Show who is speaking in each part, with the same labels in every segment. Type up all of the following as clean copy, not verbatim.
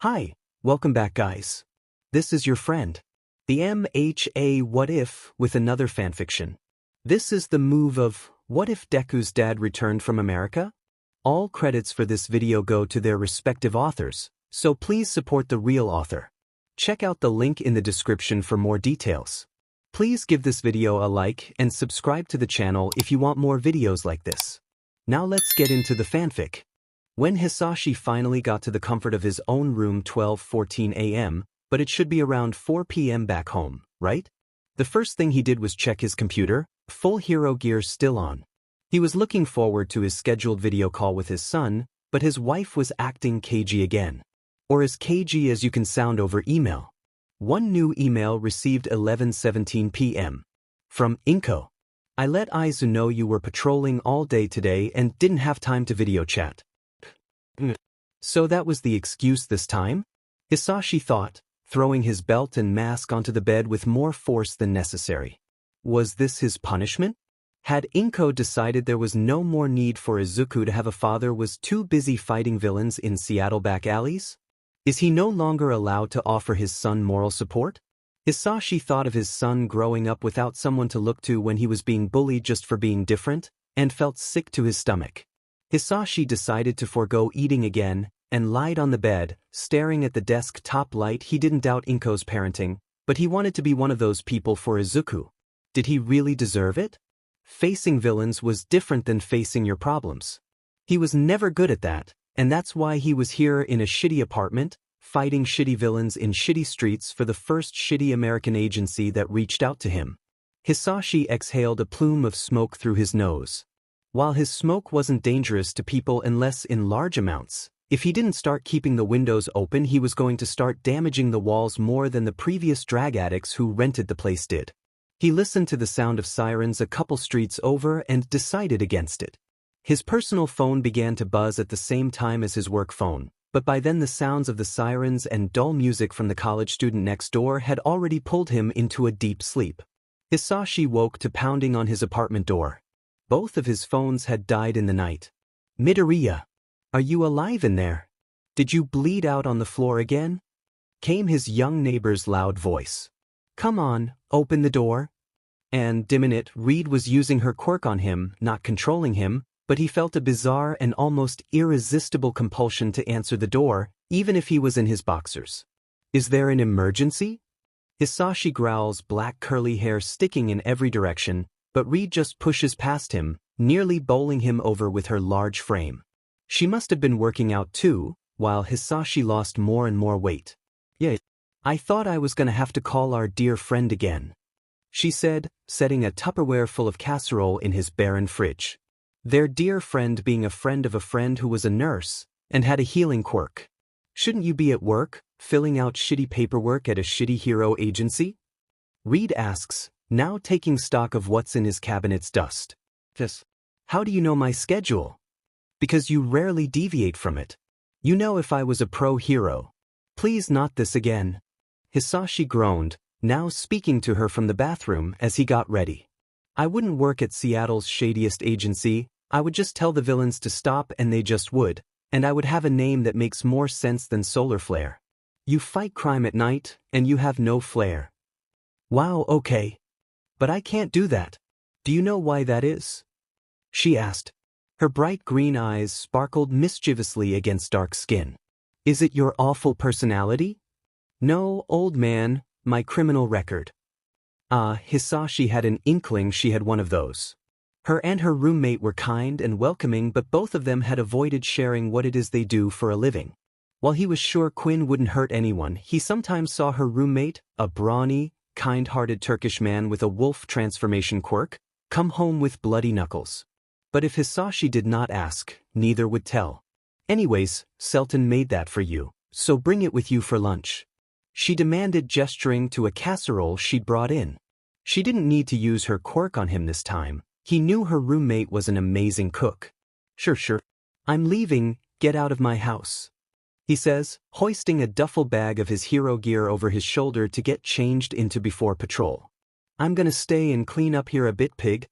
Speaker 1: Hi, welcome back guys. This is your friend, the MHA What If with another fanfiction. This is the move of what if Deku's dad returned from America? All credits for this video go to their respective authors, so please support the real author. Check out the link in the description for more details. Please give this video a like and subscribe to the channel if you want more videos like this. Now let's get into the fanfic. When Hisashi finally got to the comfort of his own room 12:14 a.m., but it should be around 4 p.m. back home, right? The first thing he did was check his computer, full hero gear still on. He was looking forward to his scheduled video call with his son, but his wife was acting cagey again. Or as cagey as you can sound over email. One new email received 11:17 p.m. From Inko. I let Izu know you were patrolling all day today and didn't have time to video chat. So that was the excuse this time? Hisashi thought, throwing his belt and mask onto the bed with more force than necessary. Was this his punishment? Had Inko decided there was no more need for Izuku to have a father, was too busy fighting villains in Seattle back alleys? Is he no longer allowed to offer his son moral support? Hisashi thought of his son growing up without someone to look to when he was being bullied just for being different, and felt sick to his stomach. Hisashi decided to forego eating again, and lied on the bed, staring at the desktop light. He didn't doubt Inko's parenting, but he wanted to be one of those people for Izuku. Did he really deserve it? Facing villains was different than facing your problems. He was never good at that, and that's why he was here in a shitty apartment, fighting shitty villains in shitty streets for the first shitty American agency that reached out to him. Hisashi exhaled a plume of smoke through his nose. While his smoke wasn't dangerous to people unless in large amounts, if he didn't start keeping the windows open, he was going to start damaging the walls more than the previous drag addicts who rented the place did. He listened to the sound of sirens a couple streets over and decided against it. His personal phone began to buzz at the same time as his work phone, but by then the sounds of the sirens and dull music from the college student next door had already pulled him into a deep sleep. Hisashi woke to pounding on his apartment door. Both of his phones had died in the night. Midoriya, are you alive in there? Did you bleed out on the floor again? Came his young neighbor's loud voice. Come on, open the door. And dimming it, Reed was using her quirk on him, not controlling him, but he felt a bizarre and almost irresistible compulsion to answer the door, even if he was in his boxers. Is there an emergency? Hisashi growls, black curly hair sticking in every direction, but Reed just pushes past him, nearly bowling him over with her large frame. She must have been working out too, while Hisashi lost more and more weight. Yeah, I thought I was gonna have to call our dear friend again, she said, setting a Tupperware full of casserole in his barren fridge. Their dear friend being a friend of a friend who was a nurse, and had a healing quirk. Shouldn't you be at work, filling out shitty paperwork at a shitty hero agency? Reed asks, now taking stock of what's in his cabinet's dust. How do you know my schedule? Because you rarely deviate from it. You know, if I was a pro hero. Please not this again. Hisashi groaned, now speaking to her from the bathroom as he got ready. I wouldn't work at Seattle's shadiest agency. I would just tell the villains to stop and they just would, and I would have a name that makes more sense than Solar Flare. You fight crime at night, and you have no flair. Wow, okay. But I can't do that. Do you know why that is? She asked. Her bright green eyes sparkled mischievously against dark skin. Is it your awful personality? No, old man, my criminal record. Hisashi had an inkling she had one of those. Her and her roommate were kind and welcoming, but both of them had avoided sharing what it is they do for a living. While he was sure Quinn wouldn't hurt anyone, he sometimes saw her roommate, a brawny, kind-hearted Turkish man with a wolf transformation quirk, come home with bloody knuckles. But if Hisashi did not ask, neither would tell. Anyways, Selton made that for you, so bring it with you for lunch. She demanded, gesturing to a casserole she'd brought in. She didn't need to use her quirk on him this time. He knew her roommate was an amazing cook. Sure. I'm leaving, get out of my house, he says, hoisting a duffel bag of his hero gear over his shoulder to get changed into before patrol. I'm gonna stay and clean up here a bit, pig.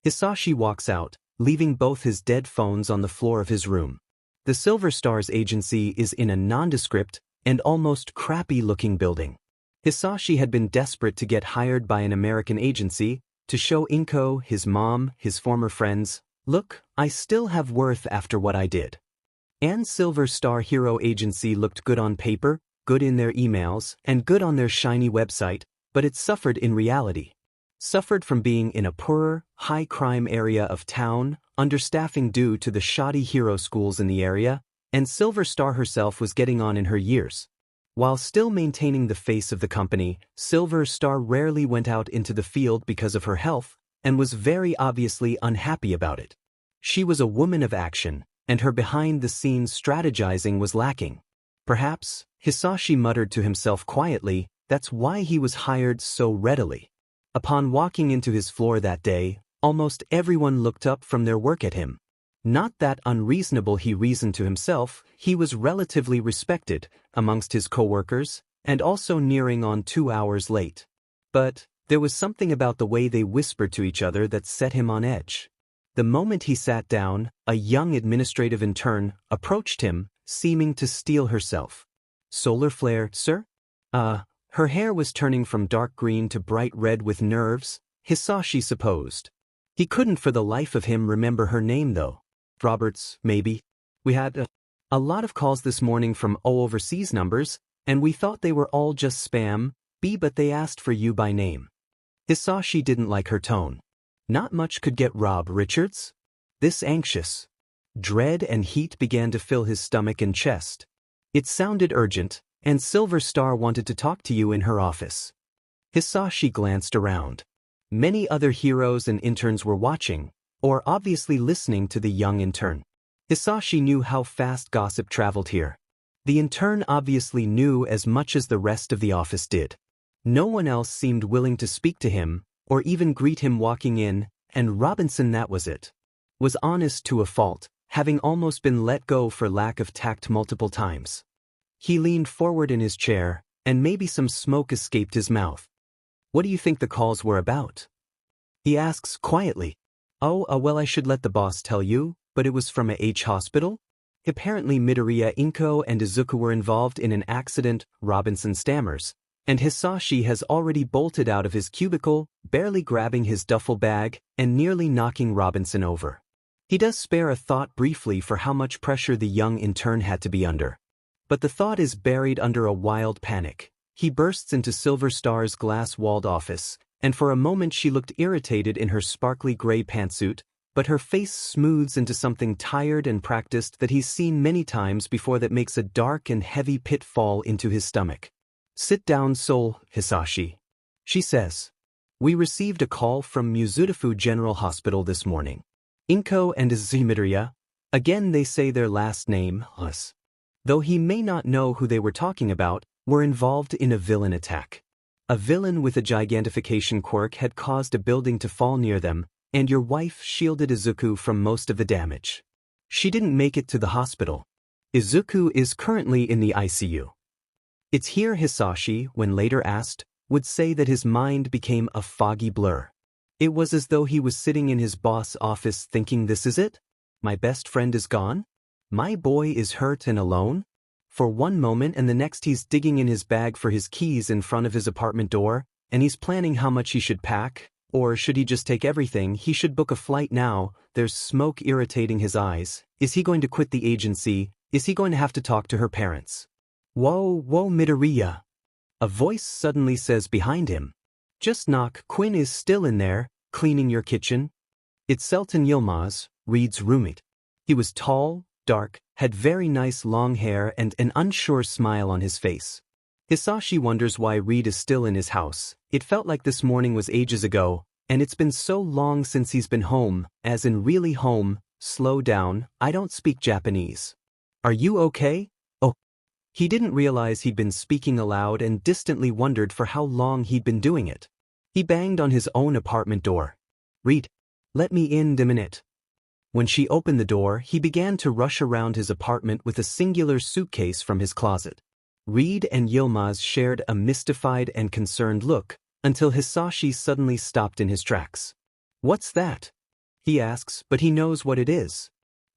Speaker 1: Hisashi walks out, leaving both his dead phones on the floor of his room. The Silver Stars agency is in a nondescript, and almost crappy-looking building. Hisashi had been desperate to get hired by an American agency to show Inko, his mom, his former friends, "Look, I still have worth after what I did." And Silver Star Hero Agency looked good on paper, good in their emails, and good on their shiny website, but it suffered in reality. Suffered from being in a poorer, high-crime area of town, understaffing due to the shoddy hero schools in the area, and Silver Star herself was getting on in her years. While still maintaining the face of the company, Silver Star rarely went out into the field because of her health, and was very obviously unhappy about it. She was a woman of action, and her behind-the-scenes strategizing was lacking. Perhaps, Hisashi muttered to himself quietly, that's why he was hired so readily. Upon walking into his floor that day, almost everyone looked up from their work at him. Not that unreasonable, he reasoned to himself, he was relatively respected amongst his co-workers, and also nearing on 2 hours late. But there was something about the way they whispered to each other that set him on edge. The moment he sat down, a young administrative intern approached him, seeming to steel herself. "Solar flare, sir?" Her hair was turning from dark green to bright red with nerves, Hisashi supposed. He couldn't for the life of him remember her name though. Roberts, maybe. "We had a lot of calls this morning from overseas numbers, and we thought they were all just spam, but they asked for you by name." Hisashi didn't like her tone. Not much could get Rob Richards? This anxious. Dread and heat began to fill his stomach and chest. It sounded urgent, and Silver Star wanted to talk to you in her office. Hisashi glanced around. Many other heroes and interns were watching, or obviously listening to the young intern. Hisashi knew how fast gossip traveled here. The intern obviously knew as much as the rest of the office did. No one else seemed willing to speak to him, or even greet him walking in, and Robinson, that was it, was honest to a fault, having almost been let go for lack of tact multiple times. He leaned forward in his chair, and maybe some smoke escaped his mouth. "What do you think the calls were about?" he asks quietly. Well, I should let the boss tell you, but it was from a hospital? Apparently Midoriya, Inko, and Izuku were involved in an accident, Robinson stammers, and Hisashi has already bolted out of his cubicle, barely grabbing his duffel bag, and nearly knocking Robinson over. He does spare a thought briefly for how much pressure the young intern had to be under. But the thought is buried under a wild panic. He bursts into Silver Star's glass-walled office, and for a moment she looked irritated in her sparkly gray pantsuit, but her face smooths into something tired and practiced that he's seen many times before that makes a dark and heavy pit fall into his stomach. "Sit down, Soul, Hisashi," she says. "We received a call from Muzutafu General Hospital this morning. Inko and Midoriya, again they say their last name, us, though he may not know who they were talking about, were involved in a villain attack. A villain with a gigantification quirk had caused a building to fall near them, and your wife shielded Izuku from most of the damage. She didn't make it to the hospital. Izuku is currently in the ICU." It's here Hisashi, when later asked, would say that his mind became a foggy blur. It was as though he was sitting in his boss' office thinking, this is it? My best friend is gone? My boy is hurt and alone? For one moment, and the next he's digging in his bag for his keys in front of his apartment door, and he's planning how much he should pack, or should he just take everything? He should book a flight now. There's smoke irritating his eyes. Is he going to quit the agency? Is he going to have to talk to her parents? Whoa, Midoriya. A voice suddenly says behind him. Just knock. Quinn is still in there, cleaning your kitchen. It's Selton Yilmaz, Reed's roommate. He was tall, dark, had very nice long hair and an unsure smile on his face. Hisashi wonders why Reed is still in his house. It felt like this morning was ages ago, and it's been so long since he's been home, as in really home. Slow down, I don't speak Japanese. Are you okay? Oh. He didn't realize he'd been speaking aloud and distantly wondered for how long he'd been doing it. He banged on his own apartment door. Reed, let me in a minute. When she opened the door, he began to rush around his apartment with a singular suitcase from his closet. Reed and Yilmaz shared a mystified and concerned look, until Hisashi suddenly stopped in his tracks. What's that? He asks, but he knows what it is.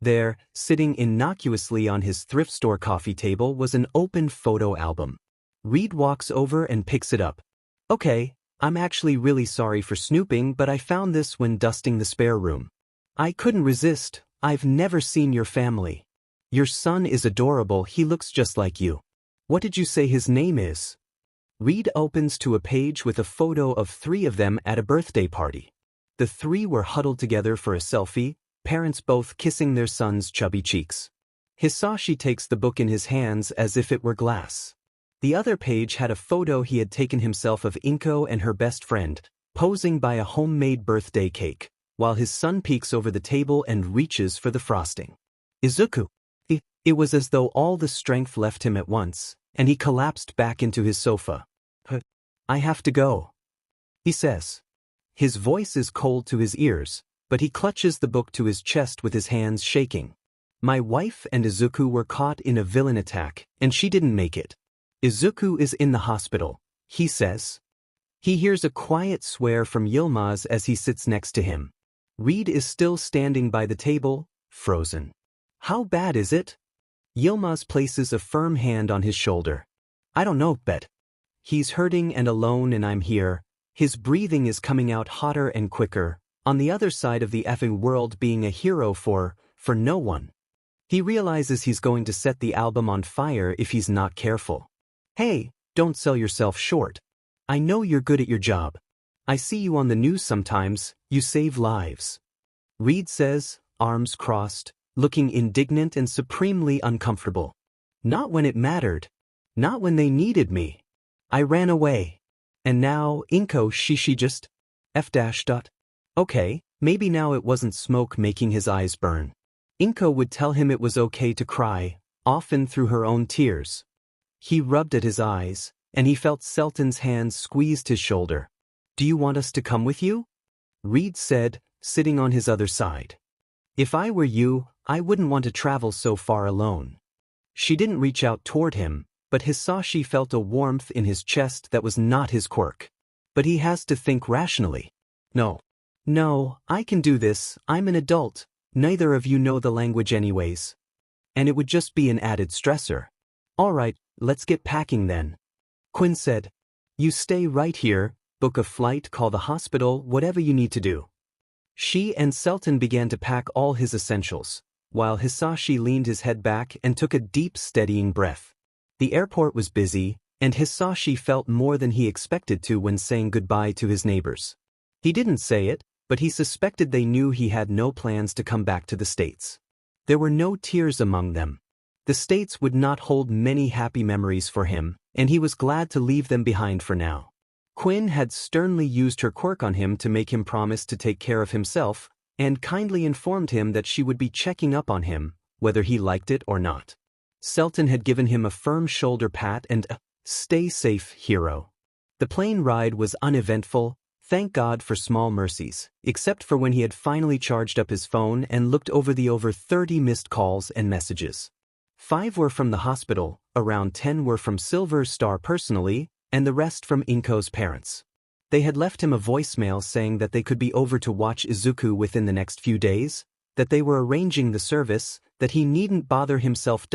Speaker 1: There, sitting innocuously on his thrift store coffee table was an open photo album. Reed walks over and picks it up. Okay, I'm actually really sorry for snooping, but I found this when dusting the spare room. I couldn't resist. I've never seen your family. Your son is adorable, he looks just like you. What did you say his name is? Reed opens to a page with a photo of 3 of them at a birthday party. The 3 were huddled together for a selfie, parents both kissing their son's chubby cheeks. Hisashi takes the book in his hands as if it were glass. The other page had a photo he had taken himself of Inko and her best friend, posing by a homemade birthday cake, while his son peeks over the table and reaches for the frosting. Izuku. It was as though all the strength left him at once, and he collapsed back into his sofa. I have to go, he says. His voice is cold to his ears, but he clutches the book to his chest with his hands shaking. My wife and Izuku were caught in a villain attack, and she didn't make it. Izuku is in the hospital, he says. He hears a quiet swear from Yilmaz as he sits next to him. Reed is still standing by the table, frozen. How bad is it? Yilmaz places a firm hand on his shoulder. I don't know, bet. He's hurting and alone and I'm here. His breathing is coming out hotter and quicker, on the other side of the effing world being a hero for no one. He realizes he's going to set the album on fire if he's not careful. Hey, don't sell yourself short. I know you're good at your job. I see you on the news sometimes, you save lives. Reed says, arms crossed, looking indignant and supremely uncomfortable. Not when it mattered. Not when they needed me. I ran away. And now, Inko she just F-. Okay, maybe now it wasn't smoke making his eyes burn. Inko would tell him it was okay to cry, often through her own tears. He rubbed at his eyes, and he felt Selton's hands squeezed his shoulder. Do you want us to come with you? Reed said, sitting on his other side. If I were you, I wouldn't want to travel so far alone. She didn't reach out toward him, but Hisashi felt a warmth in his chest that was not his quirk. But he has to think rationally. No, I can do this, I'm an adult, neither of you know the language anyways. And it would just be an added stressor. Alright, let's get packing then. Quinn said. You stay right here, book a flight, call the hospital, whatever you need to do. She and Selton began to pack all his essentials, while Hisashi leaned his head back and took a deep, steadying breath. The airport was busy, and Hisashi felt more than he expected to when saying goodbye to his neighbors. He didn't say it, but he suspected they knew he had no plans to come back to the States. There were no tears among them. The States would not hold many happy memories for him, and he was glad to leave them behind for now. Quinn had sternly used her quirk on him to make him promise to take care of himself, and kindly informed him that she would be checking up on him, whether he liked it or not. Selton had given him a firm shoulder pat and a "stay safe, hero." The plane ride was uneventful, thank God for small mercies, except for when he had finally charged up his phone and looked over the over 30 missed calls and messages. 5 were from the hospital, around 10 were from Silver Star personally, and the rest from Inko's parents. They had left him a voicemail saying that they could be over to watch Izuku within the next few days, that they were arranging the service, that he needn't bother himself.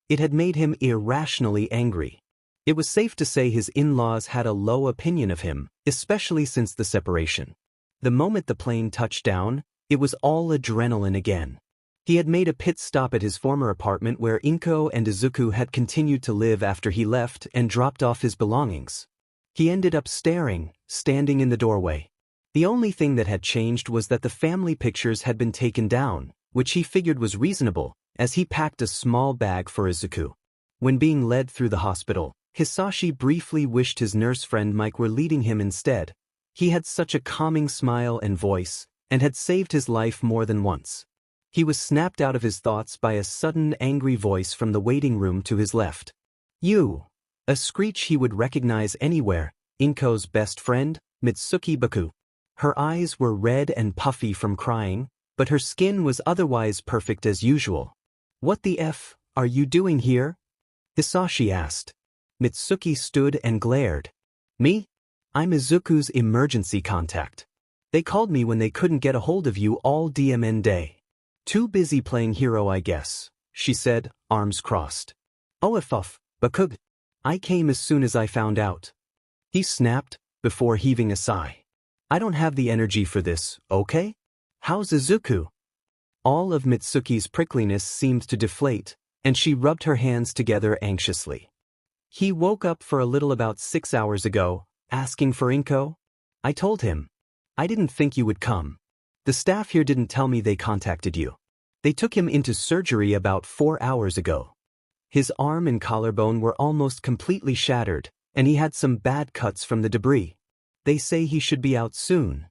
Speaker 1: It had made him irrationally angry. It was safe to say his in-laws had a low opinion of him, especially since the separation. The moment the plane touched down, it was all adrenaline again. He had made a pit stop at his former apartment where Inko and Izuku had continued to live after he left and dropped off his belongings. He ended up standing in the doorway. The only thing that had changed was that the family pictures had been taken down, which he figured was reasonable, as he packed a small bag for Izuku. When being led through the hospital, Hisashi briefly wished his nurse friend Mike were leading him instead. He had such a calming smile and voice, and had saved his life more than once. He was snapped out of his thoughts by a sudden angry voice from the waiting room to his left. You! A screech he would recognize anywhere, Inko's best friend, Mitsuki Baku. Her eyes were red and puffy from crying, but her skin was otherwise perfect as usual. What the F are you doing here? Hisashi asked. Mitsuki stood and glared. Me? I'm Izuku's emergency contact. They called me when they couldn't get a hold of you all DMN day. Too busy playing hero I guess, she said, arms crossed. Oh bakug. I came as soon as I found out. He snapped, before heaving a sigh. I don't have the energy for this, okay? How's Izuku? All of Mitsuki's prickliness seemed to deflate, and she rubbed her hands together anxiously. He woke up for a little about 6 hours ago, asking for Inko. I told him. I didn't think you would come. The staff here didn't tell me they contacted you. They took him into surgery about 4 hours ago. His arm and collarbone were almost completely shattered, and he had some bad cuts from the debris. They say he should be out soon.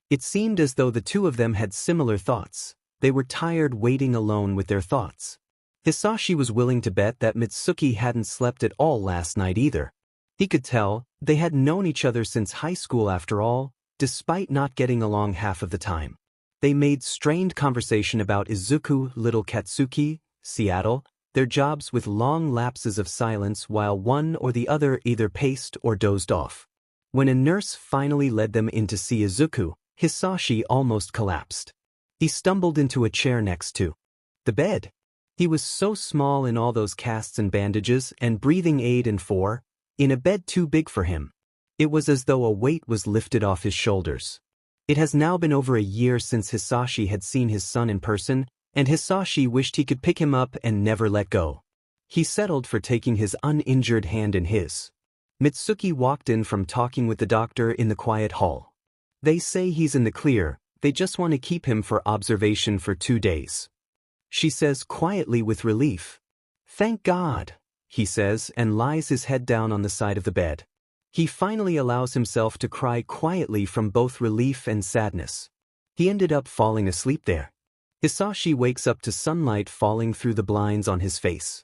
Speaker 1: It seemed as though the two of them had similar thoughts. They were tired waiting alone with their thoughts. Hisashi was willing to bet that Mitsuki hadn't slept at all last night either. He could tell, they had known each other since high school after all, despite not getting along half of the time. They made strained conversation about Izuku, Little Katsuki, Seattle, their jobs with long lapses of silence while one or the other either paced or dozed off. When a nurse finally led them in to see Izuku, Hisashi almost collapsed. He stumbled into a chair next to the bed. He was so small in all those casts and bandages and breathing aid and in a bed too big for him. It was as though a weight was lifted off his shoulders. It has now been over a year since Hisashi had seen his son in person, and Hisashi wished he could pick him up and never let go. He settled for taking his uninjured hand in his. Mitsuki walked in from talking with the doctor in the quiet hall. They say he's in the clear, they just want to keep him for observation for 2 days. She says quietly with relief. Thank God, he says and lies his head down on the side of the bed. He finally allows himself to cry quietly from both relief and sadness. He ended up falling asleep there. Hisashi wakes up to sunlight falling through the blinds on his face.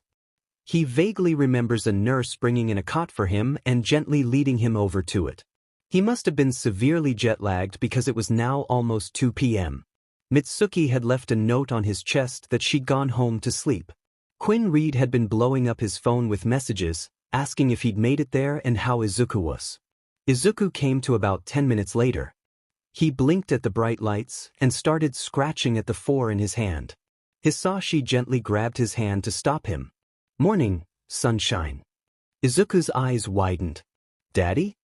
Speaker 1: He vaguely remembers a nurse bringing in a cot for him and gently leading him over to it. He must have been severely jet-lagged because it was now almost 2 p.m. Mitsuki had left a note on his chest that she'd gone home to sleep. Quinn Reed had been blowing up his phone with messages, asking if he'd made it there and how Izuku was. Izuku came to about 10 minutes later. He blinked at the bright lights and started scratching at the 4 in his hand. Hisashi gently grabbed his hand to stop him. Morning, sunshine. Izuku's eyes widened. Daddy?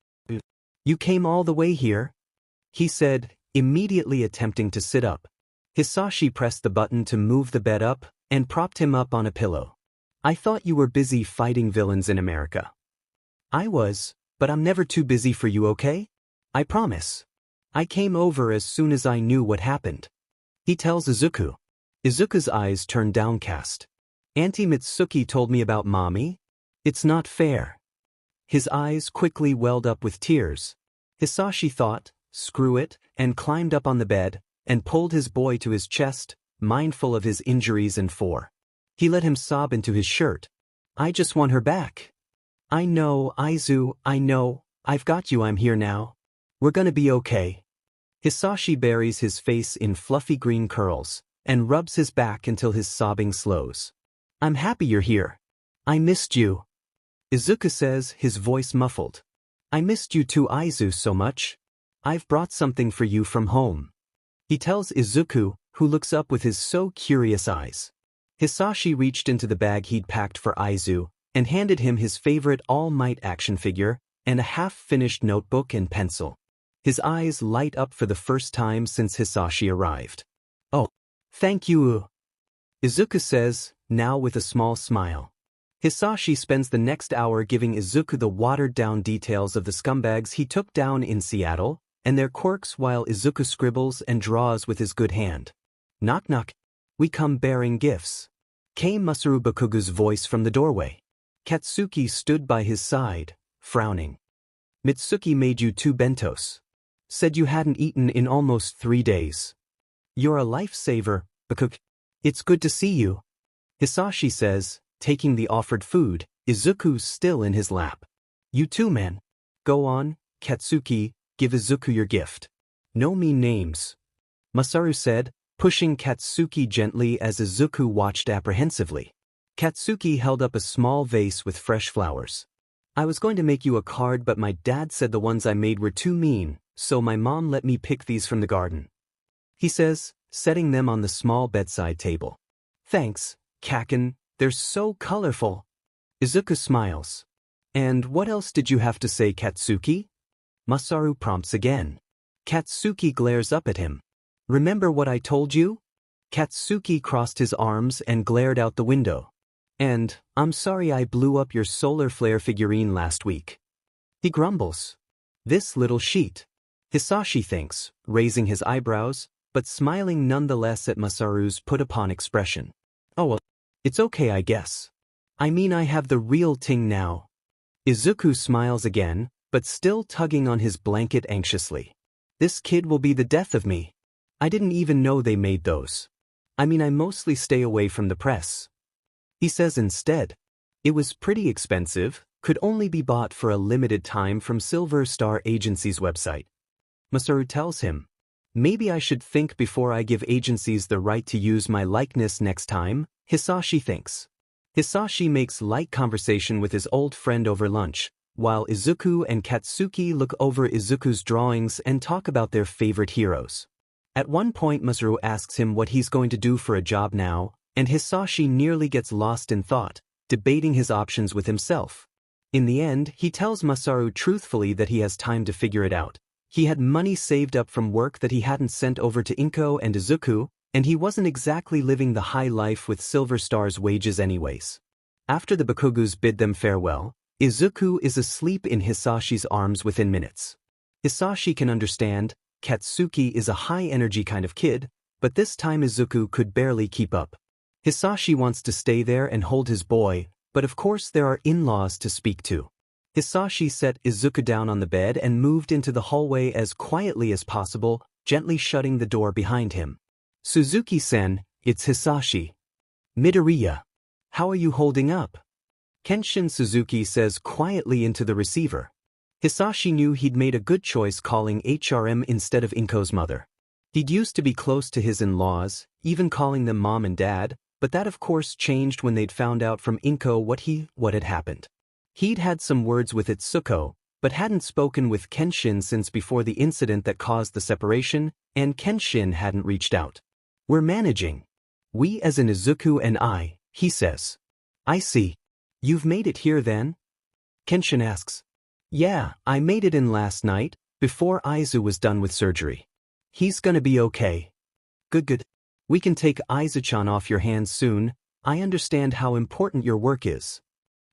Speaker 1: You came all the way here? He said, immediately attempting to sit up. Hisashi pressed the button to move the bed up and propped him up on a pillow. I thought you were busy fighting villains in America. I was, but I'm never too busy for you, okay? I promise. I came over as soon as I knew what happened. He tells Izuku. Izuku's eyes turn downcast. Auntie Mitsuki told me about Mommy. It's not fair. His eyes quickly welled up with tears. Hisashi thought, screw it, and climbed up on the bed, and pulled his boy to his chest, mindful of his injuries and He let him sob into his shirt. I just want her back. I know, Izu, I know, I've got you, I'm here now. We're gonna be okay. Hisashi buries his face in fluffy green curls, and rubs his back until his sobbing slows. I'm happy you're here. I missed you. Izuku says, his voice muffled. I missed you too, Izu, so much. I've brought something for you from home. He tells Izuku, who looks up with his so curious eyes. Hisashi reached into the bag he'd packed for Izu, and handed him his favorite All Might action figure, and a half-finished notebook and pencil. His eyes light up for the first time since Hisashi arrived. Oh, thank you. Izuku says, now with a small smile. Hisashi spends the next hour giving Izuku the watered-down details of the scumbags he took down in Seattle, and their quirks while Izuku scribbles and draws with his good hand. Knock knock. We come bearing gifts. Came Masaru Bakugu's voice from the doorway. Katsuki stood by his side, frowning. Mitsuki made you 2 bentos. Said you hadn't eaten in almost 3 days. You're a lifesaver, Bakug. It's good to see you. Hisashi says, taking the offered food, Izuku still in his lap. You too, man. Go on, Katsuki, give Izuku your gift. No mean names. Masaru said, pushing Katsuki gently as Izuku watched apprehensively. Katsuki held up a small vase with fresh flowers. I was going to make you a card, but my dad said the ones I made were too mean, so my mom let me pick these from the garden. He says, setting them on the small bedside table. Thanks, Kaken, they're so colorful. Izuku smiles. And what else did you have to say, Katsuki? Masaru prompts again. Katsuki glares up at him. Remember what I told you? Katsuki crossed his arms and glared out the window. And, I'm sorry I blew up your solar flare figurine last week. He grumbles. This little sheet. Hisashi thinks, raising his eyebrows, but smiling nonetheless at Masaru's put-upon expression. Oh well, it's okay I guess. I mean I have the real thing now. Izuku smiles again, but still tugging on his blanket anxiously. This kid will be the death of me. I didn't even know they made those. I mean I mostly stay away from the press. He says instead. It was pretty expensive, could only be bought for a limited time from Silver Star Agency's website. Masaru tells him, maybe I should think before I give agencies the right to use my likeness next time, Hisashi thinks. Hisashi makes light conversation with his old friend over lunch, while Izuku and Katsuki look over Izuku's drawings and talk about their favorite heroes. At one point Masaru asks him what he's going to do for a job now, and Hisashi nearly gets lost in thought, debating his options with himself. In the end, he tells Masaru truthfully that he has time to figure it out. He had money saved up from work that he hadn't sent over to Inko and Izuku, and he wasn't exactly living the high life with Silver Star's wages anyways. After the Bakugus bid them farewell, Izuku is asleep in Hisashi's arms within minutes. Hisashi can understand, Katsuki is a high-energy kind of kid, but this time Izuku could barely keep up. Hisashi wants to stay there and hold his boy, but of course there are in-laws to speak to. Hisashi set Izuku down on the bed and moved into the hallway as quietly as possible, gently shutting the door behind him. Suzuki-sen, it's Hisashi. Midoriya. How are you holding up? Kenshin Suzuki says quietly into the receiver. Hisashi knew he'd made a good choice calling HRM instead of Inko's mother. He'd used to be close to his in-laws, even calling them mom and dad, but that of course changed when they'd found out from Inko what had happened. He'd had some words with Itsuko, but hadn't spoken with Kenshin since before the incident that caused the separation, and Kenshin hadn't reached out. We're managing. We as in Izuku and I, he says. I see. You've made it here then? Kenshin asks. Yeah, I made it in last night, before Aizu was done with surgery. He's gonna be okay. Good. We can take Aizu-chan off your hands soon. I understand how important your work is.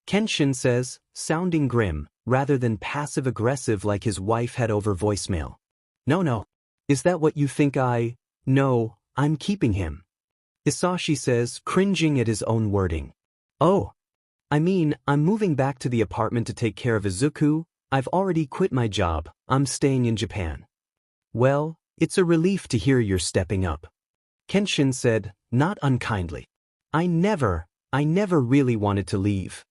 Speaker 1: Kenshin says, sounding grim, rather than passive-aggressive like his wife had over voicemail. No. Is that what you think No, I'm keeping him. Hisashi says, cringing at his own wording. Oh. I mean, I'm moving back to the apartment to take care of Izuku. I've already quit my job. I'm staying in Japan. Well, it's a relief to hear you're stepping up. Kenshin said, not unkindly. I never really wanted to leave.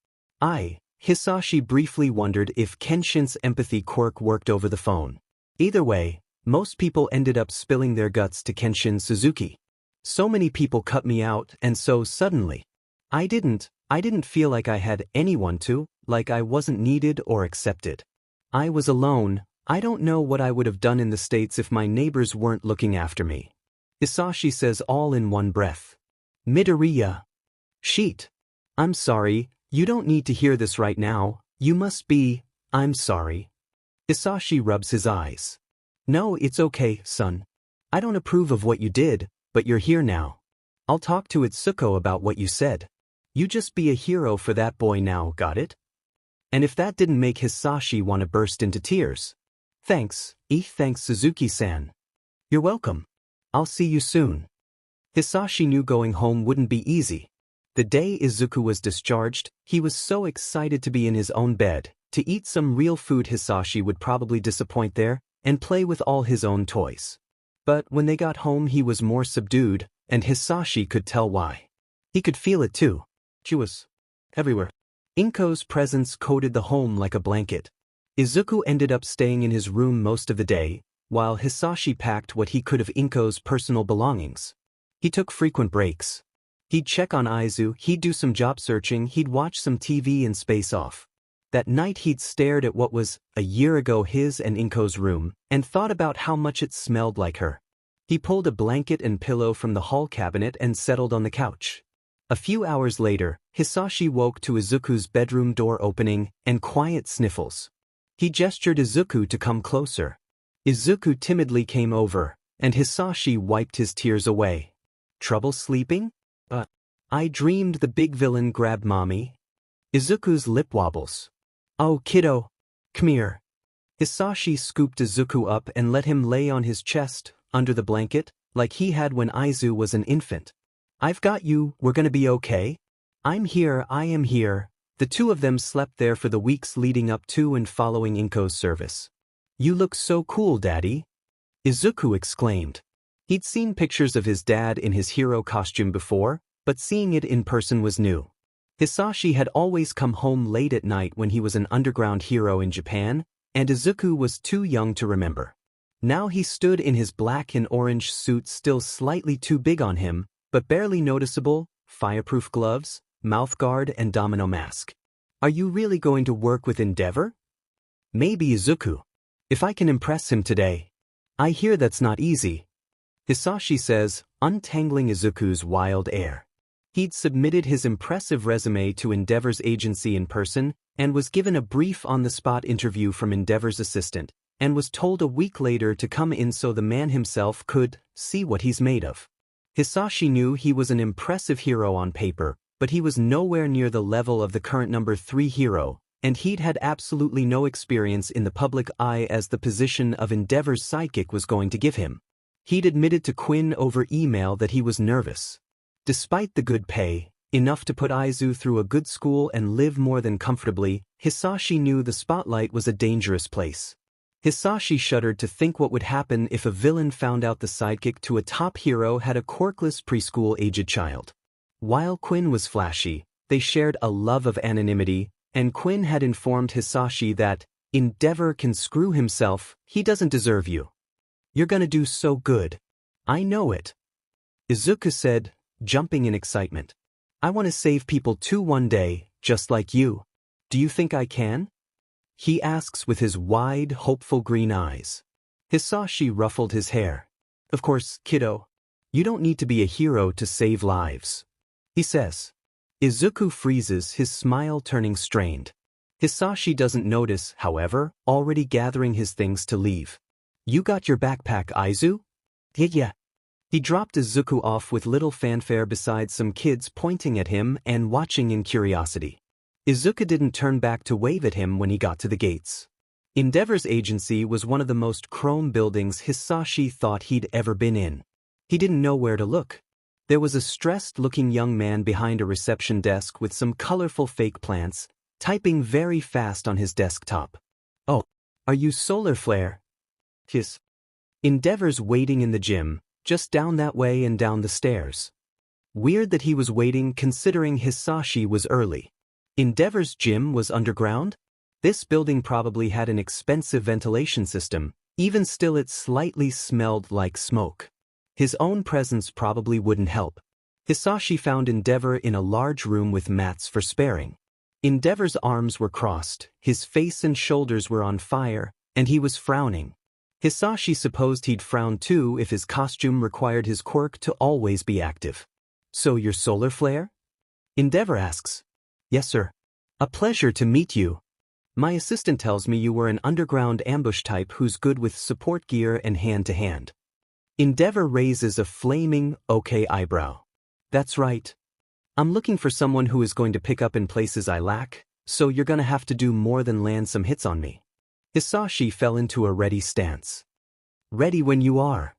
Speaker 1: Hisashi briefly wondered if Kenshin's empathy quirk worked over the phone. Either way, most people ended up spilling their guts to Kenshin Suzuki. So many people cut me out, and so suddenly. I didn't feel like I had anyone to, like I wasn't needed or accepted. I was alone. I don't know what I would have done in the States if my neighbors weren't looking after me. Hisashi says all in one breath. Midoriya. Sheet. I'm sorry, you don't need to hear this right now. You must be, I'm sorry. Hisashi rubs his eyes. No, it's okay, son. I don't approve of what you did, but you're here now. I'll talk to Itsuko about what you said. You just be a hero for that boy now, got it? And if that didn't make Hisashi want to burst into tears. Thanks Suzuki-san. You're welcome. I'll see you soon. Hisashi knew going home wouldn't be easy. The day Izuku was discharged, he was so excited to be in his own bed, to eat some real food Hisashi would probably disappoint there, and play with all his own toys. But when they got home he was more subdued, and Hisashi could tell why. He could feel it too. She was everywhere. Inko's presence coated the home like a blanket. Izuku ended up staying in his room most of the day, while Hisashi packed what he could of Inko's personal belongings. He took frequent breaks. He'd check on Aizu, he'd do some job searching, he'd watch some TV and space off. That night he'd stared at what was, a year ago, his and Inko's room, and thought about how much it smelled like her. He pulled a blanket and pillow from the hall cabinet and settled on the couch. A few hours later, Hisashi woke to Izuku's bedroom door opening and quiet sniffles. He gestured Izuku to come closer. Izuku timidly came over, and Hisashi wiped his tears away. Trouble sleeping? I dreamed the big villain grabbed mommy. Izuku's lip wobbles. Oh, kiddo. Come here. Hisashi scooped Izuku up and let him lay on his chest, under the blanket, like he had when Izu was an infant. I've got you, we're gonna be okay. I'm here, I am here. The two of them slept there for the weeks leading up to and following Inko's service. You look so cool, Daddy. Izuku exclaimed. He'd seen pictures of his dad in his hero costume before, but seeing it in person was new. Hisashi had always come home late at night when he was an underground hero in Japan, and Izuku was too young to remember. Now he stood in his black and orange suit, still slightly too big on him, but barely noticeable, fireproof gloves, mouthguard and domino mask. Are you really going to work with Endeavor? Maybe Izuku. If I can impress him today. I hear that's not easy. Hisashi says, untangling Izuku's wild air. He'd submitted his impressive resume to Endeavor's agency in person and was given a brief on-the-spot interview from Endeavor's assistant, and was told a week later to come in so the man himself could see what he's made of. Hisashi knew he was an impressive hero on paper, but he was nowhere near the level of the current number 3 hero, and he'd had absolutely no experience in the public eye as the position of Endeavor's sidekick was going to give him. He'd admitted to Quinn over email that he was nervous. Despite the good pay, enough to put Izu through a good school and live more than comfortably, Hisashi knew the spotlight was a dangerous place. Hisashi shuddered to think what would happen if a villain found out the sidekick to a top hero had a quirkless preschool-aged child. While Quinn was flashy, they shared a love of anonymity, and Quinn had informed Hisashi that, Endeavor can screw himself, he doesn't deserve you. You're gonna do so good. I know it. Izuku said, jumping in excitement. I want to save people too one day, just like you. Do you think I can? He asks with his wide, hopeful green eyes. Hisashi ruffled his hair. Of course, kiddo. You don't need to be a hero to save lives. He says. Izuku freezes, his smile turning strained. Hisashi doesn't notice, however, already gathering his things to leave. You got your backpack, Izu? Yeah. He dropped Izuku off with little fanfare beside some kids pointing at him and watching in curiosity. Izuku didn't turn back to wave at him when he got to the gates. Endeavor's agency was one of the most chrome buildings Hisashi thought he'd ever been in. He didn't know where to look. There was a stressed-looking young man behind a reception desk with some colorful fake plants, typing very fast on his desktop. Oh, are you Solar Flare? His. Endeavor's waiting in the gym, just down that way and down the stairs. Weird that he was waiting considering Hisashi was early. Endeavor's gym was underground? This building probably had an expensive ventilation system, even still it slightly smelled like smoke. His own presence probably wouldn't help. Hisashi found Endeavor in a large room with mats for sparring. Endeavor's arms were crossed, his face and shoulders were on fire, and he was frowning. Hisashi supposed he'd frown too if his costume required his quirk to always be active. So you're Solar Flare? Endeavor asks. Yes, sir. A pleasure to meet you. My assistant tells me you were an underground ambush type who's good with support gear and hand-to-hand. Endeavor raises a flaming, okay eyebrow. That's right. I'm looking for someone who is going to pick up in places I lack, so you're gonna have to do more than land some hits on me. Hisashi fell into a ready stance. Ready when you are.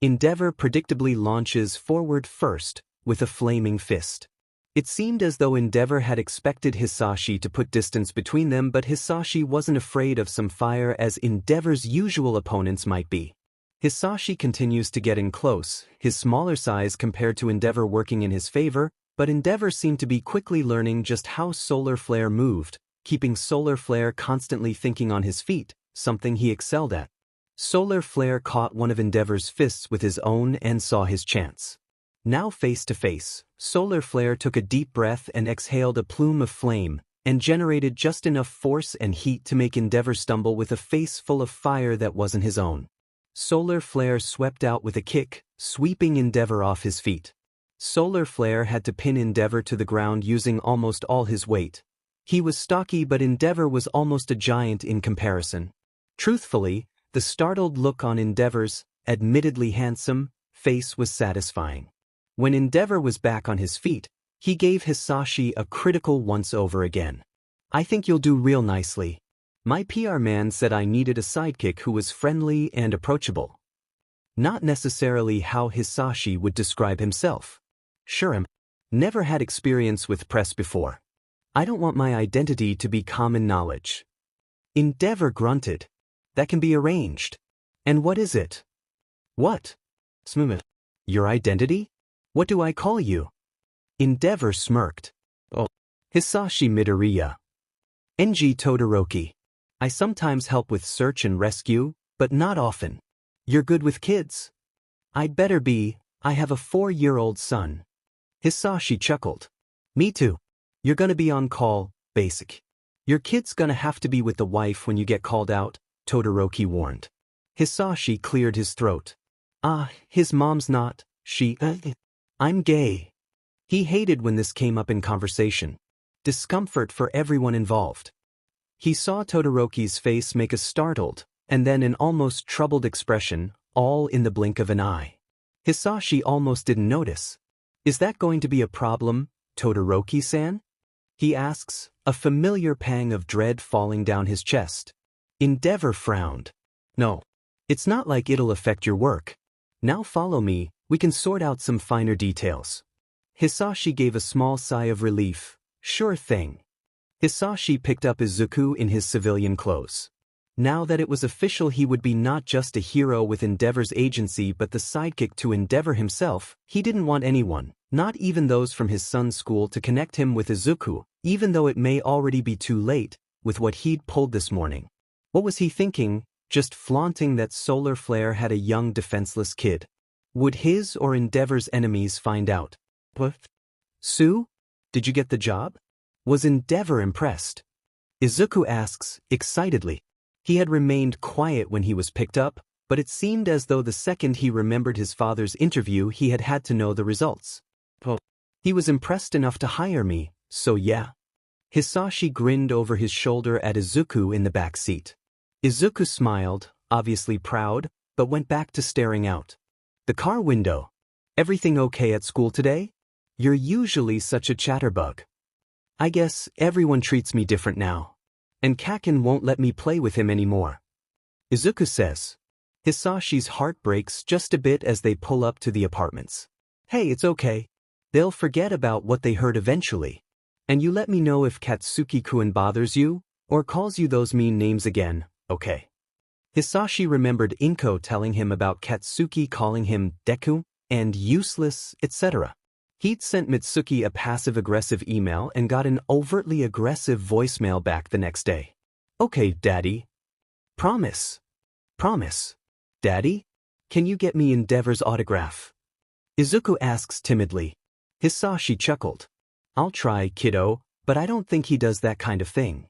Speaker 1: Endeavor predictably launches forward first, with a flaming fist. It seemed as though Endeavor had expected Hisashi to put distance between them, but Hisashi wasn't afraid of some fire as Endeavor's usual opponents might be. Hisashi continues to get in close, his smaller size compared to Endeavor working in his favor, but Endeavor seemed to be quickly learning just how Solar Flare moved, keeping Solar Flare constantly thinking on his feet, something he excelled at. Solar Flare caught one of Endeavor's fists with his own and saw his chance. Now face to face, Solar Flare took a deep breath and exhaled a plume of flame, and generated just enough force and heat to make Endeavor stumble with a face full of fire that wasn't his own. Solar Flare swept out with a kick, sweeping Endeavor off his feet. Solar Flare had to pin Endeavor to the ground using almost all his weight. He was stocky, but Endeavor was almost a giant in comparison. Truthfully, the startled look on Endeavor's, admittedly handsome, face was satisfying. When Endeavor was back on his feet, he gave Hisashi a critical once-over again. "I think you'll do real nicely. My PR man said I needed a sidekick who was friendly and approachable." Not necessarily how Hisashi would describe himself. "Sure, I'm never had experience with press before. I don't want my identity to be common knowledge." Endeavor grunted. "That can be arranged." "And what is it?" "What?" Smooth. "Your identity? What do I call you?" Endeavor smirked. "Oh, Hisashi Midoriya. NG Todoroki. I sometimes help with search and rescue, but not often." "You're good with kids?" "I'd better be. I have a 4-year-old son." Hisashi chuckled. "Me too. You're gonna be on call, basic. Your kid's gonna have to be with the wife when you get called out," Todoroki warned. Hisashi cleared his throat. His mom's not, I'm gay." He hated when this came up in conversation. Discomfort for everyone involved. He saw Todoroki's face make a startled, and then an almost troubled expression, all in the blink of an eye. Hisashi almost didn't notice. "Is that going to be a problem, Todoroki-san?" he asks, a familiar pang of dread falling down his chest. Endeavor frowned. "No. It's not like it'll affect your work. Now follow me, we can sort out some finer details." Hisashi gave a small sigh of relief. "Sure thing." Hisashi picked up Izuku in his civilian clothes. Now that it was official, he would be not just a hero with Endeavor's agency but the sidekick to Endeavor himself. He didn't want anyone, not even those from his son's school, to connect him with Izuku, even though it may already be too late, with what he'd pulled this morning. What was he thinking, just flaunting that Solar Flare had a young defenseless kid? Would his or Endeavor's enemies find out? "What? Sue? Did you get the job?" Was Endeavor impressed? Izuku asks, excitedly. He had remained quiet when he was picked up, but it seemed as though the second he remembered his father's interview he had to know the results. "Oh, he was impressed enough to hire me, so yeah." Hisashi grinned over his shoulder at Izuku in the back seat. Izuku smiled, obviously proud, but went back to staring out the car window. "Everything okay at school today? You're usually such a chatterbug." "I guess everyone treats me different now. And Kaken won't let me play with him anymore," Izuku says. Hisashi's heart breaks just a bit as they pull up to the apartments. "Hey, it's okay. They'll forget about what they heard eventually. And you let me know if Katsuki-kun bothers you, or calls you those mean names again, okay?" Hisashi remembered Inko telling him about Katsuki calling him Deku and useless, etc. He'd sent Mitsuki a passive-aggressive email and got an overtly aggressive voicemail back the next day. "Okay, Daddy. Promise. Promise. Daddy? Can you get me Endeavor's autograph?" Izuku asks timidly. Hisashi chuckled. "I'll try, kiddo, but I don't think he does that kind of thing."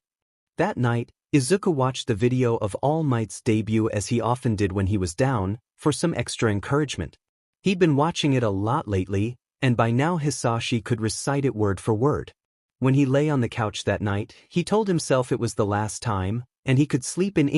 Speaker 1: That night, Izuku watched the video of All Might's debut as he often did when he was down, for some extra encouragement. He'd been watching it a lot lately, and by now Hisashi could recite it word for word. When he lay on the couch that night, he told himself it was the last time, and he could sleep in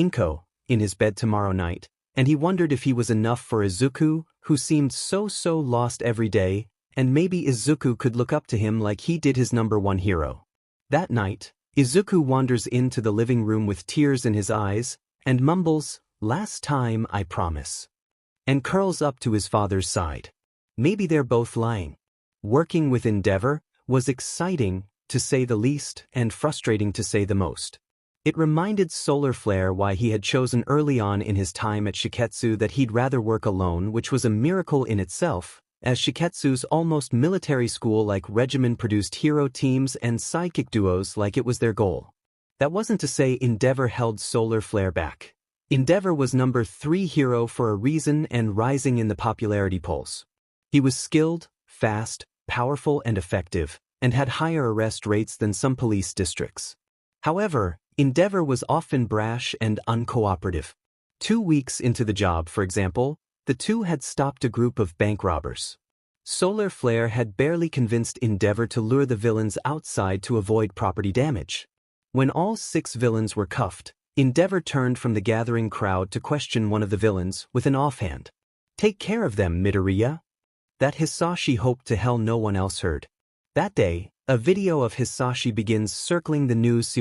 Speaker 1: his bed tomorrow night, and he wondered if he was enough for Izuku, who seemed so lost every day, and maybe Izuku could look up to him like he did his #1 hero. That night, Izuku wanders into the living room with tears in his eyes, and mumbles, "Last time, I promise," and curls up to his father's side. Maybe they're both lying. Working with Endeavor was exciting, to say the least, and frustrating to say the most. It reminded Solar Flare why he had chosen early on in his time at Shiketsu that he'd rather work alone, which was a miracle in itself, as Shiketsu's almost military school-like regimen produced hero teams and sidekick duos like it was their goal. That wasn't to say Endeavor held Solar Flare back. Endeavor was #3 hero for a reason and rising in the popularity polls. He was skilled, fast, powerful and effective, and had higher arrest rates than some police districts. However, Endeavor was often brash and uncooperative. 2 weeks into the job, for example, the two had stopped a group of bank robbers. Solar Flare had barely convinced Endeavor to lure the villains outside to avoid property damage. When all 6 villains were cuffed, Endeavor turned from the gathering crowd to question one of the villains with an offhand. "Take care of them, Midoriya." That Hisashi hoped to hell no one else heard. That day, a video of Hisashi begins circling the news.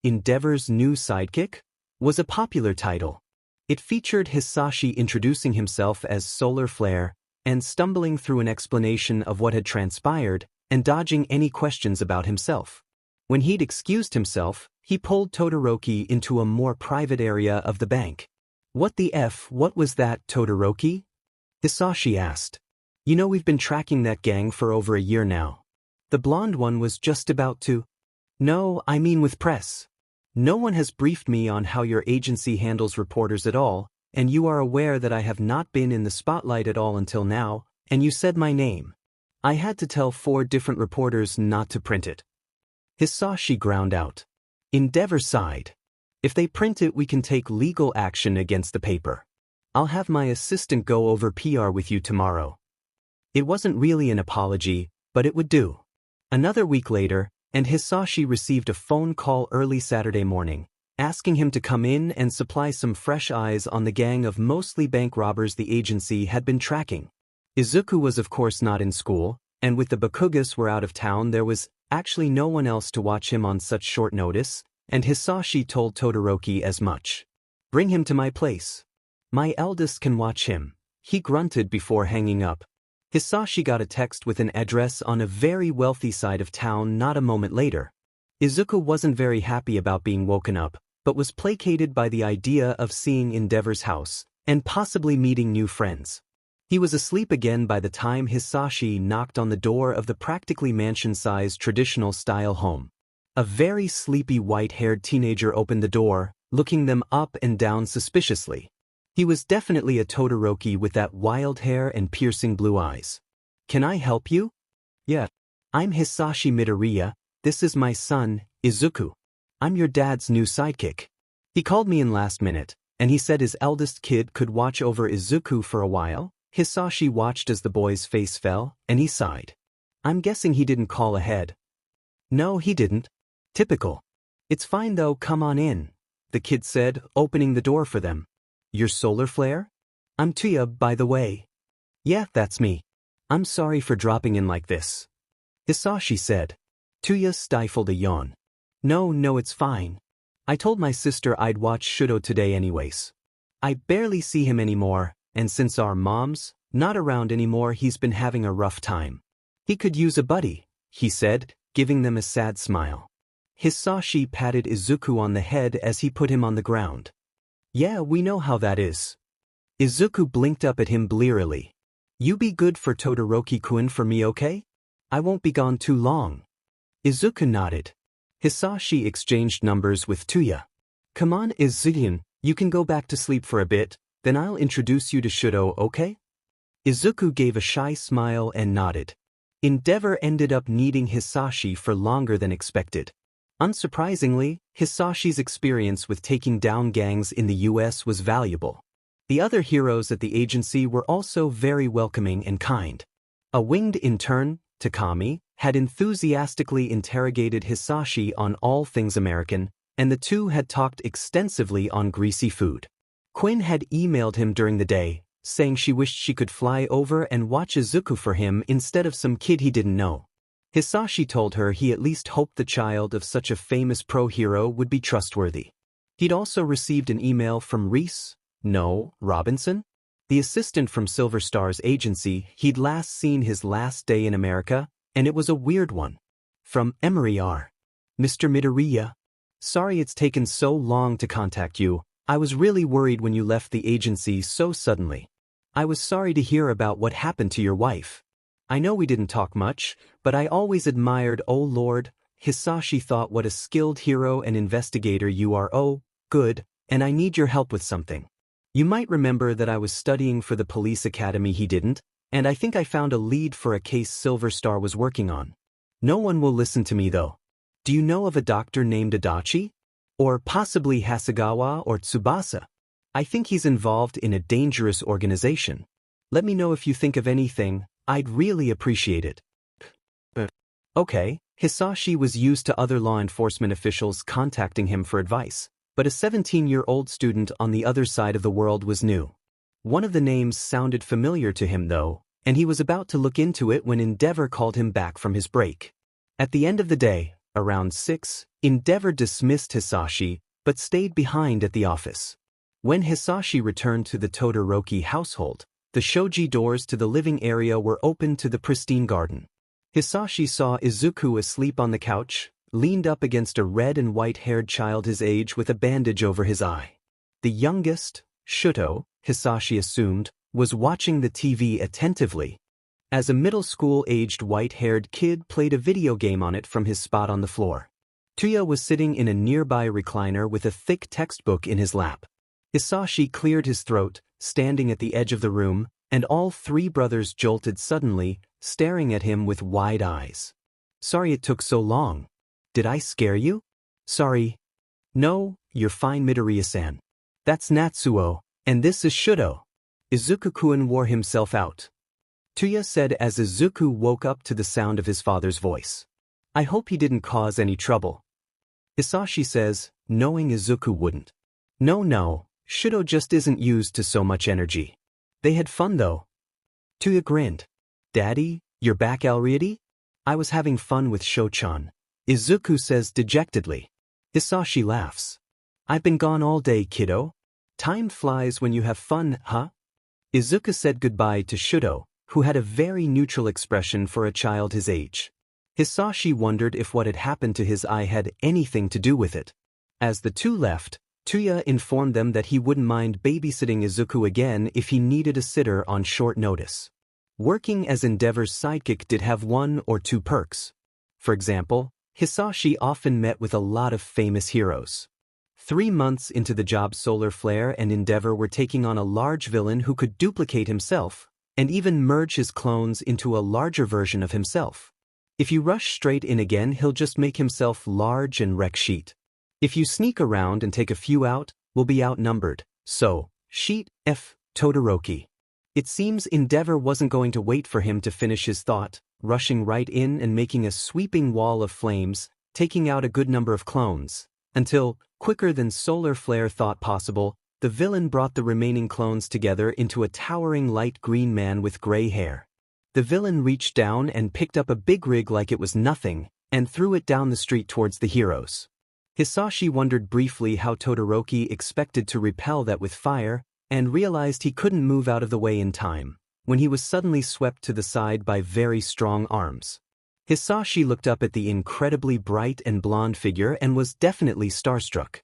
Speaker 1: Endeavor's new sidekick was a popular title. It featured Hisashi introducing himself as Solar Flare and stumbling through an explanation of what had transpired and dodging any questions about himself. When he'd excused himself, he pulled Todoroki into a more private area of the bank. "What the F? What was that, Todoroki?" Hisashi asked. "You know, we've been tracking that gang for over a year now. The blonde one was just about to—" "No, I mean with press. No one has briefed me on how your agency handles reporters at all, and you are aware that I have not been in the spotlight at all until now, and you said my name. I had to tell 4 different reporters not to print it." Hisashi ground out. Endeavor sighed. "If they print it, we can take legal action against the paper. I'll have my assistant go over PR with you tomorrow." It wasn't really an apology, but it would do. Another week later, and Hisashi received a phone call early Saturday morning, asking him to come in and supply some fresh eyes on the gang of mostly bank robbers the agency had been tracking. Izuku was of course not in school, and with the Bakugas were out of town, there was actually no one else to watch him on such short notice, and Hisashi told Todoroki as much. "Bring him to my place. My eldest can watch him," he grunted before hanging up. Hisashi got a text with an address on a very wealthy side of town not a moment later. Izuku wasn't very happy about being woken up, but was placated by the idea of seeing Endeavor's house and possibly meeting new friends. He was asleep again by the time Hisashi knocked on the door of the practically mansion-sized traditional-style home. A very sleepy white-haired teenager opened the door, looking them up and down suspiciously. He was definitely a Todoroki with that wild hair and piercing blue eyes. "Can I help you?" "Yeah. I'm Hisashi Midoriya. This is my son, Izuku. I'm your dad's new sidekick. He called me in last minute, and he said his eldest kid could watch over Izuku for a while." Hisashi watched as the boy's face fell, and he sighed. "I'm guessing he didn't call ahead." "No, he didn't." "Typical. It's fine though, come on in," the kid said, opening the door for them. "You're Solar Flare? I'm Tuya, by the way." "Yeah, that's me. I'm sorry for dropping in like this," Hisashi said. Tuya stifled a yawn. No, it's fine. I told my sister I'd watch Shudo today anyways. I barely see him anymore, and since our mom's not around anymore, he's been having a rough time. He could use a buddy," he said, giving them a sad smile. Hisashi patted Izuku on the head as he put him on the ground. "Yeah, we know how that is." Izuku blinked up at him blearily. "You be good for Todoroki-kun for me, okay? I won't be gone too long." Izuku nodded. Hisashi exchanged numbers with Tuya. "Come on, Izuku, you can go back to sleep for a bit, then I'll introduce you to Shudo, okay?" Izuku gave a shy smile and nodded. Endeavor ended up needing Hisashi for longer than expected. Unsurprisingly, Hisashi's experience with taking down gangs in the US was valuable. The other heroes at the agency were also very welcoming and kind. A winged intern, Takami, had enthusiastically interrogated Hisashi on all things American, and the two had talked extensively on greasy food. Quinn had emailed him during the day, saying she wished she could fly over and watch Izuku for him instead of some kid he didn't know. Hisashi told her he at least hoped the child of such a famous pro-hero would be trustworthy. He'd also received an email from Robinson, the assistant from Silver Star's agency. He'd last seen his last day in America, and it was a weird one. From Emery R. "Mr. Midoriya, sorry it's taken so long to contact you. I was really worried when you left the agency so suddenly. I was sorry to hear about what happened to your wife. I know we didn't talk much, but I always admired, oh Lord, Hisashi thought what a skilled hero and investigator you are. Oh, good, and I need your help with something. You might remember that I was studying for the police academy. He didn't, and I think I found a lead for a case Silver Star was working on. No one will listen to me though. Do you know of a doctor named Adachi? Or possibly Hasegawa or Tsubasa? I think he's involved in a dangerous organization. Let me know if you think of anything, I'd really appreciate it. Okay, Hisashi was used to other law enforcement officials contacting him for advice, but a 17-year-old student on the other side of the world was new. One of the names sounded familiar to him though, and he was about to look into it when Endeavor called him back from his break. At the end of the day, around 6, Endeavor dismissed Hisashi, but stayed behind at the office. When Hisashi returned to the Todoroki household, the shoji doors to the living area were open to the pristine garden. Hisashi saw Izuku asleep on the couch, leaned up against a red and white-haired child his age with a bandage over his eye. The youngest, Shuto, Hisashi assumed, was watching the TV attentively. As a middle school-aged white-haired kid played a video game on it from his spot on the floor. Tuya was sitting in a nearby recliner with a thick textbook in his lap. Hisashi cleared his throat, standing at the edge of the room, and all three brothers jolted suddenly, staring at him with wide eyes. Sorry it took so long. Did I scare you? Sorry. No, you're fine, Midoriya-san. That's Natsuo, and this is Shuto. Izuku-kun wore himself out. Tuya said as Izuku woke up to the sound of his father's voice. I hope he didn't cause any trouble. Hisashi says, knowing Izuku wouldn't. No, Shuto just isn't used to so much energy. They had fun though. Tuya grinned. Daddy, you're back already? I was having fun with Sho-chan. Izuku says dejectedly. Hisashi laughs. I've been gone all day, kiddo. Time flies when you have fun, huh? Izuku said goodbye to Shuto, who had a very neutral expression for a child his age. Hisashi wondered if what had happened to his eye had anything to do with it. As the two left, Tuya informed them that he wouldn't mind babysitting Izuku again if he needed a sitter on short notice. Working as Endeavor's sidekick did have one or two perks. For example, Hisashi often met with a lot of famous heroes. 3 months into the job, Solar Flare and Endeavor were taking on a large villain who could duplicate himself, and even merge his clones into a larger version of himself. If you rush straight in again, he'll just make himself large and wreck Sheet. If you sneak around and take a few out, we'll be outnumbered, so, Sheet F. Todoroki. It seems Endeavor wasn't going to wait for him to finish his thought, rushing right in and making a sweeping wall of flames, taking out a good number of clones, until, quicker than Solar Flare thought possible, the villain brought the remaining clones together into a towering light green man with gray hair. The villain reached down and picked up a big rig like it was nothing, and threw it down the street towards the heroes. Hisashi wondered briefly how Todoroki expected to repel that with fire, and realized he couldn't move out of the way in time, when he was suddenly swept to the side by very strong arms. Hisashi looked up at the incredibly bright and blonde figure and was definitely starstruck.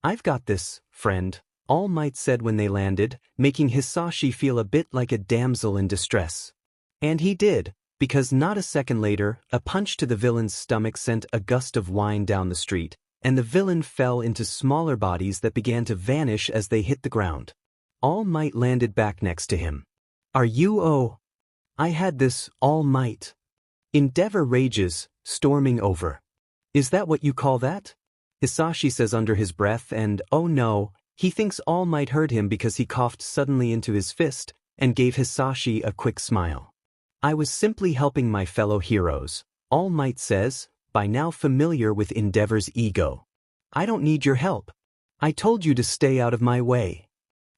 Speaker 1: I've got this, friend, All Might said when they landed, making Hisashi feel a bit like a damsel in distress. And he did, because not a second later, a punch to the villain's stomach sent a gust of wine down the street, and the villain fell into smaller bodies that began to vanish as they hit the ground. All Might landed back next to him. Are you oh? I had this, All Might. Endeavor rages, storming over. Is that what you call that? Hisashi says under his breath, and oh no, he thinks All Might heard him because he coughed suddenly into his fist and gave Hisashi a quick smile. I was simply helping my fellow heroes, All Might says, by now familiar with Endeavor's ego. I don't need your help. I told you to stay out of my way.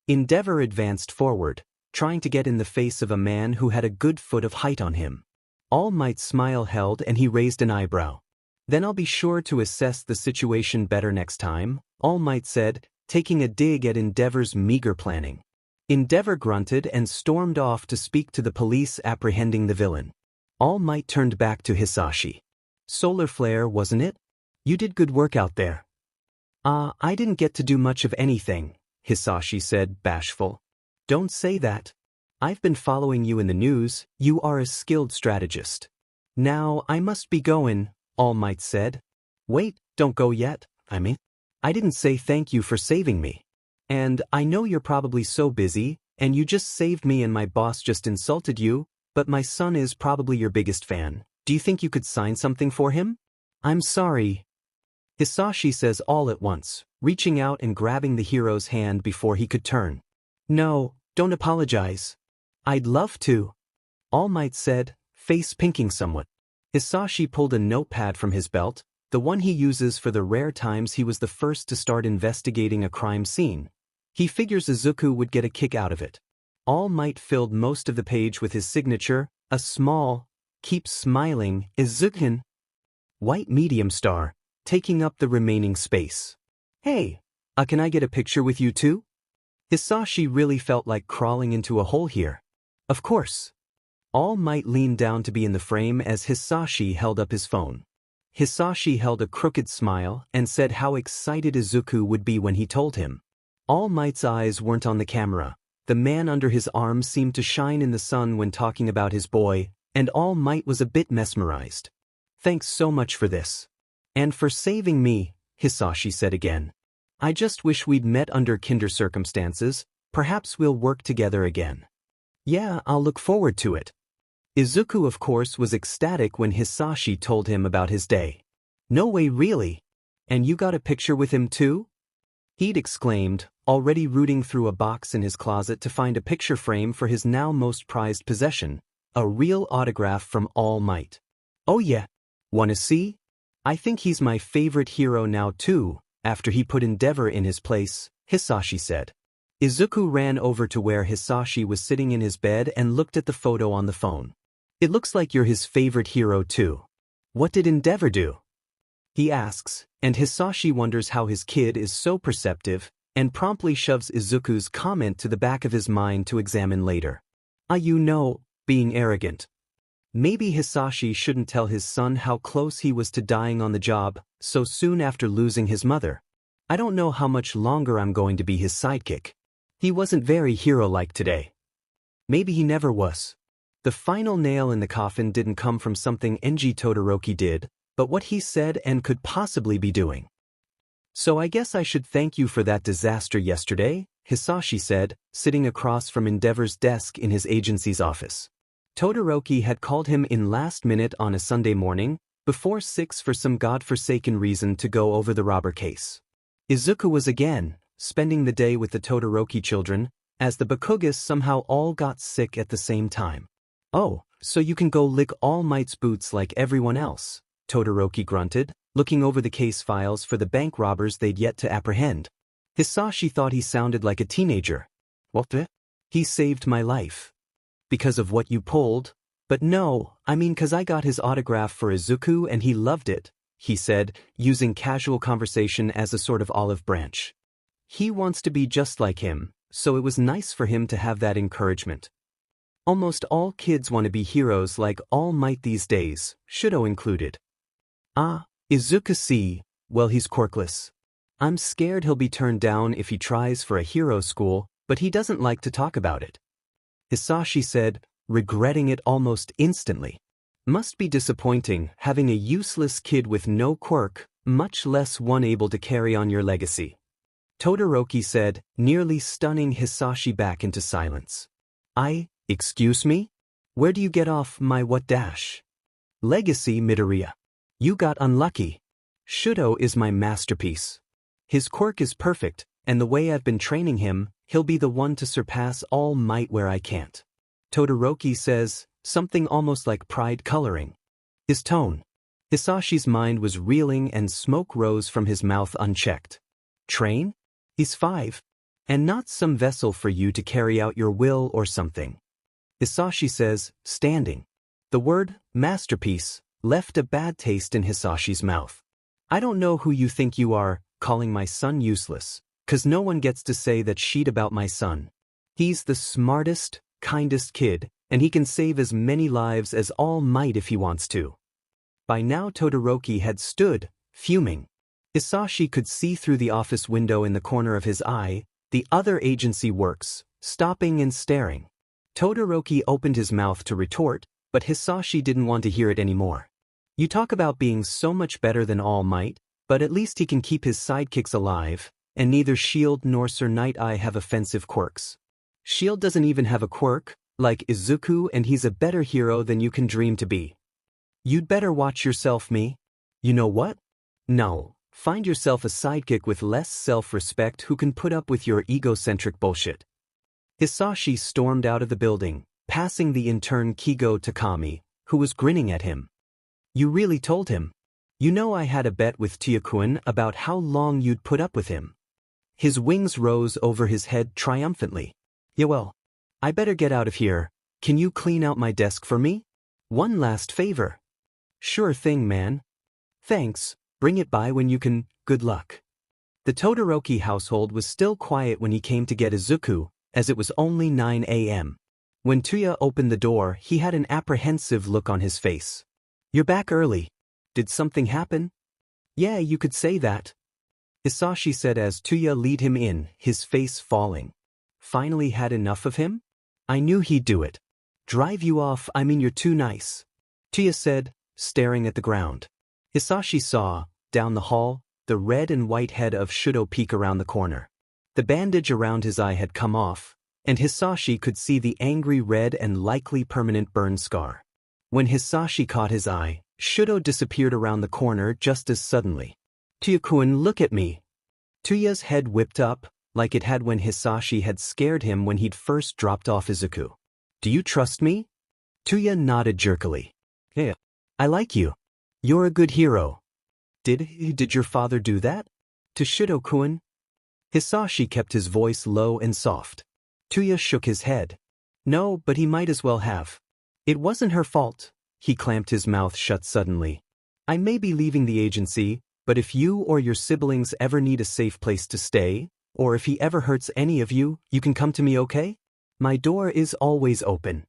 Speaker 1: Endeavor advanced forward, trying to get in the face of a man who had a good foot of height on him. All Might's smile held and he raised an eyebrow. Then I'll be sure to assess the situation better next time, All Might said, taking a dig at Endeavor's meager planning. Endeavor grunted and stormed off to speak to the police apprehending the villain. All Might turned back to Hisashi. Solar Flare, wasn't it? You did good work out there. I didn't get to do much of anything, Hisashi said, bashful. Don't say that. I've been following you in the news, you are a skilled strategist. Now I must be going, All Might said. Wait, don't go yet, I didn't say thank you for saving me. And I know you're probably so busy, and you just saved me and my boss just insulted you, but my son is probably your biggest fan. Do you think you could sign something for him? I'm sorry. Hisashi says all at once, reaching out and grabbing the hero's hand before he could turn. "No, don't apologize. I'd love to," All Might said, face pinking somewhat. Hisashi pulled a notepad from his belt, the one he uses for the rare times he was the first to start investigating a crime scene. He figures Izuku would get a kick out of it. All Might filled most of the page with his signature, a small, keep smiling, Izuku, white medium star, taking up the remaining space. "Hey, can I get a picture with you too?" Hisashi really felt like crawling into a hole here. "Of course." All Might leaned down to be in the frame as Hisashi held up his phone. Hisashi held a crooked smile and said how excited Izuku would be when he told him. All Might's eyes weren't on the camera. The man under his arm seemed to shine in the sun when talking about his boy, and All Might was a bit mesmerized. "Thanks so much for this. And for saving me," Hisashi said again. "I just wish we'd met under kinder circumstances. Perhaps we'll work together again." "Yeah, I'll look forward to it." Izuku, of course, was ecstatic when Hisashi told him about his day. "No way, really? And you got a picture with him too?" He'd exclaimed, already rooting through a box in his closet to find a picture frame for his now most prized possession, a real autograph from All Might. "Oh yeah. Wanna see? I think he's my favorite hero now too, after he put Endeavor in his place," Hisashi said. Izuku ran over to where Hisashi was sitting in his bed and looked at the photo on the phone. "It looks like you're his favorite hero too. What did Endeavor do?" he asks, and Hisashi wonders how his kid is so perceptive, and promptly shoves Izuku's comment to the back of his mind to examine later. Being arrogant. Maybe Hisashi shouldn't tell his son how close he was to dying on the job so soon after losing his mother. "I don't know how much longer I'm going to be his sidekick. He wasn't very hero-like today." Maybe he never was. The final nail in the coffin didn't come from something Enji Todoroki did, but what he said and could possibly be doing. "So I guess I should thank you for that disaster yesterday," Hisashi said, sitting across from Endeavor's desk in his agency's office. Todoroki had called him in last minute on a Sunday morning, before 6 for some godforsaken reason to go over the robber case. Izuku was again spending the day with the Todoroki children, as the Bakugas somehow all got sick at the same time. "Oh, so you can go lick All Might's boots like everyone else," Todoroki grunted, looking over the case files for the bank robbers they'd yet to apprehend. Hisashi thought he sounded like a teenager. "What? He saved my life. Because of what you pulled? But no, I mean 'cause I got his autograph for Izuku and he loved it," he said, using casual conversation as a sort of olive branch. He wants to be just like him, so it was nice for him to have that encouragement. Almost all kids want to be heroes like All Might these days, Shudo included. Izuku see, well, he's quirkless. I'm scared he'll be turned down if he tries for a hero school, but he doesn't like to talk about it. Hisashi said, regretting it almost instantly. Must be disappointing having a useless kid with no quirk, much less one able to carry on your legacy. Todoroki said, nearly stunning Hisashi back into silence. Excuse me? Where do you get off my what dash? Legacy, Midoriya. You got unlucky. Shudo is my masterpiece. His quirk is perfect, and the way I've been training him, he'll be the one to surpass All Might where I can't. Todoroki says, something almost like pride coloring his tone. Hisashi's mind was reeling and smoke rose from his mouth unchecked. Train? He's 5. And not some vessel for you to carry out your will or something. Hisashi says, standing. The word, masterpiece, left a bad taste in Hisashi's mouth. I don't know who you think you are, calling my son useless, 'cause no one gets to say that shit about my son. He's the smartest, kindest kid, and he can save as many lives as All Might if he wants to. By now Todoroki had stood, fuming. Hisashi could see through the office window in the corner of his eye, the other agency works, stopping and staring. Todoroki opened his mouth to retort, but Hisashi didn't want to hear it anymore. You talk about being so much better than All Might, but at least he can keep his sidekicks alive, and neither Shield nor Sir Night Eye have offensive quirks. Shield doesn't even have a quirk, like Izuku, and he's a better hero than you can dream to be. You'd better watch yourself, me. You know what? No, Find yourself a sidekick with less self-respect who can put up with your egocentric bullshit. Hisashi stormed out of the building, passing the intern Kigo Takami, who was grinning at him. You really told him? You know I had a bet with Tiyakun about how long you'd put up with him. His wings rose over his head triumphantly. Yeah well, I better get out of here. Can you clean out my desk for me? One last favor. Sure thing, man. Thanks, bring it by when you can, good luck. The Todoroki household was still quiet when he came to get Izuku, as it was only 9 a.m. When Tuya opened the door, he had an apprehensive look on his face. You're back early. Did something happen? Yeah, you could say that. Hisashi said as Tuya lead him in, his face falling. Finally had enough of him? I knew he'd do it. Drive you off, I mean you're too nice. Tuya said, staring at the ground. Hisashi saw, down the hall, the red and white head of Shudo peek around the corner. The bandage around his eye had come off, and Hisashi could see the angry red and likely permanent burn scar. When Hisashi caught his eye, Shudo disappeared around the corner just as suddenly. Tuya-kun, look at me. Tuya's head whipped up, like it had when Hisashi had scared him when he'd first dropped off Izuku. Do you trust me? Tuya nodded jerkily. Yeah. I like you. You're a good hero. Did your father do that? To Shudo-kun? Hisashi kept his voice low and soft. Tuya shook his head. No, but he might as well have. It wasn't her fault. He clamped his mouth shut suddenly. I may be leaving the agency, but if you or your siblings ever need a safe place to stay, or if he ever hurts any of you, you can come to me, okay? My door is always open.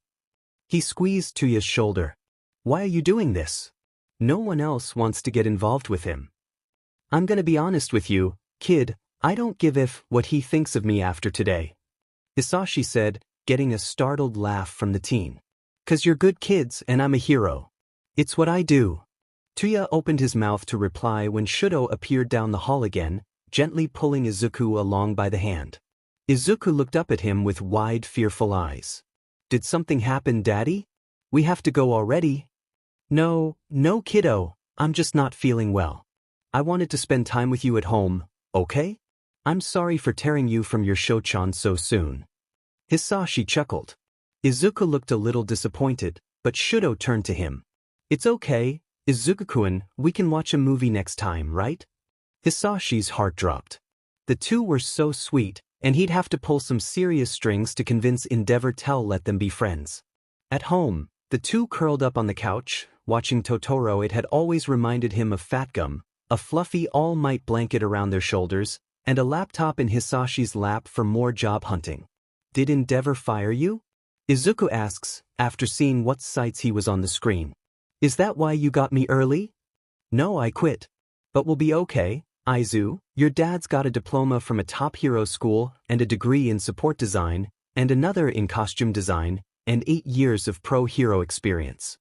Speaker 1: He squeezed Tuya's shoulder. Why are you doing this? No one else wants to get involved with him. I'm gonna be honest with you, kid, I don't give a what he thinks of me after today. Hisashi said, getting a startled laugh from the teen. 'Cause you're good kids and I'm a hero. It's what I do. Tuya opened his mouth to reply when Shudo appeared down the hall again, gently pulling Izuku along by the hand. Izuku looked up at him with wide, fearful eyes. Did something happen, Daddy? We have to go already? No, kiddo, I'm just not feeling well. I wanted to spend time with you at home, okay? I'm sorry for tearing you from your Shochan so soon. Hisashi chuckled. Izuku looked a little disappointed, but Shudo turned to him. It's okay, Izuku-kun, we can watch a movie next time, right? Hisashi's heart dropped. The two were so sweet, and he'd have to pull some serious strings to convince Endeavor Tell let them be friends. At home, the two curled up on the couch, watching Totoro. It had always reminded him of Fat Gum, a fluffy all-might blanket around their shoulders, and a laptop in Hisashi's lap for more job hunting. Did Endeavor fire you? Izuku asks, after seeing what sights he was on the screen. Is that why you got me early? No, I quit. But we'll be okay, Izu. Your dad's got a diploma from a top hero school and a degree in support design, and another in costume design, and 8 years of pro hero experience.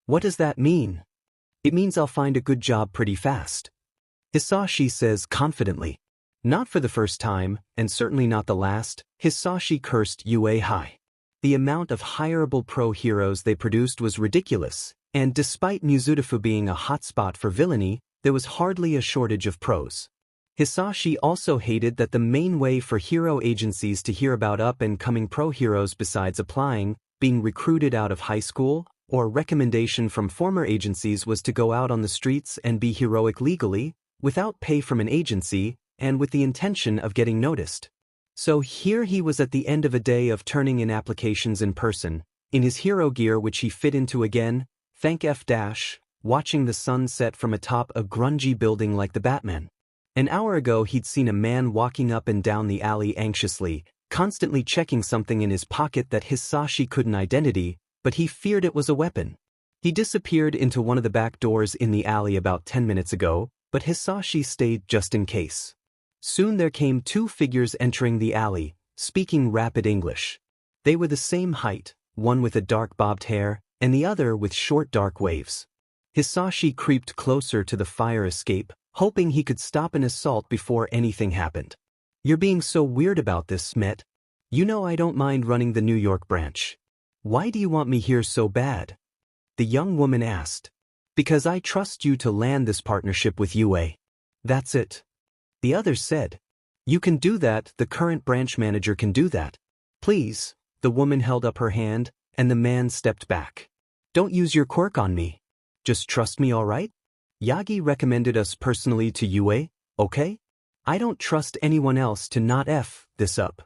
Speaker 1: What does that mean? It means I'll find a good job pretty fast. Hisashi says confidently. Not for the first time, and certainly not the last, Hisashi cursed UA High. The amount of hireable pro heroes they produced was ridiculous, and despite Mizudafu being a hotspot for villainy, there was hardly a shortage of pros. Hisashi also hated that the main way for hero agencies to hear about up-and-coming pro heroes besides applying, being recruited out of high school, or recommendation from former agencies was to go out on the streets and be heroic legally, without pay from an agency, and with the intention of getting noticed. So here he was at the end of a day of turning in applications in person, in his hero gear which he fit into again, thank F-, watching the sun set from atop a grungy building like the Batman. An hour ago he'd seen a man walking up and down the alley anxiously, constantly checking something in his pocket that Hisashi couldn't identify, but he feared it was a weapon. He disappeared into one of the back doors in the alley about 10 minutes ago, but Hisashi stayed just in case. Soon there came 2 figures entering the alley, speaking rapid English. They were the same height, one with a dark bobbed hair, and the other with short dark waves. Hisashi creeped closer to the fire escape, hoping he could stop an assault before anything happened. You're being so weird about this, Met. You know I don't mind running the New York branch. Why do you want me here so bad? The young woman asked. Because I trust you to land this partnership with UA. That's it. The others said. You can do that, the current branch manager can do that. Please, the woman held up her hand, and the man stepped back. Don't use your quirk on me. Just trust me, alright? Yagi recommended us personally to Yue, okay? I don't trust anyone else to not F this up.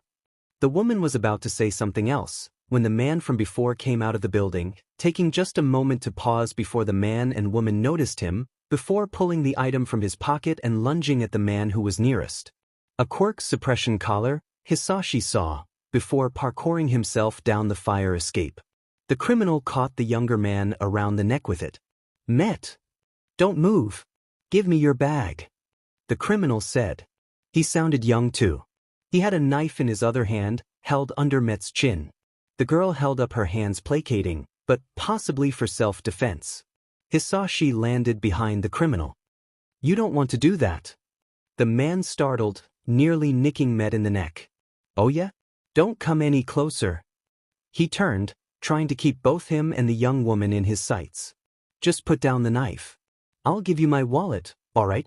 Speaker 1: The woman was about to say something else, when the man from before came out of the building, taking just a moment to pause before the man and woman noticed him, before pulling the item from his pocket and lunging at the man who was nearest. A quirk suppression collar, Hisashi saw, before parkouring himself down the fire escape. The criminal caught the younger man around the neck with it. Met. Don't move. Give me your bag. The criminal said. He sounded young too. He had a knife in his other hand, held under Met's chin. The girl held up her hands placating, but possibly for self-defense. Hisashi landed behind the criminal. You don't want to do that. The man startled, nearly nicking Met in the neck. Oh yeah? Don't come any closer. He turned, trying to keep both him and the young woman in his sights. Just put down the knife. I'll give you my wallet, alright?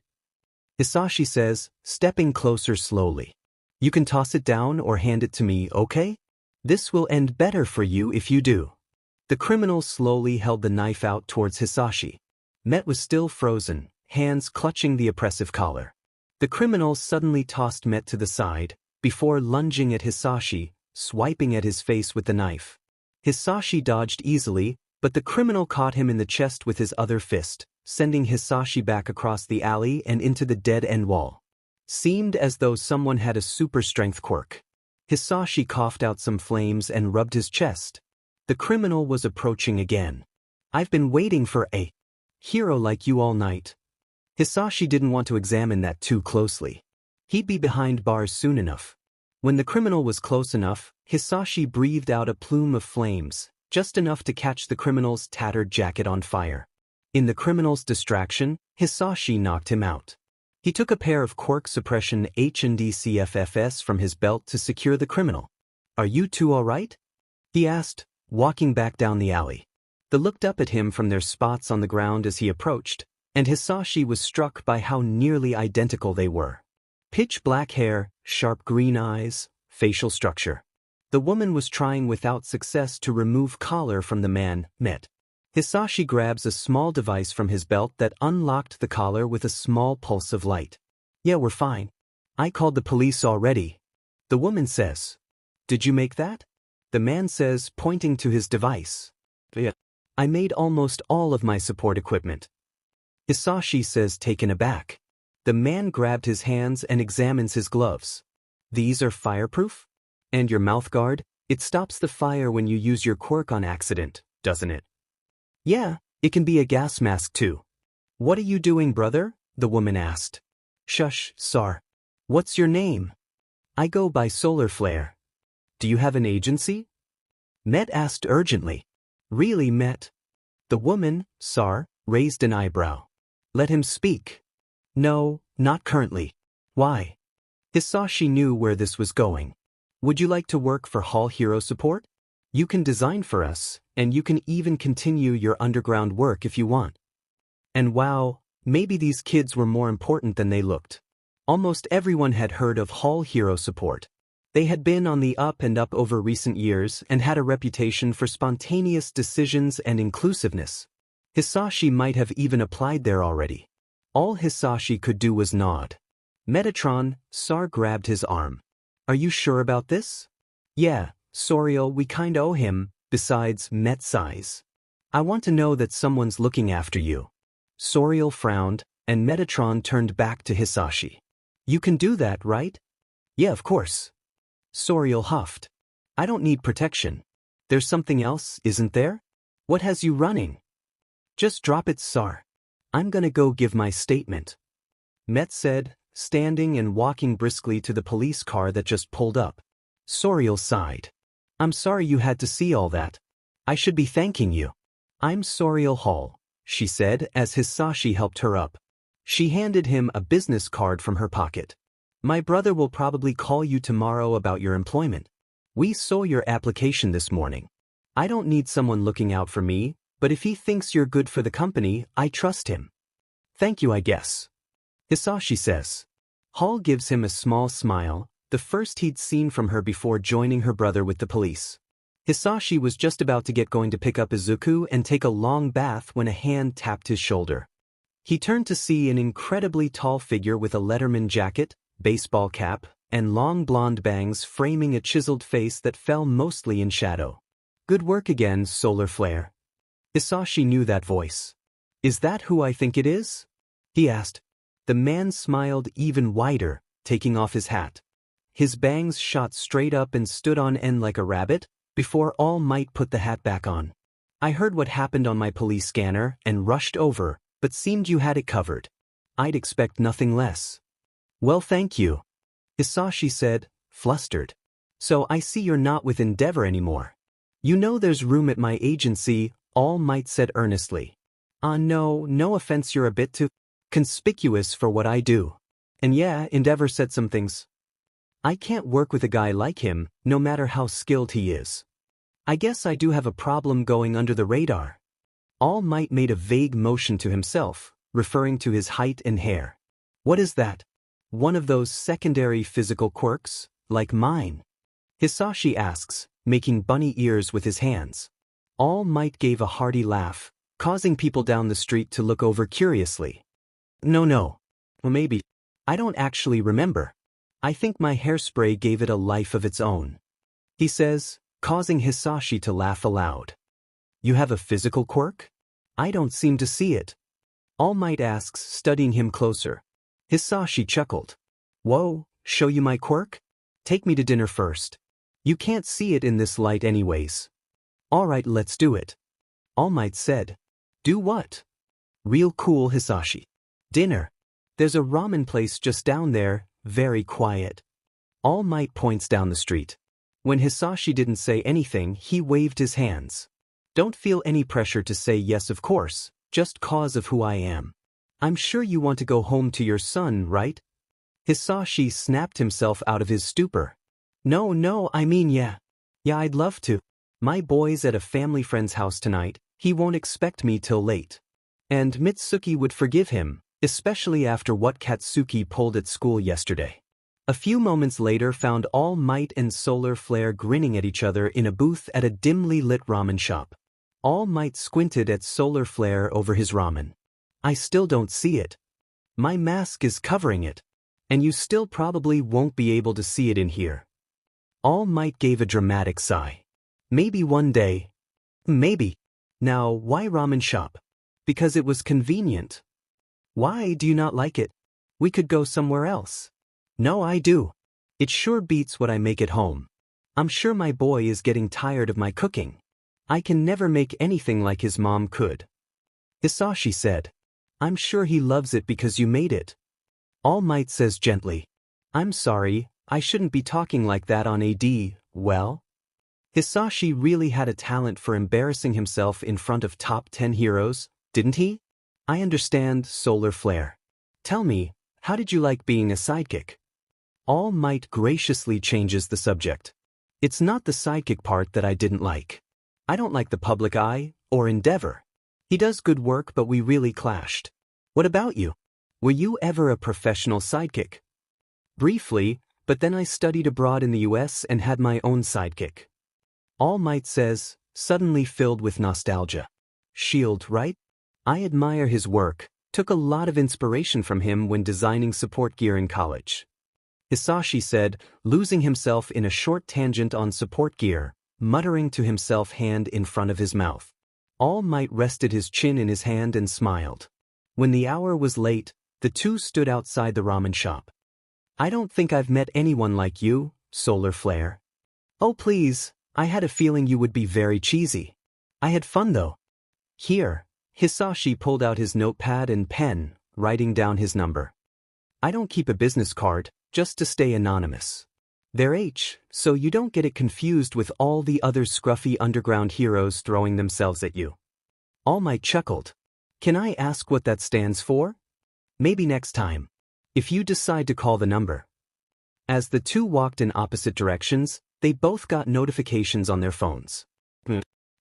Speaker 1: Hisashi says, stepping closer slowly. You can toss it down or hand it to me, okay? This will end better for you if you do. The criminal slowly held the knife out towards Hisashi. Met was still frozen, hands clutching the oppressive collar. The criminal suddenly tossed Met to the side, before lunging at Hisashi, swiping at his face with the knife. Hisashi dodged easily, but the criminal caught him in the chest with his other fist, sending Hisashi back across the alley and into the dead-end wall. Seemed as though someone had a super-strength quirk. Hisashi coughed out some flames and rubbed his chest. The criminal was approaching again. I've been waiting for a hero like you all night. Hisashi didn't want to examine that too closely. He'd be behind bars soon enough. When the criminal was close enough, Hisashi breathed out a plume of flames, just enough to catch the criminal's tattered jacket on fire. In the criminal's distraction, Hisashi knocked him out. He took a pair of quirk suppression H&D CFFS from his belt to secure the criminal. Are you two alright? He asked, walking back down the alley. They looked up at him from their spots on the ground as he approached, and Hisashi was struck by how nearly identical they were. Pitch black hair, sharp green eyes, facial structure. The woman was trying without success to remove collar from the man, Met. Hisashi grabs a small device from his belt that unlocked the collar with a small pulse of light. Yeah, we're fine. I called the police already. The woman says. Did you make that? The man says, pointing to his device. Yeah. I made almost all of my support equipment. Hisashi says, taken aback. The man grabbed his hands and examines his gloves. These are fireproof? And your mouth guard? It stops the fire when you use your quirk on accident, doesn't it? Yeah, it can be a gas mask too. What are you doing, brother? The woman asked. Shush, Sar. What's your name? I go by Solar Flare. Do you have an agency? Met asked urgently. Really, Met? The woman, Sar, raised an eyebrow. Let him speak. No, not currently. Why? Hisashi knew where this was going. Would you like to work for Hall Hero Support? You can design for us, and you can even continue your underground work if you want. And wow, maybe these kids were more important than they looked. Almost everyone had heard of Hall Hero Support. They had been on the up and up over recent years and had a reputation for spontaneous decisions and inclusiveness. Hisashi might have even applied there already. All Hisashi could do was nod. Metatron, Sar grabbed his arm. Are you sure about this? Yeah, Soriel, we kinda owe him, besides Met size. I want to know that someone's looking after you. Soriel frowned, and Metatron turned back to Hisashi. You can do that, right? Yeah, of course. Soriel huffed. I don't need protection. There's something else, isn't there? What has you running? Just drop it, Sar. I'm gonna go give my statement. Met said, standing and walking briskly to the police car that just pulled up. Soriel sighed. I'm sorry you had to see all that. I should be thanking you. I'm Soriel Hall, she said as Hisashi helped her up. She handed him a business card from her pocket. My brother will probably call you tomorrow about your employment. We saw your application this morning. I don't need someone looking out for me, but if he thinks you're good for the company, I trust him. Thank you, I guess. Hisashi says. Hall gives him a small smile, the first he'd seen from her before joining her brother with the police. Hisashi was just about to get going to pick up Izuku and take a long bath when a hand tapped his shoulder. He turned to see an incredibly tall figure with a Letterman jacket, baseball cap, and long blonde bangs framing a chiseled face that fell mostly in shadow. Good work again, Solar Flare. Hisashi knew that voice. Is that who I think it is? He asked. The man smiled even wider, taking off his hat. His bangs shot straight up and stood on end like a rabbit, before All Might put the hat back on. I heard what happened on my police scanner and rushed over, but seemed you had it covered. I'd expect nothing less. Well, thank you, Hisashi said, flustered. So I see you're not with Endeavor anymore. You know there's room at my agency, All Might said earnestly. No offense, you're a bit too conspicuous for what I do. And yeah, Endeavor said some things. I can't work with a guy like him, no matter how skilled he is. I guess I do have a problem going under the radar. All Might made a vague motion to himself, referring to his height and hair. What is that? One of those secondary physical quirks, like mine? Hisashi asks, making bunny ears with his hands. All Might gave a hearty laugh, causing people down the street to look over curiously. No. Well, maybe. I don't actually remember. I think my hairspray gave it a life of its own. He says, causing Hisashi to laugh aloud. You have a physical quirk? I don't seem to see it. All Might asks, studying him closer. Hisashi chuckled. Whoa, show you my quirk? Take me to dinner first. You can't see it in this light anyways. Alright, let's do it. All Might said. Do what? Real cool, Hisashi. Dinner. There's a ramen place just down there, very quiet. All Might points down the street. When Hisashi didn't say anything, he waved his hands. Don't feel any pressure to say yes, of course, just cause of who I am. I'm sure you want to go home to your son, right? Hisashi snapped himself out of his stupor. No, I mean yeah. Yeah, I'd love to. My boy's at a family friend's house tonight, he won't expect me till late. And Mitsuki would forgive him, especially after what Katsuki pulled at school yesterday. A few moments later found All Might and Solar Flare grinning at each other in a booth at a dimly lit ramen shop. All Might squinted at Solar Flare over his ramen. I still don't see it. My mask is covering it. And you still probably won't be able to see it in here. All Might gave a dramatic sigh. Maybe one day. Maybe. Now, why ramen shop? Because it was convenient. Why do you not like it? We could go somewhere else. No, I do. It sure beats what I make at home. I'm sure my boy is getting tired of my cooking. I can never make anything like his mom could. Hisashi said. I'm sure he loves it because you made it. All Might says gently. I'm sorry, I shouldn't be talking like that on AD, well? Hisashi really had a talent for embarrassing himself in front of top 10 heroes, didn't he? I understand, Solar Flare. Tell me, how did you like being a sidekick? All Might graciously changes the subject. It's not the sidekick part that I didn't like. I don't like the public eye, or Endeavor. He does good work, but we really clashed. What about you? Were you ever a professional sidekick? Briefly, but then I studied abroad in the US and had my own sidekick. All Might says, suddenly filled with nostalgia. Shield, right? I admire his work, took a lot of inspiration from him when designing support gear in college. Hisashi said, losing himself in a short tangent on support gear, muttering to himself, hand in front of his mouth. All Might rested his chin in his hand and smiled. When the hour was late, the two stood outside the ramen shop. I don't think I've met anyone like you, Solar Flare. Oh please, I had a feeling you would be very cheesy. I had fun though. Here, Hisashi pulled out his notepad and pen, writing down his number. I don't keep a business card, just to stay anonymous. They're H, so you don't get it confused with all the other scruffy underground heroes throwing themselves at you. All Might chuckled. Can I ask what that stands for? Maybe next time. If you decide to call the number. As the two walked in opposite directions, they both got notifications on their phones.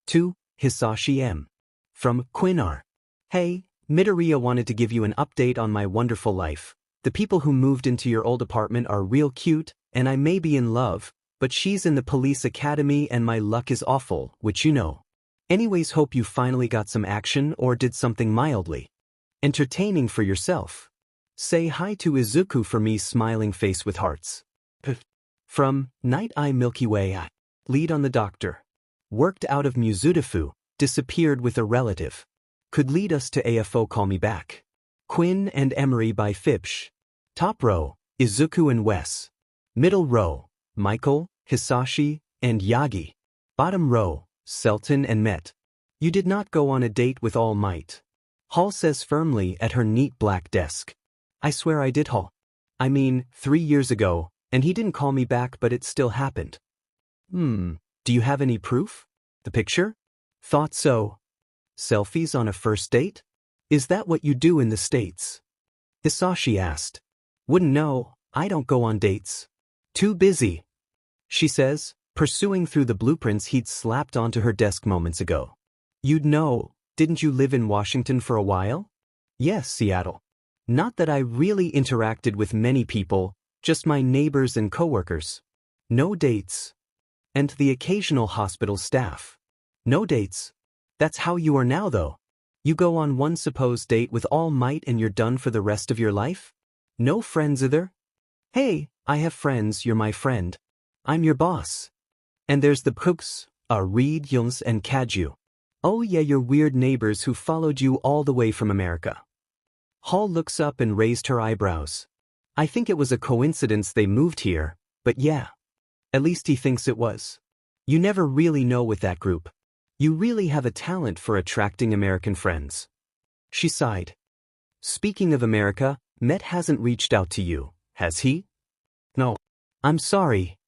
Speaker 1: To Hisashi M. From Quinar. Hey, Midoriya wanted to give you an update on my wonderful life. The people who moved into your old apartment are real cute, and I may be in love, but she's in the police academy and my luck is awful, which you know. Anyways, hope you finally got some action or did something mildly entertaining for yourself. Say hi to Izuku for me, smiling face with hearts. From Night Eye Milky Way, I lead on the doctor. Worked out of Muzutafu, disappeared with a relative. Could lead us to AFO, call me back. Quinn and Emery by Fipsh. Top row, Izuku and Wes. Middle row, Michael, Hisashi, and Yagi. Bottom row, Selton and Met. You did not go on a date with All Might. Hall says firmly at her neat black desk. I swear I did, Hall. I mean, 3 years ago, and he didn't call me back, but it still happened. Do you have any proof? The picture? Thought so. Selfies on a first date? Is that what you do in the States? Hisashi asked. Wouldn't know, I don't go on dates. Too busy. She says, pursuing through the blueprints he'd slapped onto her desk moments ago. You'd know, didn't you live in Washington for a while? Yes, Seattle. Not that I really interacted with many people, just my neighbors and coworkers. No dates. And the occasional hospital staff. No dates. That's how you are now, though. You go on one supposed date with All Might and you're done for the rest of your life? No friends either? Hey, I have friends, you're my friend. I'm your boss. And there's the Cooks, Reed, Yuns, and Kaju. Oh yeah, your weird neighbors who followed you all the way from America. Hall looks up and raised her eyebrows. I think it was a coincidence they moved here, but yeah. At least he thinks it was. You never really know with that group. You really have a talent for attracting American friends. She sighed. Speaking of America, Met hasn't reached out to you, has he? No. I'm sorry.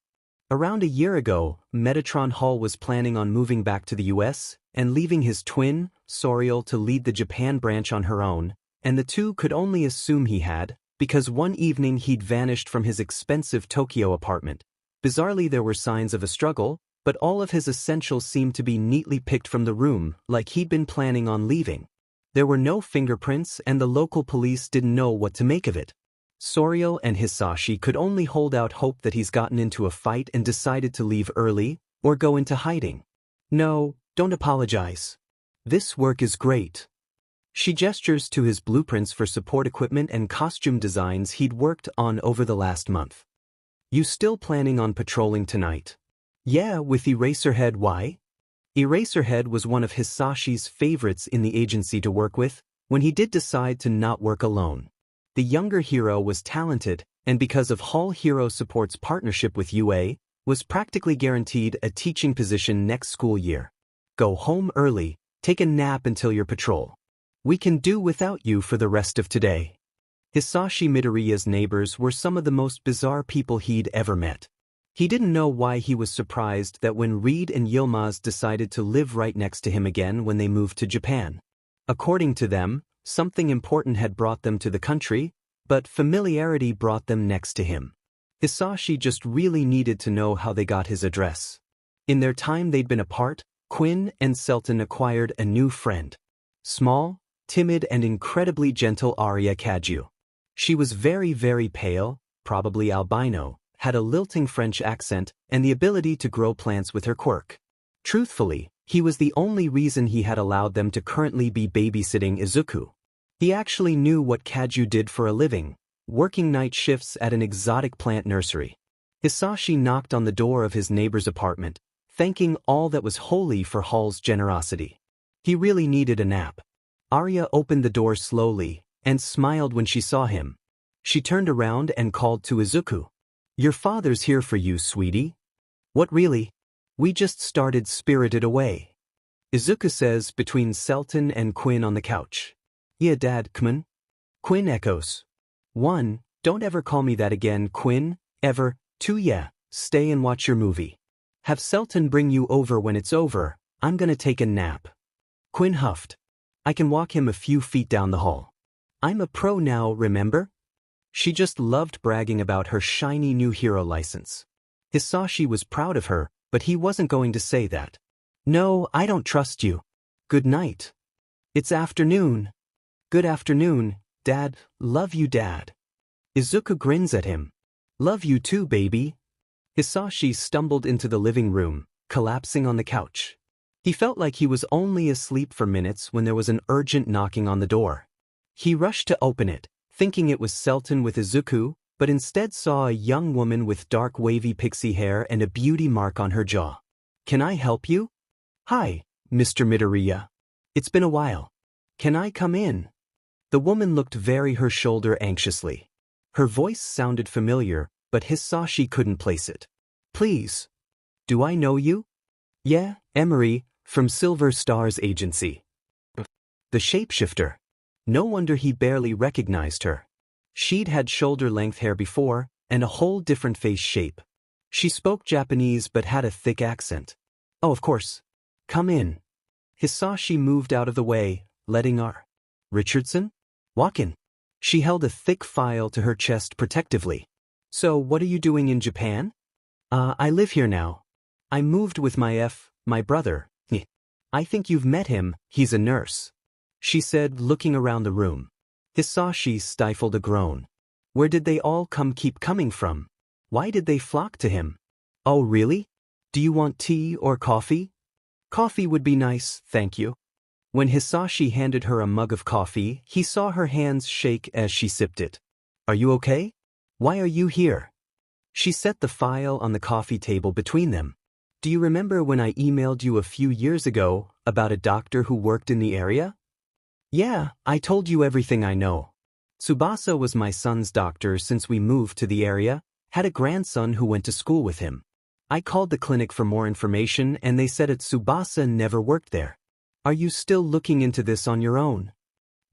Speaker 1: Around a year ago, Metatron Hall was planning on moving back to the US and leaving his twin, Soriel, to lead the Japan branch on her own, and the two could only assume he had, because one evening he'd vanished from his expensive Tokyo apartment. Bizarrely, there were signs of a struggle, but all of his essentials seemed to be neatly picked from the room, like he'd been planning on leaving. There were no fingerprints and the local police didn't know what to make of it. Soriel and Hisashi could only hold out hope that he's gotten into a fight and decided to leave early, or go into hiding. No, don't apologize. This work is great. She gestures to his blueprints for support equipment and costume designs he'd worked on over the last month. You still planning on patrolling tonight? Yeah, with Eraserhead. Why? Eraserhead was one of Hisashi's favorites in the agency to work with, when he did decide to not work alone. The younger hero was talented, and because of Hall Hero Support's partnership with UA, was practically guaranteed a teaching position next school year. Go home early, take a nap until your patrol. We can do without you for the rest of today. Hisashi Midoriya's neighbors were some of the most bizarre people he'd ever met. He didn't know why he was surprised that when Reed and Yilmaz decided to live right next to him again when they moved to Japan. According to them, something important had brought them to the country, but familiarity brought them next to him. Hisashi just really needed to know how they got his address. In their time they'd been apart, Quinn and Selton acquired a new friend. Small, timid and incredibly gentle Arya Kaju. She was very, very pale, probably albino, had a lilting French accent, and the ability to grow plants with her quirk. Truthfully, he was the only reason he had allowed them to currently be babysitting Izuku. He actually knew what Kaju did for a living, working night shifts at an exotic plant nursery. Hisashi knocked on the door of his neighbor's apartment, thanking all that was holy for Hall's generosity. He really needed a nap. Arya opened the door slowly, and smiled when she saw him. She turned around and called to Izuku. Your father's here for you, sweetie. What really? We just started Spirited Away. Izuku says between Selton and Quinn on the couch. Yeah, Dad, come on. Quinn echoes. 1, don't ever call me that again, Quinn, ever. 2, yeah, stay and watch your movie. Have Selton bring you over when it's over, I'm gonna take a nap. Quinn huffed. I can walk him a few feet down the hall. I'm a pro now, remember? She just loved bragging about her shiny new hero license. Hisashi was proud of her, but he wasn't going to say that. No, I don't trust you. Good night. It's afternoon. Good afternoon, Dad. Love you, Dad. Izuku grins at him. Love you too, baby. Hisashi stumbled into the living room, collapsing on the couch. He felt like he was only asleep for minutes when there was an urgent knocking on the door. He rushed to open it, thinking it was Selton with Izuku, but instead saw a young woman with dark wavy pixie hair and a beauty mark on her jaw. Can I help you? Hi, Mr. Midoriya. It's been a while. Can I come in? The woman looked her shoulder anxiously. Her voice sounded familiar, but Hisashi couldn't place it. Please. Do I know you? Yeah, Emery, from Silver Star's agency. The shapeshifter. No wonder he barely recognized her. She'd had shoulder-length hair before, and a whole different face shape. She spoke Japanese but had a thick accent. Oh, of course. Come in. Hisashi moved out of the way, letting R. Richardson walk in. She held a thick file to her chest protectively. So, what are you doing in Japan? I live here now. I moved with my brother. I think you've met him, he's a nurse. She said, looking around the room. Hisashi stifled a groan. Where did they all keep coming from? Why did they flock to him? Oh, really? Do you want tea or coffee? Coffee would be nice, thank you. When Hisashi handed her a mug of coffee, he saw her hands shake as she sipped it. Are you okay? Why are you here? She set the file on the coffee table between them. Do you remember when I emailed you a few years ago about a doctor who worked in the area? Yeah, I told you everything I know. Tsubasa was my son's doctor since we moved to the area, had a grandson who went to school with him. I called the clinic for more information and they said Tsubasa never worked there. Are you still looking into this on your own?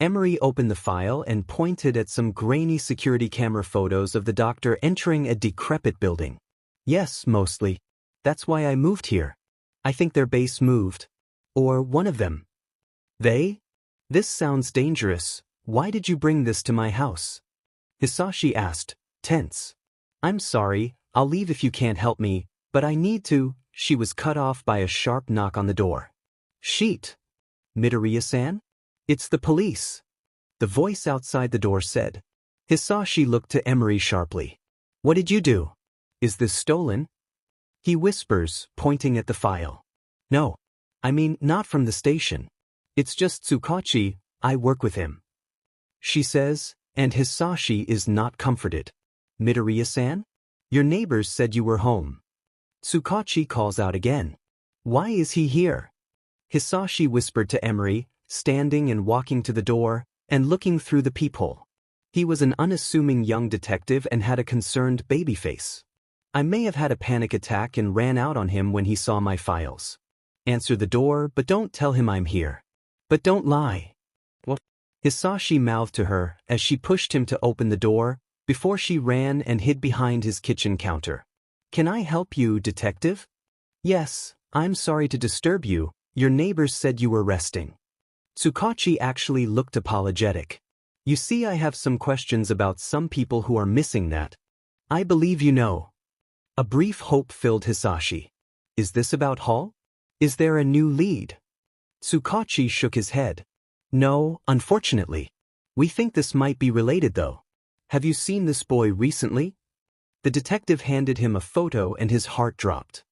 Speaker 1: Emery opened the file and pointed at some grainy security camera photos of the doctor entering a decrepit building. Yes, mostly. That's why I moved here. I think their base moved. Or one of them. They? This sounds dangerous. Why did you bring this to my house? Hisashi asked, tense. I'm sorry, I'll leave if you can't help me, but I need to. She was cut off by a sharp knock on the door. Sheet. Midoriya-san? It's the police. The voice outside the door said. Hisashi looked to Emery sharply. What did you do? Is this stolen? He whispers, pointing at the file. No. I mean, not from the station. It's just Tsukachi, I work with him. She says, and Hisashi is not comforted. Midoriya-san? Your neighbors said you were home. Tsukachi calls out again. Why is he here? Hisashi whispered to Emery, standing and walking to the door, and looking through the peephole. He was an unassuming young detective and had a concerned baby face. I may have had a panic attack and ran out on him when he saw my files. Answer the door, but don't tell him I'm here. But don't lie. What? Hisashi mouthed to her as she pushed him to open the door, before she ran and hid behind his kitchen counter. Can I help you, detective? Yes, I'm sorry to disturb you. Your neighbors said you were resting. Tsukachi actually looked apologetic. You see, I have some questions about some people who are missing that. I believe you know. A brief hope filled Hisashi. Is this about Hall? Is there a new lead? Tsukachi shook his head. No, unfortunately. We think this might be related though. Have you seen this boy recently? The detective handed him a photo and his heart dropped.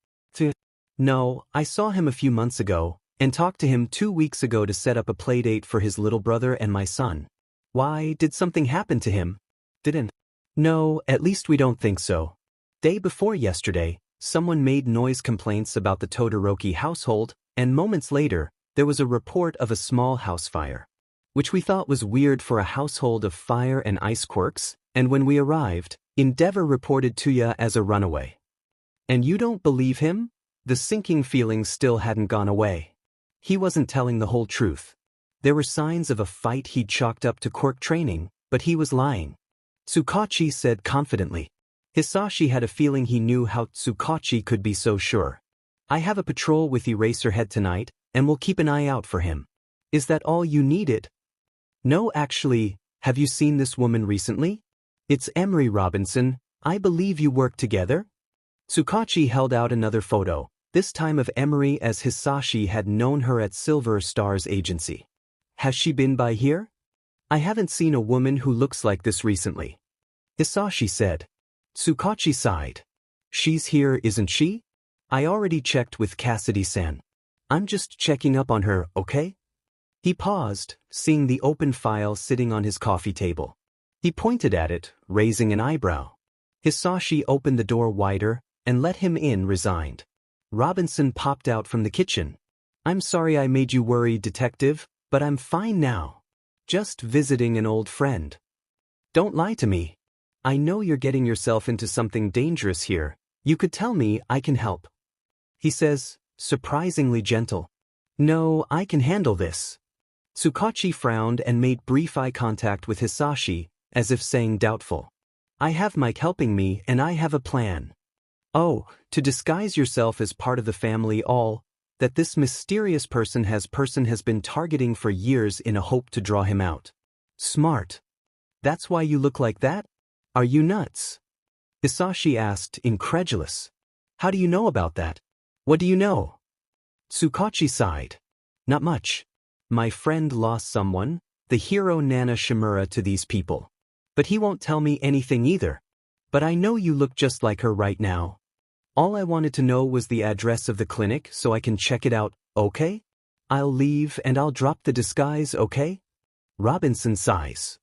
Speaker 1: No, I saw him a few months ago, and talked to him 2 weeks ago to set up a playdate for his little brother and my son. Why, did something happen to him? Didn't? No, at least we don't think so. Day before yesterday, someone made noise complaints about the Todoroki household, and moments later, there was a report of a small house fire. Which we thought was weird for a household of fire and ice quirks, and when we arrived, Endeavor reported Tuya as a runaway. And you don't believe him? The sinking feeling still hadn't gone away. He wasn't telling the whole truth. There were signs of a fight he'd chalked up to quirk training, but he was lying. Tsukachi said confidently. Hisashi had a feeling he knew how Tsukachi could be so sure. I have a patrol with Eraserhead tonight, and we'll keep an eye out for him. Is that all you needed? No, actually, have you seen this woman recently? It's Emery Robinson. I believe you work together? Tsukachi held out another photo, this time of Emery as Hisashi had known her at Silver Star's agency. Has she been by here? I haven't seen a woman who looks like this recently. Hisashi said. Tsukachi sighed. She's here, isn't she? I already checked with Cassidy-san. I'm just checking up on her, okay? He paused, seeing the open file sitting on his coffee table. He pointed at it, raising an eyebrow. Hisashi opened the door wider and let him in resigned. Robinson popped out from the kitchen. I'm sorry I made you worry, detective, but I'm fine now. Just visiting an old friend. Don't lie to me. I know you're getting yourself into something dangerous here. You could tell me, I can help. He says, surprisingly gentle. No, I can handle this. Tsukachi frowned and made brief eye contact with Hisashi, as if saying doubtful. I have Mike helping me and I have a plan. Oh, to disguise yourself as part of the family that this mysterious person has been targeting for years in a hope to draw him out. Smart. That's why you look like that? Are you nuts? Hisashi asked, incredulous. How do you know about that? What do you know? Tsukachi sighed. Not much. My friend lost someone, the hero Nana Shimura, to these people. But he won't tell me anything either. But I know you look just like her right now. All I wanted to know was the address of the clinic so I can check it out, okay? I'll leave and I'll drop the disguise, okay? Robinson sighs.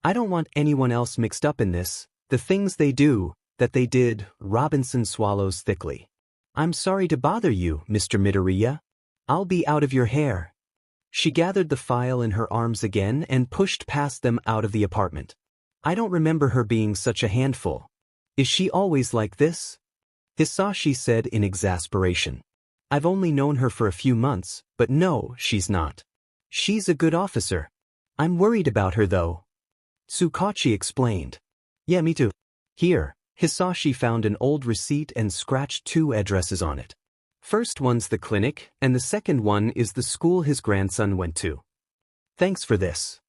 Speaker 1: I don't want anyone else mixed up in this. The things they do, that they did. Robinson swallows thickly. I'm sorry to bother you, Mr. Midoriya. I'll be out of your hair. She gathered the file in her arms again and pushed past them out of the apartment. I don't remember her being such a handful. Is she always like this? Hisashi said in exasperation. I've only known her for a few months, but no, she's not. She's a good officer. I'm worried about her though. Tsukachi explained. Yeah, me too. Here, Hisashi found an old receipt and scratched 2 addresses on it. First one's the clinic, and the second one is the school his grandson went to. Thanks for this.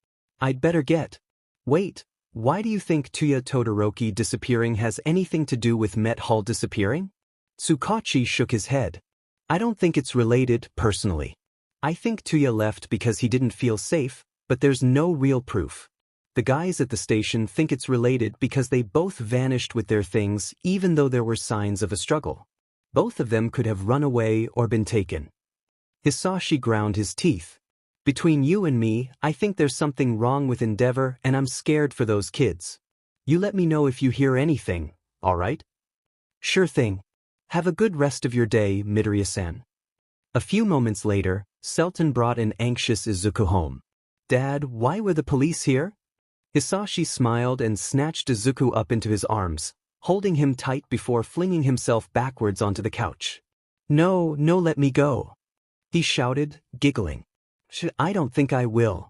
Speaker 1: I'd better get. Wait, why do you think Tuya Todoroki disappearing has anything to do with Met Hall disappearing? Tsukachi shook his head. I don't think it's related, personally. I think Tuya left because he didn't feel safe, but there's no real proof. The guys at the station think it's related because they both vanished with their things even though there were signs of a struggle. Both of them could have run away or been taken. Hisashi ground his teeth. Between you and me, I think there's something wrong with Endeavor and I'm scared for those kids. You let me know if you hear anything, all right? Sure thing. Have a good rest of your day, Midoriya-san. A few moments later, Selton brought an anxious Izuku home. Dad, why were the police here? Hisashi smiled and snatched Izuku up into his arms, holding him tight before flinging himself backwards onto the couch. No, let me go. He shouted, giggling. I don't think I will.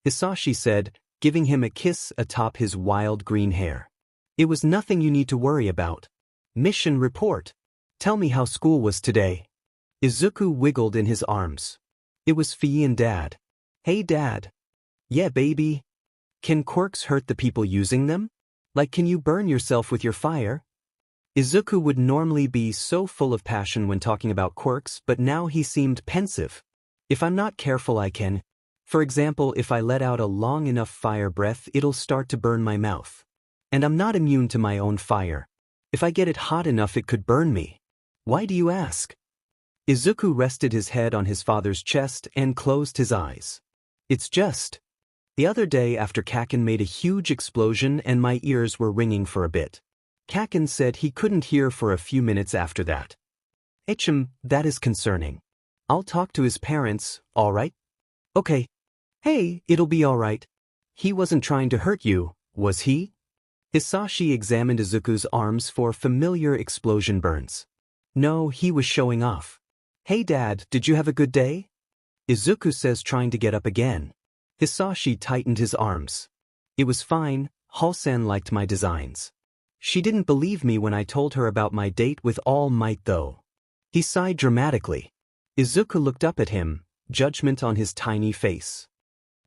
Speaker 1: Hisashi said, giving him a kiss atop his wild green hair. It was nothing you need to worry about. Mission report. Tell me how school was today. Izuku wiggled in his arms. It was Fee and Dad. Hey Dad. Yeah baby. Can quirks hurt the people using them? Like can you burn yourself with your fire? Izuku would normally be so full of passion when talking about quirks, but now he seemed pensive. If I'm not careful I can. For example, if I let out a long enough fire breath it'll start to burn my mouth. And I'm not immune to my own fire. If I get it hot enough it could burn me. Why do you ask? Izuku rested his head on his father's chest and closed his eyes. It's just. The other day after Kaken made a huge explosion and my ears were ringing for a bit. Kaken said he couldn't hear for a few minutes after that. That is concerning. I'll talk to his parents, alright? Okay. Hey, it'll be alright. He wasn't trying to hurt you, was he? Hisashi examined Izuku's arms for familiar explosion burns. No, he was showing off. Hey Dad, did you have a good day? Izuku says trying to get up again. Hisashi tightened his arms. It was fine, Hall-san liked my designs. She didn't believe me when I told her about my date with All Might though. He sighed dramatically. Izuku looked up at him, judgment on his tiny face.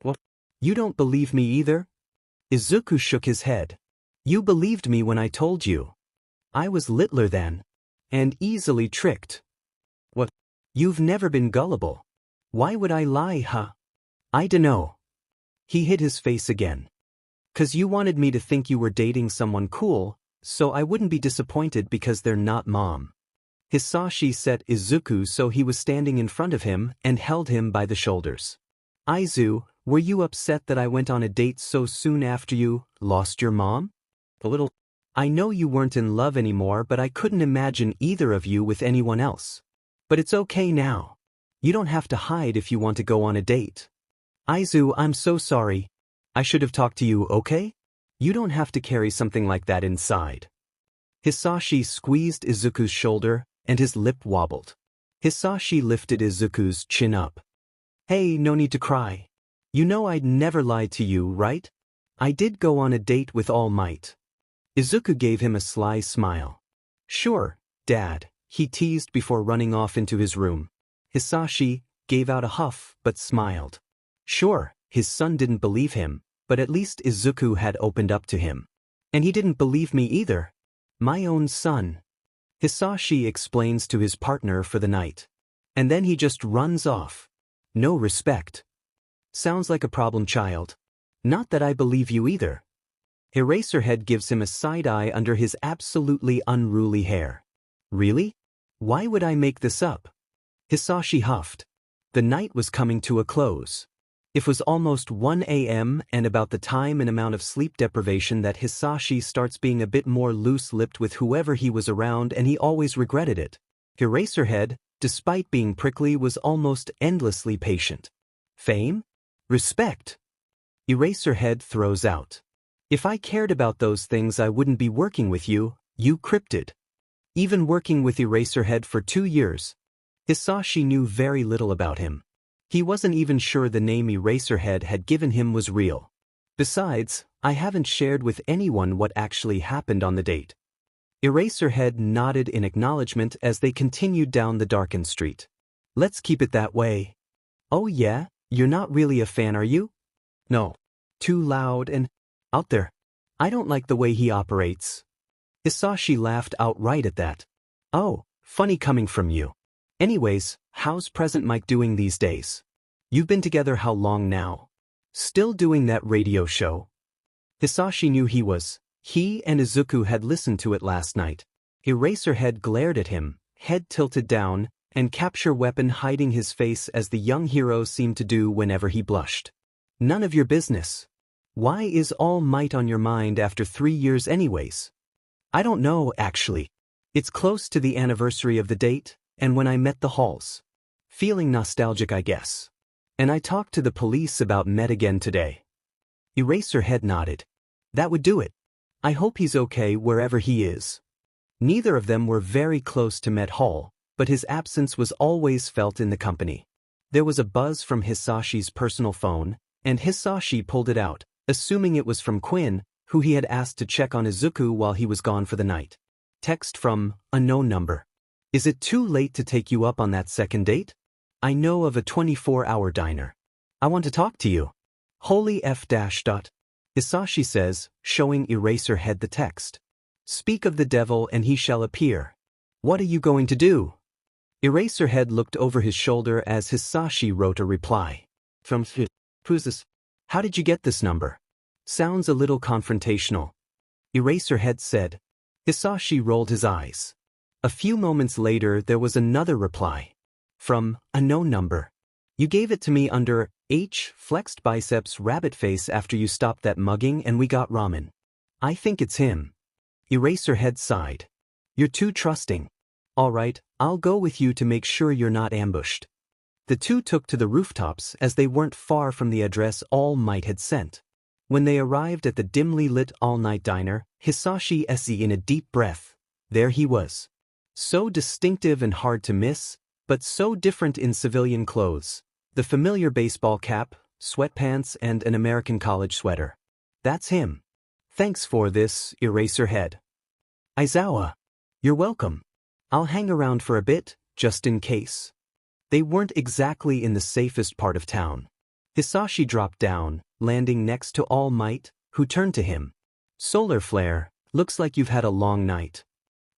Speaker 1: What? You don't believe me either? Izuku shook his head. You believed me when I told you. I was littler then. And easily tricked. What? You've never been gullible. Why would I lie, huh? I dunno. He hid his face again. 'Cause you wanted me to think you were dating someone cool, so I wouldn't be disappointed because they're not mom. Hisashi set Izuku so he was standing in front of him and held him by the shoulders. Izu, were you upset that I went on a date so soon after you lost your mom? A little. I know you weren't in love anymore, but I couldn't imagine either of you with anyone else. But it's okay now. You don't have to hide if you want to go on a date. Izu, I'm so sorry. I should have talked to you, okay? You don't have to carry something like that inside. Hisashi squeezed Izuku's shoulder, and his lip wobbled. Hisashi lifted Izuku's chin up. Hey, no need to cry. You know I'd never lie to you, right? I did go on a date with All Might. Izuku gave him a sly smile. Sure, Dad, he teased before running off into his room. Hisashi gave out a huff but smiled. Sure, his son didn't believe him, but at least Izuku had opened up to him. And he didn't believe me either. My own son. Hisashi explains to his partner for the night. And then he just runs off. No respect. Sounds like a problem child. Not that I believe you either. Eraserhead gives him a side-eye under his absolutely unruly hair. Really? Why would I make this up? Hisashi huffed. The night was coming to a close. It was almost 1 a.m. and about the time and amount of sleep deprivation that Hisashi starts being a bit more loose-lipped with whoever he was around, and he always regretted it. Eraserhead, despite being prickly, was almost endlessly patient. Fame? Respect? Eraserhead throws out. If I cared about those things I wouldn't be working with you, you cryptid. Even working with Eraserhead for 2 years. Hisashi knew very little about him. He wasn't even sure the name Eraserhead had given him was real. Besides, I haven't shared with anyone what actually happened on the date. Eraserhead nodded in acknowledgement as they continued down the darkened street. Let's keep it that way. Oh yeah, you're not really a fan, are you? No. Too loud and out there. I don't like the way he operates. Hisashi laughed outright at that. Oh, funny coming from you. Anyways, how's Present Mike doing these days? You've been together how long now? Still doing that radio show? Hisashi knew he and Izuku had listened to it last night. Eraserhead glared at him, head tilted down, and capture weapon hiding his face as the young hero seemed to do whenever he blushed. None of your business. Why is All Might on your mind after 3 years anyways? I don't know, actually. It's close to the anniversary of the date, and when I met the Halls. Feeling nostalgic, I guess. And I talked to the police about Met again today. Eraserhead nodded. That would do it. I hope he's okay wherever he is. Neither of them were very close to Met Hall, but his absence was always felt in the company. There was a buzz from Hisashi's personal phone, and Hisashi pulled it out, assuming it was from Quinn, who he had asked to check on Izuku while he was gone for the night. Text from unknown number. Is it too late to take you up on that second date? I know of a 24-hour diner. I want to talk to you. Holy F dash dot. Hisashi says, showing Eraserhead the text. Speak of the devil and he shall appear. What are you going to do? Eraserhead looked over his shoulder as Hisashi wrote a reply. From who's this? How did you get this number? Sounds a little confrontational. Eraserhead said. Hisashi rolled his eyes. A few moments later there was another reply. From unknown number. You gave it to me under H flexed biceps rabbit face after you stopped that mugging and we got ramen. I think it's him. Eraserhead sighed. You're too trusting. Alright, I'll go with you to make sure you're not ambushed. The two took to the rooftops as they weren't far from the address All Might had sent. When they arrived at the dimly lit all-night diner, Hisashi SE in a deep breath. There he was. So distinctive and hard to miss, but so different in civilian clothes. The familiar baseball cap, sweatpants, and an American college sweater. That's him. Thanks for this, Eraserhead. Aizawa. You're welcome. I'll hang around for a bit, just in case. They weren't exactly in the safest part of town. Hisashi dropped down, landing next to All Might, who turned to him. Solar flare, looks like you've had a long night.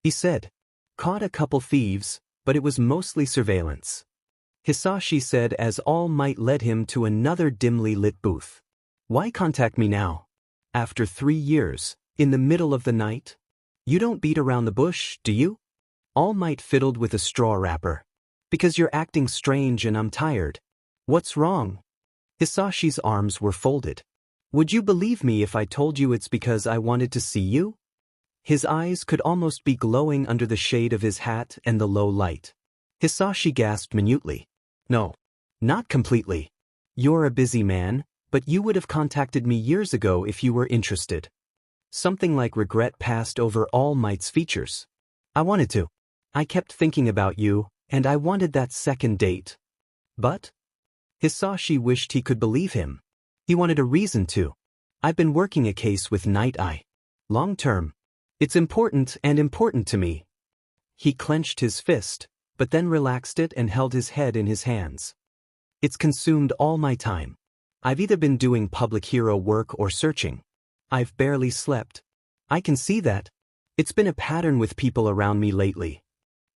Speaker 1: He said. Caught a couple thieves, but it was mostly surveillance. Hisashi said as All Might led him to another dimly lit booth. Why contact me now? After 3 years, in the middle of the night? You don't beat around the bush, do you? All Might fiddled with a straw wrapper. Because you're acting strange and I'm tired. What's wrong? Hisashi's arms were folded. Would you believe me if I told you it's because I wanted to see you? His eyes could almost be glowing under the shade of his hat and the low light. Hisashi gasped minutely. No. Not completely. You're a busy man, but you would have contacted me years ago if you were interested. Something like regret passed over All Might's features. I wanted to. I kept thinking about you, and I wanted that second date. But? Hisashi wished he could believe him. He wanted a reason to. I've been working a case with Night Eye. Long term. It's important to me. He clenched his fist, but then relaxed it and held his head in his hands. It's consumed all my time. I've either been doing public hero work or searching. I've barely slept. I can see that. It's been a pattern with people around me lately.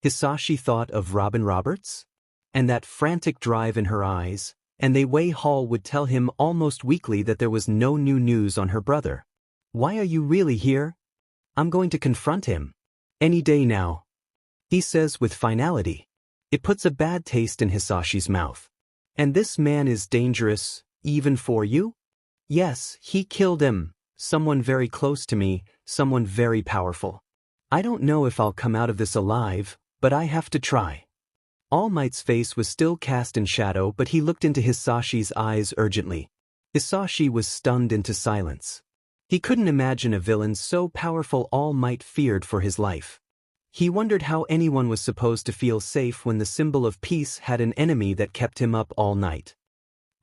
Speaker 1: Hisashi thought of Robin Roberts? And that frantic drive in her eyes, and Wei Hall would tell him almost weekly that there was no new news on her brother. Why are you really here? I'm going to confront him. Any day now. He says with finality. It puts a bad taste in Hisashi's mouth. And this man is dangerous, even for you? Yes, he killed him. Someone very close to me, someone very powerful. I don't know if I'll come out of this alive, but I have to try. All Might's face was still cast in shadow, but he looked into Hisashi's eyes urgently. Hisashi was stunned into silence. He couldn't imagine a villain so powerful All Might feared for his life. He wondered how anyone was supposed to feel safe when the symbol of peace had an enemy that kept him up all night.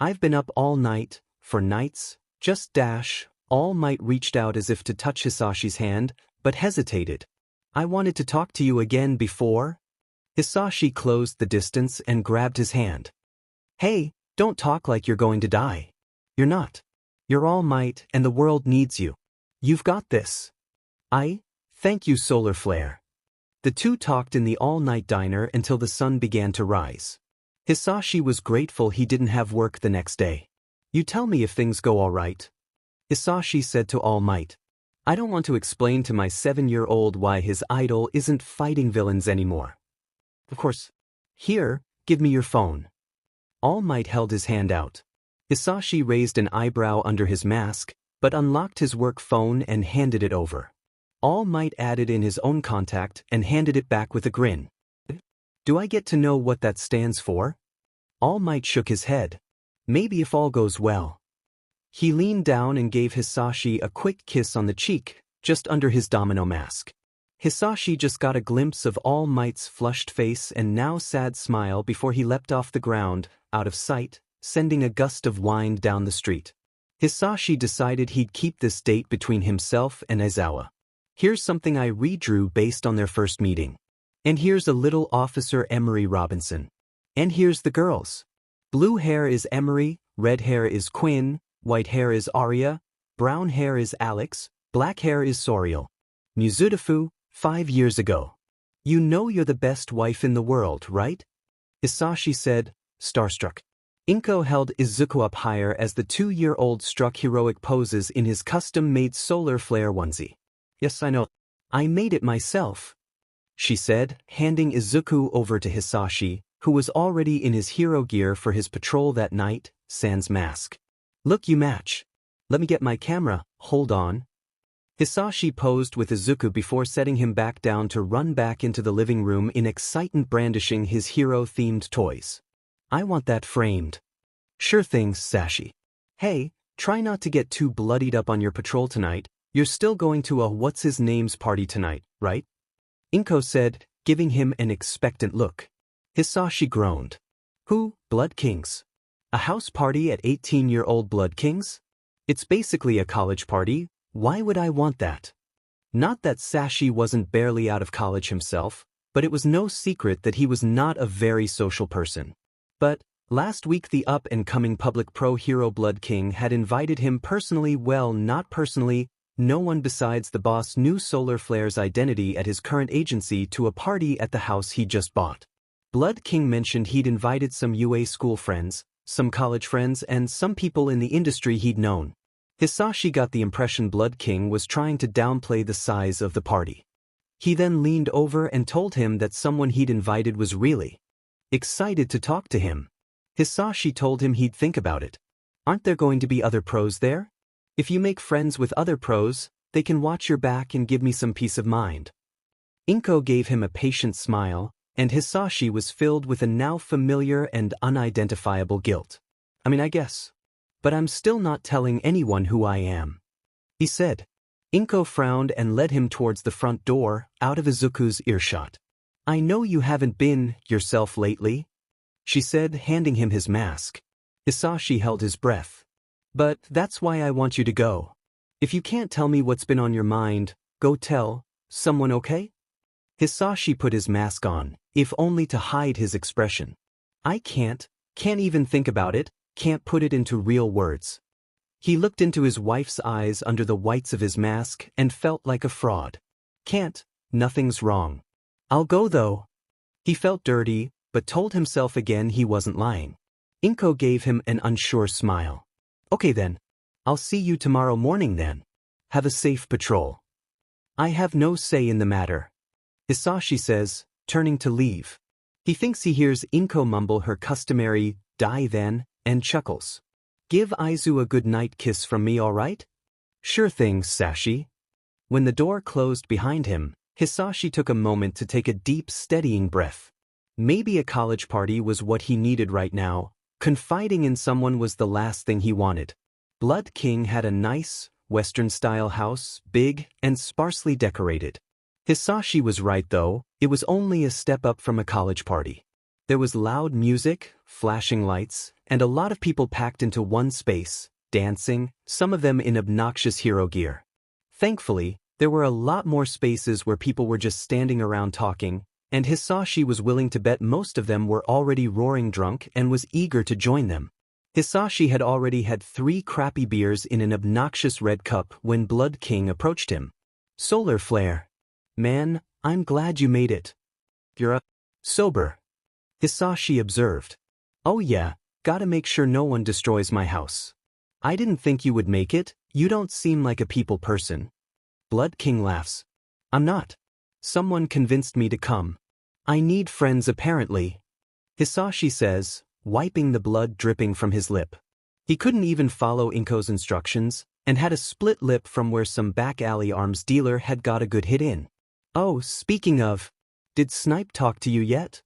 Speaker 1: I've been up all night, for nights, just dash. All Might reached out as if to touch Hisashi's hand, but hesitated. I wanted to talk to you again before. Hisashi closed the distance and grabbed his hand. Hey, don't talk like you're going to die. You're not. You're All Might and the world needs you. You've got this. Thank you, Solar Flare. The two talked in the all-night diner until the sun began to rise. Hisashi was grateful he didn't have work the next day. You tell me if things go all right. Hisashi said to All Might. I don't want to explain to my 7-year-old why his idol isn't fighting villains anymore. Of course. Here, give me your phone. All Might held his hand out. Hisashi raised an eyebrow under his mask, but unlocked his work phone and handed it over. All Might added in his own contact and handed it back with a grin. Do I get to know what that stands for? All Might shook his head. Maybe if all goes well. He leaned down and gave Hisashi a quick kiss on the cheek, just under his domino mask. Hisashi just got a glimpse of All Might's flushed face and now sad smile before he leapt off the ground, out of sight, sending a gust of wind down the street. Hisashi decided he'd keep this date between himself and Aizawa. Here's something I redrew based on their first meeting. And here's a little Officer Emery Robinson. And here's the girls. Blue hair is Emery, red hair is Quinn, white hair is Arya, brown hair is Alex, black hair is Soriel. Mizudafu, 5 years ago. You know you're the best wife in the world, right? Hisashi said, starstruck. Inko held Izuku up higher as the 2-year-old struck heroic poses in his custom-made solar flare onesie. Yes, I know. I made it myself, she said, handing Izuku over to Hisashi, who was already in his hero gear for his patrol that night, sans mask. Look, you match. Let me get my camera, hold on. Hisashi posed with Izuku before setting him back down to run back into the living room in excitement brandishing his hero-themed toys. I want that framed. Sure thing, Sashi. Hey, try not to get too bloodied up on your patrol tonight. You're still going to a what's-his-name's party tonight, right? Inko said, giving him an expectant look. Hisashi groaned. Who, Blood Kings? A house party at 18-year-old Blood Kings? It's basically a college party. Why would I want that? Not that Sashi wasn't barely out of college himself, but it was no secret that he was not a very social person. But, last week the up-and-coming public pro-hero Blood King had invited him personally, well, not personally, no one besides the boss knew Solar Flare's identity at his current agency to a party at the house he just bought. Blood King mentioned he'd invited some UA school friends, some college friends and some people in the industry he'd known. Hisashi got the impression Blood King was trying to downplay the size of the party. He then leaned over and told him that someone he'd invited was really excited to talk to him. Hisashi told him he'd think about it. Aren't there going to be other pros there? If you make friends with other pros, they can watch your back and give me some peace of mind. Inko gave him a patient smile, and Hisashi was filled with a now familiar and unidentifiable guilt. I guess. But I'm still not telling anyone who I am, he said. Inko frowned and led him towards the front door, out of Izuku's earshot. I know you haven't been yourself lately, she said, handing him his mask. Hisashi held his breath. But that's why I want you to go. If you can't tell me what's been on your mind, go tell someone, okay? Hisashi put his mask on, if only to hide his expression. I can't even think about it, can't put it into real words. He looked into his wife's eyes under the whites of his mask and felt like a fraud. Can't, nothing's wrong. I'll go though. He felt dirty, but told himself again he wasn't lying. Inko gave him an unsure smile. Okay then. I'll see you tomorrow morning then. Have a safe patrol. I have no say in the matter, Hisashi says, turning to leave. He thinks he hears Inko mumble her customary, die then, and chuckles. Give Aizu a good night kiss from me, alright? Sure thing, Sashi. When the door closed behind him, Hisashi took a moment to take a deep, steadying breath. Maybe a college party was what he needed right now. Confiding in someone was the last thing he wanted. Blood King had a nice, Western-style house, big and sparsely decorated. Hisashi was right though, it was only a step up from a college party. There was loud music, flashing lights, and a lot of people packed into one space, dancing, some of them in obnoxious hero gear. Thankfully, there were a lot more spaces where people were just standing around talking, and Hisashi was willing to bet most of them were already roaring drunk and was eager to join them. Hisashi had already had 3 crappy beers in an obnoxious red cup when Blood King approached him. Solar flare. Man, I'm glad you made it. You're sober, Hisashi observed. Oh yeah, gotta make sure no one destroys my house. I didn't think you would make it, you don't seem like a people person. Blood King laughs. I'm not. Someone convinced me to come. I need friends apparently, Hisashi says, wiping the blood dripping from his lip. He couldn't even follow Inko's instructions, and had a split lip from where some back alley arms dealer had got a good hit in. Oh, speaking of, did Snipe talk to you yet?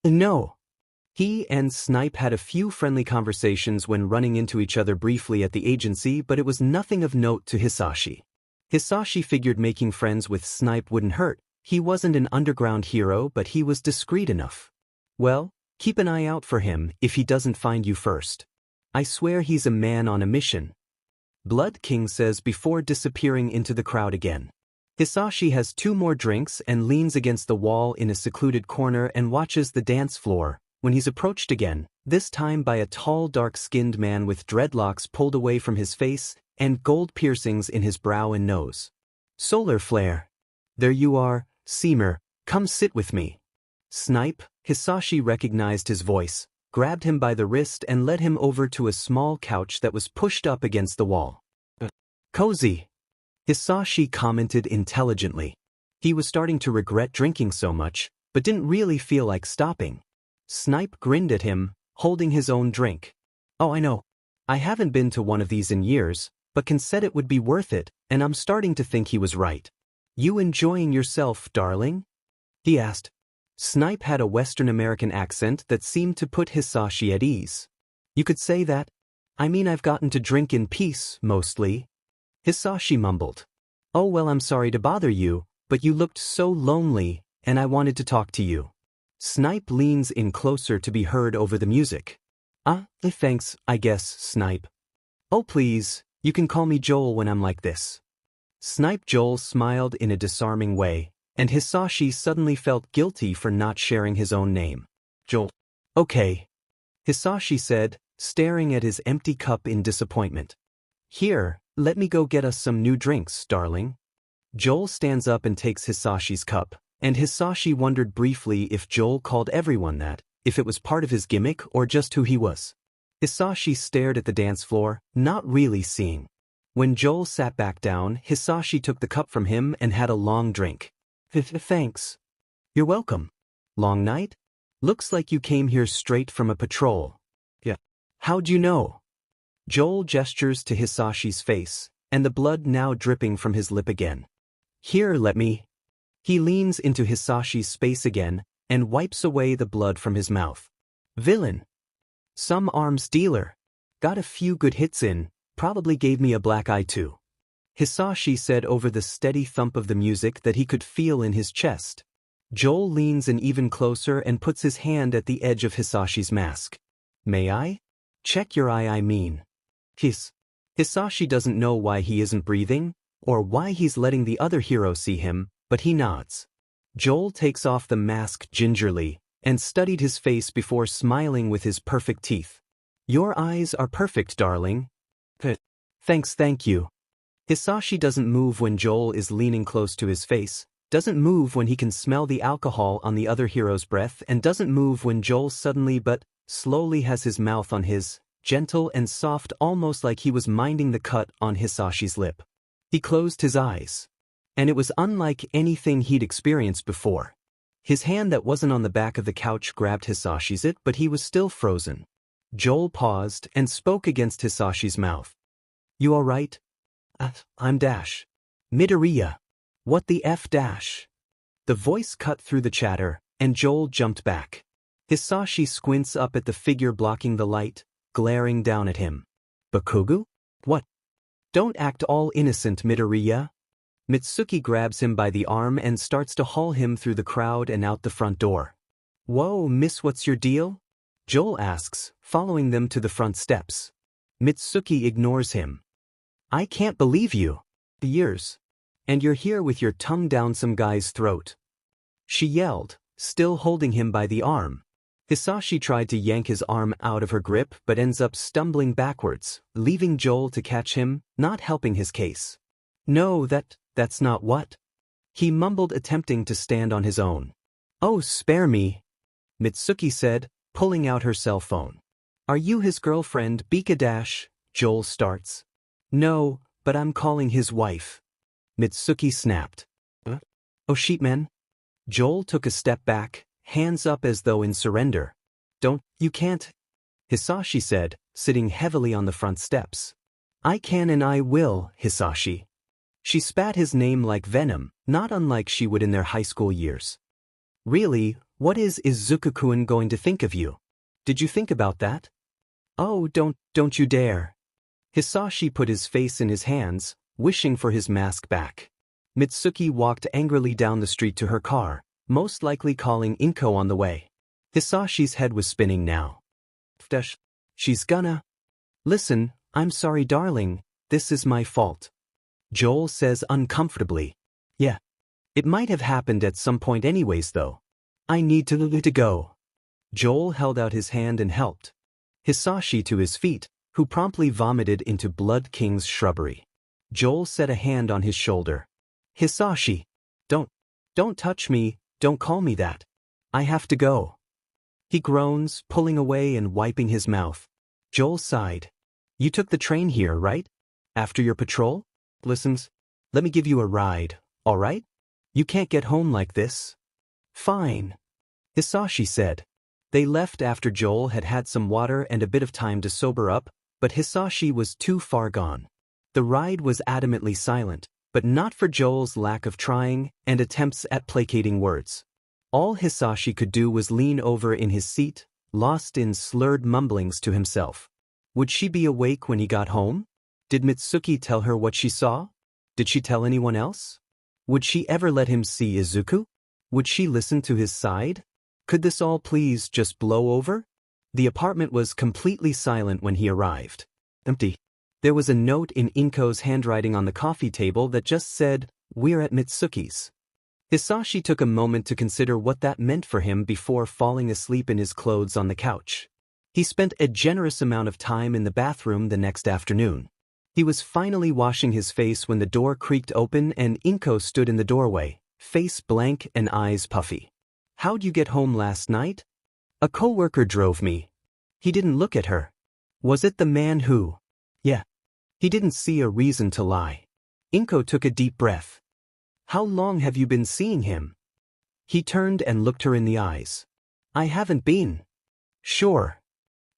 Speaker 1: No. He and Snipe had a few friendly conversations when running into each other briefly at the agency, but it was nothing of note to Hisashi. Hisashi figured making friends with Snipe wouldn't hurt. He wasn't an underground hero, but he was discreet enough. Well, keep an eye out for him if he doesn't find you first. I swear he's a man on a mission, Blood King says before disappearing into the crowd again. Hisashi has 2 more drinks and leans against the wall in a secluded corner and watches the dance floor, when he's approached again, this time by a tall dark-skinned man with dreadlocks pulled away from his face and gold piercings in his brow and nose. Solar flare. There you are, Seamer, come sit with me. Snipe, Hisashi recognized his voice, grabbed him by the wrist and led him over to a small couch that was pushed up against the wall. Cozy, Hisashi commented intelligently. He was starting to regret drinking so much, but didn't really feel like stopping. Snipe grinned at him, holding his own drink. Oh, I know. I haven't been to one of these in years, but Ken said it would be worth it, and I'm starting to think he was right. You enjoying yourself, darling? He asked. Snipe had a Western American accent that seemed to put Hisashi at ease. You could say that. I mean, I've gotten to drink in peace, mostly. Hisashi mumbled. Oh well, I'm sorry to bother you, but you looked so lonely, and I wanted to talk to you. Snipe leans in closer to be heard over the music. Thanks, I guess, Snipe. Oh please, you can call me Joel when I'm like this. Snipe Joel smiled in a disarming way, and Hisashi suddenly felt guilty for not sharing his own name. Joel. Okay, Hisashi said, staring at his empty cup in disappointment. Here, let me go get us some new drinks, darling. Joel stands up and takes Hisashi's cup, and Hisashi wondered briefly if Joel called everyone that, if it was part of his gimmick or just who he was. Hisashi stared at the dance floor, not really seeing. When Joel sat back down, Hisashi took the cup from him and had a long drink. Thanks. You're welcome. Long night? Looks like you came here straight from a patrol. Yeah. How'd you know? Joel gestures to Hisashi's face, and the blood now dripping from his lip again. Here, let me. He leans into Hisashi's space again, and wipes away the blood from his mouth. Villain. Some arms dealer. Got a few good hits in, probably gave me a black eye too. Hisashi said over the steady thump of the music that he could feel in his chest. Joel leans in even closer and puts his hand at the edge of Hisashi's mask. May I? Check your eye, I mean. Hisashi doesn't know why he isn't breathing, or why he's letting the other hero see him, but he nods. Joel takes off the mask gingerly, and studied his face before smiling with his perfect teeth. Your eyes are perfect, darling. Thanks, thank you. Hisashi doesn't move when Joel is leaning close to his face, doesn't move when he can smell the alcohol on the other hero's breath, and doesn't move when Joel suddenly but slowly has his mouth on his, gentle and soft, almost like he was minding the cut on Hisashi's lip. He closed his eyes. And it was unlike anything he'd experienced before. His hand that wasn't on the back of the couch grabbed Hisashi's but he was still frozen. Joel paused and spoke against Hisashi's mouth. You alright? I'm Dash. Midoriya. What the F Dash? The voice cut through the chatter, and Joel jumped back. Hisashi squints up at the figure blocking the light, glaring down at him. Bakugo? What? Don't act all innocent, Midoriya. Mitsuki grabs him by the arm and starts to haul him through the crowd and out the front door. Whoa, miss, what's your deal? Joel asks, following them to the front steps. Mitsuki ignores him. I can't believe you. Years. And you're here with your tongue down some guy's throat. She yelled, still holding him by the arm. Hisashi tried to yank his arm out of her grip but ends up stumbling backwards, leaving Joel to catch him, not helping his case. No, that's not what. He mumbled, attempting to stand on his own. Oh, spare me, Mitsuki said, pulling out her cell phone. Are you his girlfriend, Bika Dash? Joel starts. No, but I'm calling his wife. Mitsuki snapped. Oh sheepman? Joel took a step back, hands up as though in surrender. You can't, Hisashi said, sitting heavily on the front steps. I can and I will, Hisashi. She spat his name like venom, not unlike she would in their high school years. Really, what is Izuku-kun going to think of you? Did you think about that? Oh, don't you dare. Hisashi put his face in his hands, wishing for his mask back. Mitsuki walked angrily down the street to her car, most likely calling Inko on the way. Hisashi's head was spinning now. She's gonna. Listen, I'm sorry darling, this is my fault. Joel says uncomfortably. Yeah. It might have happened at some point anyways though. I need to go. Joel held out his hand and helped Hisashi to his feet, who promptly vomited into Blood King's shrubbery. Joel set a hand on his shoulder. Hisashi. Don't touch me, don't call me that. I have to go. He groans, pulling away and wiping his mouth. Joel sighed. You took the train here, right? After your patrol? Listens. Let me give you a ride, alright? You can't get home like this. Fine. Hisashi said. They left after Joel had had some water and a bit of time to sober up, but Hisashi was too far gone. The ride was adamantly silent, but not for Joel's lack of trying and attempts at placating words. All Hisashi could do was lean over in his seat, lost in slurred mumblings to himself. Would she be awake when he got home? Did Mitsuki tell her what she saw? Did she tell anyone else? Would she ever let him see Izuku? Would she listen to his side? Could this all please just blow over? The apartment was completely silent when he arrived. Empty. There was a note in Inko's handwriting on the coffee table that just said, "We're at Mitsuki's." Hisashi took a moment to consider what that meant for him before falling asleep in his clothes on the couch. He spent a generous amount of time in the bathroom the next afternoon. He was finally washing his face when the door creaked open and Inko stood in the doorway, face blank and eyes puffy. How'd you get home last night? A coworker drove me. He didn't look at her. Was it the man who? Yeah. He didn't see a reason to lie. Inko took a deep breath. How long have you been seeing him? He turned and looked her in the eyes. I haven't been. Sure.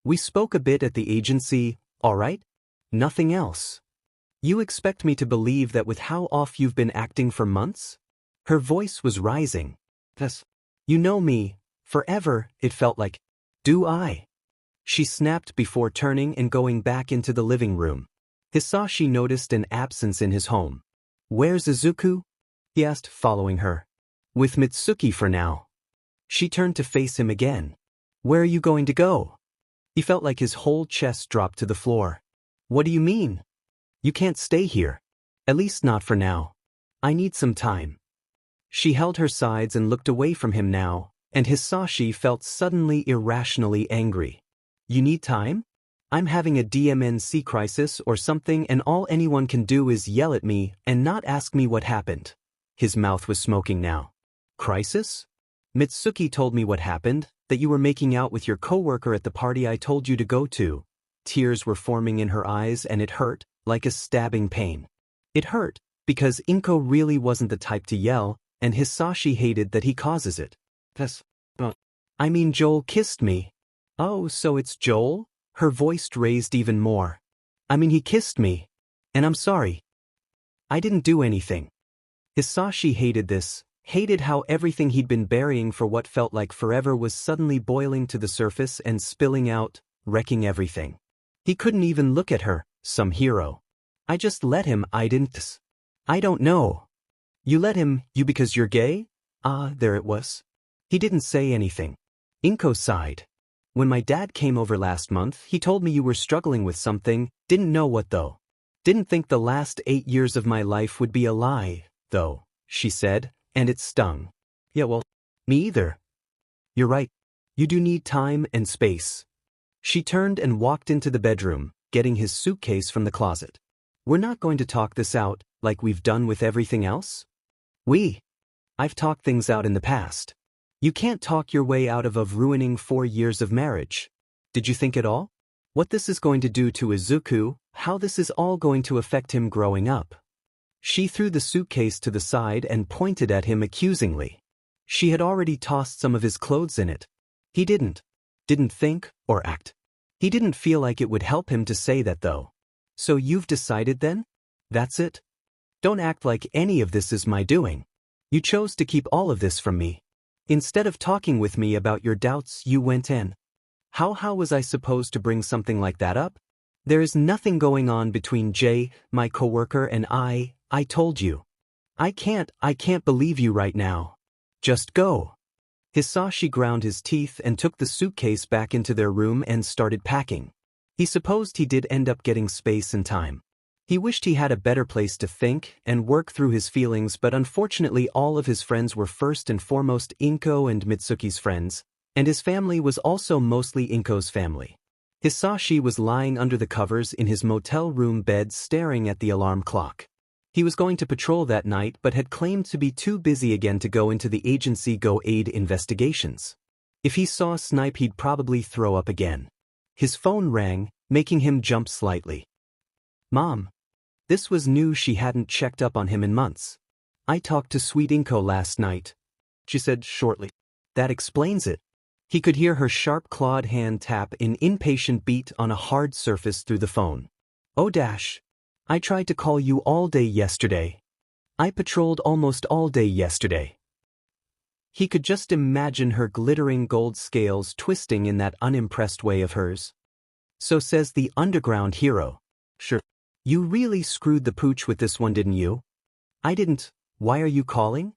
Speaker 1: We spoke a bit at the agency, all right? Nothing else. You expect me to believe that with how off you've been acting for months? Her voice was rising. Yes. You know me, forever, it felt like. Do I? She snapped before turning and going back into the living room. Hisashi noticed an absence in his home. Where's Izuku? He asked, following her. With Mitsuki for now. She turned to face him again. Where are you going to go? He felt like his whole chest dropped to the floor. What do you mean? You can't stay here. At least not for now. I need some time. She held her sides and looked away from him now, and Hisashi felt suddenly irrationally angry. You need time? I'm having a DMNC crisis or something and all anyone can do is yell at me and not ask me what happened. His mouth was smoking now. Crisis? Mitsuki told me what happened, that you were making out with your coworker at the party I told you to go to. Tears were forming in her eyes and it hurt, like a stabbing pain. It hurt, because Inko really wasn't the type to yell, and Hisashi hated that he causes it. I mean Joel kissed me. Oh, so it's Joel? Her voice raised even more. I mean he kissed me. And I'm sorry. I didn't do anything. Hisashi hated this, hated how everything he'd been burying for what felt like forever was suddenly boiling to the surface and spilling out, wrecking everything. He couldn't even look at her, some hero. I just let him, I didn't. I don't know. You let him, you because you're gay? Ah, there it was. He didn't say anything. Inko sighed. When my dad came over last month, he told me you were struggling with something, didn't know what though. Didn't think the last 8 years of my life would be a lie, though, she said, and it stung. Yeah, well, me either. You're right. You do need time and space. She turned and walked into the bedroom, getting his suitcase from the closet. We're not going to talk this out, like we've done with everything else? I've talked things out in the past. You can't talk your way out of ruining 4 years of marriage. Did you think at all? What this is going to do to Izuku, how this is all going to affect him growing up. She threw the suitcase to the side and pointed at him accusingly. She had already tossed some of his clothes in it. He didn't think or act. He didn't feel like it would help him to say that though. So you've decided then? That's it? Don't act like any of this is my doing. You chose to keep all of this from me. Instead of talking with me about your doubts, you went in. How was I supposed to bring something like that up? There is nothing going on between Jay, my coworker, and I told you. I can't believe you right now. Just go. Hisashi ground his teeth and took the suitcase back into their room and started packing. He supposed he did end up getting space and time. He wished he had a better place to think and work through his feelings, but unfortunately all of his friends were first and foremost Inko and Mitsuki's friends, and his family was also mostly Inko's family. Hisashi was lying under the covers in his motel room bed staring at the alarm clock. He was going to patrol that night but had claimed to be too busy again to go into the agency go aid investigations. If he saw Snipe he'd probably throw up again. His phone rang, making him jump slightly. Mom. This was new, she hadn't checked up on him in months. I talked to sweet Inko last night, she said shortly. That explains it. He could hear her sharp clawed hand tap an impatient beat on a hard surface through the phone. Oh dash. I tried to call you all day yesterday. I patrolled almost all day yesterday. He could just imagine her glittering gold scales twisting in that unimpressed way of hers. So says the underground hero. Sure. You really screwed the pooch with this one, didn't you? I didn't. Why are you calling?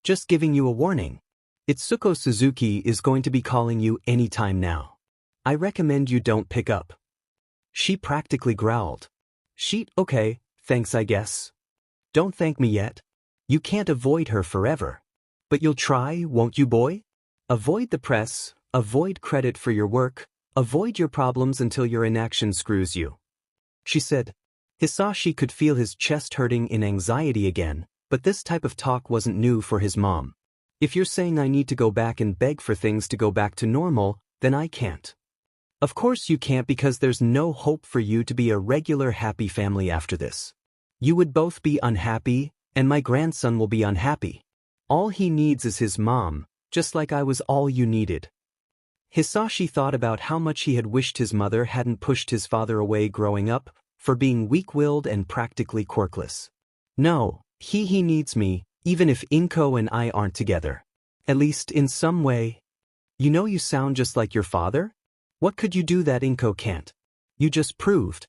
Speaker 1: Just giving you a warning. Itsuko Suzuki is going to be calling you anytime now. I recommend you don't pick up. She practically growled. Okay, thanks I guess. Don't thank me yet. You can't avoid her forever. But you'll try, won't you, boy? Avoid the press, avoid credit for your work, avoid your problems until your inaction screws you. She said. Hisashi could feel his chest hurting in anxiety again, but this type of talk wasn't new for his mom. If you're saying I need to go back and beg for things to go back to normal, then I can't. Of course you can't because there's no hope for you to be a regular happy family after this. You would both be unhappy, and my grandson will be unhappy. All he needs is his mom, just like I was all you needed. Hisashi thought about how much he had wished his mother hadn't pushed his father away growing up, for being weak-willed and practically quirkless. No, he needs me, even if Inko and I aren't together. At least in some way. You know you sound just like your father? What could you do that Inko can't? You just proved.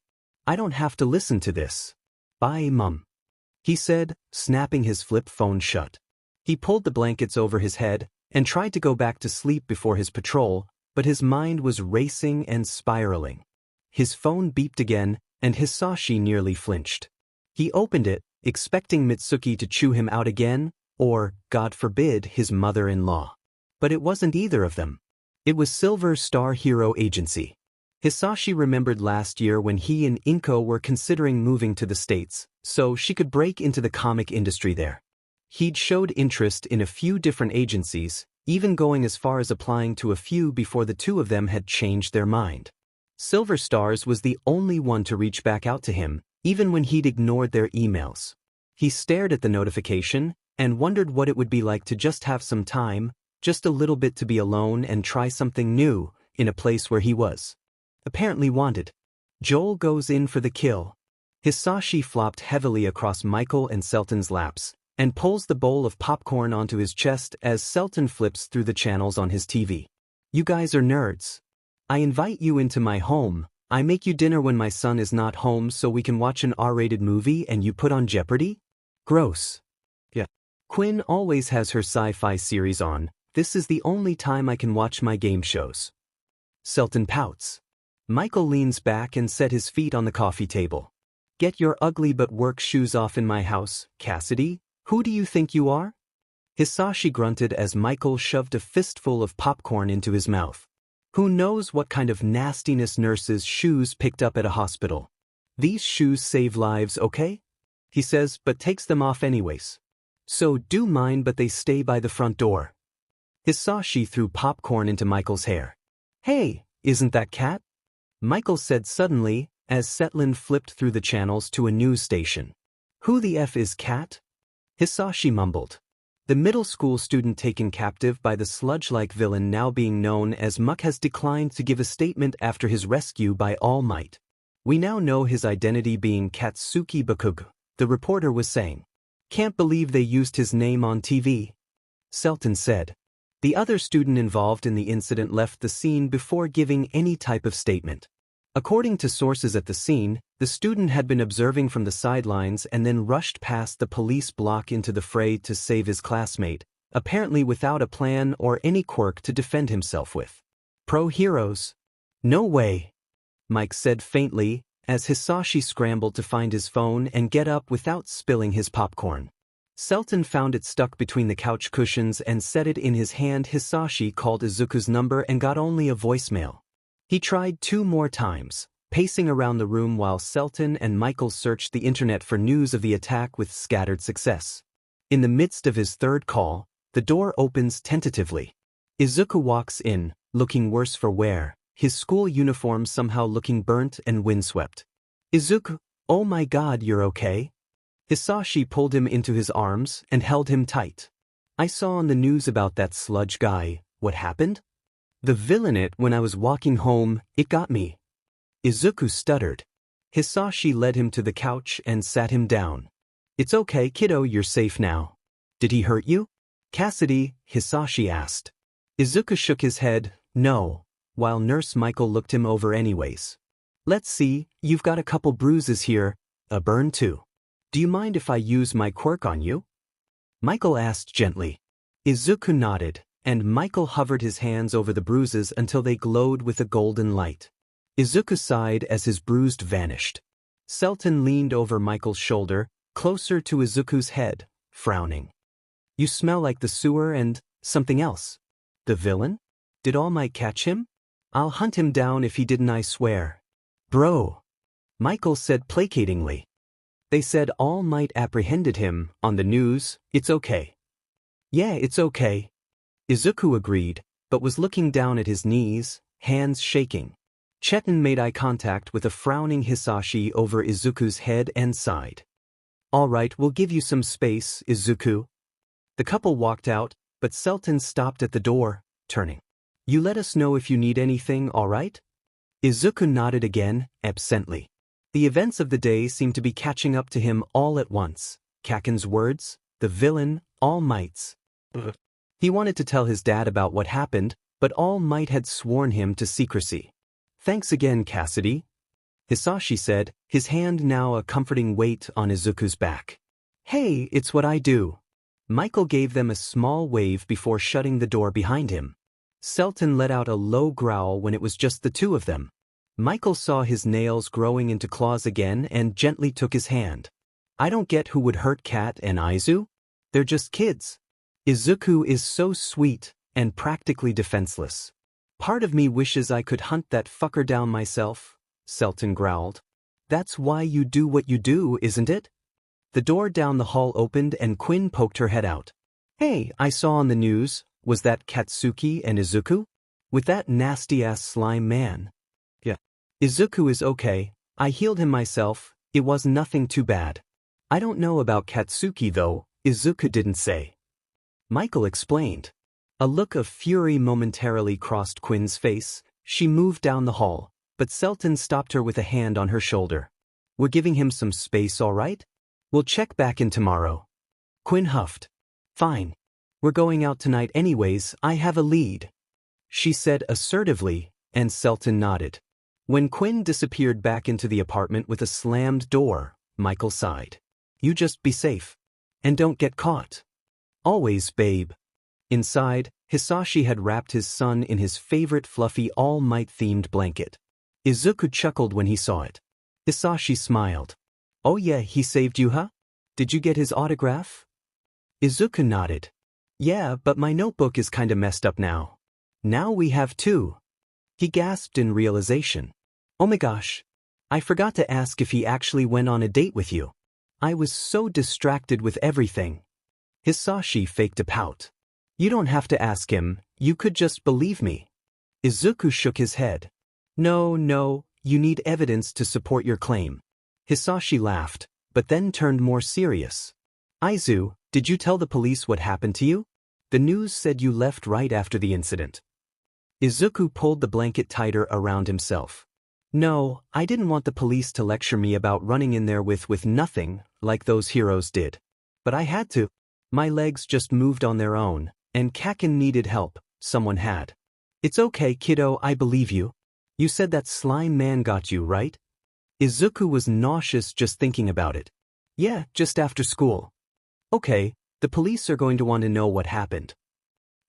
Speaker 1: I don't have to listen to this. Bye, Mum. He said, snapping his flip phone shut. He pulled the blankets over his head and tried to go back to sleep before his patrol, but his mind was racing and spiraling. His phone beeped again, and Hisashi nearly flinched. He opened it, expecting Mitsuki to chew him out again, or, God forbid, his mother-in-law. But it wasn't either of them. It was Silver Star Hero Agency. Hisashi remembered last year when he and Inko were considering moving to the States, so she could break into the comic industry there. He'd showed interest in a few different agencies, even going as far as applying to a few before the two of them had changed their mind. Silver Stars was the only one to reach back out to him, even when he'd ignored their emails. He stared at the notification and wondered what it would be like to just have some time, just a little bit to be alone and try something new, in a place where he was apparently wanted. Joel goes in for the kill. Hisashi flopped heavily across Michael and Selton's laps, and pulls the bowl of popcorn onto his chest as Selton flips through the channels on his TV. You guys are nerds. I invite you into my home, I make you dinner when my son is not home so we can watch an R-rated movie and you put on Jeopardy? Gross. Yeah. Quinn always has her sci-fi series on. This is the only time I can watch my game shows. Selton pouts. Michael leans back and set his feet on the coffee table. Get your ugly but work shoes off in my house, Cassidy. Who do you think you are? Hisashi grunted as Michael shoved a fistful of popcorn into his mouth. Who knows what kind of nastiness nurses' shoes picked up at a hospital? These shoes save lives, okay? He says, but takes them off anyways. So do mine, but they stay by the front door. Hisashi threw popcorn into Michael's hair. Hey, isn't that Cat? Michael said suddenly, as Setlin flipped through the channels to a news station. Who the F is Cat? Hisashi mumbled. The middle school student taken captive by the sludge-like villain now being known as Muck has declined to give a statement after his rescue by All Might. We now know his identity being Katsuki Bakugo, the reporter was saying. Can't believe they used his name on TV. Selton said. The other student involved in the incident left the scene before giving any type of statement. According to sources at the scene, the student had been observing from the sidelines and then rushed past the police block into the fray to save his classmate, apparently without a plan or any quirk to defend himself with. Pro-heroes? No way, Mike said faintly, as Hisashi scrambled to find his phone and get up without spilling his popcorn. Selton found it stuck between the couch cushions and set it in his hand. Hisashi called Izuku's number and got only a voicemail. He tried 2 more times, pacing around the room while Selton and Michael searched the internet for news of the attack with scattered success. In the midst of his 3rd call, the door opens tentatively. Izuku walks in, looking worse for wear, his school uniform somehow looking burnt and windswept. Izuku, oh my god, you're okay? Hisashi pulled him into his arms and held him tight. I saw on the news about that sludge guy. What happened? The villain when I was walking home, it got me. Izuku stuttered. Hisashi led him to the couch and sat him down. It's okay, kiddo, you're safe now. Did he hurt you? Cassidy, Hisashi asked. Izuku shook his head, no, while Nurse Michael looked him over anyways. Let's see, you've got a couple bruises here, a burn too. Do you mind if I use my quirk on you? Michael asked gently. Izuku nodded, and Michael hovered his hands over the bruises until they glowed with a golden light. Izuku sighed as his bruise vanished. Selton leaned over Michael's shoulder, closer to Izuku's head, frowning. You smell like the sewer and something else. The villain? Did All Might catch him? I'll hunt him down if he didn't, I swear. Bro. Michael said placatingly. They said All Might apprehended him, on the news. It's okay. Yeah, it's okay. Izuku agreed, but was looking down at his knees, hands shaking. Chetan made eye contact with a frowning Hisashi over Izuku's head and sighed. All right, we'll give you some space, Izuku. The couple walked out, but Selton stopped at the door, turning. You let us know if you need anything, all right? Izuku nodded again, absently. The events of the day seemed to be catching up to him all at once. Kaken's words, the villain, All Might's. He wanted to tell his dad about what happened, but All Might had sworn him to secrecy. Thanks again, Cassidy, Hisashi said, his hand now a comforting weight on Izuku's back. Hey, it's what I do. Michael gave them a small wave before shutting the door behind him. Selton let out a low growl when it was just the two of them. Michael saw his nails growing into claws again and gently took his hand. I don't get who would hurt Kat and Izu. They're just kids. Izuku is so sweet and practically defenseless. Part of me wishes I could hunt that fucker down myself, Selton growled. That's why you do what you do, isn't it? The door down the hall opened and Quinn poked her head out. Hey, I saw on the news, was that Katsuki and Izuku? With that nasty-ass slime man. Yeah. Izuku is okay, I healed him myself, it was nothing too bad. I don't know about Katsuki though, Izuku didn't say. Michael explained. A look of fury momentarily crossed Quinn's face. She moved down the hall, but Selton stopped her with a hand on her shoulder. We're giving him some space, all right? We'll check back in tomorrow. Quinn huffed. Fine. We're going out tonight anyways, I have a lead, she said assertively, and Selton nodded. When Quinn disappeared back into the apartment with a slammed door, Michael sighed. You just be safe. And don't get caught. Always, babe. Inside, Hisashi had wrapped his son in his favorite fluffy All Might-themed blanket. Izuku chuckled when he saw it. Hisashi smiled. Oh yeah, he saved you, huh? Did you get his autograph? Izuku nodded. Yeah, but my notebook is kinda messed up now. Now we have two. He gasped in realization. Oh my gosh. I forgot to ask if he actually went on a date with you. I was so distracted with everything. Hisashi faked a pout. You don't have to ask him, you could just believe me. Izuku shook his head. No, you need evidence to support your claim. Hisashi laughed, but then turned more serious. Izu, did you tell the police what happened to you? The news said you left right after the incident. Izuku pulled the blanket tighter around himself. No, I didn't want the police to lecture me about running in there with nothing, like those heroes did. But I had to. My legs just moved on their own, and Kaken needed help, someone had. It's okay, kiddo, I believe you. You said that slime man got you, right? Izuku was nauseous just thinking about it. Yeah, just after school. Okay, the police are going to want to know what happened.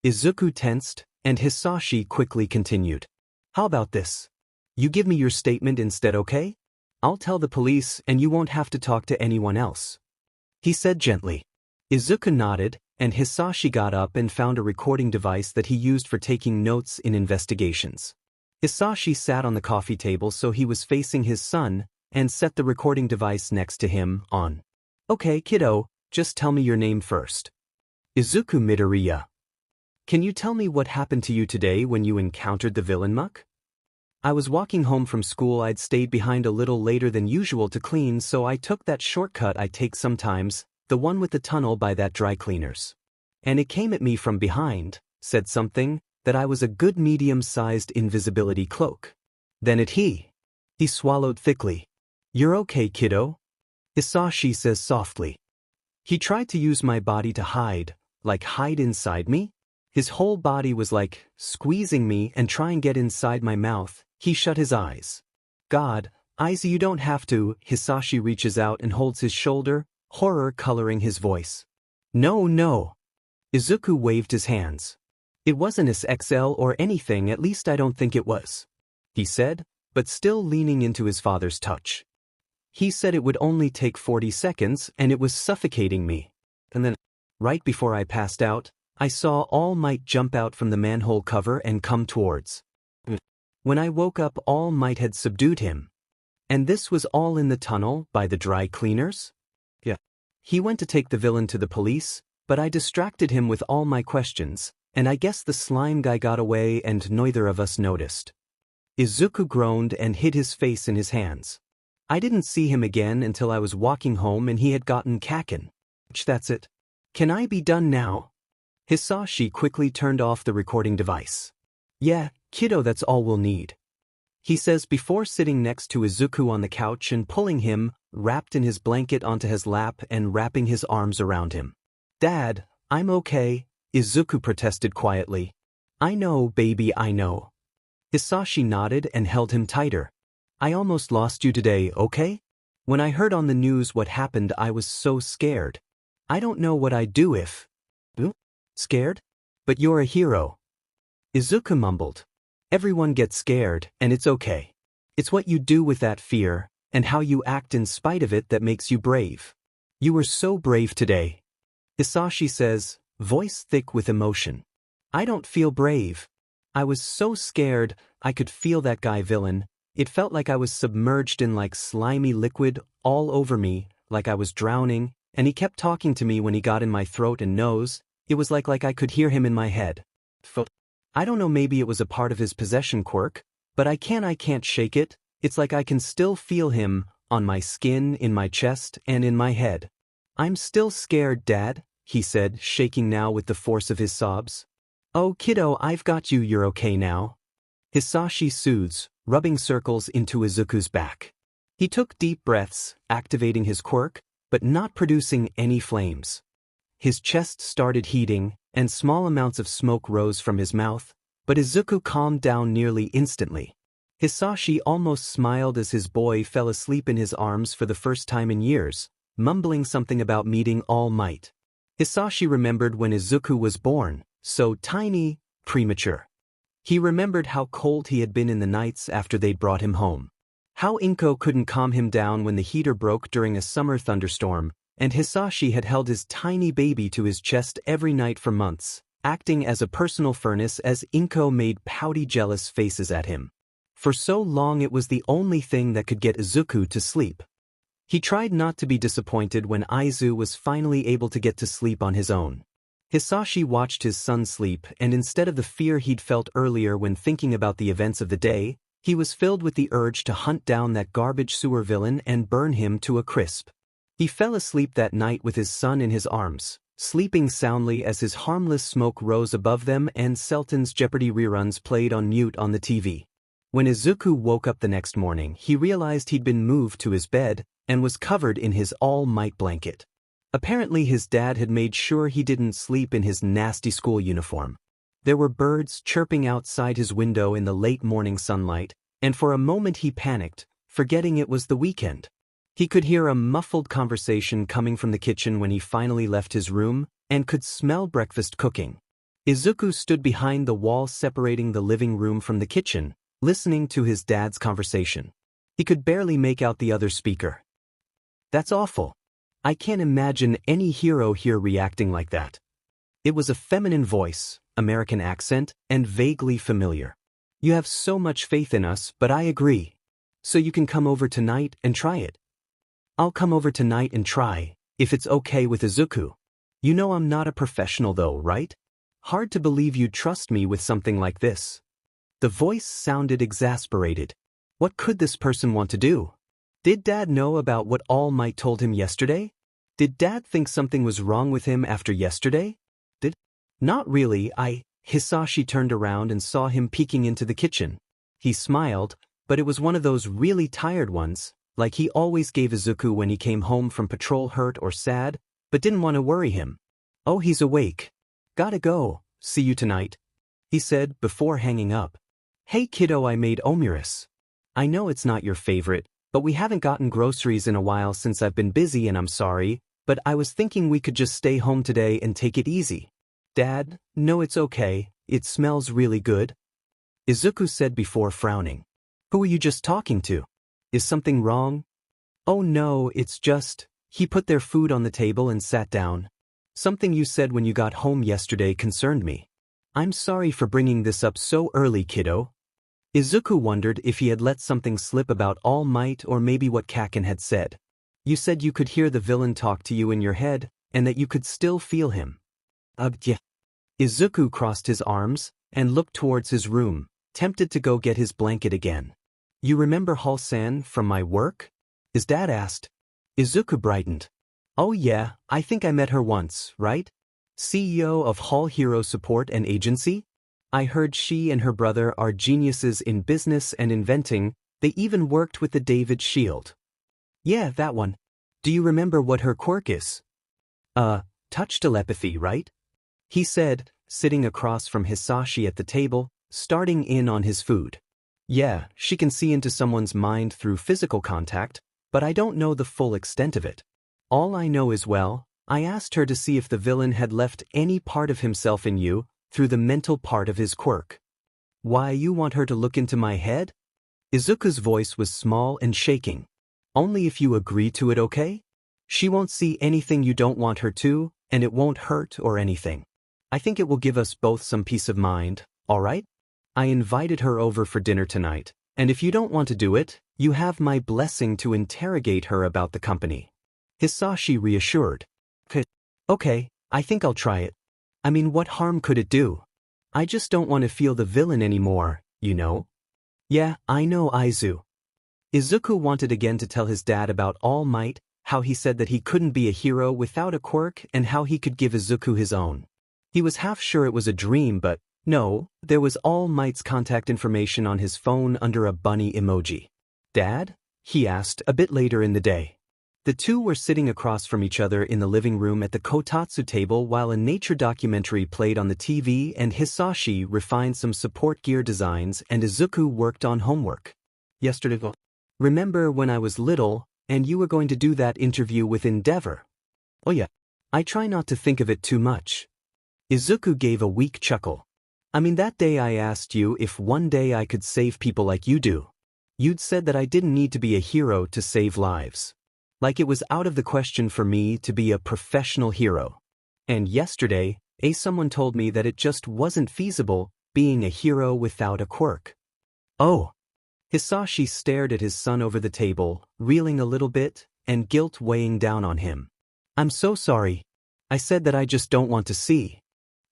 Speaker 1: Izuku tensed, and Hisashi quickly continued. How about this? You give me your statement instead, okay? I'll tell the police and you won't have to talk to anyone else. He said gently. Izuku nodded, and Hisashi got up and found a recording device that he used for taking notes in investigations. Hisashi sat on the coffee table so he was facing his son, and set the recording device next to him on. Okay, kiddo, just tell me your name first. Izuku Midoriya. Can you tell me what happened to you today when you encountered the villain muck? I was walking home from school. I'd stayed behind a little later than usual to clean, so I took that shortcut I take sometimes, the one with the tunnel by that dry cleaners. And it came at me from behind, said something, that I was a good medium-sized invisibility cloak. Then he swallowed thickly. You're okay, kiddo? Hisashi says softly. He tried to use my body to hide, like hide inside me? His whole body was like squeezing me and try and get inside my mouth. He shut his eyes. God, Izu, you don't have to. Hisashi reaches out and holds his shoulder, horror coloring his voice. No. Izuku waved his hands. It wasn't XL or anything, at least I don't think it was, he said, but still leaning into his father's touch. He said it would only take 40 seconds and it was suffocating me. And then, right before I passed out, I saw All Might jump out from the manhole cover and come towards. When I woke up, All Might had subdued him. And this was all in the tunnel by the dry cleaners? Yeah. He went to take the villain to the police, but I distracted him with all my questions, and I guess the slime guy got away and neither of us noticed. Izuku groaned and hid his face in his hands. I didn't see him again until I was walking home and he had gotten kaken. That's it. Can I be done now? Hisashi quickly turned off the recording device. Yeah, kiddo, that's all we'll need. He says before sitting next to Izuku on the couch and pulling him, wrapped in his blanket onto his lap and wrapping his arms around him. Dad, I'm okay, Izuku protested quietly. I know, baby, I know. Hisashi nodded and held him tighter. I almost lost you today, okay? When I heard on the news what happened, I was so scared. I don't know what I'd do if... Scared? But you're a hero. Izuku mumbled. Everyone gets scared, and it's okay. It's what you do with that fear, and how you act in spite of it that makes you brave. You were so brave today. Hisashi says, voice thick with emotion. I don't feel brave. I was so scared, I could feel that guy villain. It felt like I was submerged in like slimy liquid all over me, like I was drowning, and he kept talking to me when he got in my throat and nose. It was like I could hear him in my head. I don't know, maybe it was a part of his possession quirk, but I can't shake it. It's like I can still feel him, on my skin, in my chest, and in my head. I'm still scared, Dad, he said, shaking now with the force of his sobs. Oh, kiddo, I've got you, you're okay now. Hisashi soothes, rubbing circles into Izuku's back. He took deep breaths, activating his quirk, but not producing any flames. His chest started heating, and small amounts of smoke rose from his mouth, but Izuku calmed down nearly instantly. Hisashi almost smiled as his boy fell asleep in his arms for the first time in years, mumbling something about meeting All Might. Hisashi remembered when Izuku was born, so tiny, premature. He remembered how cold he had been in the nights after they'd brought him home. How Inko couldn't calm him down when the heater broke during a summer thunderstorm, and Hisashi had held his tiny baby to his chest every night for months, acting as a personal furnace as Inko made pouty jealous faces at him. For so long it was the only thing that could get Izuku to sleep. He tried not to be disappointed when Izu was finally able to get to sleep on his own. Hisashi watched his son sleep, and instead of the fear he'd felt earlier when thinking about the events of the day, he was filled with the urge to hunt down that garbage sewer villain and burn him to a crisp. He fell asleep that night with his son in his arms, sleeping soundly as his harmless smoke rose above them and Selton's Jeopardy reruns played on mute on the TV. When Izuku woke up the next morning, he realized he'd been moved to his bed and was covered in his All Might blanket. Apparently his dad had made sure he didn't sleep in his nasty school uniform. There were birds chirping outside his window in the late morning sunlight, and for a moment he panicked, forgetting it was the weekend. He could hear a muffled conversation coming from the kitchen when he finally left his room, and could smell breakfast cooking. Izuku stood behind the wall separating the living room from the kitchen, listening to his dad's conversation. He could barely make out the other speaker. That's awful. I can't imagine any hero here reacting like that. It was a feminine voice, American accent, and vaguely familiar. You have so much faith in us, but I agree. So you can come over tonight and try it. I'll come over tonight and try, if it's okay with Izuku. You know I'm not a professional though, right? Hard to believe you'd trust me with something like this. The voice sounded exasperated. What could this person want to do? Did Dad know about what All Might told him yesterday? Did Dad think something was wrong with him after yesterday? Not really, Hisashi turned around and saw him peeking into the kitchen. He smiled, but it was one of those really tired ones, like he always gave Izuku when he came home from patrol hurt or sad, but didn't want to worry him. Oh, he's awake. Gotta go, see you tonight, he said before hanging up. Hey kiddo, I made omuris. I know it's not your favorite, but we haven't gotten groceries in a while since I've been busy and I'm sorry, but I was thinking we could just stay home today and take it easy. Dad, no, it's okay, it smells really good, Izuku said before frowning. Who are you just talking to? Is something wrong? Oh no, it's just, he put their food on the table and sat down. Something you said when you got home yesterday concerned me. I'm sorry for bringing this up so early, kiddo. Izuku wondered if he had let something slip about All Might or maybe what Kaken had said. You said you could hear the villain talk to you in your head, and that you could still feel him. Yeah. Izuku crossed his arms and looked towards his room, tempted to go get his blanket again. You remember Hall-san from my work? His dad asked. Izuku brightened. Oh yeah, I think I met her once, right? CEO of Hall Hero Support and Agency? I heard she and her brother are geniuses in business and inventing, they even worked with the David Shield. Yeah, that one. Do you remember what her quirk is? Touch telepathy, right? He said, sitting across from Hisashi at the table, starting in on his food. Yeah, she can see into someone's mind through physical contact, but I don't know the full extent of it. All I know is, well, I asked her to see if the villain had left any part of himself in you through the mental part of his quirk. Why, you want her to look into my head? Izuku's voice was small and shaking. Only if you agree to it, okay? She won't see anything you don't want her to, and it won't hurt or anything. I think it will give us both some peace of mind, all right? I invited her over for dinner tonight, and if you don't want to do it, you have my blessing to interrogate her about the company. Hisashi reassured. Okay, I think I'll try it. I mean, what harm could it do? I just don't want to feel the villain anymore, you know? Yeah, I know, Izu. Izuku wanted again to tell his dad about All Might, how he said that he couldn't be a hero without a quirk and how he could give Izuku his own. He was half sure it was a dream, but no, there was All Might's contact information on his phone under a bunny emoji. Dad? He asked a bit later in the day. The two were sitting across from each other in the living room at the kotatsu table while a nature documentary played on the TV and Hisashi refined some support gear designs and Izuku worked on homework. Yesterday. Remember when I was little, and you were going to do that interview with Endeavor? Oh yeah. I try not to think of it too much. Izuku gave a weak chuckle. I mean, that day I asked you if one day I could save people like you do. You'd said that I didn't need to be a hero to save lives. Like it was out of the question for me to be a professional hero. And yesterday, someone told me that it just wasn't feasible being a hero without a quirk. Oh. Hisashi stared at his son over the table, reeling a little bit, and guilt weighing down on him. I'm so sorry. I said that I just don't want to see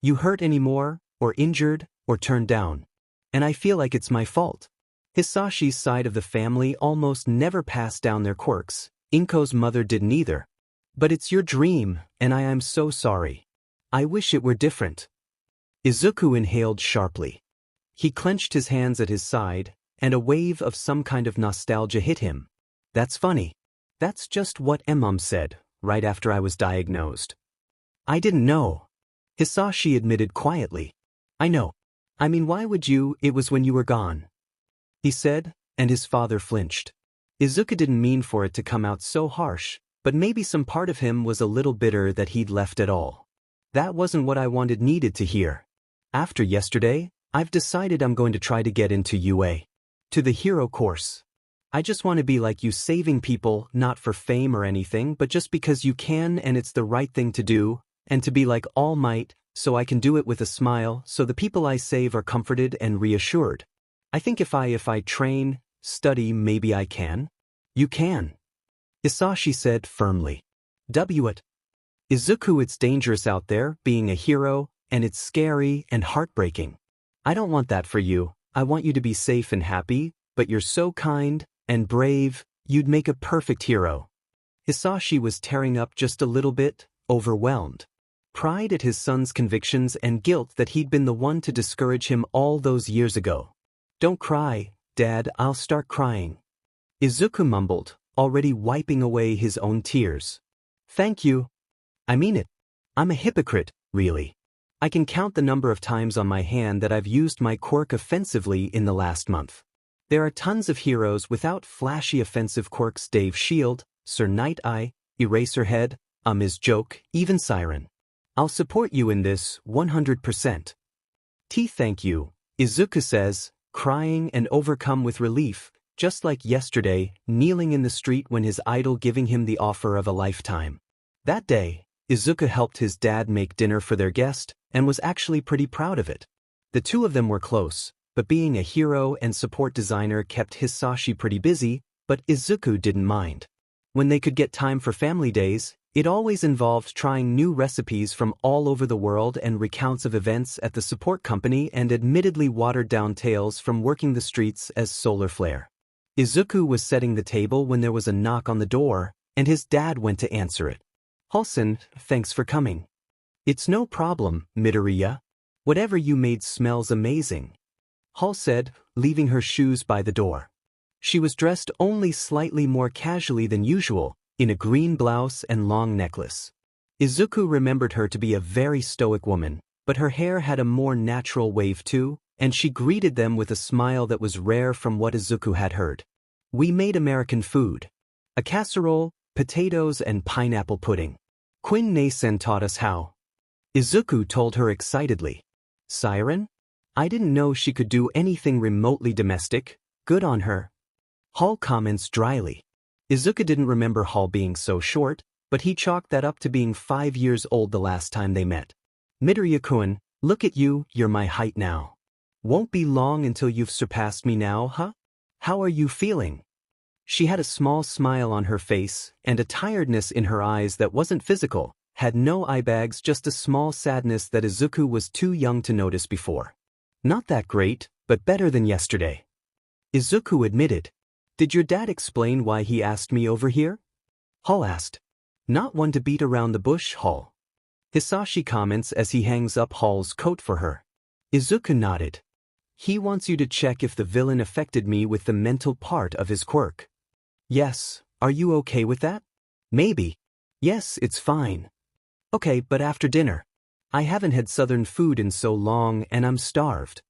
Speaker 1: you hurt anymore, or injured, or turned down. And I feel like it's my fault. Hisashi's side of the family almost never passed down their quirks. Inko's mother didn't either. But it's your dream, and I am so sorry. I wish it were different. Izuku inhaled sharply. He clenched his hands at his side, and a wave of some kind of nostalgia hit him. That's funny. That's just what Mom said, right after I was diagnosed. I didn't know. Hisashi admitted quietly. I know. I mean, why would you? It was when you were gone. He said, and his father flinched. Izuku didn't mean for it to come out so harsh, but maybe some part of him was a little bitter that he'd left at all. That wasn't what I needed to hear. After yesterday, I've decided I'm going to try to get into UA. To the hero course. I just want to be like you, saving people, not for fame or anything, but just because you can and it's the right thing to do, and to be like All Might, so I can do it with a smile, so the people I save are comforted and reassured. I think if I train, study, maybe I can. You can. Hisashi said firmly. It. Izuku, it's dangerous out there, being a hero, and it's scary and heartbreaking. I don't want that for you. I want you to be safe and happy, but you're so kind and brave, you'd make a perfect hero. Hisashi was tearing up just a little bit, overwhelmed. Pride at his son's convictions and guilt that he'd been the one to discourage him all those years ago. Don't cry, Dad, I'll start crying. Izuku mumbled, already wiping away his own tears. Thank you. I mean it. I'm a hypocrite, really. I can count the number of times on my hand that I've used my quirk offensively in the last month. There are tons of heroes without flashy offensive quirks. Dave Shield, Sir Night Eye, Eraserhead, Ms. Joke, even Siren. I'll support you in this, 100%. Thank you, Izuku says, crying and overcome with relief, just like yesterday, kneeling in the street when his idol giving him the offer of a lifetime. That day, Izuku helped his dad make dinner for their guest, and was actually pretty proud of it. The two of them were close, but being a hero and support designer kept Hisashi pretty busy, but Izuku didn't mind. When they could get time for family days, It always involved trying new recipes from all over the world and recounts of events at the support company and admittedly watered-down tales from working the streets as Solar Flare. Izuku was setting the table when there was a knock on the door, and his dad went to answer it. "Halson, thanks for coming." "It's no problem, Midoriya. Whatever you made smells amazing," Hall said, leaving her shoes by the door. She was dressed only slightly more casually than usual, in a green blouse and long necklace. Izuku remembered her to be a very stoic woman, but her hair had a more natural wave too, and she greeted them with a smile that was rare from what Izuku had heard. "We made American food. A casserole, potatoes and pineapple pudding. Quinn Nasen taught us how." Izuku told her excitedly. "Siren? I didn't know she could do anything remotely domestic. Good on her." Hall comments dryly. Izuku didn't remember Hall being so short, but he chalked that up to being 5 years old the last time they met. "Midoriya-kun, look at you, you're my height now. Won't be long until you've surpassed me now, huh? How are you feeling?" She had a small smile on her face and a tiredness in her eyes that wasn't physical, had no eye bags, just a small sadness that Izuku was too young to notice before. "Not that great, but better than yesterday," Izuku admitted. "Did your dad explain why he asked me over here?" Hall asked. "Not one to beat around the bush, Hall." Hisashi comments as he hangs up Hall's coat for her. Izuku nodded. "He wants you to check if the villain affected me with the mental part of his quirk." "Yes, are you okay with that?" "Maybe." "Yes, it's fine." "Okay, but after dinner. I haven't had southern food in so long and I'm starved."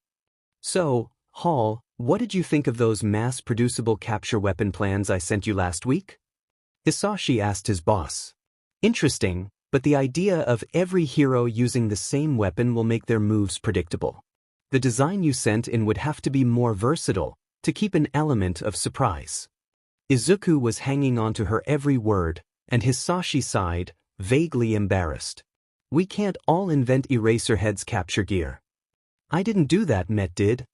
Speaker 1: "So, Hall, what did you think of those mass-producible capture weapon plans I sent you last week?" Hisashi asked his boss. "Interesting, but the idea of every hero using the same weapon will make their moves predictable. The design you sent in would have to be more versatile to keep an element of surprise." Izuku was hanging on to her every word, and Hisashi sighed, vaguely embarrassed. "We can't all invent Eraserhead's capture gear." "I didn't do that, Met did,"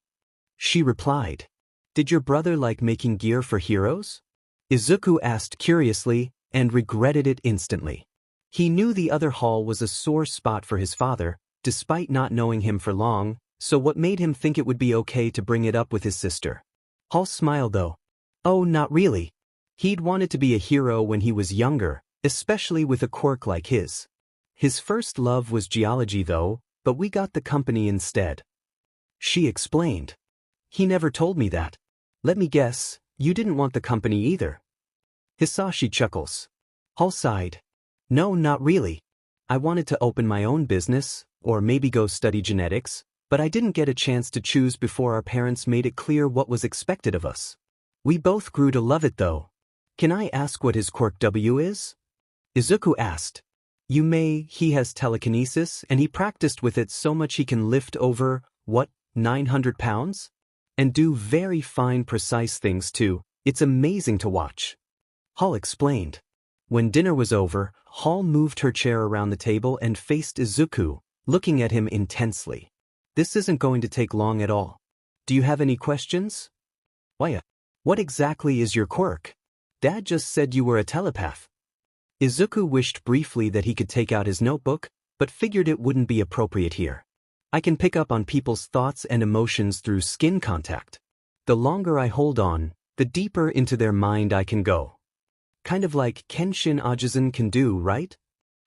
Speaker 1: she replied. "Did your brother like making gear for heroes?" Izuku asked curiously, and regretted it instantly. He knew the other Hall was a sore spot for his father, despite not knowing him for long, so what made him think it would be okay to bring it up with his sister? Hall smiled though. "Oh, not really. He'd wanted to be a hero when he was younger, especially with a quirk like his. His first love was geology though, but we got the company instead." She explained. "He never told me that. Let me guess, you didn't want the company either." Hisashi chuckles. Hall sighed. "No, not really. I wanted to open my own business, or maybe go study genetics, but I didn't get a chance to choose before our parents made it clear what was expected of us. We both grew to love it though." "Can I ask what his quirk W is?" Izuku asked. "You may. He has telekinesis, and he practiced with it so much he can lift over, 900 pounds? And do very fine, precise things too. It's amazing to watch." Hall explained. When dinner was over, Hall moved her chair around the table and faced Izuku, looking at him intensely. "This isn't going to take long at all. Do you have any questions?" "Why? What exactly is your quirk? Dad just said you were a telepath." Izuku wished briefly that he could take out his notebook, but figured it wouldn't be appropriate here. "I can pick up on people's thoughts and emotions through skin contact. The longer I hold on, the deeper into their mind I can go. Kind of like Kenshin Ajisen can do, right?"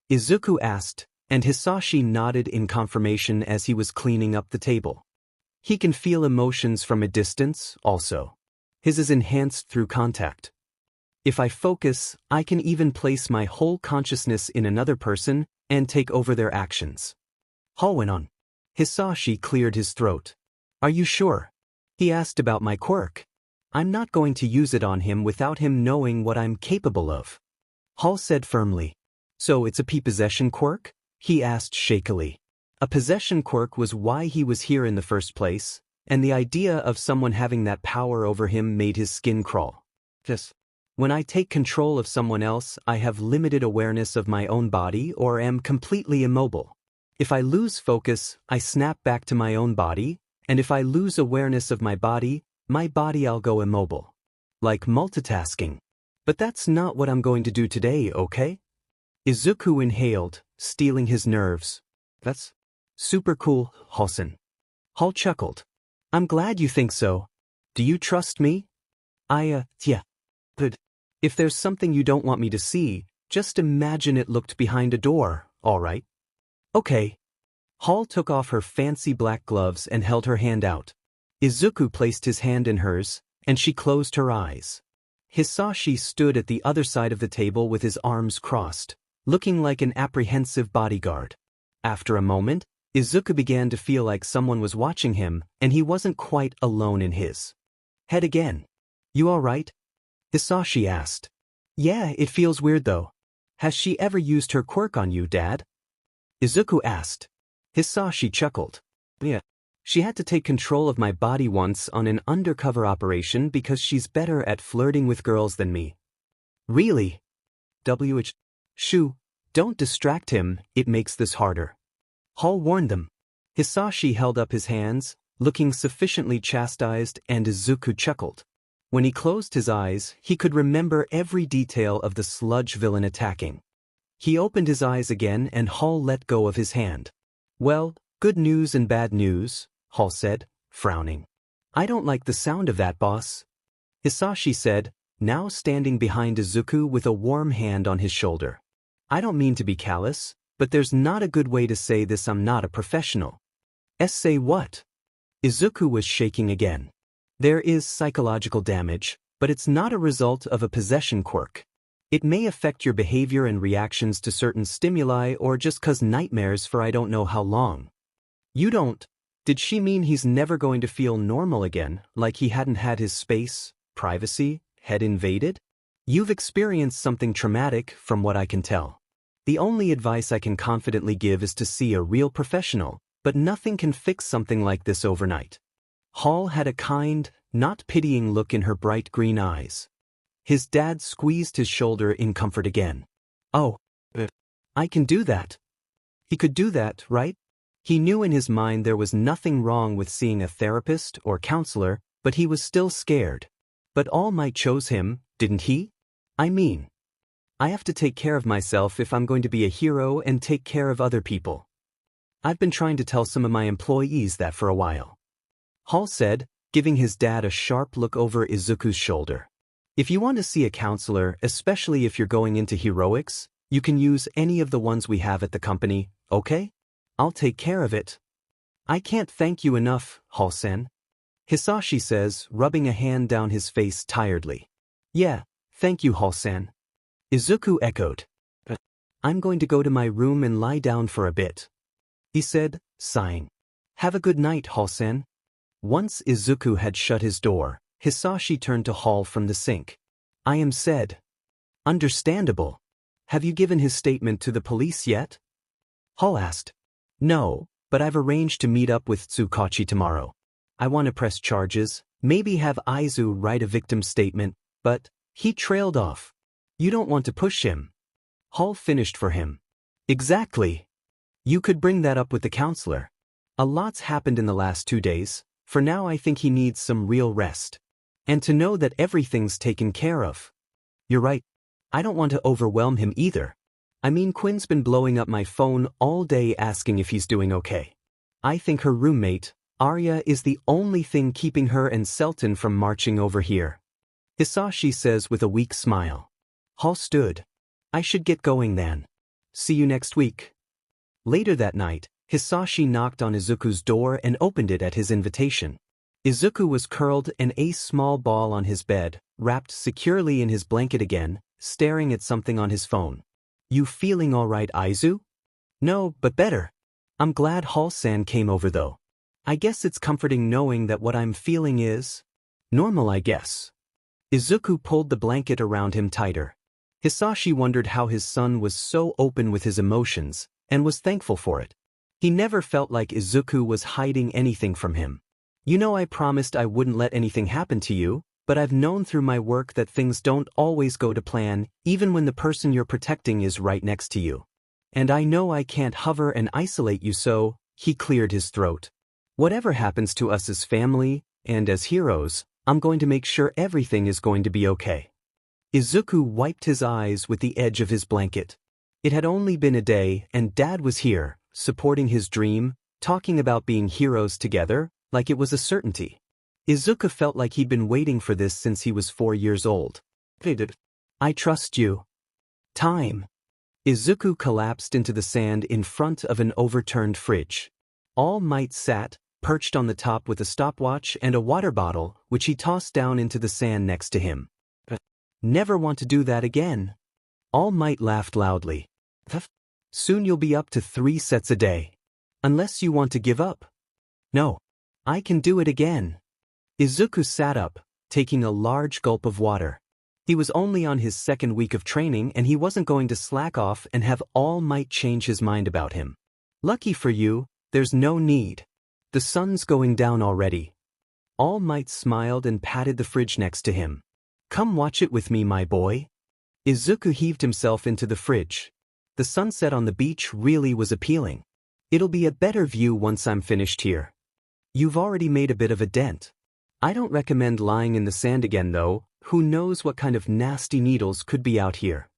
Speaker 1: Izuku asked, and Hisashi nodded in confirmation as he was cleaning up the table. "He can feel emotions from a distance, also. His is enhanced through contact. If I focus, I can even place my whole consciousness in another person and take over their actions." Hall went on. Hisashi cleared his throat. "Are you sure?" He asked about my quirk. "I'm not going to use it on him without him knowing what I'm capable of." Hall said firmly. "So it's a possession quirk?" he asked shakily. A possession quirk was why he was here in the first place, and the idea of someone having that power over him made his skin crawl. "Yes. When I take control of someone else, I have limited awareness of my own body or am completely immobile. If I lose focus, I snap back to my own body, and if I lose awareness of my body I'll go immobile. Like multitasking. But that's not what I'm going to do today, okay?" Izuku inhaled, stealing his nerves. That's super cool, Halson. Hall chuckled. I'm glad you think so. Do you trust me? Yeah. But if there's something you don't want me to see, just imagine it looked behind a door, alright? Okay. Hall took off her fancy black gloves and held her hand out. Izuku placed his hand in hers, and she closed her eyes. Hisashi stood at the other side of the table with his arms crossed, looking like an apprehensive bodyguard. After a moment, Izuku began to feel like someone was watching him, and he wasn't quite alone in his head again. You alright? Hisashi asked. Yeah, it feels weird though. Has she ever used her quirk on you, Dad? Izuku asked. Hisashi chuckled. Yeah. She had to take control of my body once on an undercover operation because she's better at flirting with girls than me. Really? Shoo, don't distract him, it makes this harder. Hall warned them. Hisashi held up his hands, looking sufficiently chastised, and Izuku chuckled. When he closed his eyes, he could remember every detail of the sludge villain attacking. He opened his eyes again and Hall let go of his hand. Well, good news and bad news, Hall said, frowning. I don't like the sound of that, boss. Hisashi said, now standing behind Izuku with a warm hand on his shoulder. I don't mean to be callous, but there's not a good way to say this. I'm not a professional. Say what? Izuku was shaking again. There is psychological damage, but it's not a result of a possession quirk. It may affect your behavior and reactions to certain stimuli or just cause nightmares for I don't know how long. You don't. Did she mean he's never going to feel normal again, like he hadn't had his space, privacy, head invaded? You've experienced something traumatic, from what I can tell. The only advice I can confidently give is to see a real professional, but nothing can fix something like this overnight. Hall had a kind, not pitying look in her bright green eyes. His dad squeezed his shoulder in comfort again. Oh, I can do that. He could do that, right? He knew in his mind there was nothing wrong with seeing a therapist or counselor, but he was still scared. But All Might chose him, didn't he? I mean, I have to take care of myself if I'm going to be a hero and take care of other people. I've been trying to tell some of my employees that for a while. Hall said, giving his dad a sharp look over Izuku's shoulder. If you want to see a counselor, especially if you're going into heroics, you can use any of the ones we have at the company, okay? I'll take care of it. I can't thank you enough, Hall-san. Hisashi says, rubbing a hand down his face tiredly. Yeah, thank you, Hall-san. Izuku echoed. I'm going to go to my room and lie down for a bit, he said, sighing. Have a good night, Hall-san. Once Izuku had shut his door, Hisashi turned to Hall from the sink. I am said. Understandable. Have you given his statement to the police yet? Hall asked. No, but I've arranged to meet up with Tsukachi tomorrow. I want to press charges, maybe have Aizu write a victim statement, but he trailed off. You don't want to push him. Hall finished for him. Exactly. You could bring that up with the counselor. A lot's happened in the last 2 days. For now I think he needs some real rest. And to know that everything's taken care of. You're right. I don't want to overwhelm him either. I mean, Quinn's been blowing up my phone all day asking if he's doing okay. I think her roommate, Arya, is the only thing keeping her and Selton from marching over here. Hisashi says with a weak smile. Hall stood. I should get going then. See you next week. Later that night, Hisashi knocked on Izuku's door and opened it at his invitation. Izuku was curled in a small ball on his bed, wrapped securely in his blanket again, staring at something on his phone. You feeling all right, Aizu? No, but better. I'm glad Hall-san came over though. I guess it's comforting knowing that what I'm feeling is normal, I guess. Izuku pulled the blanket around him tighter. Hisashi wondered how his son was so open with his emotions, and was thankful for it. He never felt like Izuku was hiding anything from him. You know, I promised I wouldn't let anything happen to you, but I've known through my work that things don't always go to plan, even when the person you're protecting is right next to you. And I know I can't hover and isolate you, so, he cleared his throat. Whatever happens to us as family, and as heroes, I'm going to make sure everything is going to be okay. Izuku wiped his eyes with the edge of his blanket. It had only been a day and Dad was here, supporting his dream, talking about being heroes together, like it was a certainty. Izuku felt like he'd been waiting for this since he was 4 years old. I trust you. Time. Izuku collapsed into the sand in front of an overturned fridge. All Might sat, perched on the top with a stopwatch and a water bottle, which he tossed down into the sand next to him. Never want to do that again. All Might laughed loudly. Soon you'll be up to 3 sets a day. Unless you want to give up. No. I can do it again. Izuku sat up, taking a large gulp of water. He was only on his 2nd week of training and he wasn't going to slack off and have All Might change his mind about him. Lucky for you, there's no need. The sun's going down already. All Might smiled and patted the fridge next to him. Come watch it with me, my boy. Izuku heaved himself into the fridge. The sunset on the beach really was appealing. It'll be a better view once I'm finished here. You've already made a bit of a dent. I don't recommend lying in the sand again though, who knows what kind of nasty needles could be out here.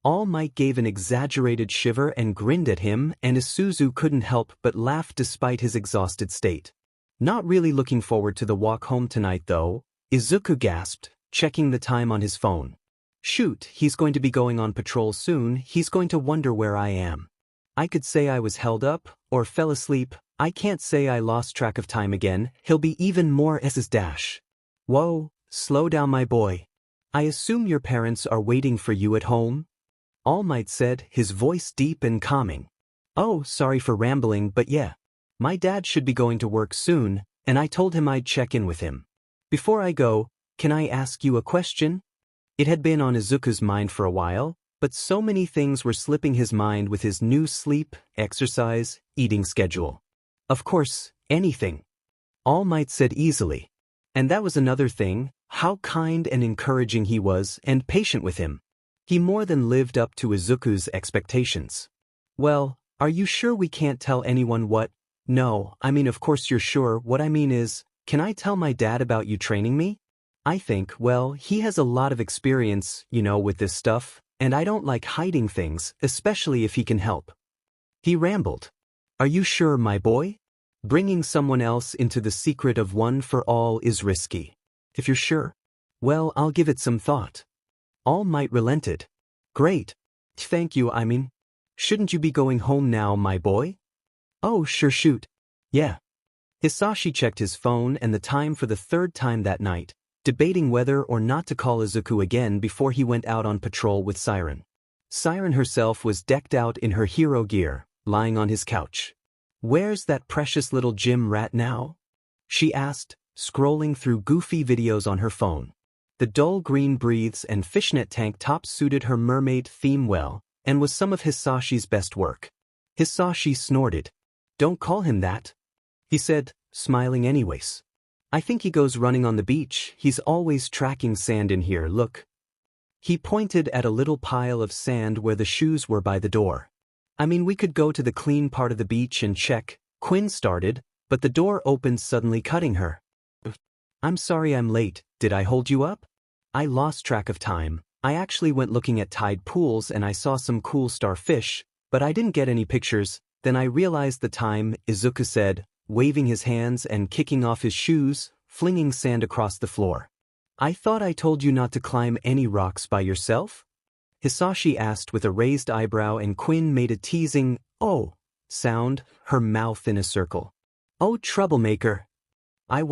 Speaker 1: All Might gave an exaggerated shiver and grinned at him, and Isuzu couldn't help but laugh despite his exhausted state. Not really looking forward to the walk home tonight though, Izuku gasped, checking the time on his phone. Shoot, he's going to be going on patrol soon, he's going to wonder where I am. I could say I was held up, or fell asleep, I can't say I lost track of time again, he'll be even more S's dash. Whoa, slow down my boy. I assume your parents are waiting for you at home? All Might said, his voice deep and calming. Oh, sorry for rambling, but yeah. My dad should be going to work soon, and I told him I'd check in with him. Before I go, can I ask you a question? It had been on Izuku's mind for a while, but so many things were slipping his mind with his new sleep, exercise, eating schedule. Of course, anything. All Might said easily. And that was another thing, how kind and encouraging he was and patient with him. He more than lived up to Izuku's expectations. Well, are you sure we can't tell anyone what? No, I mean of course you're sure. What I mean is, can I tell my dad about you training me? I think, well, he has a lot of experience, with this stuff, and I don't like hiding things, especially if he can help. He rambled. Are you sure, my boy? Bringing someone else into the secret of one for all is risky. If you're sure, well, I'll give it some thought. All Might relented. Great. Thank you, shouldn't you be going home now, my boy? Oh, sure, shoot. Yeah. Hisashi checked his phone and the time for the 3rd time that night, debating whether or not to call Izuku again before he went out on patrol with Siren. Siren herself was decked out in her hero gear, lying on his couch. Where's that precious little gym rat now? She asked, scrolling through goofy videos on her phone. The dull green breathes and fishnet tank top suited her mermaid theme well, and was some of Hisashi's best work. Hisashi snorted. Don't call him that, he said, smiling anyways. I think he goes running on the beach, he's always tracking sand in here, look. He pointed at a little pile of sand where the shoes were by the door. We could go to the clean part of the beach and check, Quinn started, but the door opened suddenly cutting her. I'm sorry I'm late, did I hold you up? I lost track of time. I actually went looking at tide pools and I saw some cool starfish, but I didn't get any pictures. Then I realized the time, Izuku said, waving his hands and kicking off his shoes, flinging sand across the floor. I thought I told you not to climb any rocks by yourself? Hisashi asked with a raised eyebrow, and Quinn made a teasing, oh, sound, her mouth in a circle. Oh, troublemaker. I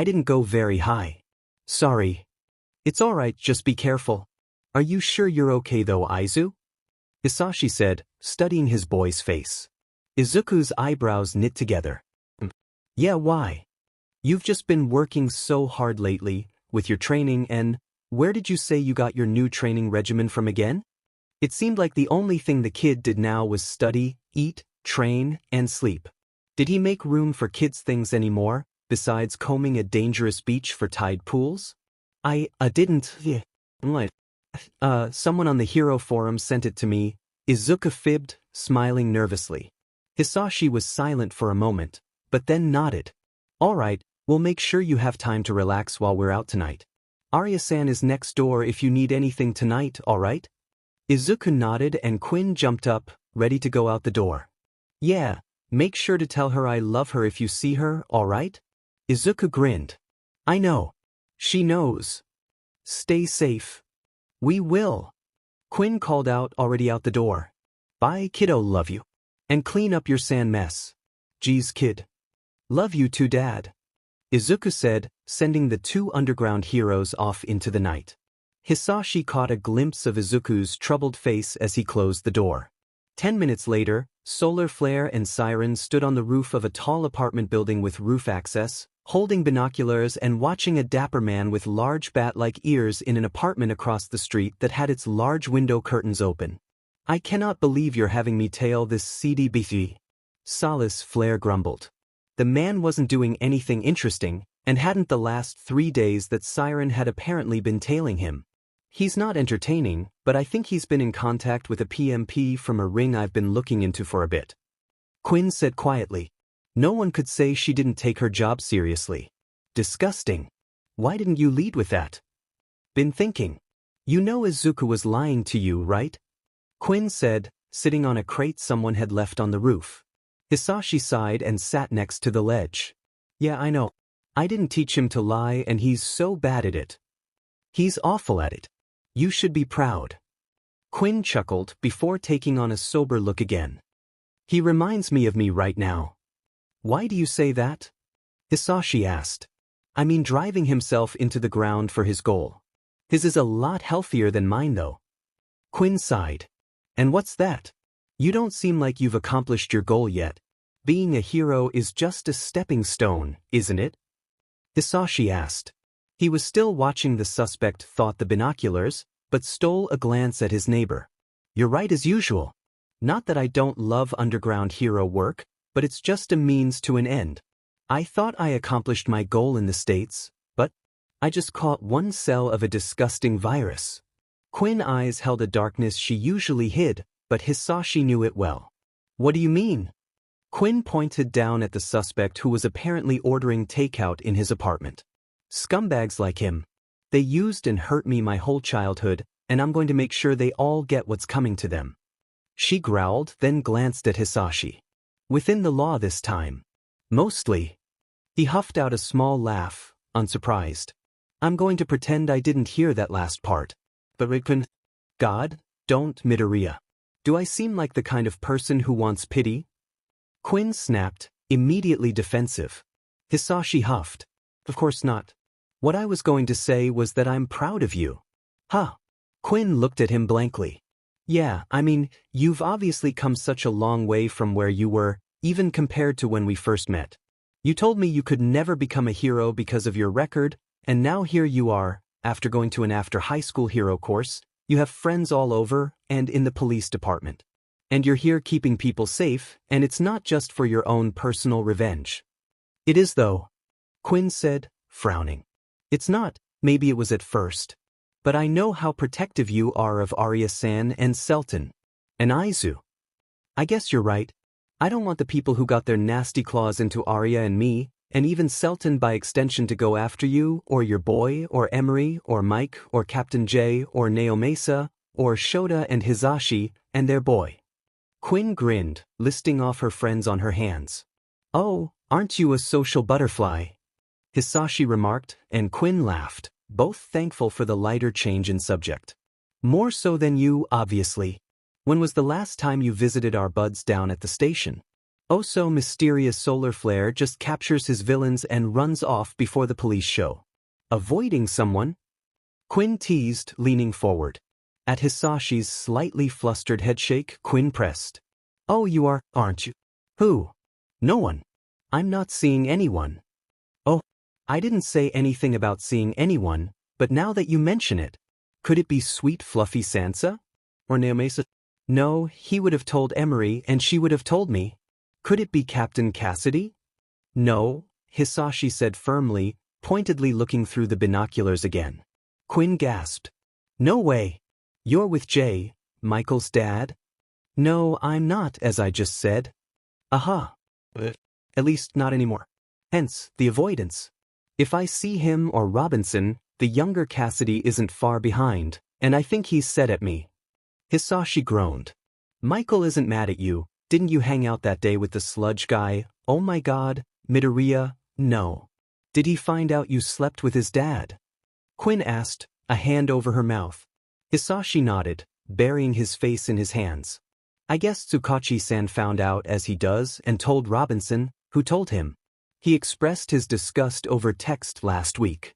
Speaker 1: didn't go very high. Sorry. It's alright, just be careful. Are you sure you're okay though, Izu? Hisashi said, studying his boy's face. Izuku's eyebrows knit together. Yeah, why? You've just been working so hard lately, with your training, and where did you say you got your new training regimen from again? It seemed like the only thing the kid did now was study, eat, train, and sleep. Did he make room for kids' things anymore, besides combing a dangerous beach for tide pools? I didn't. Someone on the Hero Forum sent it to me, Izuku fibbed, smiling nervously. Hisashi was silent for a moment, but then nodded. Alright, we'll make sure you have time to relax while we're out tonight. Arya-san is next door if you need anything tonight, alright? Izuku nodded and Quinn jumped up, ready to go out the door. Yeah, make sure to tell her I love her if you see her, alright? Izuku grinned. I know. She knows. Stay safe. We will. Quinn called out, already out the door. Bye kiddo, love you. And clean up your sand mess. Geez kid. Love you too dad. Izuku said, sending the two underground heroes off into the night. Hisashi caught a glimpse of Izuku's troubled face as he closed the door. 10 minutes later, Solar Flare and Siren stood on the roof of a tall apartment building with roof access, holding binoculars and watching a dapper man with large bat-like ears in an apartment across the street that had its large window curtains open. I cannot believe you're having me tail this CDBC. Solace Flare grumbled. The man wasn't doing anything interesting, and hadn't the last 3 days that Siren had apparently been tailing him. He's not entertaining, but I think he's been in contact with a PMP from a ring I've been looking into for a bit. Quinn said quietly. No one could say she didn't take her job seriously. Disgusting. Why didn't you lead with that? Been thinking. You know Izuku was lying to you, right? Quinn said, sitting on a crate someone had left on the roof. Hisashi sighed and sat next to the ledge. Yeah, I know. I didn't teach him to lie and he's so bad at it. He's awful at it. You should be proud. Quinn chuckled before taking on a sober look again. He reminds me of me right now. Why do you say that? Hisashi asked. I mean driving himself into the ground for his goal. His is a lot healthier than mine though. Quinn sighed. And what's that? You don't seem like you've accomplished your goal yet. Being a hero is just a stepping stone, isn't it? Hisashi asked. He was still watching the suspect thought the binoculars, but stole a glance at his neighbor. You're right as usual. Not that I don't love underground hero work, but it's just a means to an end. I thought I accomplished my goal in the States, but I just caught one cell of a disgusting virus. Quinn's eyes held a darkness she usually hid, but Hisashi knew it well. What do you mean? Quinn pointed down at the suspect who was apparently ordering takeout in his apartment. Scumbags like him. They used and hurt me my whole childhood, and I'm going to make sure they all get what's coming to them. She growled, then glanced at Hisashi. Within the law this time. Mostly. He huffed out a small laugh, unsurprised. I'm going to pretend I didn't hear that last part. But Rikun. God, don't Midoriya. Do I seem like the kind of person who wants pity? Quinn snapped, immediately defensive. Hisashi huffed. Of course not. What I was going to say was that I'm proud of you. Huh. Quinn looked at him blankly. Yeah, I mean, you've obviously come such a long way from where you were, even compared to when we first met. You told me you could never become a hero because of your record, and now here you are, after going to an after-high school hero course, you have friends all over and in the police department. And you're here keeping people safe, and it's not just for your own personal revenge. It is though, Quinn said, frowning. It's not, maybe it was at first. But I know how protective you are of Arya-san and Selton. And Aizu. I guess you're right. I don't want the people who got their nasty claws into Arya and me, and even Selton by extension to go after you, or your boy, or Emery, or Mike, or Captain J, or Naomasa, or Shota and Hisashi, and their boy. Quinn grinned, listing off her friends on her hands. Oh, aren't you a social butterfly? Hisashi remarked, and Quinn laughed, both thankful for the lighter change in subject. More so than you, obviously. When was the last time you visited our buds down at the station? Oh so mysterious Solar Flare just captures his villains and runs off before the police show. Avoiding someone? Quinn teased, leaning forward. At Hisashi's slightly flustered headshake, Quinn pressed. Oh you are, aren't you? Who? No one. I'm not seeing anyone. Oh. I didn't say anything about seeing anyone, but now that you mention it, could it be sweet fluffy Sansa? Or Naomasa? No, he would have told Emery and she would have told me. Could it be Captain Cassidy? No, Hisashi said firmly, pointedly looking through the binoculars again. Quinn gasped. No way. You're with Jay, Michael's dad? No, I'm not, as I just said. Aha. At least not anymore. Hence, the avoidance. If I see him or Robinson, the younger Cassidy isn't far behind, and I think he's set at me. Hisashi groaned. Michael isn't mad at you. Didn't you hang out that day with the sludge guy? Oh my god, Midoriya, no. Did he find out you slept with his dad? Quinn asked, a hand over her mouth. Hisashi nodded, burying his face in his hands. I guess Tsukachi-san found out as he does and told Robinson, who told him. He expressed his disgust over text last week.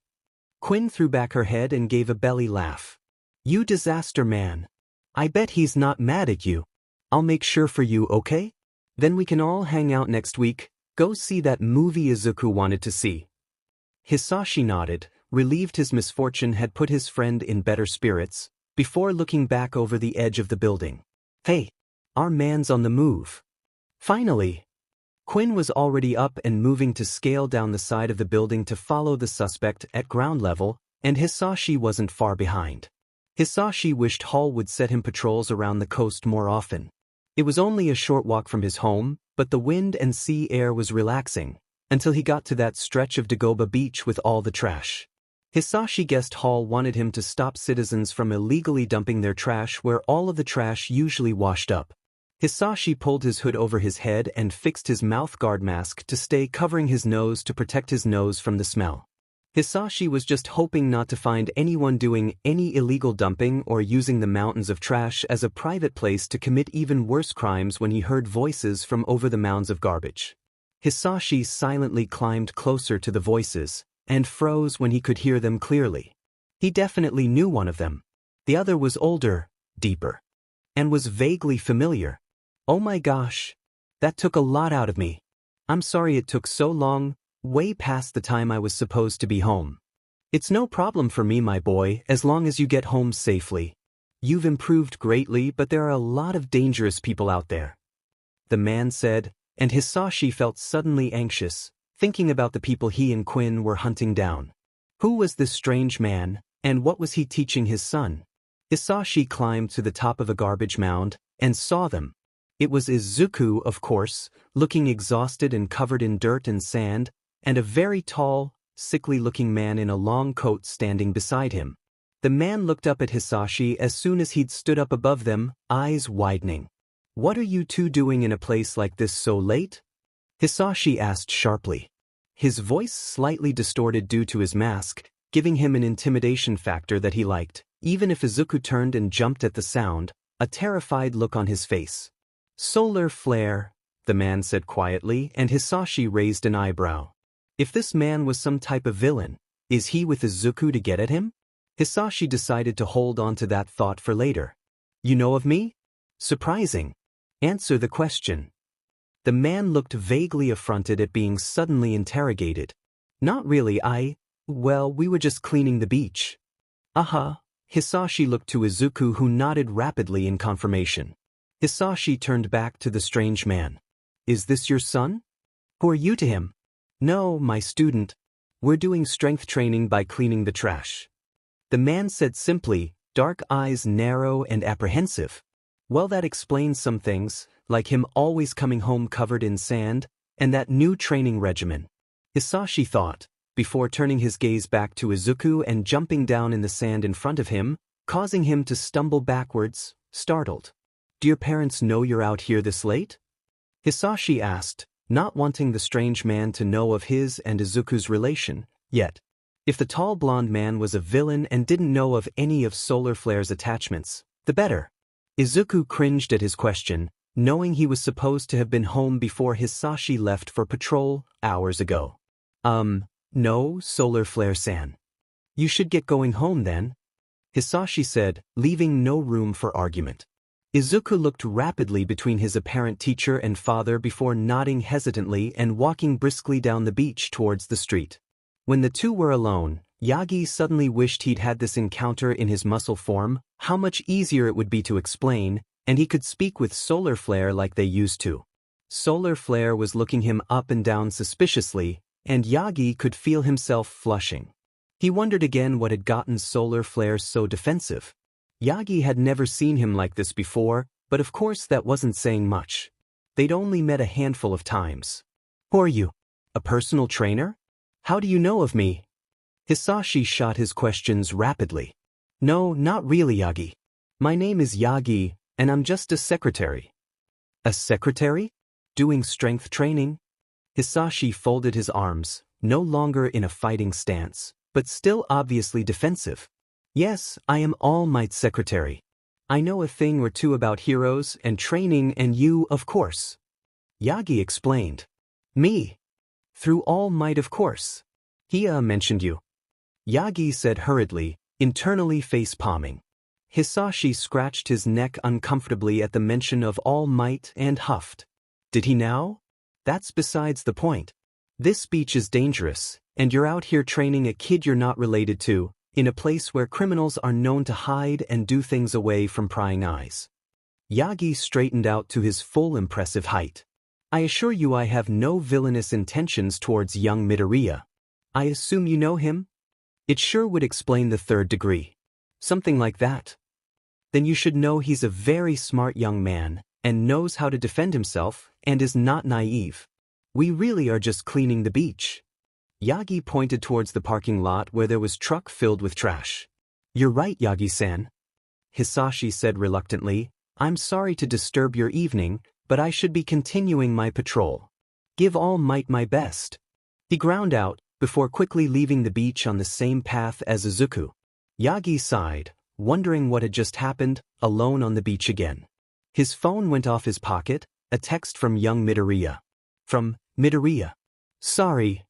Speaker 1: Quinn threw back her head and gave a belly laugh. You disaster man. I bet he's not mad at you. I'll make sure for you, okay? Then we can all hang out next week, go see that movie Izuku wanted to see. Hisashi nodded, relieved his misfortune had put his friend in better spirits, before looking back over the edge of the building. Hey, our man's on the move. Finally. Quinn was already up and moving to scale down the side of the building to follow the suspect at ground level, and Hisashi wasn't far behind. Hisashi wished Hall would set him patrols around the coast more often. It was only a short walk from his home, but the wind and sea air was relaxing, until he got to that stretch of Dagoba Beach with all the trash. Hisashi guessed Hall wanted him to stop citizens from illegally dumping their trash where all of the trash usually washed up. Hisashi pulled his hood over his head and fixed his mouth guard mask to stay covering his nose to protect his nose from the smell. Hisashi was just hoping not to find anyone doing any illegal dumping or using the mountains of trash as a private place to commit even worse crimes when he heard voices from over the mounds of garbage. Hisashi silently climbed closer to the voices, and froze when he could hear them clearly. He definitely knew one of them. The other was older, deeper, and was vaguely familiar. Oh my gosh. That took a lot out of me. I'm sorry it took so long. Way past the time I was supposed to be home. It's no problem for me, my boy, as long as you get home safely. You've improved greatly, but there are a lot of dangerous people out there. The man said, and Hisashi felt suddenly anxious, thinking about the people he and Quinn were hunting down. Who was this strange man, and what was he teaching his son? Hisashi climbed to the top of a garbage mound, and saw them. It was Izuku, of course, looking exhausted and covered in dirt and sand, and a very tall, sickly-looking man in a long coat standing beside him. The man looked up at Hisashi as soon as he'd stood up above them, eyes widening. What are you two doing in a place like this so late? Hisashi asked sharply. His voice slightly distorted due to his mask, giving him an intimidation factor that he liked, even if Izuku turned and jumped at the sound, a terrified look on his face. Solar flare, the man said quietly, and Hisashi raised an eyebrow. If this man was some type of villain, is he with Izuku to get at him? Hisashi decided to hold on to that thought for later. You know of me? Surprising. Answer the question. The man looked vaguely affronted at being suddenly interrogated. Not really, well, we were just cleaning the beach. Hisashi looked to Izuku, who nodded rapidly in confirmation. Hisashi turned back to the strange man. Is this your son? Who are you to him? No, my student. We're doing strength training by cleaning the trash. The man said simply, dark eyes narrow and apprehensive. Well, that explains some things, like him always coming home covered in sand, and that new training regimen. Hisashi thought, before turning his gaze back to Izuku and jumping down in the sand in front of him, causing him to stumble backwards, startled. Do your parents know you're out here this late? Hisashi asked, not wanting the strange man to know of his and Izuku's relation, yet. If the tall blonde man was a villain and didn't know of any of Solar Flare's attachments, the better. Izuku cringed at his question, knowing he was supposed to have been home before Hisashi left for patrol, hours ago. No, Solar Flare-san. You should get going home then, Hisashi said, leaving no room for argument. Izuku looked rapidly between his apparent teacher and father before nodding hesitantly and walking briskly down the beach towards the street. When the two were alone, Yagi suddenly wished he'd had this encounter in his muscle form, how much easier it would be to explain, and he could speak with Solar Flare like they used to. Solar Flare was looking him up and down suspiciously, and Yagi could feel himself flushing. He wondered again what had gotten Solar Flare so defensive. Yagi had never seen him like this before, but of course that wasn't saying much. They'd only met a handful of times. Who are you? A personal trainer? How do you know of me? Hisashi shot his questions rapidly. No, not really, Yagi. My name is Yagi, and I'm just a secretary. A secretary? Doing strength training? Hisashi folded his arms, no longer in a fighting stance, but still obviously defensive. Yes, I am All Might's secretary. I know a thing or two about heroes and training and you, of course. Yagi explained. Me? Through All Might, of course. Hia mentioned you. Yagi said hurriedly, internally face-palming. Hisashi scratched his neck uncomfortably at the mention of All Might and huffed. Did he now? That's besides the point. This speech is dangerous, and you're out here training a kid you're not related to, in a place where criminals are known to hide and do things away from prying eyes. Yagi straightened out to his full impressive height. I assure you I have no villainous intentions towards young Midoriya. I assume you know him? It sure would explain the third degree. Something like that. Then you should know he's a very smart young man, and knows how to defend himself, and is not naive. We really are just cleaning the beach. Yagi pointed towards the parking lot where there was truck filled with trash. You're right, Yagi-san. Hisashi said reluctantly, I'm sorry to disturb your evening, but I should be continuing my patrol. Give All Might my best. He ground out, before quickly leaving the beach on the same path as Izuku. Yagi sighed, wondering what had just happened, alone on the beach again. His phone went off his pocket, a text from young Midoriya. From Midoriya. Sorry.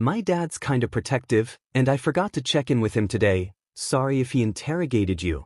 Speaker 1: My dad's kinda protective, and I forgot to check in with him today. Sorry if he interrogated you.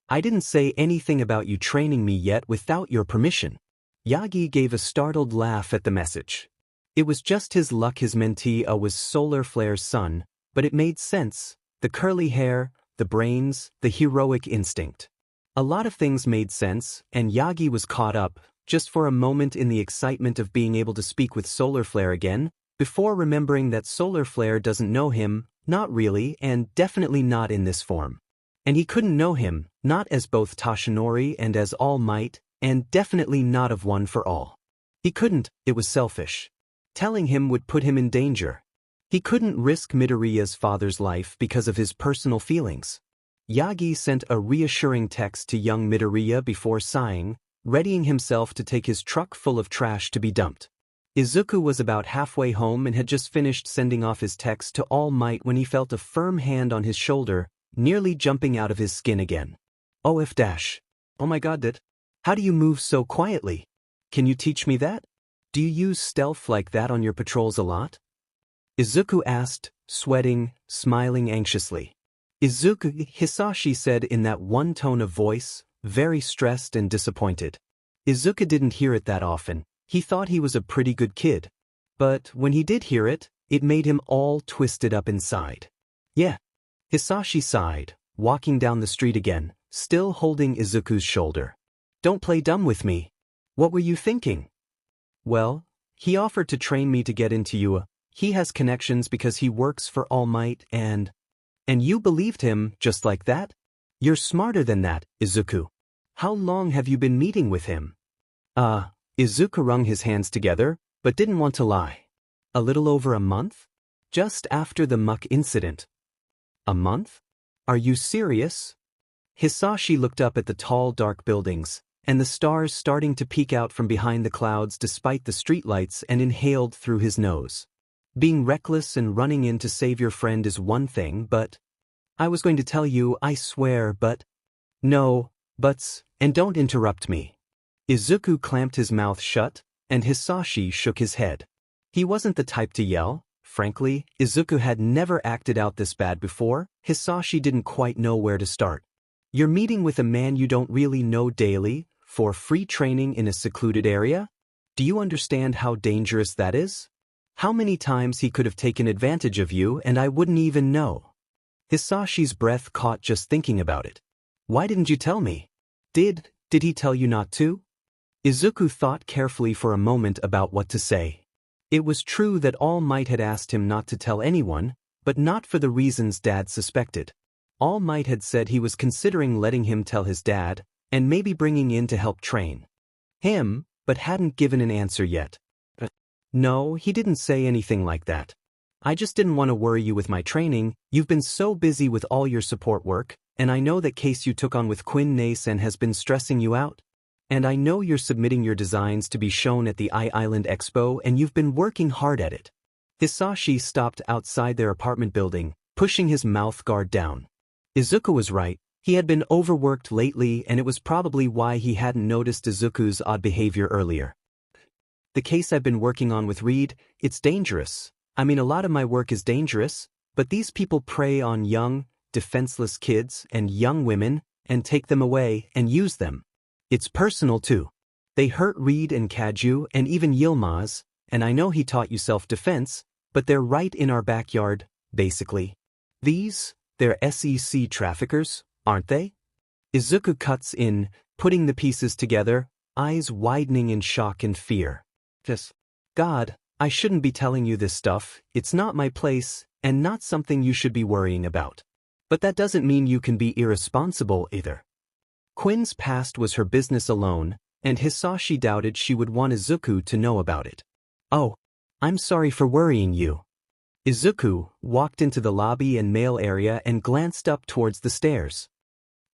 Speaker 1: I didn't say anything about you training me yet without your permission. Yagi gave a startled laugh at the message. It was just his luck his mentee was Solar Flare's son, but it made sense. The curly hair, the brains, the heroic instinct. A lot of things made sense, and Yagi was caught up, just for a moment in the excitement of being able to speak with Solar Flare again, before remembering that Solar Flare doesn't know him, not really, and definitely not in this form. And he couldn't know him, not as both Toshinori and as All Might, and definitely not of One for All. He couldn't, it was selfish. Telling him would put him in danger. He couldn't risk Midoriya's father's life because of his personal feelings. Yagi sent a reassuring text to young Midoriya before sighing, readying himself to take his truck full of trash to be dumped. Izuku was about halfway home and had just finished sending off his text to All Might when he felt a firm hand on his shoulder, nearly jumping out of his skin again. OF dash. Oh my god, that. How do you move so quietly? Can you teach me that? Do you use stealth like that on your patrols a lot? Izuku asked, sweating, smiling anxiously. Izuku, Hisashi said in that one tone of voice, very stressed and disappointed. Izuku didn't hear it that often. He thought he was a pretty good kid. But when he did hear it, it made him all twisted up inside. Yeah. Hisashi sighed, walking down the street again, still holding Izuku's shoulder. Don't play dumb with me. What were you thinking? Well, he offered to train me to get into you. He has connections because he works for All Might and you believed him just like that? You're smarter than that, Izuku. How long have you been meeting with him? Izuku wrung his hands together, but didn't want to lie. A little over a month? Just after the muck incident. A month? Are you serious? Hisashi looked up at the tall dark buildings, and the stars starting to peek out from behind the clouds despite the streetlights and inhaled through his nose. Being reckless and running in to save your friend is one thing, but... I was going to tell you, I swear, but... No, buts, and don't interrupt me. Izuku clamped his mouth shut, and Hisashi shook his head. He wasn't the type to yell. Frankly, Izuku had never acted out this bad before. Hisashi didn't quite know where to start. You're meeting with a man you don't really know daily, for free training in a secluded area? Do you understand how dangerous that is? How many times he could have taken advantage of you and I wouldn't even know. Hisashi's breath caught just thinking about it. Why didn't you tell me? Did he tell you not to? Izuku thought carefully for a moment about what to say. It was true that All Might had asked him not to tell anyone, but not for the reasons Dad suspected. All Might had said he was considering letting him tell his dad, and maybe bringing in to help train him, but hadn't given an answer yet. No, he didn't say anything like that. I just didn't want to worry you with my training. You've been so busy with all your support work, and I know that case you took on with Quinn Nace has been stressing you out. And I know you're submitting your designs to be shown at the I-Island Expo and you've been working hard at it. Hisashi stopped outside their apartment building, pushing his mouth guard down. Izuku was right. He had been overworked lately and it was probably why he hadn't noticed Izuku's odd behavior earlier. The case I've been working on with Reed, it's dangerous. I mean, a lot of my work is dangerous, but these people prey on young, defenseless kids and young women and take them away and use them. It's personal too. They hurt Reed and Kaju and even Yilmaz, and I know he taught you self-defense, but they're right in our backyard, basically. They're SEC traffickers, aren't they? Izuku cuts in, putting the pieces together, eyes widening in shock and fear. God, I shouldn't be telling you this stuff, it's not my place, and not something you should be worrying about. But that doesn't mean you can be irresponsible either. Quinn's past was her business alone, and Hisashi doubted she would want Izuku to know about it. Oh, I'm sorry for worrying you. Izuku walked into the lobby and mail area and glanced up towards the stairs.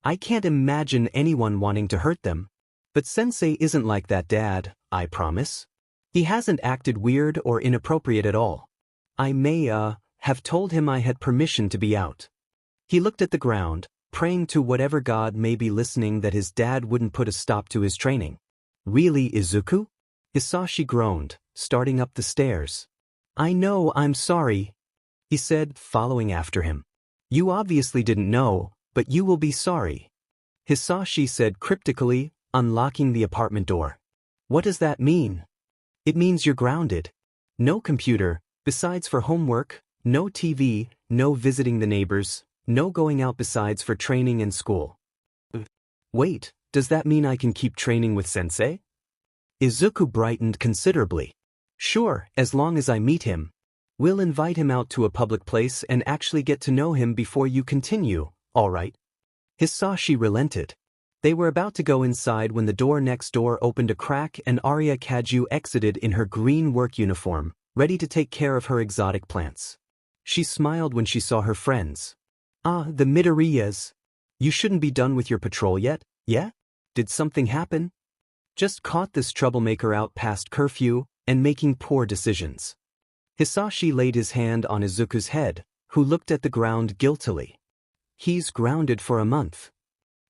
Speaker 1: I can't imagine anyone wanting to hurt them. But Sensei isn't like that, Dad, I promise. He hasn't acted weird or inappropriate at all. I may, have told him I had permission to be out. He looked at the ground, praying to whatever god may be listening that his dad wouldn't put a stop to his training. Really, Izuku? Hisashi groaned, starting up the stairs. I know, I'm sorry, he said, following after him. You obviously didn't know, but you will be sorry. Hisashi said cryptically, unlocking the apartment door. What does that mean? It means you're grounded. No computer, besides for homework, no TV, no visiting the neighbors, no going out besides for training and school. Wait, does that mean I can keep training with Sensei? Izuku brightened considerably. Sure, as long as I meet him. We'll invite him out to a public place and actually get to know him before you continue, all right? Hisashi relented. They were about to go inside when the door next door opened a crack and Arya Kaju exited in her green work uniform, ready to take care of her exotic plants. She smiled when she saw her friends. Ah, the Midoriyas. You shouldn't be done with your patrol yet, yeah? Did something happen? Just caught this troublemaker out past curfew and making poor decisions. Hisashi laid his hand on Izuku's head, who looked at the ground guiltily. He's grounded for a month.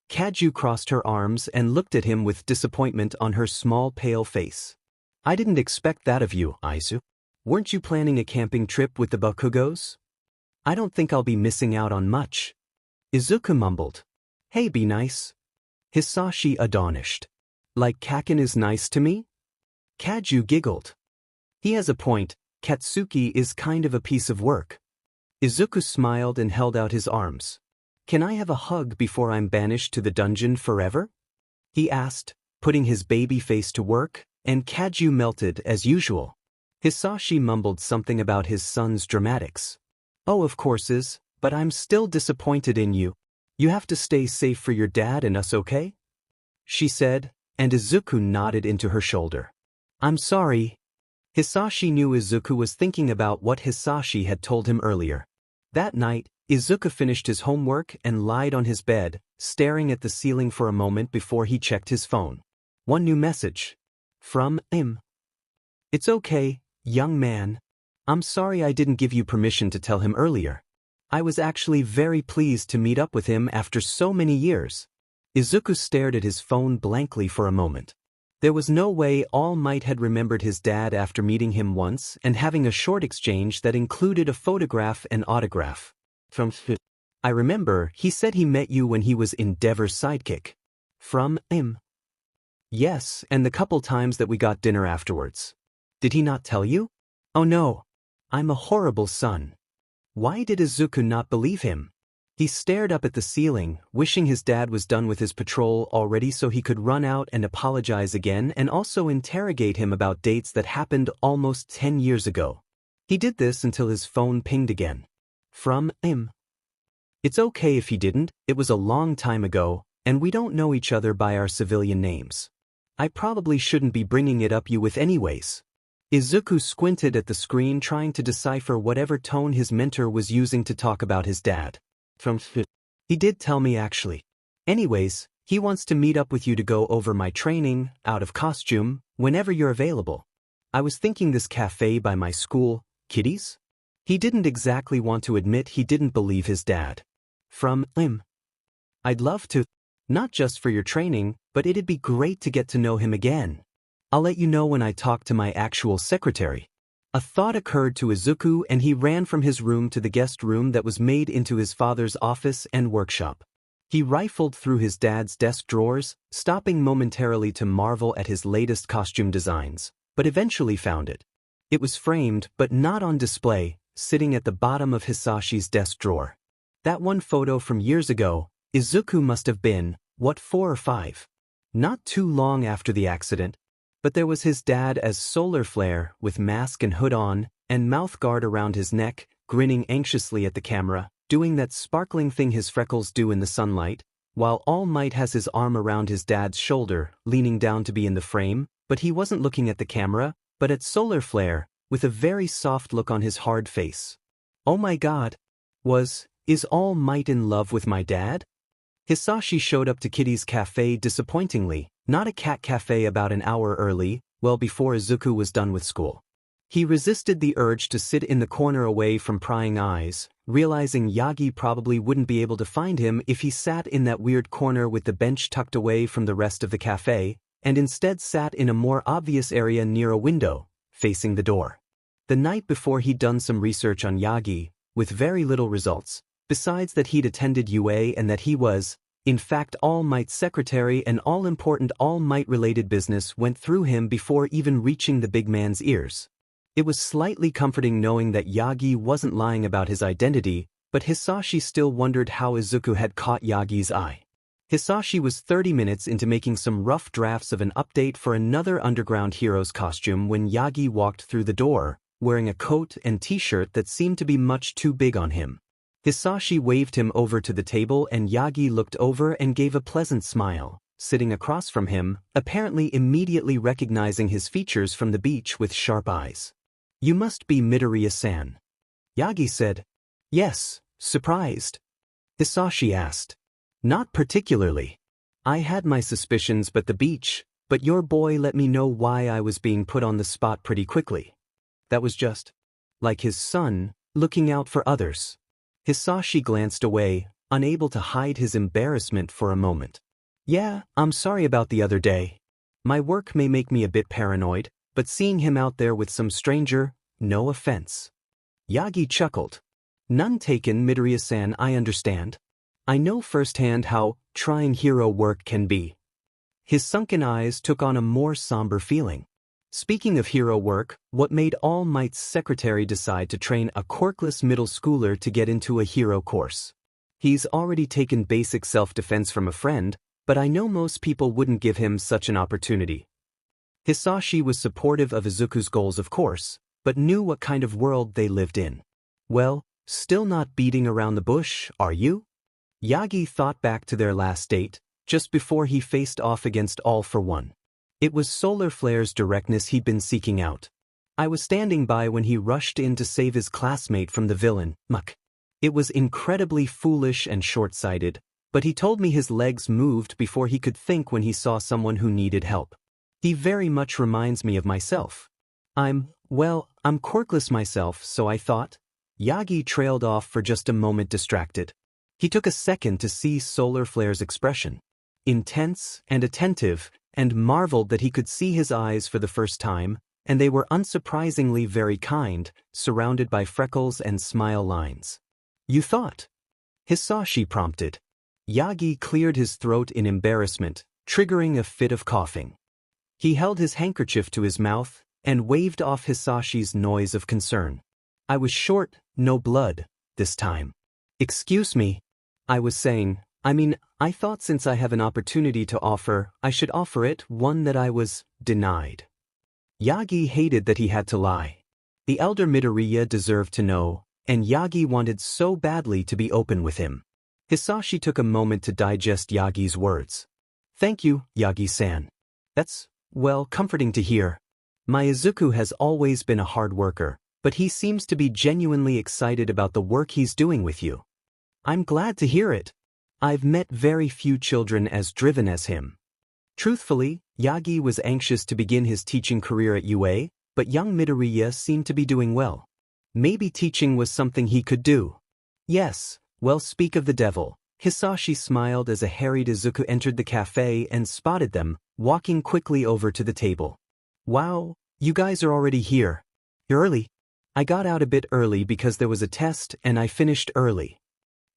Speaker 1: Kaju crossed her arms and looked at him with disappointment on her small pale face. I didn't expect that of you, Izu. Weren't you planning a camping trip with the Bakugos? I don't think I'll be missing out on much. Izuku mumbled. Hey, be nice. Hisashi astonished. Like Kaken is nice to me? Kaju giggled. He has a point, Katsuki is kind of a piece of work. Izuku smiled and held out his arms. Can I have a hug before I'm banished to the dungeon forever? He asked, putting his baby face to work, and Kaju melted as usual. Hisashi mumbled something about his son's dramatics. Oh, of course, but I'm still disappointed in you. You have to stay safe for your dad and us, okay? She said, and Izuku nodded into her shoulder. I'm sorry. Hisashi knew Izuku was thinking about what Hisashi had told him earlier. That night, Izuku finished his homework and lied on his bed, staring at the ceiling for a moment before he checked his phone. One new message. From him. It's okay, young man. I'm sorry I didn't give you permission to tell him earlier. I was actually very pleased to meet up with him after so many years. Izuku stared at his phone blankly for a moment. There was no way All Might had remembered his dad after meeting him once and having a short exchange that included a photograph and autograph. I remember he said he met you when he was Endeavor's sidekick. From him. Yes, and the couple times that we got dinner afterwards. Did he not tell you? Oh no. I'm a horrible son. Why did Izuku not believe him? He stared up at the ceiling, wishing his dad was done with his patrol already so he could run out and apologize again and also interrogate him about dates that happened almost 10 years ago. He did this until his phone pinged again. From him. It's okay if he didn't, it was a long time ago, and we don't know each other by our civilian names. I probably shouldn't be bringing it up you with anyways. Izuku squinted at the screen trying to decipher whatever tone his mentor was using to talk about his dad. He did tell me actually. Anyways, he wants to meet up with you to go over my training, out of costume, whenever you're available. I was thinking this cafe by my school, Kitty's? He didn't exactly want to admit he didn't believe his dad. From him. I'd love to. Not just for your training, but it'd be great to get to know him again. I'll let you know when I talk to my actual secretary. A thought occurred to Izuku and he ran from his room to the guest room that was made into his father's office and workshop. He rifled through his dad's desk drawers, stopping momentarily to marvel at his latest costume designs, but eventually found it. It was framed but not on display, sitting at the bottom of Hisashi's desk drawer. That one photo from years ago, Izuku must have been, 4 or 5? Not too long after the accident. But there was his dad as Solar Flare, with mask and hood on, and mouth guard around his neck, grinning anxiously at the camera, doing that sparkling thing his freckles do in the sunlight, while All Might has his arm around his dad's shoulder, leaning down to be in the frame, but he wasn't looking at the camera, but at Solar Flare, with a very soft look on his hard face. Oh my god. Is All Might in love with my dad? Hisashi showed up to Kitty's cafe disappointingly, not a cat cafe, about an hour early, well before Izuku was done with school. He resisted the urge to sit in the corner away from prying eyes, realizing Yagi probably wouldn't be able to find him if he sat in that weird corner with the bench tucked away from the rest of the cafe, and instead sat in a more obvious area near a window, facing the door. The night before he'd done some research on Yagi, with very little results, besides that he'd attended UA and that he was, in fact, All Might's secretary, and all important All Might-related business went through him before even reaching the big man's ears. It was slightly comforting knowing that Yagi wasn't lying about his identity, but Hisashi still wondered how Izuku had caught Yagi's eye. Hisashi was 30 minutes into making some rough drafts of an update for another Underground Heroes costume when Yagi walked through the door, wearing a coat and t-shirt that seemed to be much too big on him. Hisashi waved him over to the table and Yagi looked over and gave a pleasant smile, sitting across from him, apparently immediately recognizing his features from the beach with sharp eyes. You must be Midoriya-san. Yagi said. Yes, surprised. Hisashi asked. Not particularly. I had my suspicions but your boy let me know why I was being put on the spot pretty quickly. That was just like his son, looking out for others. Hisashi glanced away, unable to hide his embarrassment for a moment. Yeah, I'm sorry about the other day. My work may make me a bit paranoid, but seeing him out there with some stranger, no offense. Yagi chuckled. None taken, Midoriya-san, I understand. I know firsthand how trying hero work can be. His sunken eyes took on a more somber feeling. Speaking of hero work, what made All Might's secretary decide to train a quirkless middle schooler to get into a hero course? He's already taken basic self-defense from a friend, but I know most people wouldn't give him such an opportunity. Hisashi was supportive of Izuku's goals, of course, but knew what kind of world they lived in. Well, still not beating around the bush, are you? Yagi thought back to their last date, just before he faced off against All for One. It was Solar Flare's directness he'd been seeking out. I was standing by when he rushed in to save his classmate from the villain, Muck. It was incredibly foolish and short-sighted, but he told me his legs moved before he could think when he saw someone who needed help. He very much reminds me of myself. I'm quirkless myself, so I thought. Yagi trailed off for just a moment, distracted. He took a second to see Solar Flare's expression. Intense and attentive, and marveled that he could see his eyes for the first time, and they were unsurprisingly very kind, surrounded by freckles and smile lines. You thought? Hisashi prompted. Yagi cleared his throat in embarrassment, triggering a fit of coughing. He held his handkerchief to his mouth and waved off Hisashi's noise of concern. I was short, no blood, this time. Excuse me. I was saying, I thought since I have an opportunity to offer, I should offer it, one that I was denied. Yagi hated that he had to lie. The elder Midoriya deserved to know, and Yagi wanted so badly to be open with him. Hisashi took a moment to digest Yagi's words. Thank you, Yagi-san. That's, comforting to hear. My Izuku has always been a hard worker, but he seems to be genuinely excited about the work he's doing with you. I'm glad to hear it. I've met very few children as driven as him. Truthfully, Yagi was anxious to begin his teaching career at UA, but young Midoriya seemed to be doing well. Maybe teaching was something he could do. Yes, well, speak of the devil. Hisashi smiled as a harried Izuku entered the cafe and spotted them, walking quickly over to the table. Wow, you guys are already here. You're early. I got out a bit early because there was a test and I finished early.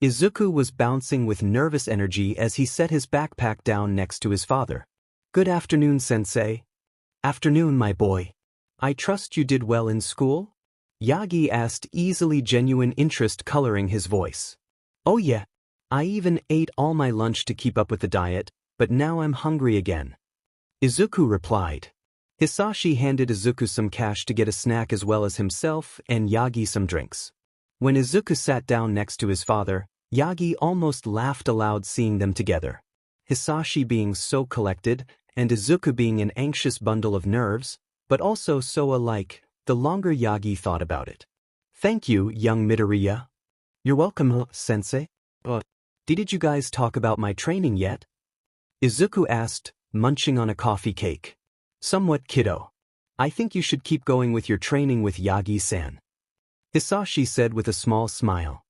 Speaker 1: Izuku was bouncing with nervous energy as he set his backpack down next to his father. Good afternoon, sensei. Afternoon, my boy. I trust you did well in school? Yagi asked, easily genuine interest coloring his voice. Oh yeah. I even ate all my lunch to keep up with the diet, but now I'm hungry again. Izuku replied. Hisashi handed Izuku some cash to get a snack as well as himself and Yagi some drinks. When Izuku sat down next to his father, Yagi almost laughed aloud seeing them together. Hisashi being so collected, and Izuku being an anxious bundle of nerves, but also so alike, the longer Yagi thought about it. Thank you, young Midoriya. You're welcome, sensei. Did you guys talk about my training yet? Izuku asked, munching on a coffee cake. Somewhat, kiddo. I think you should keep going with your training with Yagi-san. Hisashi said with a small smile.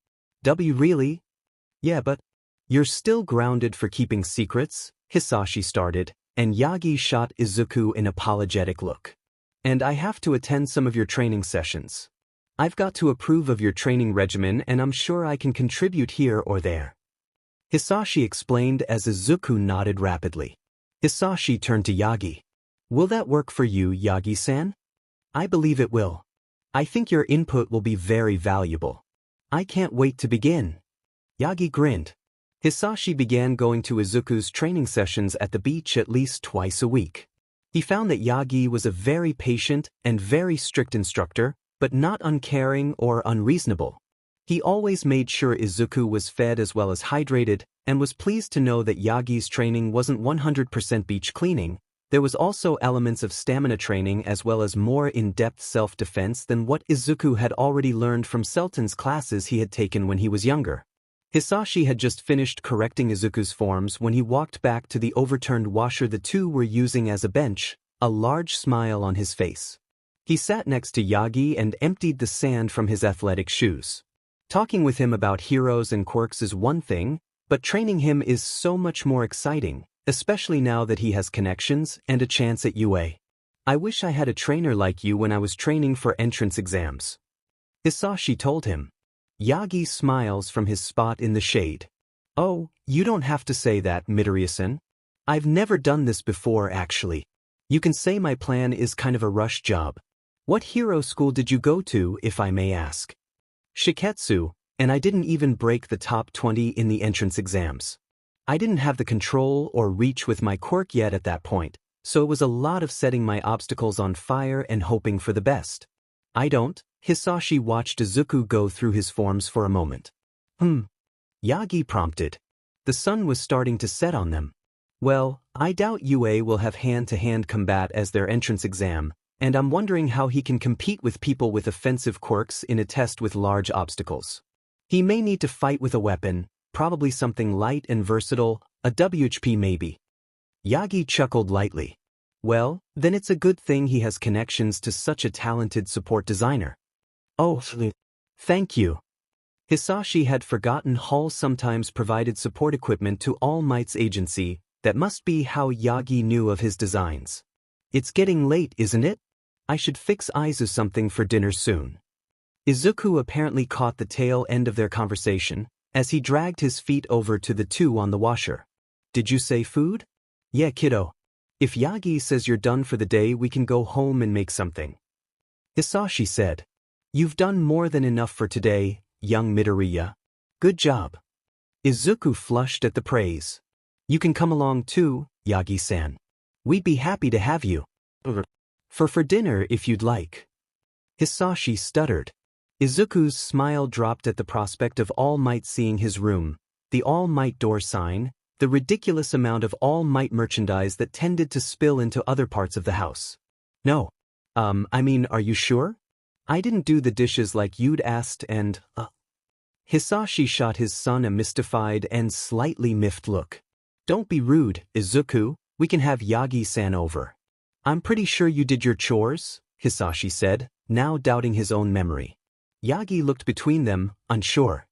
Speaker 1: Really? Yeah, but you're still grounded for keeping secrets, Hisashi started, and Yagi shot Izuku an apologetic look. And I have to attend some of your training sessions. I've got to approve of your training regimen and I'm sure I can contribute here or there. Hisashi explained as Izuku nodded rapidly. Hisashi turned to Yagi. Will that work for you, Yagi-san? I believe it will. I think your input will be very valuable. I can't wait to begin. Yagi grinned. Hisashi began going to Izuku's training sessions at the beach at least twice a week. He found that Yagi was a very patient and very strict instructor, but not uncaring or unreasonable. He always made sure Izuku was fed as well as hydrated, and was pleased to know that Yagi's training wasn't 100% beach cleaning. There was also elements of stamina training as well as more in-depth self-defense than what Izuku had already learned from Sultan's classes he had taken when he was younger. Hisashi had just finished correcting Izuku's forms when he walked back to the overturned washer the two were using as a bench, a large smile on his face. He sat next to Yagi and emptied the sand from his athletic shoes. Talking with him about heroes and quirks is one thing, but training him is so much more exciting, especially now that he has connections and a chance at UA. I wish I had a trainer like you when I was training for entrance exams. Hisashi told him. Yagi smiles from his spot in the shade. Oh, you don't have to say that, Midoriya-san. I've never done this before actually. You can say my plan is kind of a rush job. What hero school did you go to, if I may ask? Shiketsu, and I didn't even break the top 20 in the entrance exams. I didn't have the control or reach with my quirk yet at that point, so it was a lot of setting my obstacles on fire and hoping for the best. I don't. Hisashi watched Izuku go through his forms for a moment. Yagi prompted. The sun was starting to set on them. Well, I doubt UA will have hand-to-hand combat as their entrance exam, and I'm wondering how he can compete with people with offensive quirks in a test with large obstacles. He may need to fight with a weapon, probably something light and versatile, a WHP maybe. Yagi chuckled lightly. Well, then it's a good thing he has connections to such a talented support designer. Oh, thank you. Hisashi had forgotten Hall sometimes provided support equipment to All Might's agency. That must be how Yagi knew of his designs. It's getting late, isn't it? I should fix Izu something for dinner soon. Izuku apparently caught the tail end of their conversation, as he dragged his feet over to the two on the washer. Did you say food? Yeah, kiddo. If Yagi says you're done for the day, we can go home and make something. Hisashi said. You've done more than enough for today, young Midoriya. Good job. Izuku flushed at the praise. You can come along too, Yagi-san. We'd be happy to have you. For dinner if you'd like. Hisashi stuttered. Izuku's smile dropped at the prospect of All Might seeing his room, the All Might door sign, the ridiculous amount of All Might merchandise that tended to spill into other parts of the house. No. Are you sure? I didn't do the dishes like you'd asked and, Hisashi shot his son a mystified and slightly miffed look. Don't be rude, Izuku, we can have Yagi-san over. I'm pretty sure you did your chores, Hisashi said, now doubting his own memory. Yagi looked between them, unsure.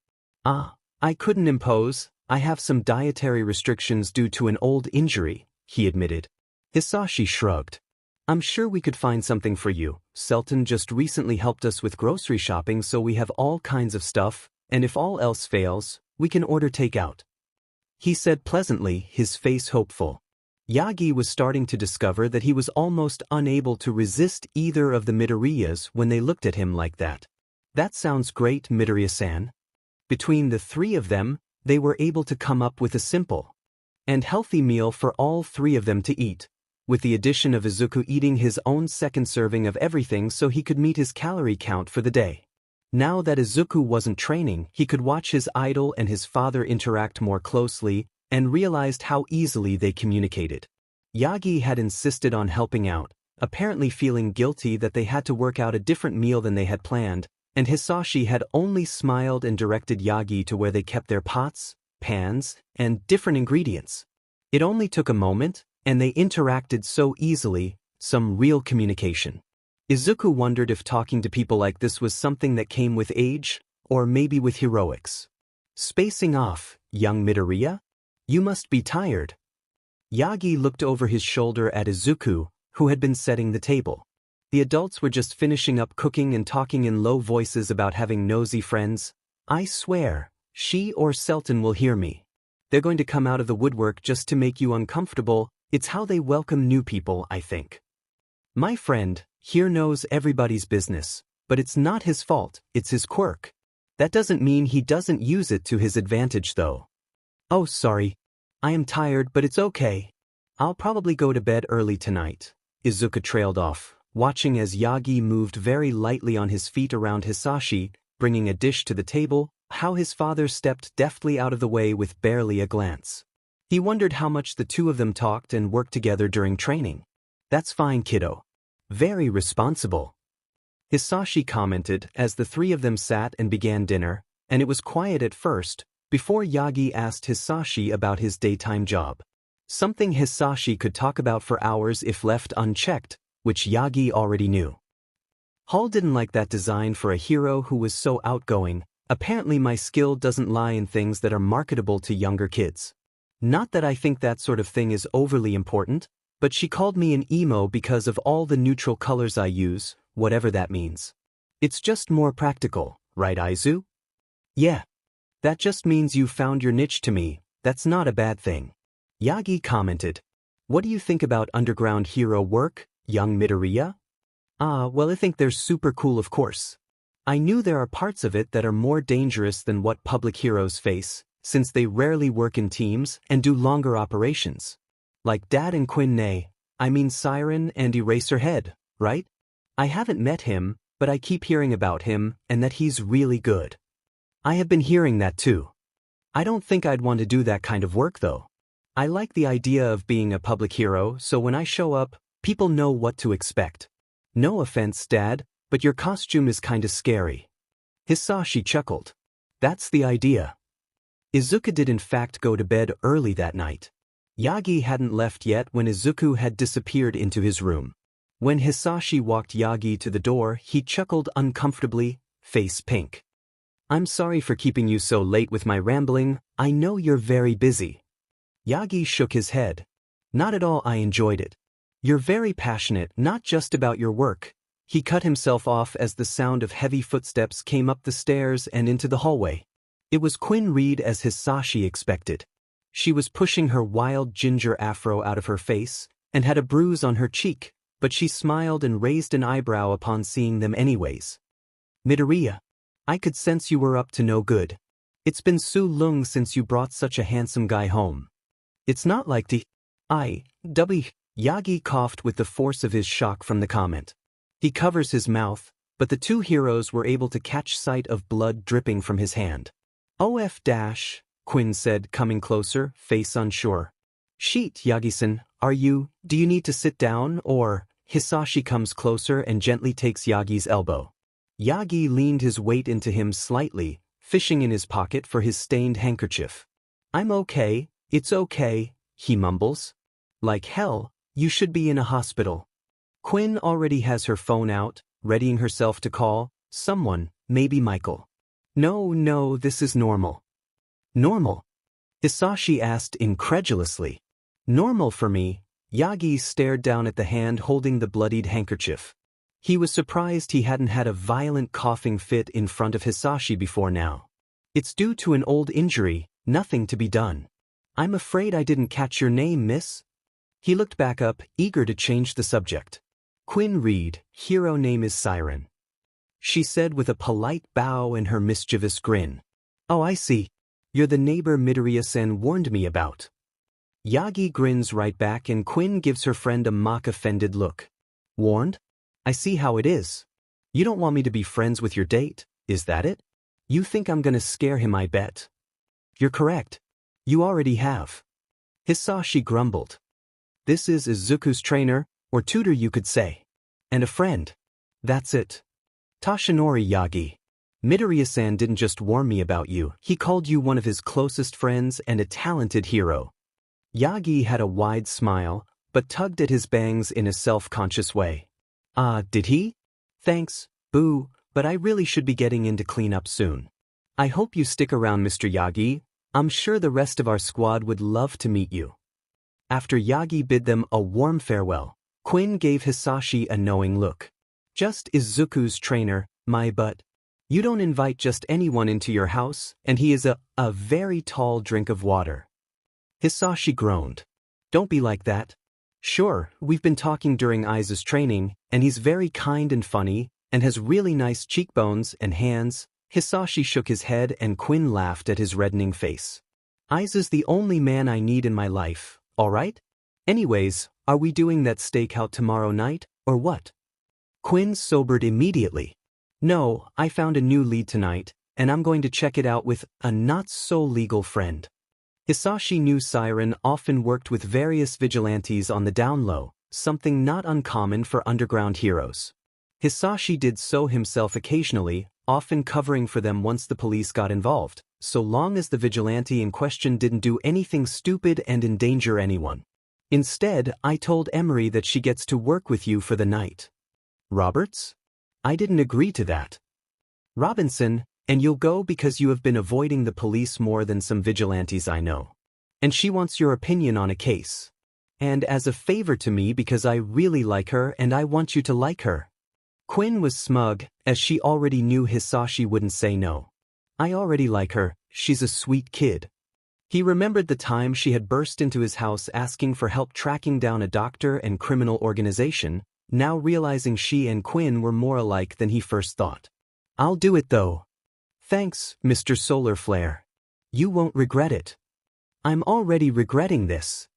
Speaker 1: I couldn't impose, I have some dietary restrictions due to an old injury, he admitted. Hisashi shrugged. I'm sure we could find something for you. Selton just recently helped us with grocery shopping, so we have all kinds of stuff, and if all else fails, we can order takeout. He said pleasantly, his face hopeful. Yagi was starting to discover that he was almost unable to resist either of the Midoriyas when they looked at him like that. That sounds great, Midoriya-san. Between the three of them, they were able to come up with a simple and healthy meal for all three of them to eat, with the addition of Izuku eating his own second serving of everything so he could meet his calorie count for the day. Now that Izuku wasn't training, he could watch his idol and his father interact more closely and realized how easily they communicated. Yagi had insisted on helping out, apparently feeling guilty that they had to work out a different meal than they had planned, and Hisashi had only smiled and directed Yagi to where they kept their pots, pans, and different ingredients. It only took a moment, and they interacted so easily, some real communication. Izuku wondered if talking to people like this was something that came with age, or maybe with heroics. Spacing off, young Midoriya? You must be tired. Yagi looked over his shoulder at Izuku, who had been setting the table. The adults were just finishing up cooking and talking in low voices about having nosy friends. I swear, she or Selton will hear me. They're going to come out of the woodwork just to make you uncomfortable. It's how they welcome new people, I think. My friend here knows everybody's business, but it's not his fault, it's his quirk. That doesn't mean he doesn't use it to his advantage though. Oh, sorry. I am tired, but it's okay. I'll probably go to bed early tonight. Izuku trailed off, watching as Yagi moved very lightly on his feet around Hisashi, bringing a dish to the table, how his father stepped deftly out of the way with barely a glance. He wondered how much the two of them talked and worked together during training. That's fine, kiddo. Very responsible. Hisashi commented as the three of them sat and began dinner, and it was quiet at first, before Yagi asked Hisashi about his daytime job. Something Hisashi could talk about for hours if left unchecked, which Yagi already knew. Hall didn't like that design for a hero who was so outgoing. Apparently my skill doesn't lie in things that are marketable to younger kids. Not that I think that sort of thing is overly important, but she called me an emo because of all the neutral colors I use, whatever that means. It's just more practical, right, Izu? Yeah. That just means you found your niche to me. That's not a bad thing. Yagi commented. What do you think about underground hero work, young Midoriya? Well, I think they're super cool, of course. I knew there are parts of it that are more dangerous than what public heroes face, since they rarely work in teams and do longer operations. Like Dad and Siren and Eraserhead, right? I haven't met him, but I keep hearing about him and that he's really good. I have been hearing that too. I don't think I'd want to do that kind of work though. I like the idea of being a public hero, so when I show up, people know what to expect. No offense, Dad, but your costume is kinda scary. Hisashi chuckled. That's the idea. Izuku did in fact go to bed early that night. Yagi hadn't left yet when Izuku had disappeared into his room. When Hisashi walked Yagi to the door, he chuckled uncomfortably, face pink. I'm sorry for keeping you so late with my rambling. I know you're very busy. Yagi shook his head. Not at all, I enjoyed it. You're very passionate, not just about your work. He cut himself off as the sound of heavy footsteps came up the stairs and into the hallway. It was Quinn Reed as Hisashi expected. She was pushing her wild ginger afro out of her face and had a bruise on her cheek, but she smiled and raised an eyebrow upon seeing them anyways. Midoriya, I could sense you were up to no good. It's been so long since you brought such a handsome guy home. It's not like Yagi coughed with the force of his shock from the comment. He covers his mouth, but the two heroes were able to catch sight of blood dripping from his hand. Quinn said, coming closer, face unsure. Sheet, Yagi-san, do you need to sit down, or? Hisashi comes closer and gently takes Yagi's elbow. Yagi leaned his weight into him slightly, fishing in his pocket for his stained handkerchief. I'm okay, it's okay, he mumbles. Like hell, you should be in a hospital. Quinn already has her phone out, readying herself to call someone, maybe Michael. No, this is normal. Normal? Hisashi asked incredulously. Normal for me. Yagi stared down at the hand holding the bloodied handkerchief. He was surprised he hadn't had a violent coughing fit in front of Hisashi before now. It's due to an old injury, nothing to be done. I'm afraid I didn't catch your name, miss. He looked back up, eager to change the subject. Quinn Reed, hero name is Siren. She said with a polite bow and her mischievous grin. Oh, I see. You're the neighbor Midoriya-san warned me about. Yagi grins right back and Quinn gives her friend a mock-offended look. Warned? I see how it is. You don't want me to be friends with your date, is that it? You think I'm gonna scare him, I bet. You're correct. You already have. Hisashi grumbled. This is Izuku's trainer, or tutor you could say. And a friend. That's it. Toshinori Yagi. Midoriya-san didn't just warn me about you, he called you one of his closest friends and a talented hero. Yagi had a wide smile, but tugged at his bangs in a self-conscious way. Did he? Thanks, boo, but I really should be getting in to clean up soon. I hope you stick around, Mr. Yagi. I'm sure the rest of our squad would love to meet you. After Yagi bid them a warm farewell, Quinn gave Hisashi a knowing look. Just Izuku's trainer, my butt. You don't invite just anyone into your house, and he is a very tall drink of water. Hisashi groaned. Don't be like that. Sure, we've been talking during Izu's training, and he's very kind and funny, and has really nice cheekbones and hands. Hisashi shook his head and Quinn laughed at his reddening face. Izu's the only man I need in my life, alright? Anyways, are we doing that stakeout tomorrow night, or what? Quinn sobered immediately. No, I found a new lead tonight, and I'm going to check it out with a not-so-legal friend. Hisashi knew Siren often worked with various vigilantes on the down low, something not uncommon for underground heroes. Hisashi did so himself occasionally, often covering for them once the police got involved, so long as the vigilante in question didn't do anything stupid and endanger anyone. Instead, I told Emery that she gets to work with you for the night. Roberts? I didn't agree to that. Robinson, and you'll go because you have been avoiding the police more than some vigilantes I know. And she wants your opinion on a case. And as a favor to me because I really like her and I want you to like her. Quinn was smug, as she already knew Hisashi wouldn't say no. I already like her, she's a sweet kid. He remembered the time she had burst into his house asking for help tracking down a doctor and criminal organization, now realizing she and Quinn were more alike than he first thought. I'll do it though. Thanks, Mr. Solar Flare. You won't regret it. I'm already regretting this.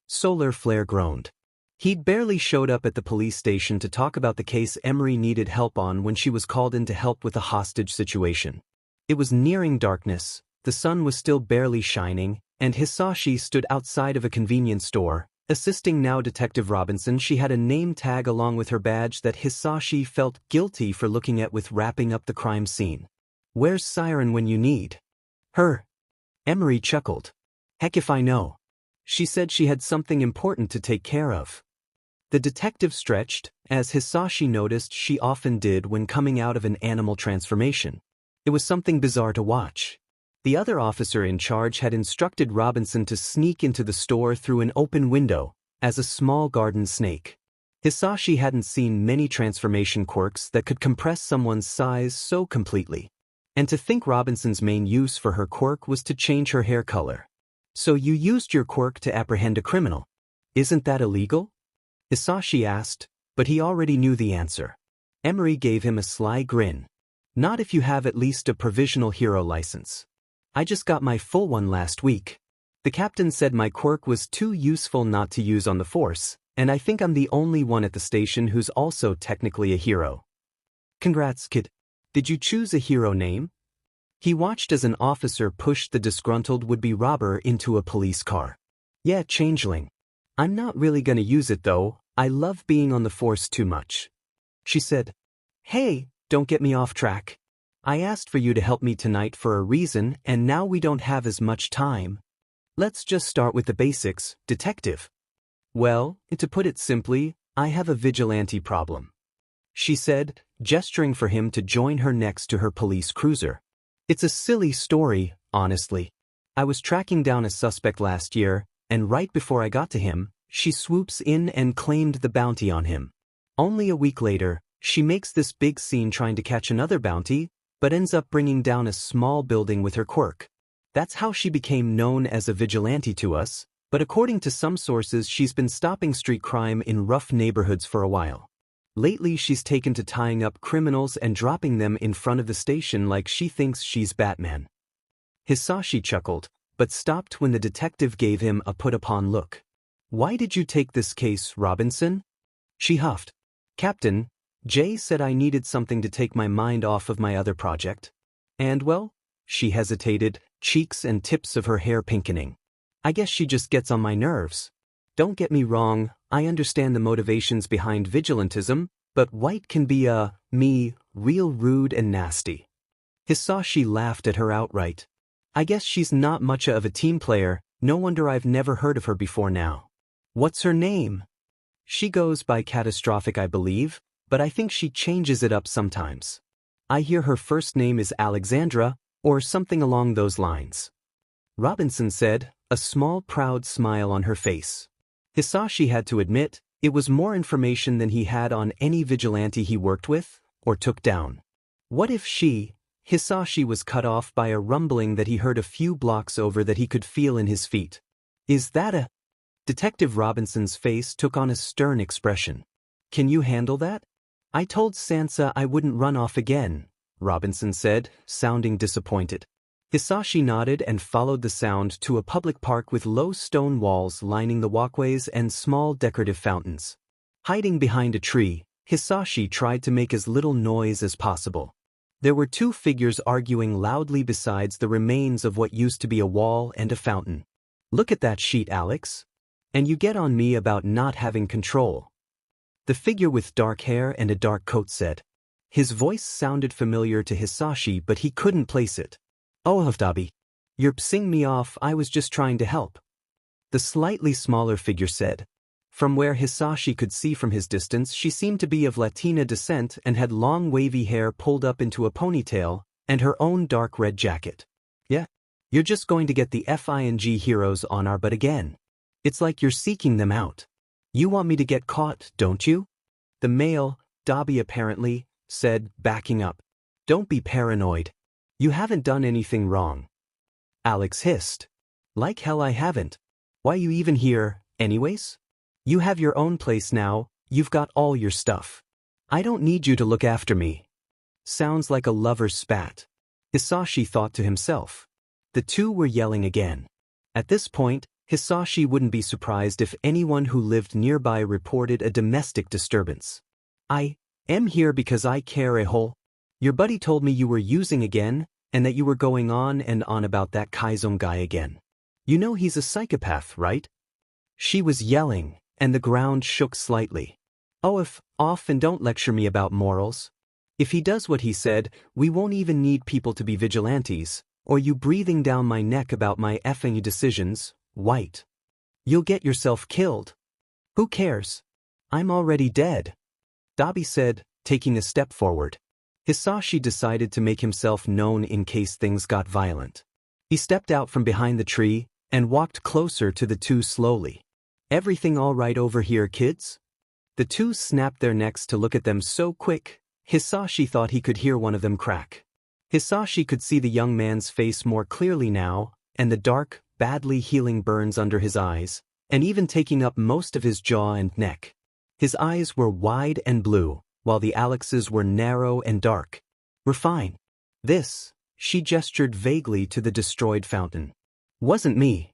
Speaker 1: Solar Flare groaned. He'd barely showed up at the police station to talk about the case Emery needed help on when she was called in to help with a hostage situation. It was nearing darkness, the sun was still barely shining, and Hisashi stood outside of a convenience store, assisting now Detective Robinson. She had a name tag along with her badge that Hisashi felt guilty for looking at with wrapping up the crime scene. Where's Siren when you need her? Emery chuckled. Heck if I know. She said she had something important to take care of. The detective stretched, as Hisashi noticed she often did when coming out of an animal transformation. It was something bizarre to watch. The other officer in charge had instructed Robinson to sneak into the store through an open window, as a small garden snake. Hisashi hadn't seen many transformation quirks that could compress someone's size so completely. And to think Robinson's main use for her quirk was to change her hair color. So you used your quirk to apprehend a criminal. Isn't that illegal? Hisashi asked, but he already knew the answer. Emery gave him a sly grin. Not if you have at least a provisional hero license. I just got my full one last week. The captain said my quirk was too useful not to use on the force, and I think I'm the only one at the station who's also technically a hero. Congrats, kid. Did you choose a hero name? He watched as an officer pushed the disgruntled would-be robber into a police car. Yeah, changeling. I'm not really gonna use it though, I love being on the force too much. She said, Hey, don't get me off track. I asked for you to help me tonight for a reason, and now we don't have as much time. Let's just start with the basics, detective. Well, to put it simply, I have a vigilante problem, she said, gesturing for him to join her next to her police cruiser. It's a silly story, honestly. I was tracking down a suspect last year, and right before I got to him, she swoops in and claimed the bounty on him. Only a week later, she makes this big scene trying to catch another bounty, but ends up bringing down a small building with her quirk. That's how she became known as a vigilante to us, but according to some sources she's been stopping street crime in rough neighborhoods for a while. Lately she's taken to tying up criminals and dropping them in front of the station like she thinks she's Batman. Hisashi chuckled, but stopped when the detective gave him a put-upon look. Why did you take this case, Robinson? She huffed. Captain, Jay said I needed something to take my mind off of my other project. And well, she hesitated, cheeks and tips of her hair pinkening. I guess she just gets on my nerves. Don't get me wrong, I understand the motivations behind vigilantism, but White can be real rude and nasty. Hisashi laughed at her outright. I guess she's not much of a team player, no wonder I've never heard of her before now. What's her name? She goes by Catastrophic, I believe, but I think she changes it up sometimes. I hear her first name is Alexandra, or something along those lines. Robinson said, a small proud smile on her face. Hisashi had to admit, it was more information than he had on any vigilante he worked with, or took down. What if Hisashi was cut off by a rumbling that he heard a few blocks over that he could feel in his feet? Is that a... Detective Robinson's face took on a stern expression. Can you handle that? I told Sansa I wouldn't run off again, Robinson said, sounding disappointed. Hisashi nodded and followed the sound to a public park with low stone walls lining the walkways and small decorative fountains. Hiding behind a tree, Hisashi tried to make as little noise as possible. There were two figures arguing loudly besides the remains of what used to be a wall and a fountain. Look at that sheet, Alex. And you get on me about not having control. The figure with dark hair and a dark coat said. His voice sounded familiar to Hisashi, but he couldn't place it. Oh, Hafdabi. You're pissing me off, I was just trying to help. The slightly smaller figure said. From where Hisashi could see from his distance, she seemed to be of Latina descent and had long wavy hair pulled up into a ponytail, and her own dark red jacket. Yeah, you're just going to get the FING heroes on our butt again. It's like you're seeking them out. You want me to get caught, don't you? The male, Dobby apparently, said, backing up. Don't be paranoid. You haven't done anything wrong. Alex hissed. Like hell I haven't. Why you even here, anyways? You have your own place now, you've got all your stuff. I don't need you to look after me. Sounds like a lover's spat. Hisashi thought to himself. The two were yelling again. At this point, Hisashi wouldn't be surprised if anyone who lived nearby reported a domestic disturbance. I am here because I care a whole. Your buddy told me you were using again, and that you were going on and on about that Kaizong guy again. You know he's a psychopath, right? She was yelling, and the ground shook slightly. Oh, if off and don't lecture me about morals. If he does what he said, we won't even need people to be vigilantes, or you breathing down my neck about my effing decisions, White. You'll get yourself killed. Who cares? I'm already dead. Dobby said, taking a step forward. Hisashi decided to make himself known in case things got violent. He stepped out from behind the tree and walked closer to the two slowly. Everything all right over here, kids? The two snapped their necks to look at them so quick, Hisashi thought he could hear one of them crack. Hisashi could see the young man's face more clearly now, and the dark, badly healing burns under his eyes, and even taking up most of his jaw and neck. His eyes were wide and blue, while the Alex's were narrow and dark. We're fine. This, she gestured vaguely to the destroyed fountain. Wasn't me.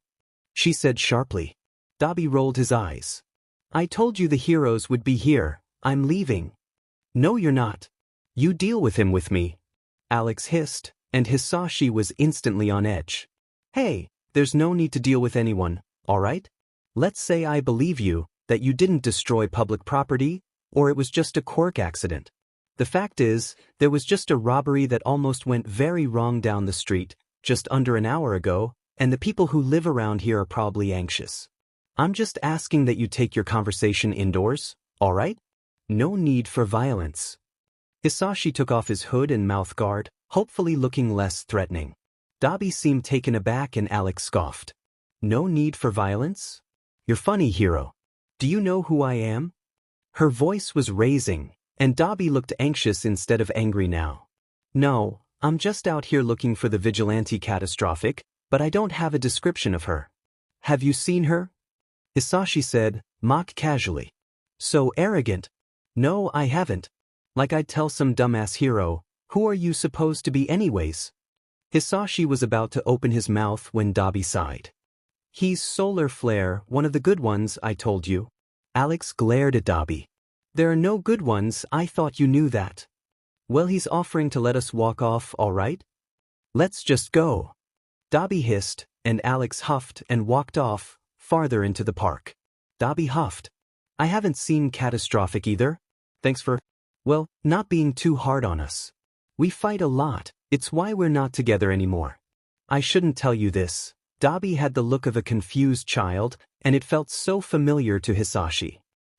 Speaker 1: She said sharply. Dobby rolled his eyes. I told you the heroes would be here, I'm leaving. No you're not. You deal with him with me. Alex hissed, and Hisashi was instantly on edge. Hey, there's no need to deal with anyone, all right? Let's say I believe you, that you didn't destroy public property, or it was just a quirk accident. The fact is, there was just a robbery that almost went very wrong down the street, just under an hour ago, and the people who live around here are probably anxious. I'm just asking that you take your conversation indoors, alright? No need for violence. Hisashi took off his hood and mouth guard, hopefully looking less threatening. Dabi seemed taken aback and Alex scoffed. No need for violence? You're funny, hero. Do you know who I am? Her voice was raising, and Dabi looked anxious instead of angry now. No, I'm just out here looking for the vigilante catastrophic, but I don't have a description of her. Have you seen her? Hisashi said, mock casually. So arrogant. No, I haven't. Like I'd tell some dumbass hero, who are you supposed to be anyways? Hisashi was about to open his mouth when Dabi sighed. He's Solar Flare, one of the good ones, I told you. Alex glared at Dabi. There are no good ones, I thought you knew that. Well, he's offering to let us walk off, alright? Let's just go. Dabi hissed, and Alex huffed and walked off, farther into the park. Dabi huffed. I haven't seen Catastrophic either. Thanks for, well, not being too hard on us. We fight a lot, it's why we're not together anymore. I shouldn't tell you this. Dabi had the look of a confused child, and it felt so familiar to Hisashi.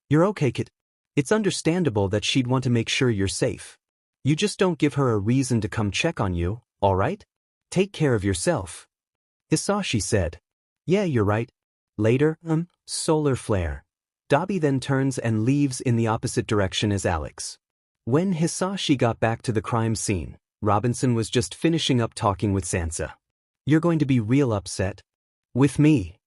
Speaker 1: You're okay, kid. It's understandable that she'd want to make sure you're safe. You just don't give her a reason to come check on you, alright? Take care of yourself. Hisashi said. Yeah, you're right. Later, Solar Flare. Dabi then turns and leaves in the opposite direction as Alex. When Hisashi got back to the crime scene, Robinson was just finishing up talking with Sansa. You're going to be real upset. With me.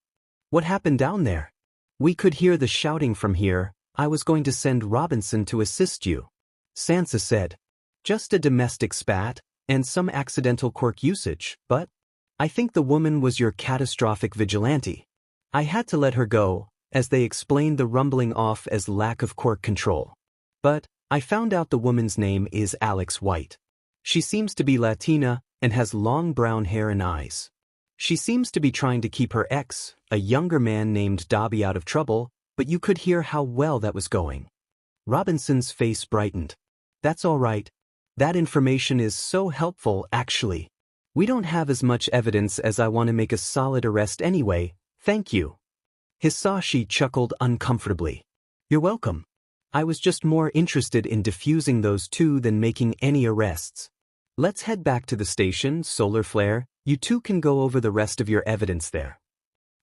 Speaker 1: What happened down there? We could hear the shouting from here. I was going to send Robinson to assist you. Sansa said. Just a domestic spat, and some accidental quirk usage, but I think the woman was your catastrophic vigilante. I had to let her go, as they explained the rumbling off as lack of quirk control. But I found out the woman's name is Alex White. She seems to be Latina and has long brown hair and eyes. She seems to be trying to keep her ex, a younger man named Dabi, out of trouble, but you could hear how well that was going. Robinson's face brightened. That's all right. That information is so helpful, actually. We don't have as much evidence as I want to make a solid arrest anyway, thank you. Hisashi chuckled uncomfortably. You're welcome. I was just more interested in defusing those two than making any arrests. Let's head back to the station, Solar Flare. You two can go over the rest of your evidence there.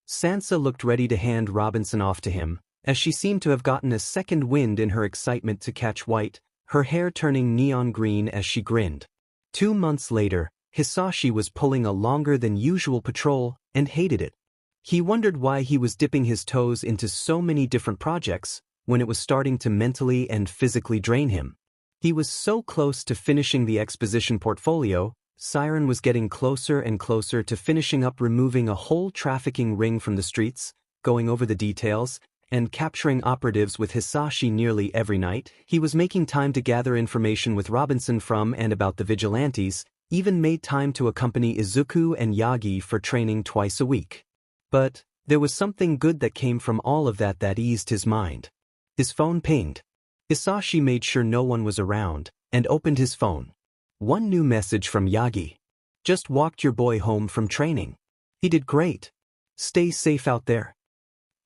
Speaker 1: Sansa looked ready to hand Robinson off to him, as she seemed to have gotten a second wind in her excitement to catch White, her hair turning neon green as she grinned. 2 months later, Hisashi was pulling a longer than usual patrol and hated it. He wondered why he was dipping his toes into so many different projects when it was starting to mentally and physically drain him. He was so close to finishing the exposition portfolio. Siren was getting closer and closer to finishing up removing a whole trafficking ring from the streets, going over the details, and capturing operatives with Hisashi nearly every night. He was making time to gather information with Robinson from and about the vigilantes, even made time to accompany Izuku and Yagi for training twice a week. But there was something good that came from all of that eased his mind. His phone pinged. Hisashi made sure no one was around, and opened his phone. One new message from Yagi. Just walked your boy home from training. He did great. Stay safe out there.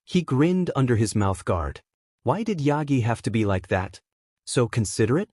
Speaker 1: He grinned under his mouth guard. Why did Yagi have to be like that? So considerate?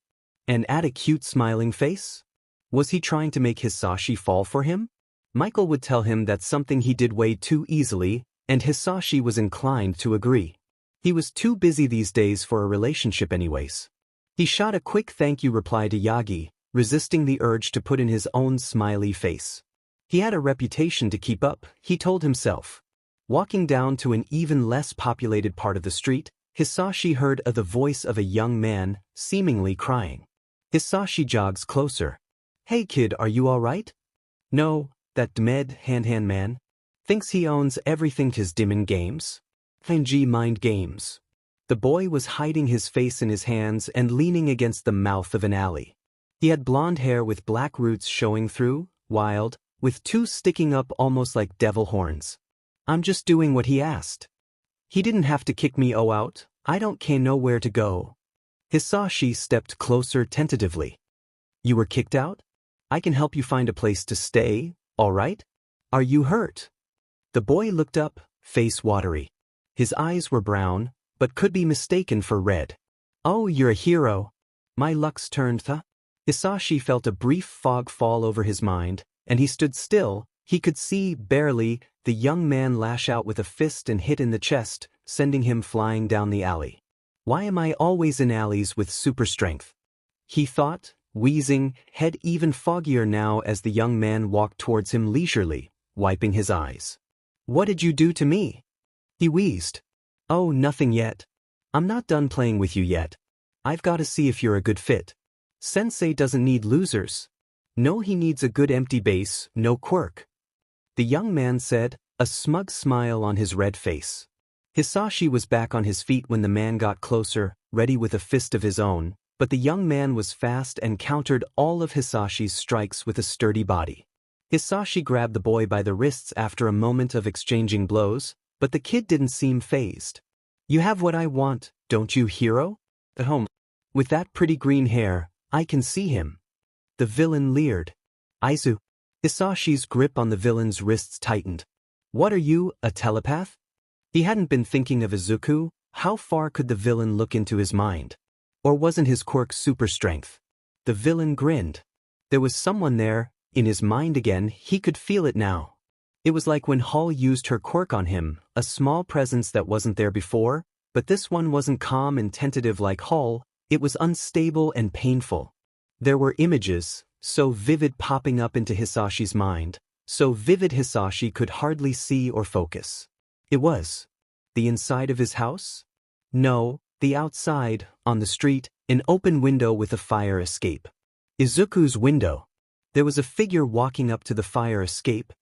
Speaker 1: And add a cute smiling face? Was he trying to make Hisashi fall for him? Michael would tell him that's something he did way too easily, and Hisashi was inclined to agree. He was too busy these days for a relationship anyways. He shot a quick thank you reply to Yagi, resisting the urge to put in his own smiley face. He had a reputation to keep up, he told himself. Walking down to an even less populated part of the street, Hisashi heard the voice of a young man, seemingly crying. Hisashi jogs closer. Hey kid, are you alright? No, that Dmed hand man. Thinks he owns everything tis Dimmin games. NG mind games. The boy was hiding his face in his hands and leaning against the mouth of an alley. He had blonde hair with black roots showing through, wild, with two sticking up almost like devil horns. I'm just doing what he asked. He didn't have to kick me out, I don't know where to go. Hisashi stepped closer tentatively. You were kicked out? I can help you find a place to stay, all right? Are you hurt? The boy looked up, face watery. His eyes were brown, but could be mistaken for red. Oh, you're a hero. My luck's turned, huh? Hisashi felt a brief fog fall over his mind, and he stood still. He could see, barely, the young man lash out with a fist and hit in the chest, sending him flying down the alley. Why am I always in alleys with super strength? He thought, wheezing, head even foggier now as the young man walked towards him leisurely, wiping his eyes. What did you do to me? He wheezed. Oh, nothing yet. I'm not done playing with you yet. I've got to see if you're a good fit. Sensei doesn't need losers. No, he needs a good empty base, no quirk. The young man said, a smug smile on his red face. Hisashi was back on his feet when the man got closer, ready with a fist of his own, but the young man was fast and countered all of Hisashi's strikes with a sturdy body. Hisashi grabbed the boy by the wrists after a moment of exchanging blows, but the kid didn't seem fazed. You have what I want, don't you, hero? At home. With that pretty green hair, I can see him. The villain leered. Izuku. Hisashi's grip on the villain's wrists tightened. What are you, a telepath? He hadn't been thinking of Izuku. How far could the villain look into his mind? Or wasn't his quirk super strength? The villain grinned. There was someone there, in his mind again. He could feel it now. It was like when Hall used her quirk on him, a small presence that wasn't there before, but this one wasn't calm and tentative like Hall, it was unstable and painful. There were images, so vivid, popping up into Hisashi's mind, so vivid Hisashi could hardly see or focus. It was the inside of his house? No, the outside, on the street, an open window with a fire escape. Izuku's window. There was a figure walking up to the fire escape.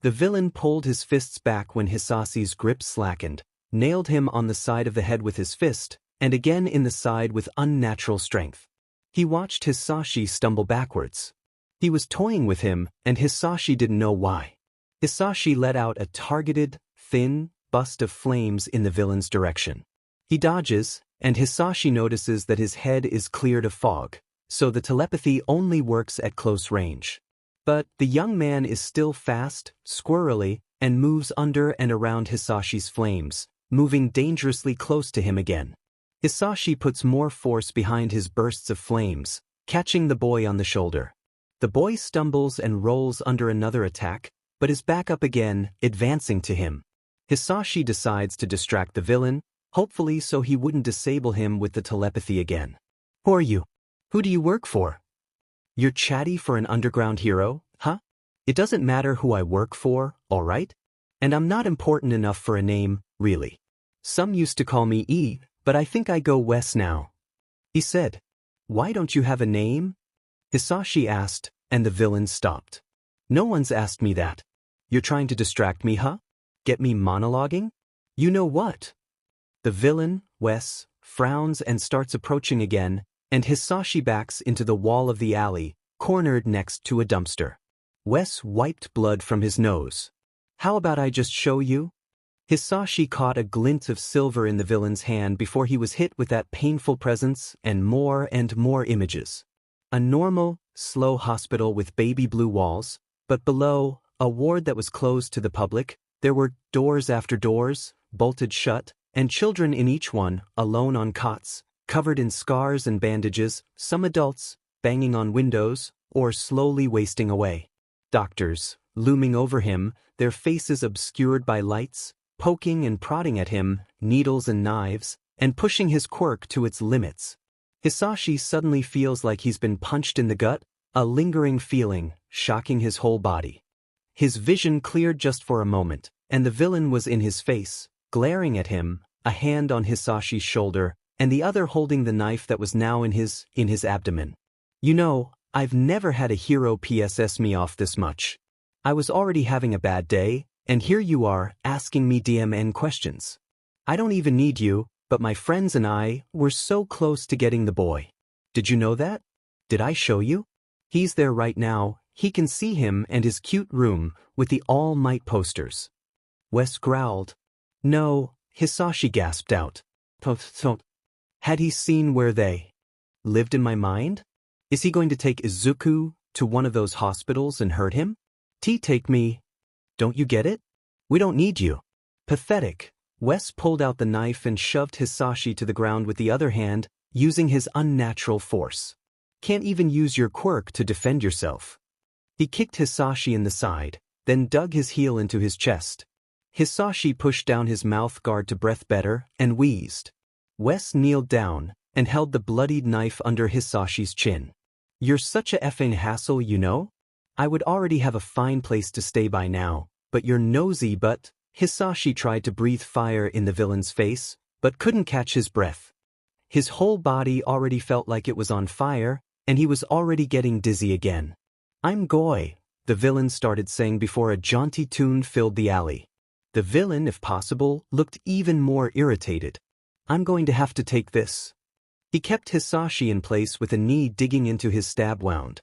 Speaker 1: The villain pulled his fists back when Hisashi's grip slackened, nailed him on the side of the head with his fist, and again in the side with unnatural strength. He watched Hisashi stumble backwards. He was toying with him, and Hisashi didn't know why. Hisashi let out a targeted, thin bust of flames in the villain's direction. He dodges, and Hisashi notices that his head is cleared of fog, so the telepathy only works at close range. But the young man is still fast, squirrely, and moves under and around Hisashi's flames, moving dangerously close to him again. Hisashi puts more force behind his bursts of flames, catching the boy on the shoulder. The boy stumbles and rolls under another attack, but is back up again, advancing to him. Hisashi decides to distract the villain, hopefully so he wouldn't disable him with the telepathy again. Who are you? Who do you work for? You're chatty for an underground hero, huh? It doesn't matter who I work for, all right? And I'm not important enough for a name, really. Some used to call me E, but I think I go Wes now. He said. Why don't you have a name? Hisashi asked, and the villain stopped. No one's asked me that. You're trying to distract me, huh? Get me monologuing? You know what? The villain, Wes, frowns and starts approaching again, and Hisashi backs into the wall of the alley, cornered next to a dumpster. Wes wiped blood from his nose. How about I just show you? Hisashi caught a glint of silver in the villain's hand before he was hit with that painful presence and more images. A normal, slow hospital with baby blue walls, but below, a ward that was closed to the public. There were doors after doors, bolted shut, and children in each one, alone on cots, covered in scars and bandages, some adults, banging on windows, or slowly wasting away. Doctors, looming over him, their faces obscured by lights, poking and prodding at him, needles and knives, and pushing his quirk to its limits. Hisashi suddenly feels like he's been punched in the gut, a lingering feeling, shocking his whole body. His vision cleared just for a moment, and the villain was in his face, glaring at him, a hand on Hisashi's shoulder, and the other holding the knife that was now in his abdomen. You know, I've never had a hero PSS me off this much. I was already having a bad day, and here you are, asking me DMN questions. I don't even need you, but my friends and I were so close to getting the boy. Did you know that? Did I show you? He's there right now, he can see him and his cute room, with the All Might posters. Wes growled. No, Hisashi gasped out. Had he seen where they lived in my mind? Is he going to take Izuku to one of those hospitals and hurt him? Take me. Don't you get it? We don't need you. Pathetic. Wes pulled out the knife and shoved Hisashi to the ground with the other hand, using his unnatural force. Can't even use your quirk to defend yourself. He kicked Hisashi in the side, then dug his heel into his chest. Hisashi pushed down his mouth guard to breathe better and wheezed. Wes kneeled down and held the bloodied knife under Hisashi's chin. You're such a effing hassle, you know? I would already have a fine place to stay by now, but you're nosy but… Hisashi tried to breathe fire in the villain's face, but couldn't catch his breath. His whole body already felt like it was on fire, and he was already getting dizzy again. I'm Goy, the villain started saying before a jaunty tune filled the alley. The villain, if possible, looked even more irritated. I'm going to have to take this. He kept Hisashi in place with a knee digging into his stab wound.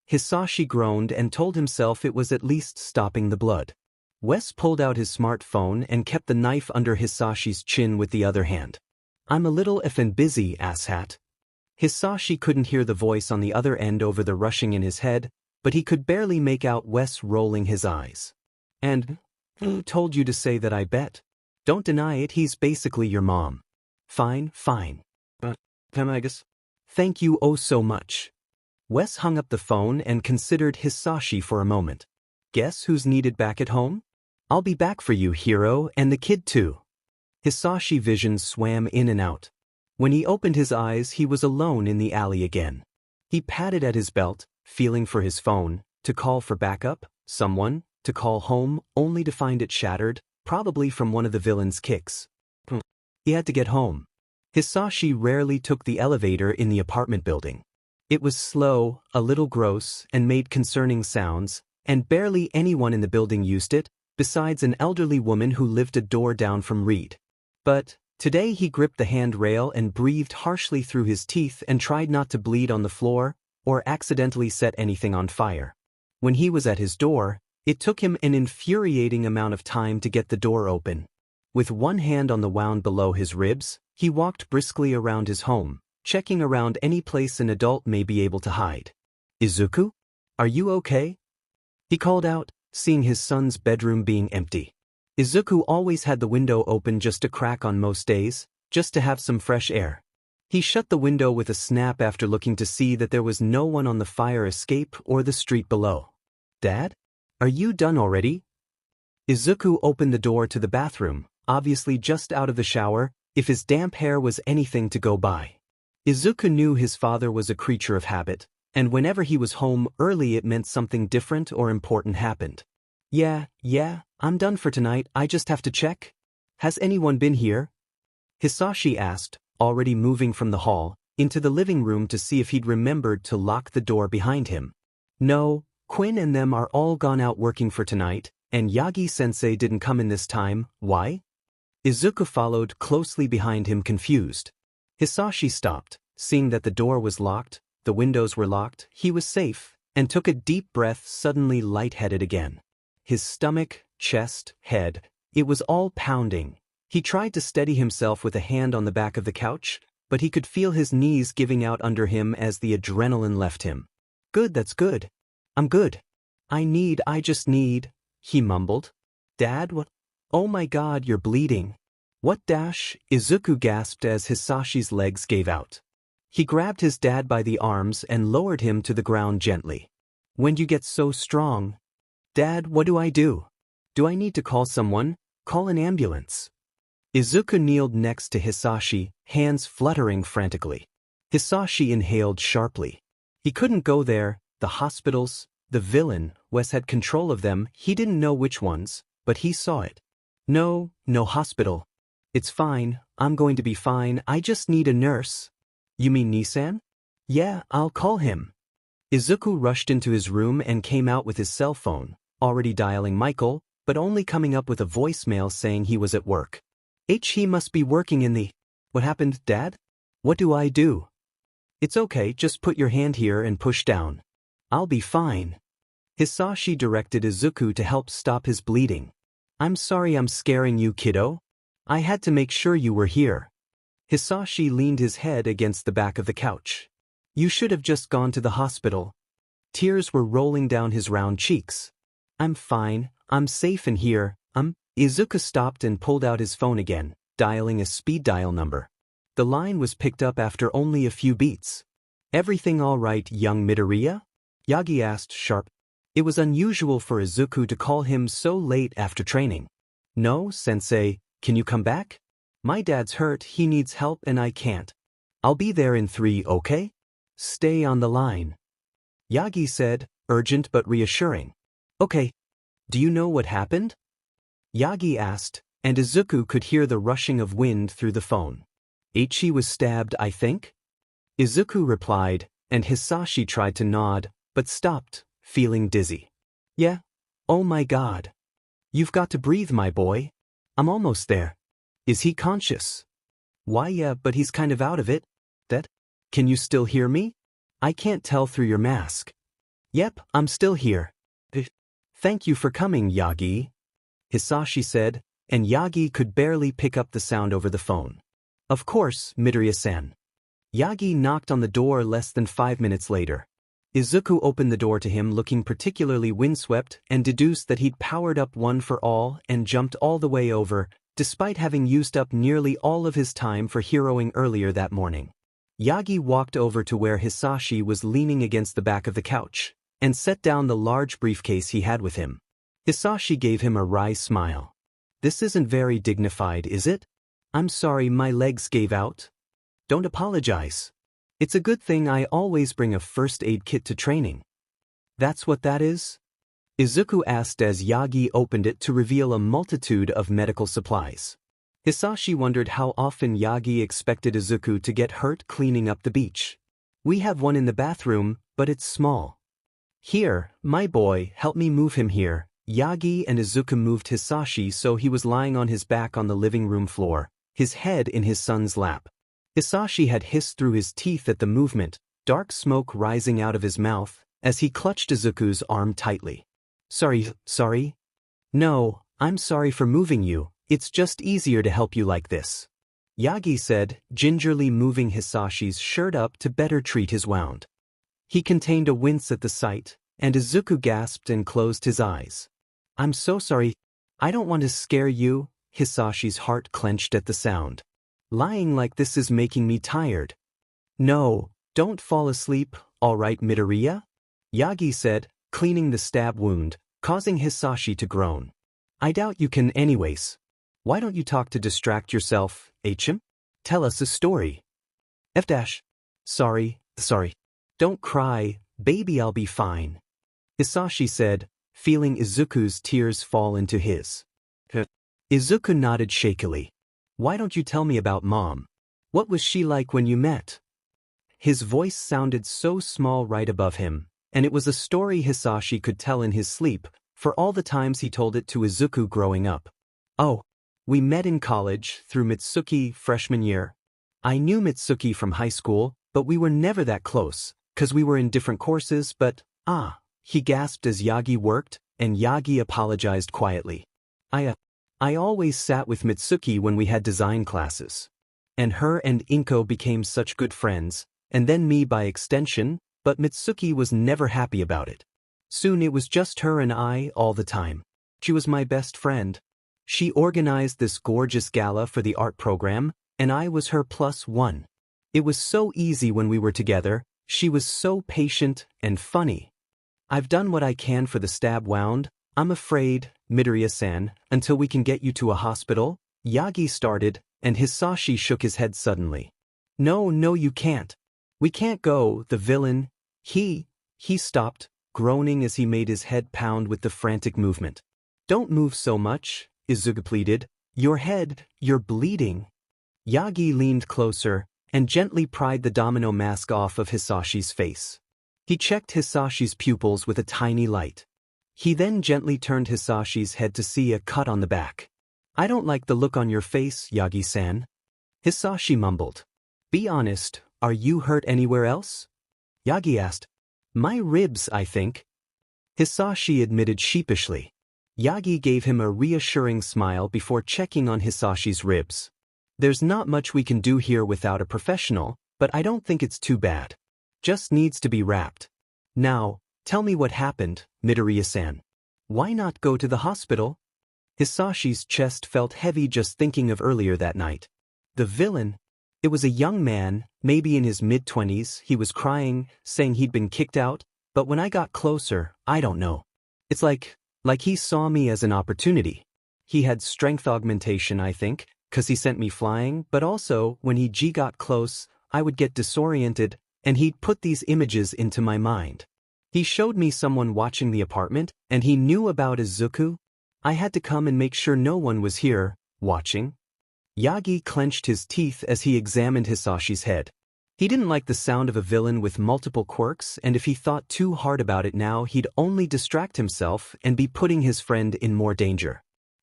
Speaker 1: Hisashi groaned and told himself it was at least stopping the blood. Wes pulled out his smartphone and kept the knife under Hisashi's chin with the other hand. I'm a little effing busy, asshat. Hisashi couldn't hear the voice on the other end over the rushing in his head, but he could barely make out Wes rolling his eyes. And, who told you to say that, I bet? Don't deny it, he's basically your mom. Fine. But, I guess. Thank you oh so much. Wes hung up the phone and considered Hisashi for a moment. Guess who's needed back at home? I'll be back for you, hero, and the kid too. Hisashi vision swam in and out. When he opened his eyes, he was alone in the alley again. He patted at his belt, feeling for his phone, to call for backup, someone, to call home, only to find it shattered, probably from one of the villain's kicks. He had to get home. Hisashi rarely took the elevator in the apartment building. It was slow, a little gross, and made concerning sounds, and barely anyone in the building used it, besides an elderly woman who lived a door down from Reed. But today he gripped the handrail and breathed harshly through his teeth and tried not to bleed on the floor or accidentally set anything on fire. When he was at his door, it took him an infuriating amount of time to get the door open. With one hand on the wound below his ribs, he walked briskly around his home, checking around any place an adult may be able to hide. Izuku? Are you okay? He called out, seeing his son's bedroom being empty. Izuku always had the window open just a crack on most days, just to have some fresh air. He shut the window with a snap after looking to see that there was no one on the fire escape or the street below. Dad? Are you done already? Izuku opened the door to the bathroom, obviously just out of the shower, if his damp hair was anything to go by. Izuku knew his father was a creature of habit, and whenever he was home early it meant something different or important happened. Yeah, I'm done for tonight, I just have to check. Has anyone been here? Hisashi asked, already moving from the hall, into the living room to see if he'd remembered to lock the door behind him. No, Quinn and them are all gone out working for tonight, and Yagi-sensei didn't come in this time, why? Izuku followed closely behind him confused. Hisashi stopped, seeing that the door was locked, the windows were locked, he was safe, and took a deep breath, suddenly lightheaded again. His stomach, chest, head, it was all pounding. He tried to steady himself with a hand on the back of the couch, but he could feel his knees giving out under him as the adrenaline left him. Good, that's good. I'm good. I just need, he mumbled. Dad, what? Oh my God, you're bleeding. What dash? Izuku gasped as Hisashi's legs gave out. He grabbed his dad by the arms and lowered him to the ground gently. When'd you get so strong? Dad, what do I do? Do I need to call someone? Call an ambulance. Izuku kneeled next to Hisashi, hands fluttering frantically. Hisashi inhaled sharply. He couldn't go there, the hospitals, the villain, Wes had control of them, he didn't know which ones, but he saw it. No hospital. It's fine, I'm going to be fine, I just need a nurse. You mean Nissan? Yeah, I'll call him. Izuku rushed into his room and came out with his cell phone, already dialing Michael, but only coming up with a voicemail saying he was at work. He must be working in the… What happened, Dad? What do I do? It's okay, just put your hand here and push down. I'll be fine. Hisashi directed Izuku to help stop his bleeding. I'm sorry I'm scaring you, kiddo. I had to make sure you were here. Hisashi leaned his head against the back of the couch. You should have just gone to the hospital. Tears were rolling down his round cheeks. I'm fine, I'm safe in here, Izuku stopped and pulled out his phone again, dialing a speed dial number. The line was picked up after only a few beats. Everything all right, young Midoriya? Yagi asked sharp. It was unusual for Izuku to call him so late after training. No, sensei, can you come back? My dad's hurt, he needs help and I can't. I'll be there in 3, okay? Stay on the line. Yagi said, urgent but reassuring. Okay. Do you know what happened? Yagi asked, and Izuku could hear the rushing of wind through the phone. Ichi was stabbed, I think? Izuku replied, and Hisashi tried to nod, but stopped, feeling dizzy. Yeah? Oh my god. You've got to breathe, my boy. I'm almost there. Is he conscious? Why yeah, but he's kind of out of it. That? Can you still hear me? I can't tell through your mask. Yep, I'm still here. Thank you for coming, Yagi, Hisashi said, and Yagi could barely pick up the sound over the phone. Of course, Midoriya-san. Yagi knocked on the door less than 5 minutes later. Izuku opened the door to him looking particularly windswept and deduced that he'd powered up one for all and jumped all the way over, despite having used up nearly all of his time for heroing earlier that morning. Yagi walked over to where Hisashi was leaning against the back of the couch, and set down the large briefcase he had with him. Hisashi gave him a wry smile. This isn't very dignified, is it? I'm sorry my legs gave out. Don't apologize. It's a good thing I always bring a first aid kit to training. That's what that is? Izuku asked as Yagi opened it to reveal a multitude of medical supplies. Hisashi wondered how often Yagi expected Izuku to get hurt cleaning up the beach. We have one in the bathroom, but it's small. Here, my boy, help me move him here. Yagi and Izuku moved Hisashi so he was lying on his back on the living room floor, his head in his son's lap. Hisashi had hissed through his teeth at the movement, dark smoke rising out of his mouth, as he clutched Izuku's arm tightly. Sorry? No, I'm sorry for moving you, it's just easier to help you like this. Yagi said, gingerly moving Hisashi's shirt up to better treat his wound. He contained a wince at the sight, and Izuku gasped and closed his eyes. I'm so sorry. I don't want to scare you, Hisashi's heart clenched at the sound. Lying like this is making me tired. No, don't fall asleep, all right, Midoriya? Yagi said, cleaning the stab wound, causing Hisashi to groan. I doubt you can anyways. Why don't you talk to distract yourself, HM? Tell us a story. Sorry. Don't cry, baby, I'll be fine. Hisashi said, feeling Izuku's tears fall into his. Izuku nodded shakily. Why don't you tell me about Mom? What was she like when you met? His voice sounded so small right above him, and it was a story Hisashi could tell in his sleep, for all the times he told it to Izuku growing up. Oh, we met in college, through Mitsuki freshman year. I knew Mitsuki from high school, but we were never that close, 'cause we were in different courses, but, he gasped as Yagi worked, and Yagi apologized quietly. I always sat with Mitsuki when we had design classes. And her and Inko became such good friends, and then me by extension, but Mitsuki was never happy about it. Soon it was just her and I all the time. She was my best friend. She organized this gorgeous gala for the art program, and I was her +1. It was so easy when we were together, she was so patient and funny. I've done what I can for the stab wound, I'm afraid, Midoriya-san, until we can get you to a hospital, Yagi started, and Hisashi shook his head suddenly. No, you can't. We can't go, the villain. He stopped, groaning as he made his head pound with the frantic movement. Don't move so much, Izuku pleaded. Your head, you're bleeding. Yagi leaned closer, and gently pried the domino mask off of Hisashi's face. He checked Hisashi's pupils with a tiny light. He then gently turned Hisashi's head to see a cut on the back. I don't like the look on your face, Yagi-san. Hisashi mumbled. Be honest, are you hurt anywhere else? Yagi asked. My ribs, I think. Hisashi admitted sheepishly. Yagi gave him a reassuring smile before checking on Hisashi's ribs. There's not much we can do here without a professional, but I don't think it's too bad. Just needs to be wrapped. Now, tell me what happened, Midoriya-san. Why not go to the hospital? Hisashi's chest felt heavy just thinking of earlier that night. The villain? It was a young man, maybe in his mid-20s, he was crying, saying he'd been kicked out, but when I got closer, I don't know. It's like he saw me as an opportunity. He had strength augmentation, I think, 'cause he sent me flying, but also, when he got close, I would get disoriented, and he'd put these images into my mind. He showed me someone watching the apartment, and he knew about Izuku. I had to come and make sure no one was here, watching. Yagi clenched his teeth as he examined Hisashi's head. He didn't like the sound of a villain with multiple quirks, and if he thought too hard about it now, he'd only distract himself and be putting his friend in more danger.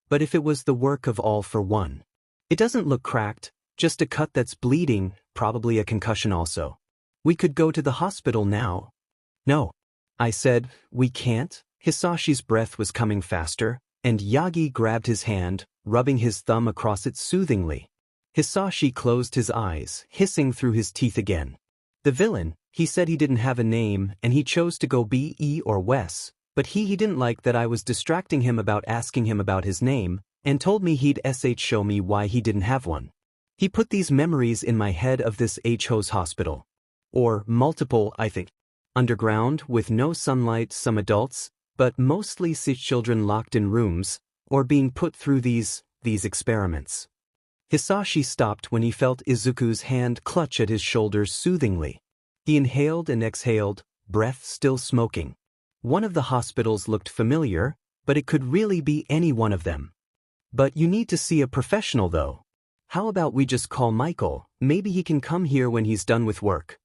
Speaker 1: But if it was the work of all for one. It doesn't look cracked, just a cut that's bleeding, probably a concussion also. We could go to the hospital now. No. I said, we can't. Hisashi's breath was coming faster, and Yagi grabbed his hand, rubbing his thumb across it soothingly. Hisashi closed his eyes, hissing through his teeth again. The villain, he said he didn't have a name and he chose to go B.E. or Wes, but he didn't like that I was distracting him about asking him about his name, and told me he'd show me why he didn't have one. He put these memories in my head of this HO's hospital. Or multiple, I think. Underground, with no sunlight, some adults, but mostly sick children locked in rooms, or being put through these experiments. Hisashi stopped when he felt Izuku's hand clutch at his shoulder soothingly. He inhaled and exhaled, breath still smoking. One of the hospitals looked familiar, but it could really be any one of them. But you need to see a professional though. How about we just call Michael, maybe he can come here when he's done with work.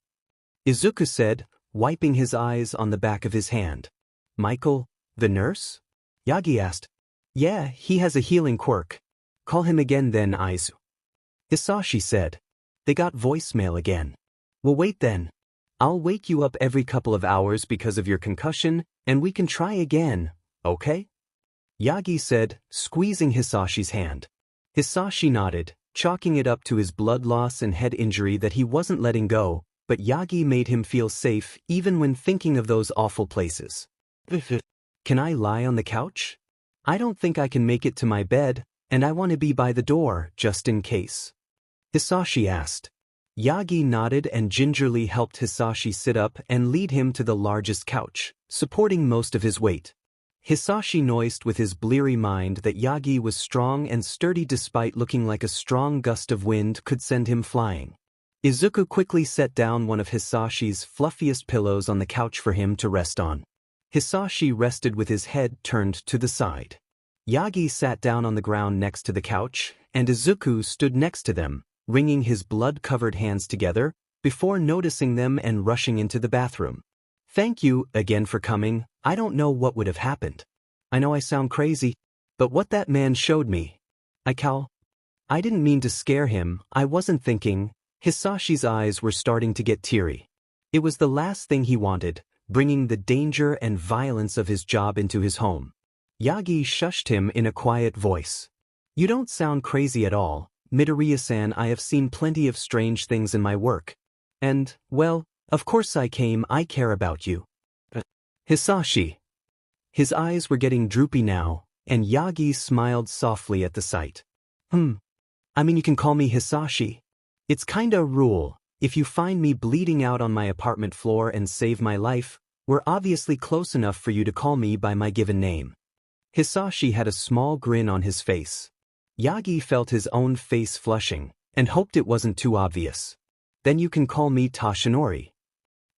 Speaker 1: Izuku said, wiping his eyes on the back of his hand. Michael, the nurse? Yagi asked. Yeah, he has a healing quirk. Call him again then, Izu. Hisashi said. They got voicemail again. Well, wait then. I'll wake you up every couple of hours because of your concussion, and we can try again, okay? Yagi said, squeezing Hisashi's hand. Hisashi nodded, chalking it up to his blood loss and head injury that he wasn't letting go, but Yagi made him feel safe even when thinking of those awful places. Can I lie on the couch? I don't think I can make it to my bed, and I want to be by the door, just in case. Hisashi asked. Yagi nodded and gingerly helped Hisashi sit up and lead him to the largest couch, supporting most of his weight. Hisashi noiced with his bleary mind that Yagi was strong and sturdy despite looking like a strong gust of wind could send him flying. Izuku quickly set down one of Hisashi's fluffiest pillows on the couch for him to rest on. Hisashi rested with his head turned to the side. Yagi sat down on the ground next to the couch, and Izuku stood next to them, wringing his blood-covered hands together, before noticing them and rushing into the bathroom. Thank you again for coming. I don't know what would have happened. I know I sound crazy, but what that man showed me. I didn't mean to scare him, I wasn't thinking. Hisashi's eyes were starting to get teary. It was the last thing he wanted, bringing the danger and violence of his job into his home. Yagi shushed him in a quiet voice. You don't sound crazy at all, Midoriya-san. I have seen plenty of strange things in my work. And, well, of course I care about you. Hisashi. His eyes were getting droopy now, and Yagi smiled softly at the sight. I mean, you can call me Hisashi. It's kinda a rule. If you find me bleeding out on my apartment floor and save my life, we're obviously close enough for you to call me by my given name. Hisashi had a small grin on his face. Yagi felt his own face flushing, and hoped it wasn't too obvious. Then you can call me Toshinori.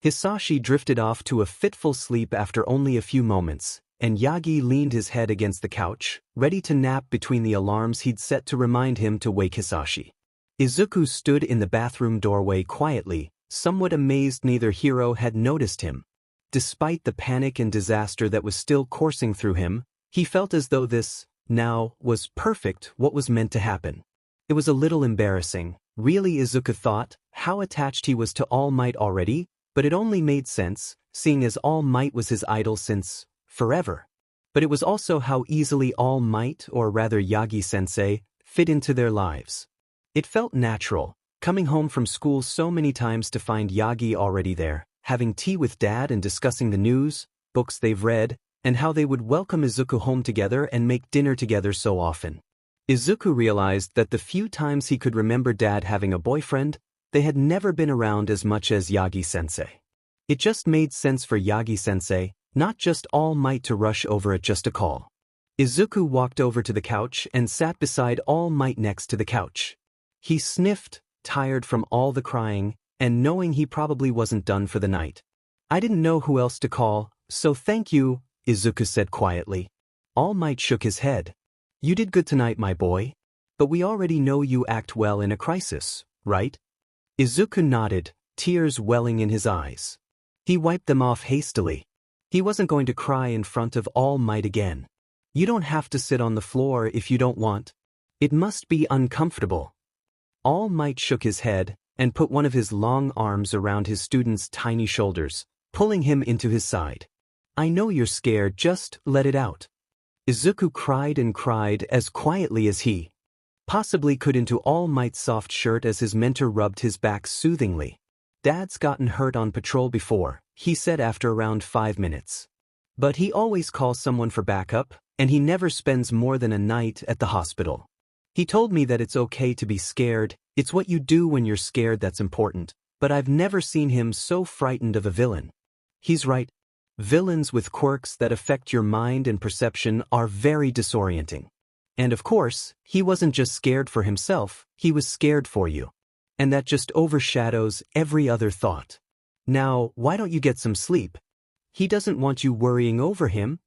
Speaker 1: Hisashi drifted off to a fitful sleep after only a few moments, and Yagi leaned his head against the couch, ready to nap between the alarms he'd set to remind him to wake Hisashi. Izuku stood in the bathroom doorway quietly, somewhat amazed neither hero had noticed him. Despite the panic and disaster that was still coursing through him, he felt as though this, now, was perfect what was meant to happen. It was a little embarrassing, really. Izuku thought, how attached he was to All Might already, but it only made sense, seeing as All Might was his idol since forever. But it was also how easily All Might, or rather Yagi-sensei, fit into their lives. It felt natural, coming home from school so many times to find Yagi already there, having tea with Dad and discussing the news, books they've read, and how they would welcome Izuku home together and make dinner together so often. Izuku realized that the few times he could remember Dad having a boyfriend, they had never been around as much as Yagi-sensei. It just made sense for Yagi-sensei, not just All Might, to rush over at just a call. Izuku walked over to the couch and sat beside All Might next to the couch. He sniffed, tired from all the crying, and knowing he probably wasn't done for the night. "I didn't know who else to call, so thank you," Izuku said quietly. All Might shook his head. "You did good tonight, my boy. But we already know you act well in a crisis, right?" Izuku nodded, tears welling in his eyes. He wiped them off hastily. He wasn't going to cry in front of All Might again. "You don't have to sit on the floor if you don't want. It must be uncomfortable." All Might shook his head and put one of his long arms around his student's tiny shoulders, pulling him into his side. "I know you're scared, just let it out." Izuku cried and cried as quietly as he possibly could into All Might's soft shirt as his mentor rubbed his back soothingly. "Dad's gotten hurt on patrol before," he said after around 5 minutes. "But he always calls someone for backup, and he never spends more than a night at the hospital. He told me that it's okay to be scared, it's what you do when you're scared that's important, but I've never seen him so frightened of a villain." He's right. Villains with quirks that affect your mind and perception are very disorienting. And of course, he wasn't just scared for himself, he was scared for you. And that just overshadows every other thought. "Now, why don't you get some sleep? He doesn't want you worrying over him."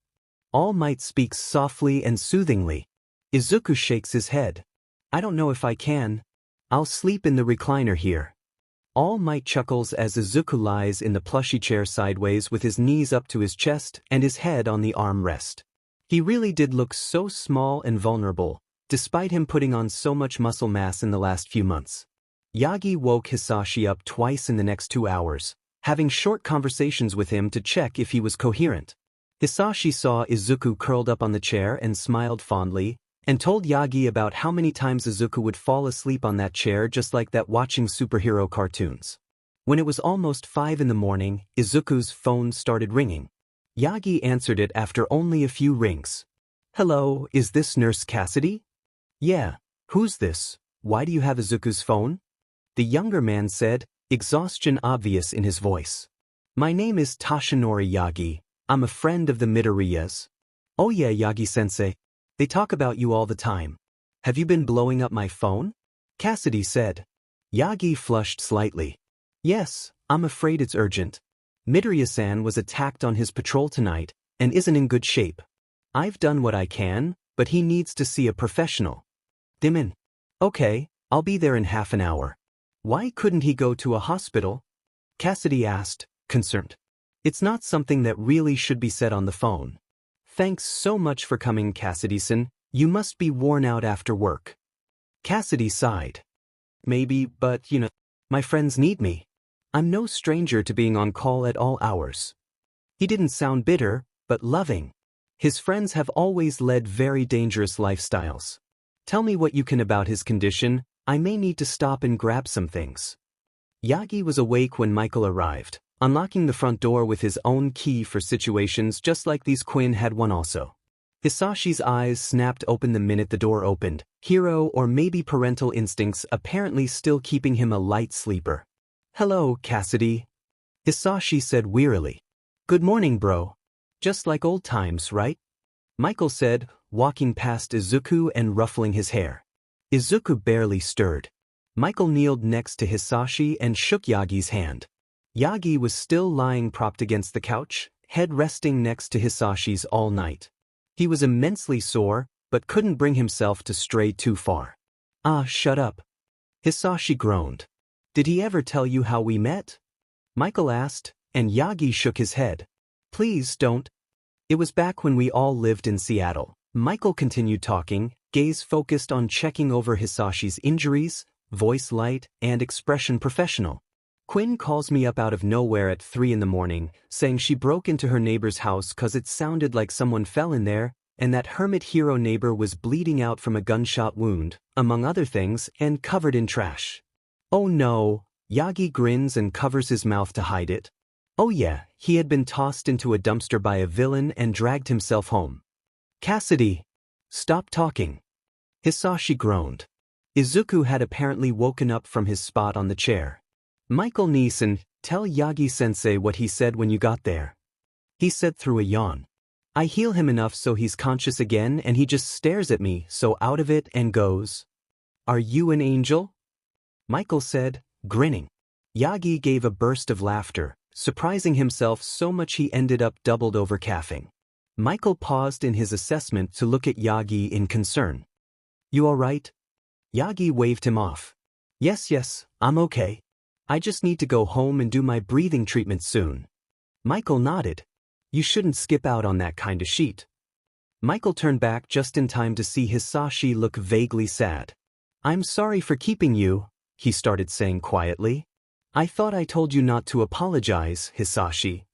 Speaker 1: All Might speaks softly and soothingly. Izuku shakes his head. "I don't know if I can. I'll sleep in the recliner here." All Might chuckles as Izuku lies in the plushy chair sideways with his knees up to his chest and his head on the armrest. He really did look so small and vulnerable, despite him putting on so much muscle mass in the last few months. Yagi woke Hisashi up twice in the next 2 hours, having short conversations with him to check if he was coherent. Hisashi saw Izuku curled up on the chair and smiled fondly, and told Yagi about how many times Izuku would fall asleep on that chair just like that watching superhero cartoons. When it was almost 5 in the morning, Izuku's phone started ringing. Yagi answered it after only a few rings. "Hello, is this Nurse Cassidy?" "Yeah, who's this? Why do you have Izuku's phone?" The younger man said, exhaustion obvious in his voice. "My name is Tashinori Yagi. I'm a friend of the Midoriyas." "Oh yeah, Yagi-sensei. They talk about you all the time. Have you been blowing up my phone?" Cassidy said. Yagi flushed slightly. "Yes, I'm afraid it's urgent. Midoriya-san was attacked on his patrol tonight and isn't in good shape. I've done what I can, but he needs to see a professional." "Dimin. Okay, I'll be there in half an hour." "Why couldn't he go to a hospital?" Cassidy asked, concerned. "It's not something that really should be said on the phone." "Thanks so much for coming, Cassidy-san. You must be worn out after work." Cassidy sighed. "Maybe, but my friends need me. I'm no stranger to being on call at all hours." He didn't sound bitter, but loving. His friends have always led very dangerous lifestyles. "Tell me what you can about his condition. I may need to stop and grab some things." Yagi was awake when Michael arrived, unlocking the front door with his own key for situations just like these. Quinn had one also. Hisashi's eyes snapped open the minute the door opened, hero or maybe parental instincts apparently still keeping him a light sleeper. "Hello, Cassidy," Hisashi said wearily. "Good morning, bro. Just like old times, right?" Michael said, walking past Izuku and ruffling his hair. Izuku barely stirred. Michael kneeled next to Hisashi and shook Yagi's hand. Yagi was still lying propped against the couch, head resting next to Hisashi's all night. He was immensely sore, but couldn't bring himself to stray too far. "Ah, shut up." Hisashi groaned. "Did he ever tell you how we met?" Michael asked, and Yagi shook his head. "Please don't." "It was back when we all lived in Seattle." Michael continued talking, gaze focused on checking over Hisashi's injuries, voice light, and expression professional. "Quinn calls me up out of nowhere at 3 in the morning, saying she broke into her neighbor's house 'cause it sounded like someone fell in there, and that hermit hero neighbor was bleeding out from a gunshot wound, among other things, and covered in trash." "Oh no." Yagi grins and covers his mouth to hide it. Oh yeah, he had been tossed into a dumpster by a villain and dragged himself home. Cassidy! Stop talking. Hisashi groaned. Izuku had apparently woken up from his spot on the chair. Michael Neeson, tell Yagi-sensei what he said when you got there. He said through a yawn. I heal him enough so he's conscious again and he just stares at me so out of it and goes. Are you an angel? Michael said, grinning. Yagi gave a burst of laughter, surprising himself so much he ended up doubled over coughing. Michael paused in his assessment to look at Yagi in concern. You alright? Yagi waved him off. Yes, I'm okay. I just need to go home and do my breathing treatment soon. Michael nodded. You shouldn't skip out on that kind of sheet. Michael turned back just in time to see Hisashi look vaguely sad. I'm sorry for keeping you, he started saying quietly. I thought I told you not to apologize, Hisashi.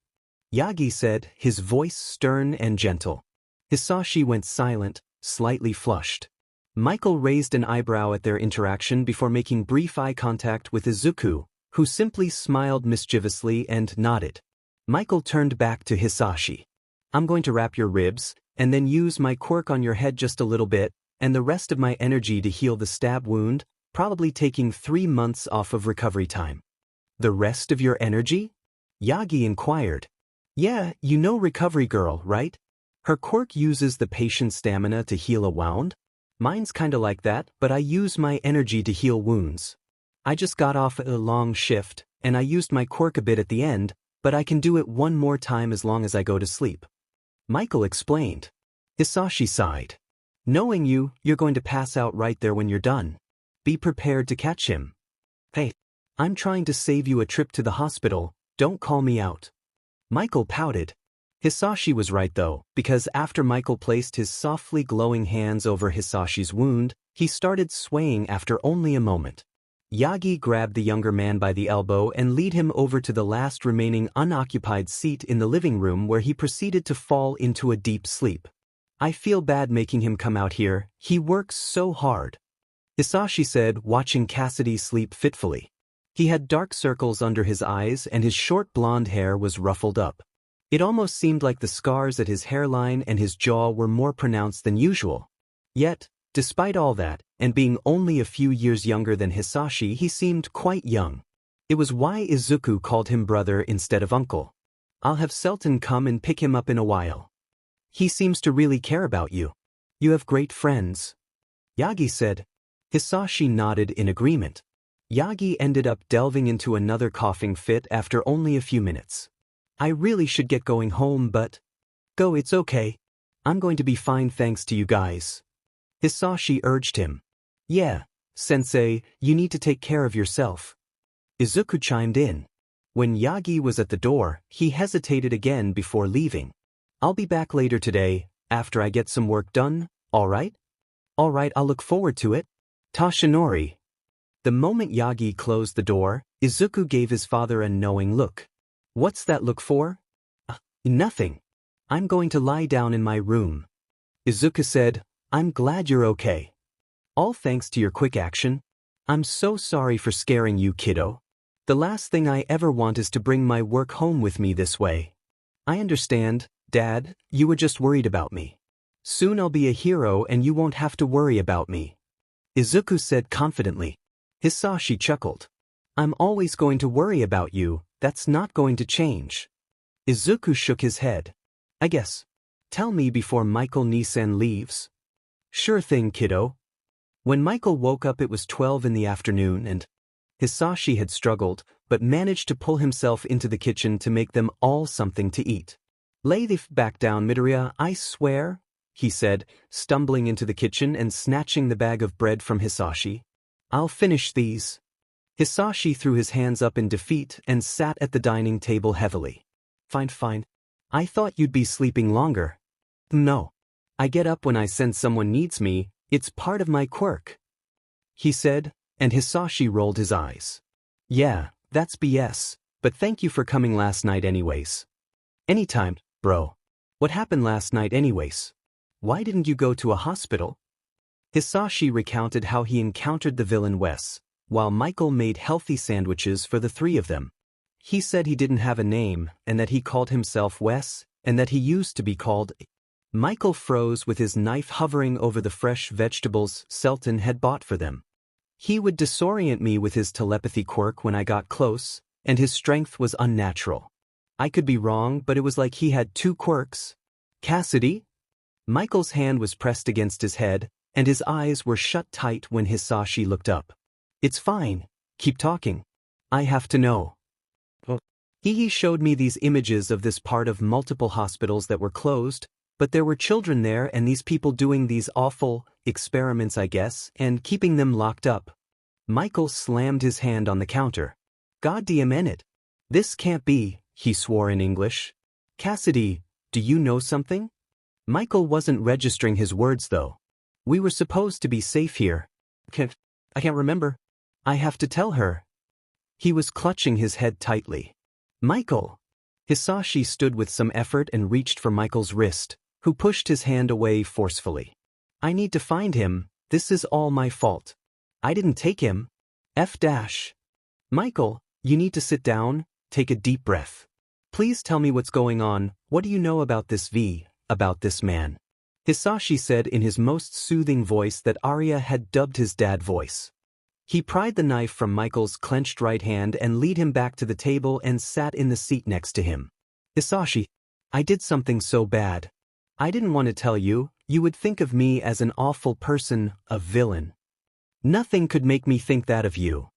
Speaker 1: Yagi said, his voice stern and gentle. Hisashi went silent, slightly flushed. Michael raised an eyebrow at their interaction before making brief eye contact with Izuku, who simply smiled mischievously and nodded. Michael turned back to Hisashi. I'm going to wrap your ribs, and then use my quirk on your head just a little bit, and the rest of my energy to heal the stab wound, probably taking 3 months off of recovery time. The rest of your energy? Yagi inquired. Yeah, you know Recovery Girl, right? Her quirk uses the patient's stamina to heal a wound. Mine's kinda like that, but I use my energy to heal wounds. I just got off a long shift, and I used my quirk a bit at the end, but I can do it one more time as long as I go to sleep. Michael explained. Hisashi sighed. Knowing you, you're going to pass out right there when you're done. Be prepared to catch him. Hey, I'm trying to save you a trip to the hospital, don't call me out. Michael pouted. Hisashi was right though, because after Michael placed his softly glowing hands over Hisashi's wound, he started swaying after only a moment. Yagi grabbed the younger man by the elbow and led him over to the last remaining unoccupied seat in the living room where he proceeded to fall into a deep sleep. I feel bad making him come out here, he works so hard. Hisashi said, watching Cassidy sleep fitfully. He had dark circles under his eyes and his short blonde hair was ruffled up. It almost seemed like the scars at his hairline and his jaw were more pronounced than usual. Yet, despite all that, and being only a few years younger than Hisashi, he seemed quite young. It was why Izuku called him brother instead of uncle. I'll have Selton come and pick him up in a while. He seems to really care about you. You have great friends. Yagi said. Hisashi nodded in agreement. Yagi ended up delving into another coughing fit after only a few minutes. I really should get going home but... Go, it's okay. I'm going to be fine thanks to you guys. Hisashi urged him. Yeah, sensei, you need to take care of yourself. Izuku chimed in. When Yagi was at the door, he hesitated again before leaving. I'll be back later today, after I get some work done, alright? Alright, I'll look forward to it. Tashinori. The moment Yagi closed the door, Izuku gave his father a knowing look. What's that look for? Nothing. I'm going to lie down in my room. Izuku said, I'm glad you're okay. All thanks to your quick action. I'm so sorry for scaring you, kiddo. The last thing I ever want is to bring my work home with me this way. I understand, Dad, you were just worried about me. Soon I'll be a hero and you won't have to worry about me. Izuku said confidently. Hisashi chuckled. I'm always going to worry about you, that's not going to change. Izuku shook his head. I guess. Tell me before Michael Neeson leaves. Sure thing, kiddo. When Michael woke up it was 12 in the afternoon and Hisashi had struggled, but managed to pull himself into the kitchen to make them all something to eat. Lay the back down, Midoriya, I swear, he said, stumbling into the kitchen and snatching the bag of bread from Hisashi. I'll finish these. Hisashi threw his hands up in defeat and sat at the dining table heavily. Fine. I thought you'd be sleeping longer. No. I get up when I sense someone needs me, it's part of my quirk. He said, and Hisashi rolled his eyes. Yeah, that's BS, but thank you for coming last night anyways. Anytime, bro. What happened last night anyways? Why didn't you go to a hospital? Hisashi recounted how he encountered the villain Wes, while Michael made healthy sandwiches for the three of them. He said he didn't have a name, and that he called himself Wes, and that he used to be called. Michael froze with his knife hovering over the fresh vegetables Selton had bought for them. He would disorient me with his telepathy quirk when I got close, and his strength was unnatural. I could be wrong, but it was like he had two quirks. Cassidy? Michael's hand was pressed against his head, and his eyes were shut tight when Hisashi looked up. It's fine. Keep talking. I have to know. He showed me these images of this part of multiple hospitals that were closed, but there were children there and these people doing these awful experiments, I guess, and keeping them locked up. Michael slammed his hand on the counter. Goddamn it. This can't be, he swore in English. Cassidy, do you know something? Michael wasn't registering his words though. We were supposed to be safe here. I can't remember. I have to tell her. He was clutching his head tightly. Michael! Hisashi stood with some effort and reached for Michael's wrist, who pushed his hand away forcefully. I need to find him, this is all my fault. I didn't take him. Michael, you need to sit down, take a deep breath. Please tell me what's going on, what do you know about this about this man? Hisashi said in his most soothing voice that Arya had dubbed his dad voice. He pried the knife from Michael's clenched right hand and led him back to the table and sat in the seat next to him. Hisashi, I did something so bad. I didn't want to tell you, you would think of me as an awful person, a villain. Nothing could make me think that of you.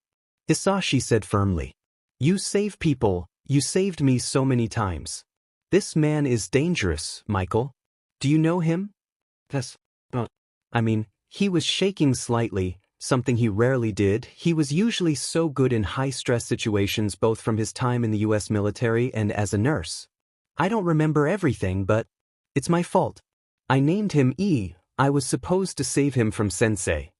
Speaker 1: Hisashi said firmly. You save people, you saved me so many times. This man is dangerous, Michael. Do you know him? He was shaking slightly, something he rarely did. He was usually so good in high-stress situations both from his time in the US military and as a nurse. I don't remember everything, but it's my fault. I named him E. I was supposed to save him from Sensei.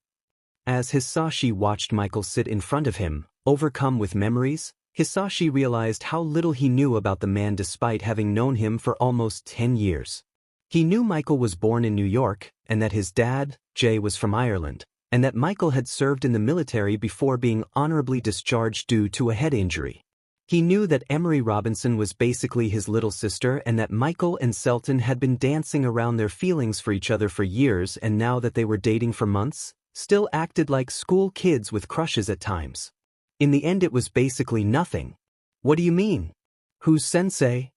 Speaker 1: As Hisashi watched Michael sit in front of him, overcome with memories, Hisashi realized how little he knew about the man despite having known him for almost 10 years. He knew Michael was born in New York, and that his dad, Jay, was from Ireland, and that Michael had served in the military before being honorably discharged due to a head injury. He knew that Emery Robinson was basically his little sister and that Michael and Selton had been dancing around their feelings for each other for years, and now that they were dating for months, still acted like school kids with crushes at times. In the end it was basically nothing. What do you mean? Who's Sensei?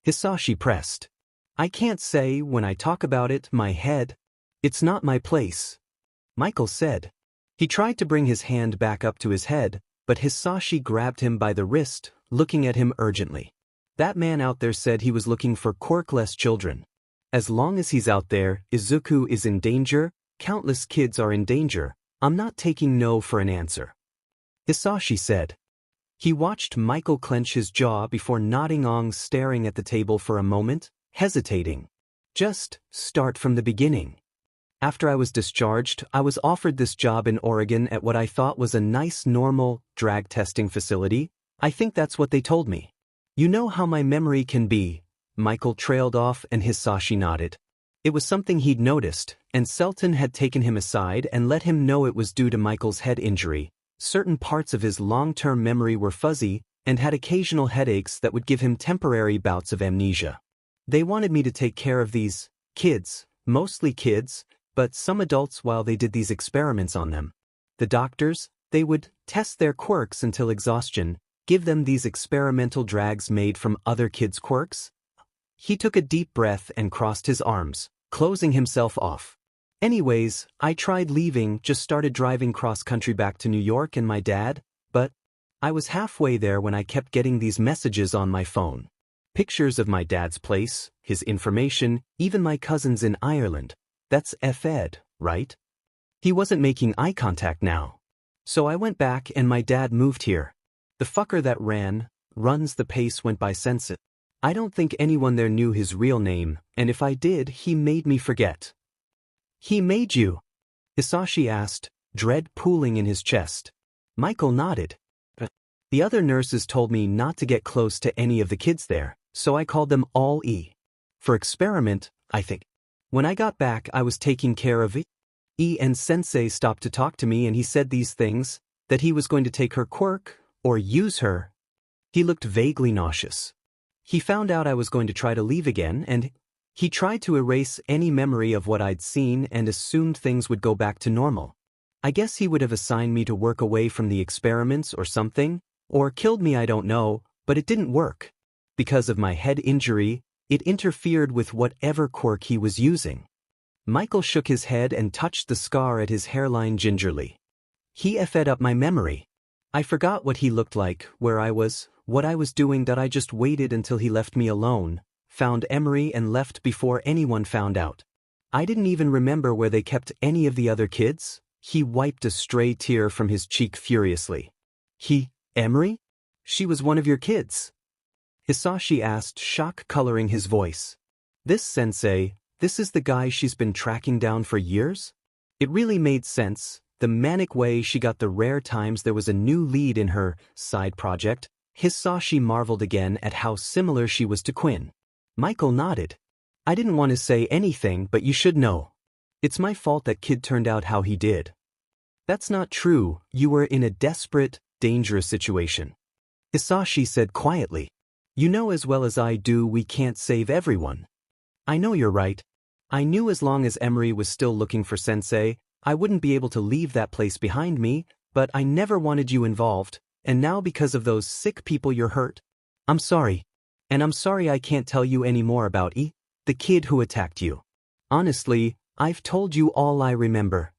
Speaker 1: Hisashi pressed. I can't say, when I talk about it, my head. It's not my place. Michael said. He tried to bring his hand back up to his head, but Hisashi grabbed him by the wrist, looking at him urgently. That man out there said he was looking for quirkless children. As long as he's out there, Izuku is in danger, countless kids are in danger. I'm not taking no for an answer. Hisashi said. He watched Michael clench his jaw before nodding on, staring at the table for a moment, hesitating. Just start from the beginning. After I was discharged, I was offered this job in Oregon at what I thought was a nice normal drag testing facility. I think that's what they told me. You know how my memory can be. Michael trailed off and Hisashi nodded. It was something he'd noticed, and Selton had taken him aside and let him know it was due to Michael's head injury. Certain parts of his long-term memory were fuzzy and had occasional headaches that would give him temporary bouts of amnesia. They wanted me to take care of these kids, mostly kids, but some adults while they did these experiments on them. The doctors, they would test their quirks until exhaustion, give them these experimental drags made from other kids' quirks. He took a deep breath and crossed his arms, closing himself off. Anyways, I tried leaving, just started driving cross-country back to New York and my dad, but I was halfway there when I kept getting these messages on my phone. Pictures of my dad's place, his information, even my cousins in Ireland. That's F-Ed, right? He wasn't making eye contact now. So I went back and my dad moved here. The fucker that runs the place went by Sense. I don't think anyone there knew his real name, and if I did, he made me forget. He made you? Hisashi asked, dread pooling in his chest. Michael nodded. The other nurses told me not to get close to any of the kids there, so I called them all E. For experiment, I think. When I got back, I was taking care of it. E and Sensei stopped to talk to me and he said these things, that he was going to take her quirk, or use her. He looked vaguely nauseous. He found out I was going to try to leave again, and he tried to erase any memory of what I'd seen and assumed things would go back to normal. I guess he would have assigned me to work away from the experiments or something, or killed me, I don't know, but it didn't work. Because of my head injury, it interfered with whatever quirk he was using. Michael shook his head and touched the scar at his hairline gingerly. He effed up my memory. I forgot what he looked like, where I was, what I was doing, that I just waited until he left me alone, found Emery and left before anyone found out. I didn't even remember where they kept any of the other kids. He wiped a stray tear from his cheek furiously. Emery? She was one of your kids? Hisashi asked, shock coloring his voice. This sensei, this is the guy she's been tracking down for years? It really made sense, the manic way she got the rare times there was a new lead in her side project. Hisashi marveled again at how similar she was to Quinn. Michael nodded. I didn't want to say anything, but you should know. It's my fault that kid turned out how he did. That's not true, you were in a desperate, dangerous situation. Hisashi said quietly. You know as well as I do we can't save everyone. I know you're right. I knew as long as Emery was still looking for Sensei, I wouldn't be able to leave that place behind me, but I never wanted you involved, and now because of those sick people you're hurt. I'm sorry. And I'm sorry I can't tell you any more about the kid who attacked you. Honestly, I've told you all I remember.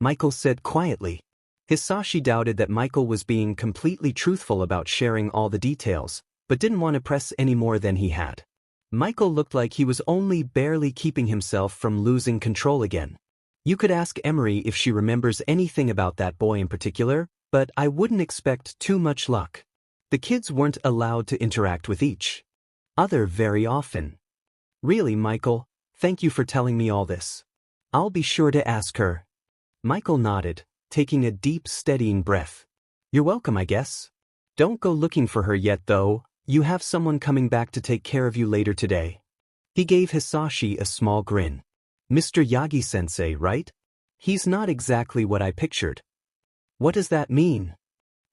Speaker 1: Michael said quietly. Hisashi doubted that Michael was being completely truthful about sharing all the details, but didn't want to press any more than he had. Michael looked like he was only barely keeping himself from losing control again. You could ask Emery if she remembers anything about that boy in particular, but I wouldn't expect too much luck. The kids weren't allowed to interact with each other very often. Really, Michael, thank you for telling me all this. I'll be sure to ask her. Michael nodded, taking a deep, steadying breath. You're welcome, I guess. Don't go looking for her yet, though. You have someone coming back to take care of you later today. He gave Hisashi a small grin. Mr. Yagi-sensei, right? He's not exactly what I pictured. What does that mean?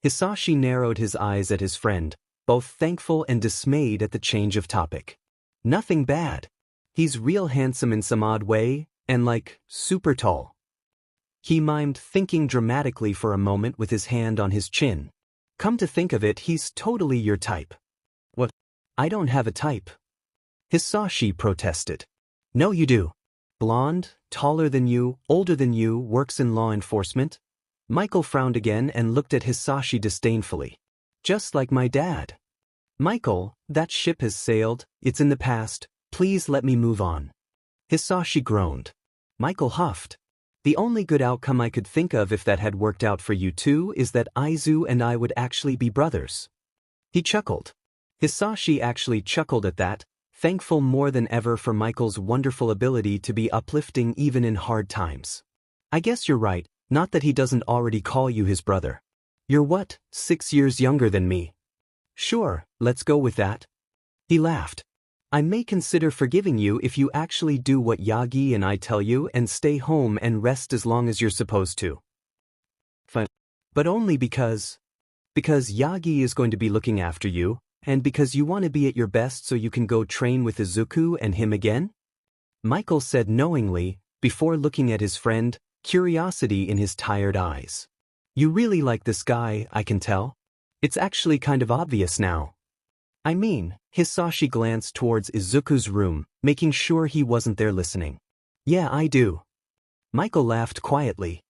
Speaker 1: Hisashi narrowed his eyes at his friend, both thankful and dismayed at the change of topic. Nothing bad. He's real handsome in some odd way, and super tall. He mimed, thinking dramatically for a moment with his hand on his chin. Come to think of it, he's totally your type. What? I don't have a type. Hisashi protested. No, you do. Blonde, taller than you, older than you, works in law enforcement. Michael frowned again and looked at Hisashi disdainfully. Just like my dad. Michael, that ship has sailed, it's in the past, please let me move on. Hisashi groaned. Michael huffed. The only good outcome I could think of if that had worked out for you two is that Izu and I would actually be brothers. He chuckled. Hisashi actually chuckled at that, thankful more than ever for Michael's wonderful ability to be uplifting even in hard times. I guess you're right, not that he doesn't already call you his brother. You're what, 6 years younger than me? Sure, let's go with that. He laughed. I may consider forgiving you if you actually do what Yagi and I tell you and stay home and rest as long as you're supposed to. Fine. But only because Yagi is going to be looking after you, and because you want to be at your best so you can go train with Izuku and him again? Michael said knowingly, before looking at his friend, curiosity in his tired eyes. You really like this guy, I can tell. It's actually kind of obvious now. I mean, Hisashi glanced towards Izuku's room, making sure he wasn't there listening. Yeah, I do. Michael laughed quietly.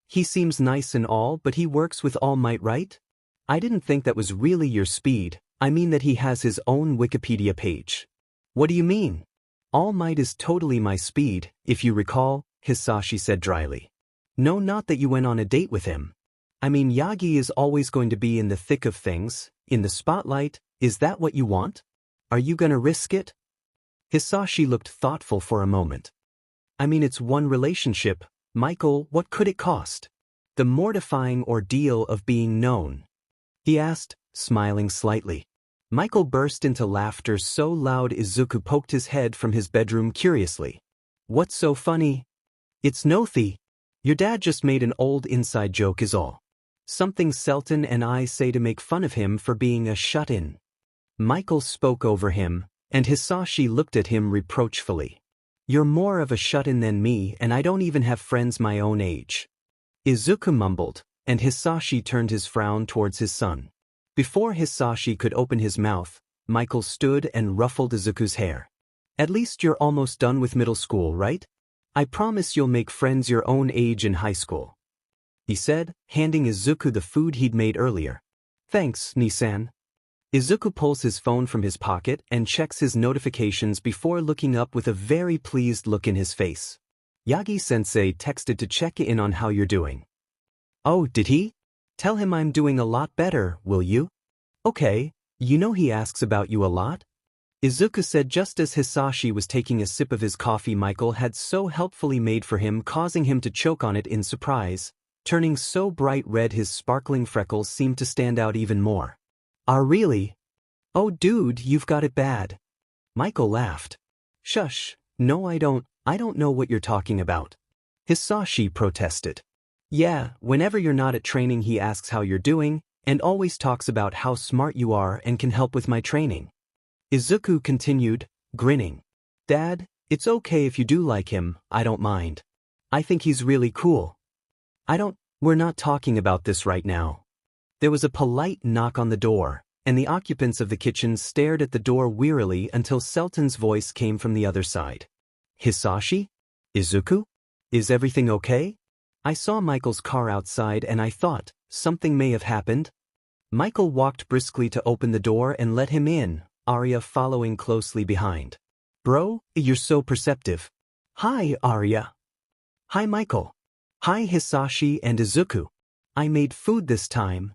Speaker 1: He seems nice and all, but he works with All Might, right? I didn't think that was really your speed. I mean that he has his own Wikipedia page. What do you mean? All Might is totally my speed, if you recall, Hisashi said dryly. No, not that you went on a date with him. I mean, Yagi is always going to be in the thick of things, in the spotlight. Is that what you want? Are you gonna risk it? Hisashi looked thoughtful for a moment. I mean, it's one relationship. Michael, what could it cost? The mortifying ordeal of being known. He asked, smiling slightly. Michael burst into laughter so loud Izuku poked his head from his bedroom curiously. What's so funny? It's nothing. Your dad just made an old inside joke is all. Something Selton and I say to make fun of him for being a shut-in. Michael spoke over him, and Hisashi looked at him reproachfully. You're more of a shut-in than me, and I don't even have friends my own age. Izuku mumbled, and Hisashi turned his frown towards his son. Before Hisashi could open his mouth, Michael stood and ruffled Izuku's hair. At least you're almost done with middle school, right? I promise you'll make friends your own age in high school, he said, handing Izuku the food he'd made earlier. Thanks, Nisan. Izuku pulls his phone from his pocket and checks his notifications before looking up with a very pleased look in his face. Yagi-sensei texted to check in on how you're doing. Oh, did he? Tell him I'm doing a lot better, will you? Okay, you know he asks about you a lot? Izuku said just as Hisashi was taking a sip of his coffee Michael had so helpfully made for him, causing him to choke on it in surprise, turning so bright red his sparkling freckles seemed to stand out even more. Really? Oh dude, you've got it bad. Michael laughed. Shush, no I don't know what you're talking about. Hisashi protested. Yeah, whenever you're not at training he asks how you're doing, and always talks about how smart you are and can help with my training. Izuku continued, grinning. Dad, it's okay if you do like him, I don't mind. I think he's really cool. We're not talking about this right now. There was a polite knock on the door, and the occupants of the kitchen stared at the door wearily until Selton's voice came from the other side. Hisashi? Izuku? Is everything okay? I saw Michael's car outside and I thought, something may have happened. Michael walked briskly to open the door and let him in, Arya following closely behind. Bro, you're so perceptive. Hi, Arya. Hi, Michael. Hi, Hisashi and Izuku. I made food this time,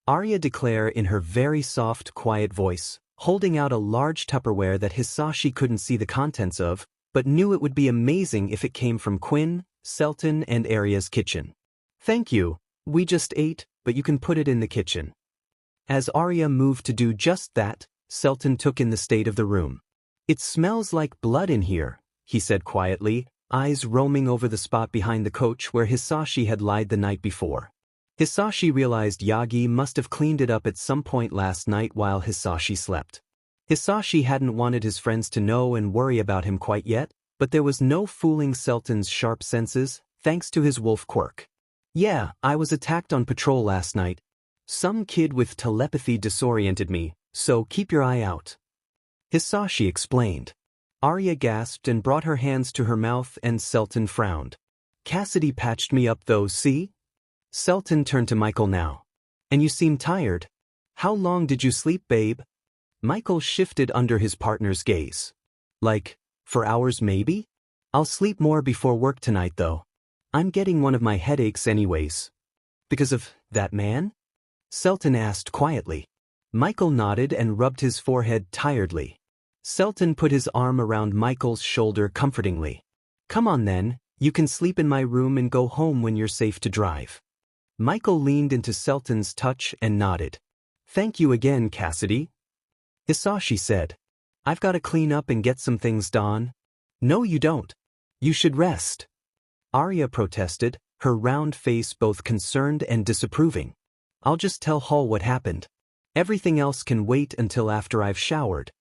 Speaker 1: Arya declared in her very soft, quiet voice, holding out a large Tupperware that Hisashi couldn't see the contents of, but knew it would be amazing if it came from Quinn, Selton and Arya's kitchen. Thank you, we just ate, but you can put it in the kitchen. As Arya moved to do just that, Selton took in the state of the room. It smells like blood in here, he said quietly, eyes roaming over the spot behind the coach where Hisashi had lied the night before. Hisashi realized Yagi must have cleaned it up at some point last night while Hisashi slept. Hisashi hadn't wanted his friends to know and worry about him quite yet, but there was no fooling Selton's sharp senses, thanks to his wolf quirk. Yeah, I was attacked on patrol last night. Some kid with telepathy disoriented me, so keep your eye out. Hisashi explained. Arya gasped and brought her hands to her mouth and Selton frowned. Cassidy patched me up though, see? Selton turned to Michael now. And you seem tired. How long did you sleep, babe? Michael shifted under his partner's gaze. Like, 4 hours maybe? I'll sleep more before work tonight though. I'm getting one of my headaches anyways. Because of that man? Selton asked quietly. Michael nodded and rubbed his forehead tiredly. Selton put his arm around Michael's shoulder comfortingly. Come on then, you can sleep in my room and go home when you're safe to drive. Michael leaned into Selton's touch and nodded. Thank you again, Cassidy. Hisashi said. I've got to clean up and get some things done. No you don't. You should rest. Arya protested, her round face both concerned and disapproving. I'll just tell Hall what happened. Everything else can wait until after I've showered.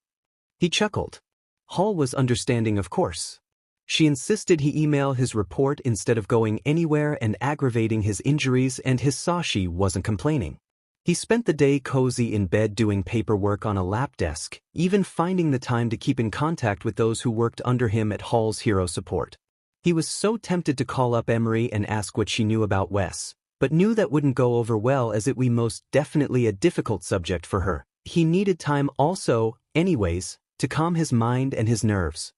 Speaker 1: He chuckled. Hall was understanding of course. She insisted he email his report instead of going anywhere and aggravating his injuries, and Hisashi wasn't complaining. He spent the day cozy in bed doing paperwork on a lap desk, even finding the time to keep in contact with those who worked under him at Hall's Hero Support. He was so tempted to call up Emery and ask what she knew about Wes, but knew that wouldn't go over well as it was most definitely a difficult subject for her. He needed time also, anyways, to calm his mind and his nerves.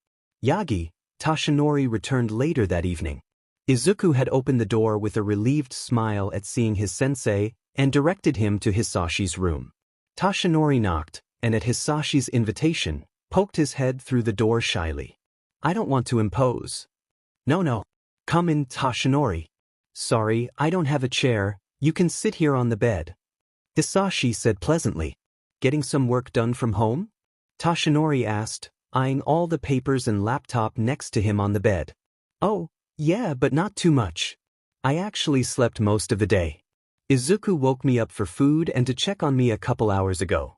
Speaker 1: Yagi, Tashinori returned later that evening. Izuku had opened the door with a relieved smile at seeing his sensei and directed him to Hisashi's room. Tashinori knocked, and at Hisashi's invitation, poked his head through the door shyly. I don't want to impose. No. Come in, Tashinori. Sorry, I don't have a chair, you can sit here on the bed. Hisashi said pleasantly. Getting some work done from home? Tashinori asked, eyeing all the papers and laptop next to him on the bed. Oh, yeah, but not too much. I actually slept most of the day. Izuku woke me up for food and to check on me a couple hours ago.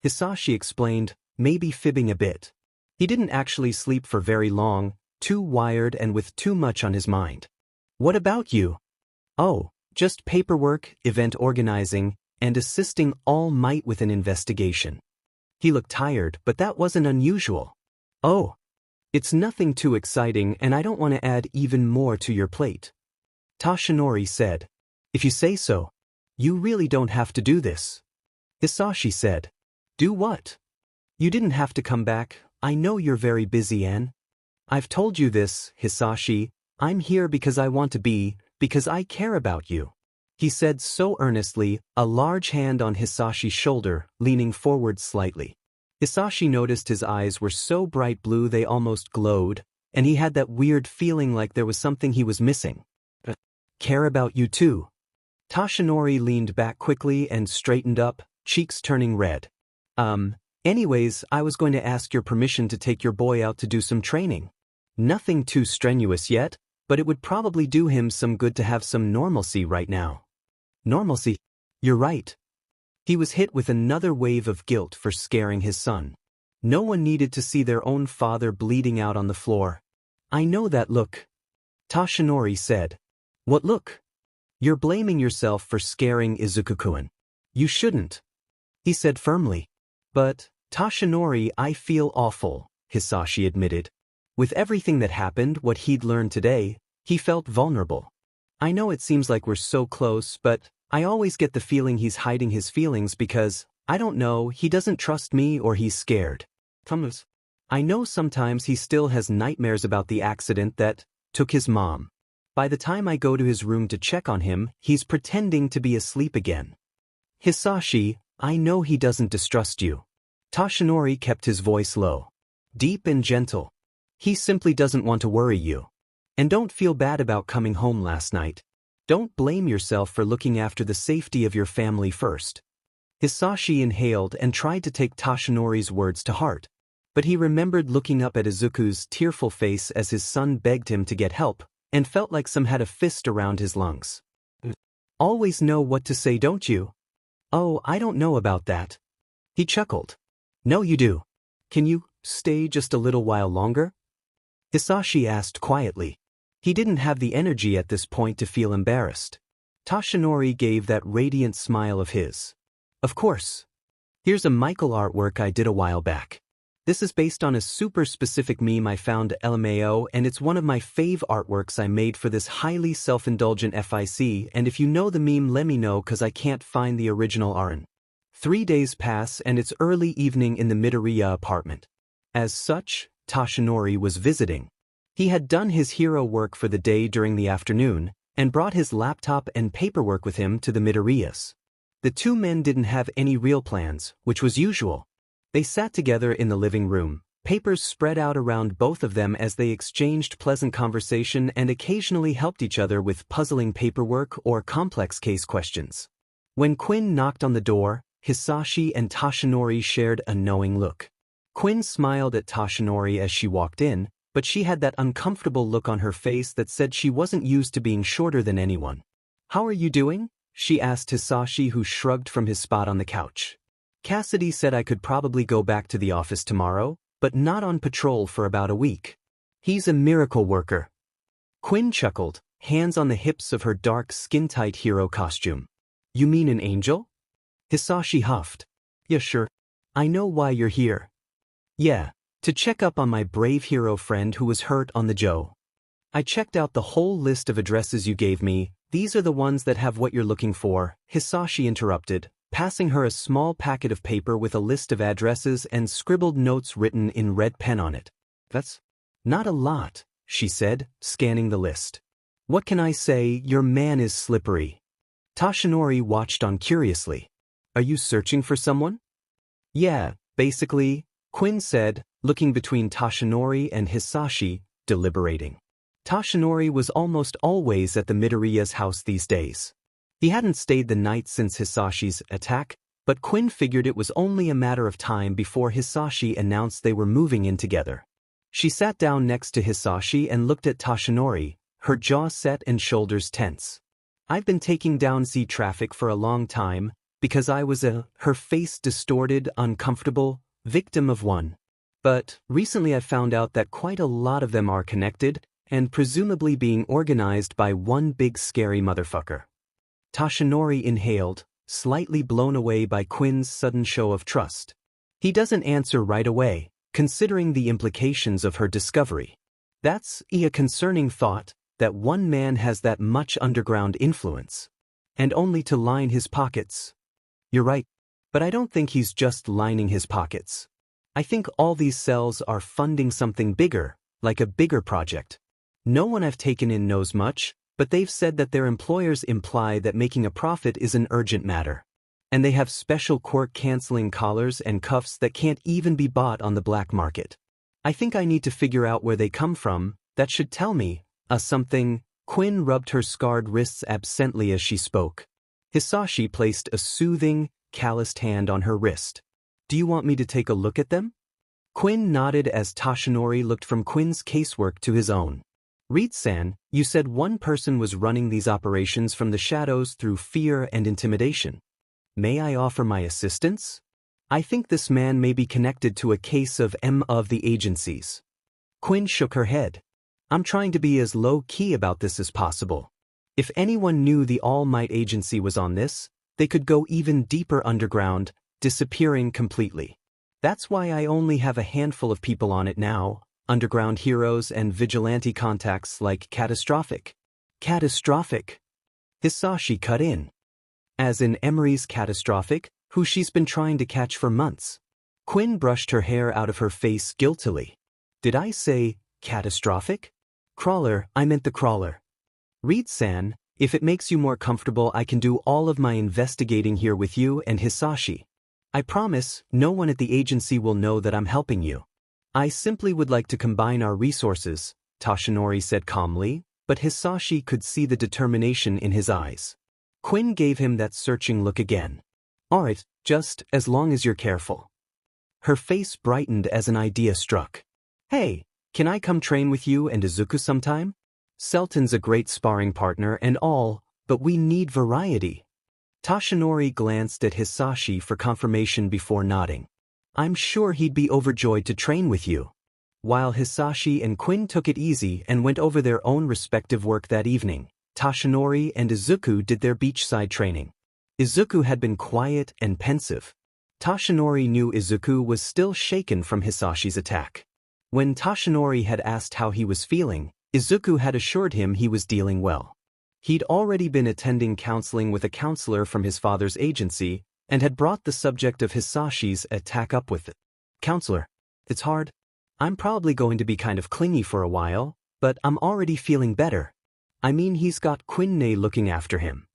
Speaker 1: Hisashi explained, maybe fibbing a bit. He didn't actually sleep for very long, too wired and with too much on his mind. What about you? Oh, just paperwork, event organizing, and assisting All Might with an investigation. He looked tired, but that wasn't unusual. Oh, it's nothing too exciting and I don't want to add even more to your plate. Tashinori said. If you say so. You really don't have to do this. Hisashi said. Do what? You didn't have to come back, I know you're very busy Anne. I've told you this, Hisashi, I'm here because I want to be, because I care about you. He said so earnestly, a large hand on Hisashi's shoulder, leaning forward slightly. Hisashi noticed his eyes were so bright blue they almost glowed, and he had that weird feeling like there was something he was missing. Care about you too. Tashinori leaned back quickly and straightened up, cheeks turning red. Anyways, I was going to ask your permission to take your boy out to do some training. Nothing too strenuous yet, but it would probably do him some good to have some normalcy right now. Normalcy? You're right. He was hit with another wave of guilt for scaring his son. No one needed to see their own father bleeding out on the floor. I know that look. Tashinori said. What look? You're blaming yourself for scaring Izuku-kun. You shouldn't. He said firmly. But, Tashinori, I feel awful, Hisashi admitted. With everything that happened, what he'd learned today, he felt vulnerable. I know it seems like we're so close, but I always get the feeling he's hiding his feelings because, I don't know, he doesn't trust me or he's scared. Thomas. I know sometimes he still has nightmares about the accident that took his mom. By the time I go to his room to check on him, he's pretending to be asleep again. Hisashi, I know he doesn't distrust you. Tashinori kept his voice low. Deep and gentle. He simply doesn't want to worry you. And don't feel bad about coming home last night. Don't blame yourself for looking after the safety of your family first. Hisashi inhaled and tried to take Tashinori's words to heart. But he remembered looking up at Izuku's tearful face as his son begged him to get help, and felt like some had a fist around his lungs. Always know what to say, don't you? Oh, I don't know about that. He chuckled. No, you do. Can you stay just a little while longer? Hisashi asked quietly. He didn't have the energy at this point to feel embarrassed. Tashinori gave that radiant smile of his. Of course. Here's a Michael artwork I did a while back. This is based on a super specific meme I found at LMAO, and it's one of my fave artworks I made for this highly self-indulgent FIC, and if you know the meme let me know cause I can't find the original Arin. 3 days pass and it's early evening in the Midoriya apartment. As such, Tashinori was visiting. He had done his hero work for the day during the afternoon, and brought his laptop and paperwork with him to the Midoriyas. The two men didn't have any real plans, which was usual. They sat together in the living room, papers spread out around both of them as they exchanged pleasant conversation and occasionally helped each other with puzzling paperwork or complex case questions. When Quinn knocked on the door, Hisashi and Tashinori shared a knowing look. Quinn smiled at Tashinori as she walked in, but she had that uncomfortable look on her face that said she wasn't used to being shorter than anyone. How are you doing? She asked Hisashi, who shrugged from his spot on the couch. Cassidy said I could probably go back to the office tomorrow, but not on patrol for about a week. He's a miracle worker. Quinn chuckled, hands on the hips of her dark skin-tight hero costume. You mean an angel? Hisashi huffed. Yeah, sure. I know why you're here. Yeah, to check up on my brave hero friend who was hurt on the Joe. I checked out the whole list of addresses you gave me. These are the ones that have what you're looking for, Hisashi interrupted, passing her a small packet of paper with a list of addresses and scribbled notes written in red pen on it. That's not a lot, she said, scanning the list. What can I say, your man is slippery. Tashinori watched on curiously. Are you searching for someone? Yeah, basically, Quinn said, looking between Tashinori and Hisashi, deliberating. Tashinori was almost always at the Midoriya's house these days. He hadn't stayed the night since Hisashi's attack, but Quinn figured it was only a matter of time before Hisashi announced they were moving in together. She sat down next to Hisashi and looked at Tashinori, her jaw set and shoulders tense. I've been taking down Z traffic for a long time, because I was her face distorted, uncomfortable, victim of one. But recently I found out that quite a lot of them are connected, and presumably being organized by one big scary motherfucker. Tashinori inhaled, slightly blown away by Quinn's sudden show of trust. He doesn't answer right away, considering the implications of her discovery. That's a concerning thought, that one man has that much underground influence. And only to line his pockets. You're right, but I don't think he's just lining his pockets. I think all these cells are funding something bigger, like a bigger project. No one I've taken in knows much, but they've said that their employers imply that making a profit is an urgent matter. And they have special quirk-canceling collars and cuffs that can't even be bought on the black market. I think I need to figure out where they come from. That should tell me, something. Quinn rubbed her scarred wrists absently as she spoke. Hisashi placed a soothing, calloused hand on her wrist. Do you want me to take a look at them? Quinn nodded as Tashinori looked from Quinn's casework to his own. Reed-san, you said one person was running these operations from the shadows through fear and intimidation. May I offer my assistance? I think this man may be connected to a case of the agencies. Quinn shook her head. I'm trying to be as low-key about this as possible. If anyone knew the All Might Agency was on this, they could go even deeper underground, disappearing completely. That's why I only have a handful of people on it now, underground heroes and vigilante contacts like Catastrophic. Catastrophic? Hisashi cut in. As in Emery's Catastrophic, who she's been trying to catch for months. Quinn brushed her hair out of her face guiltily. Did I say Catastrophic? Crawler, I meant the Crawler. Reed-san, if it makes you more comfortable, I can do all of my investigating here with you and Hisashi. I promise, no one at the agency will know that I'm helping you. I simply would like to combine our resources, Tashinori said calmly, but Hisashi could see the determination in his eyes. Quinn gave him that searching look again. Alright, just as long as you're careful. Her face brightened as an idea struck. Hey, can I come train with you and Izuku sometime? Selton's a great sparring partner and all, but we need variety. Tashinori glanced at Hisashi for confirmation before nodding. I'm sure he'd be overjoyed to train with you. While Hisashi and Quinn took it easy and went over their own respective work that evening, Tashinori and Izuku did their beachside training. Izuku had been quiet and pensive. Tashinori knew Izuku was still shaken from Hisashi's attack. When Tashinori had asked how he was feeling, Izuku had assured him he was dealing well. He'd already been attending counseling with a counselor from his father's agency and had brought the subject of Hisashi's attack up with it. Counselor, it's hard. I'm probably going to be kind of clingy for a while, but I'm already feeling better. I mean, he's got Quinne looking after him.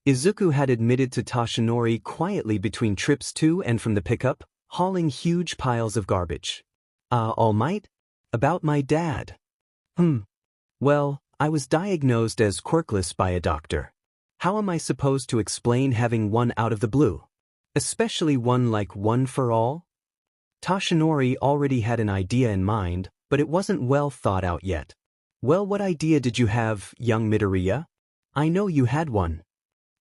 Speaker 1: Izuku had admitted to Tashinori quietly between trips to and from the pickup, hauling huge piles of garbage. All Might? About my dad. Well, I was diagnosed as quirkless by a doctor. How am I supposed to explain having one out of the blue? Especially one like One for All? Tashinori already had an idea in mind, but it wasn't well thought out yet. Well, what idea did you have, young Midoriya? I know you had one.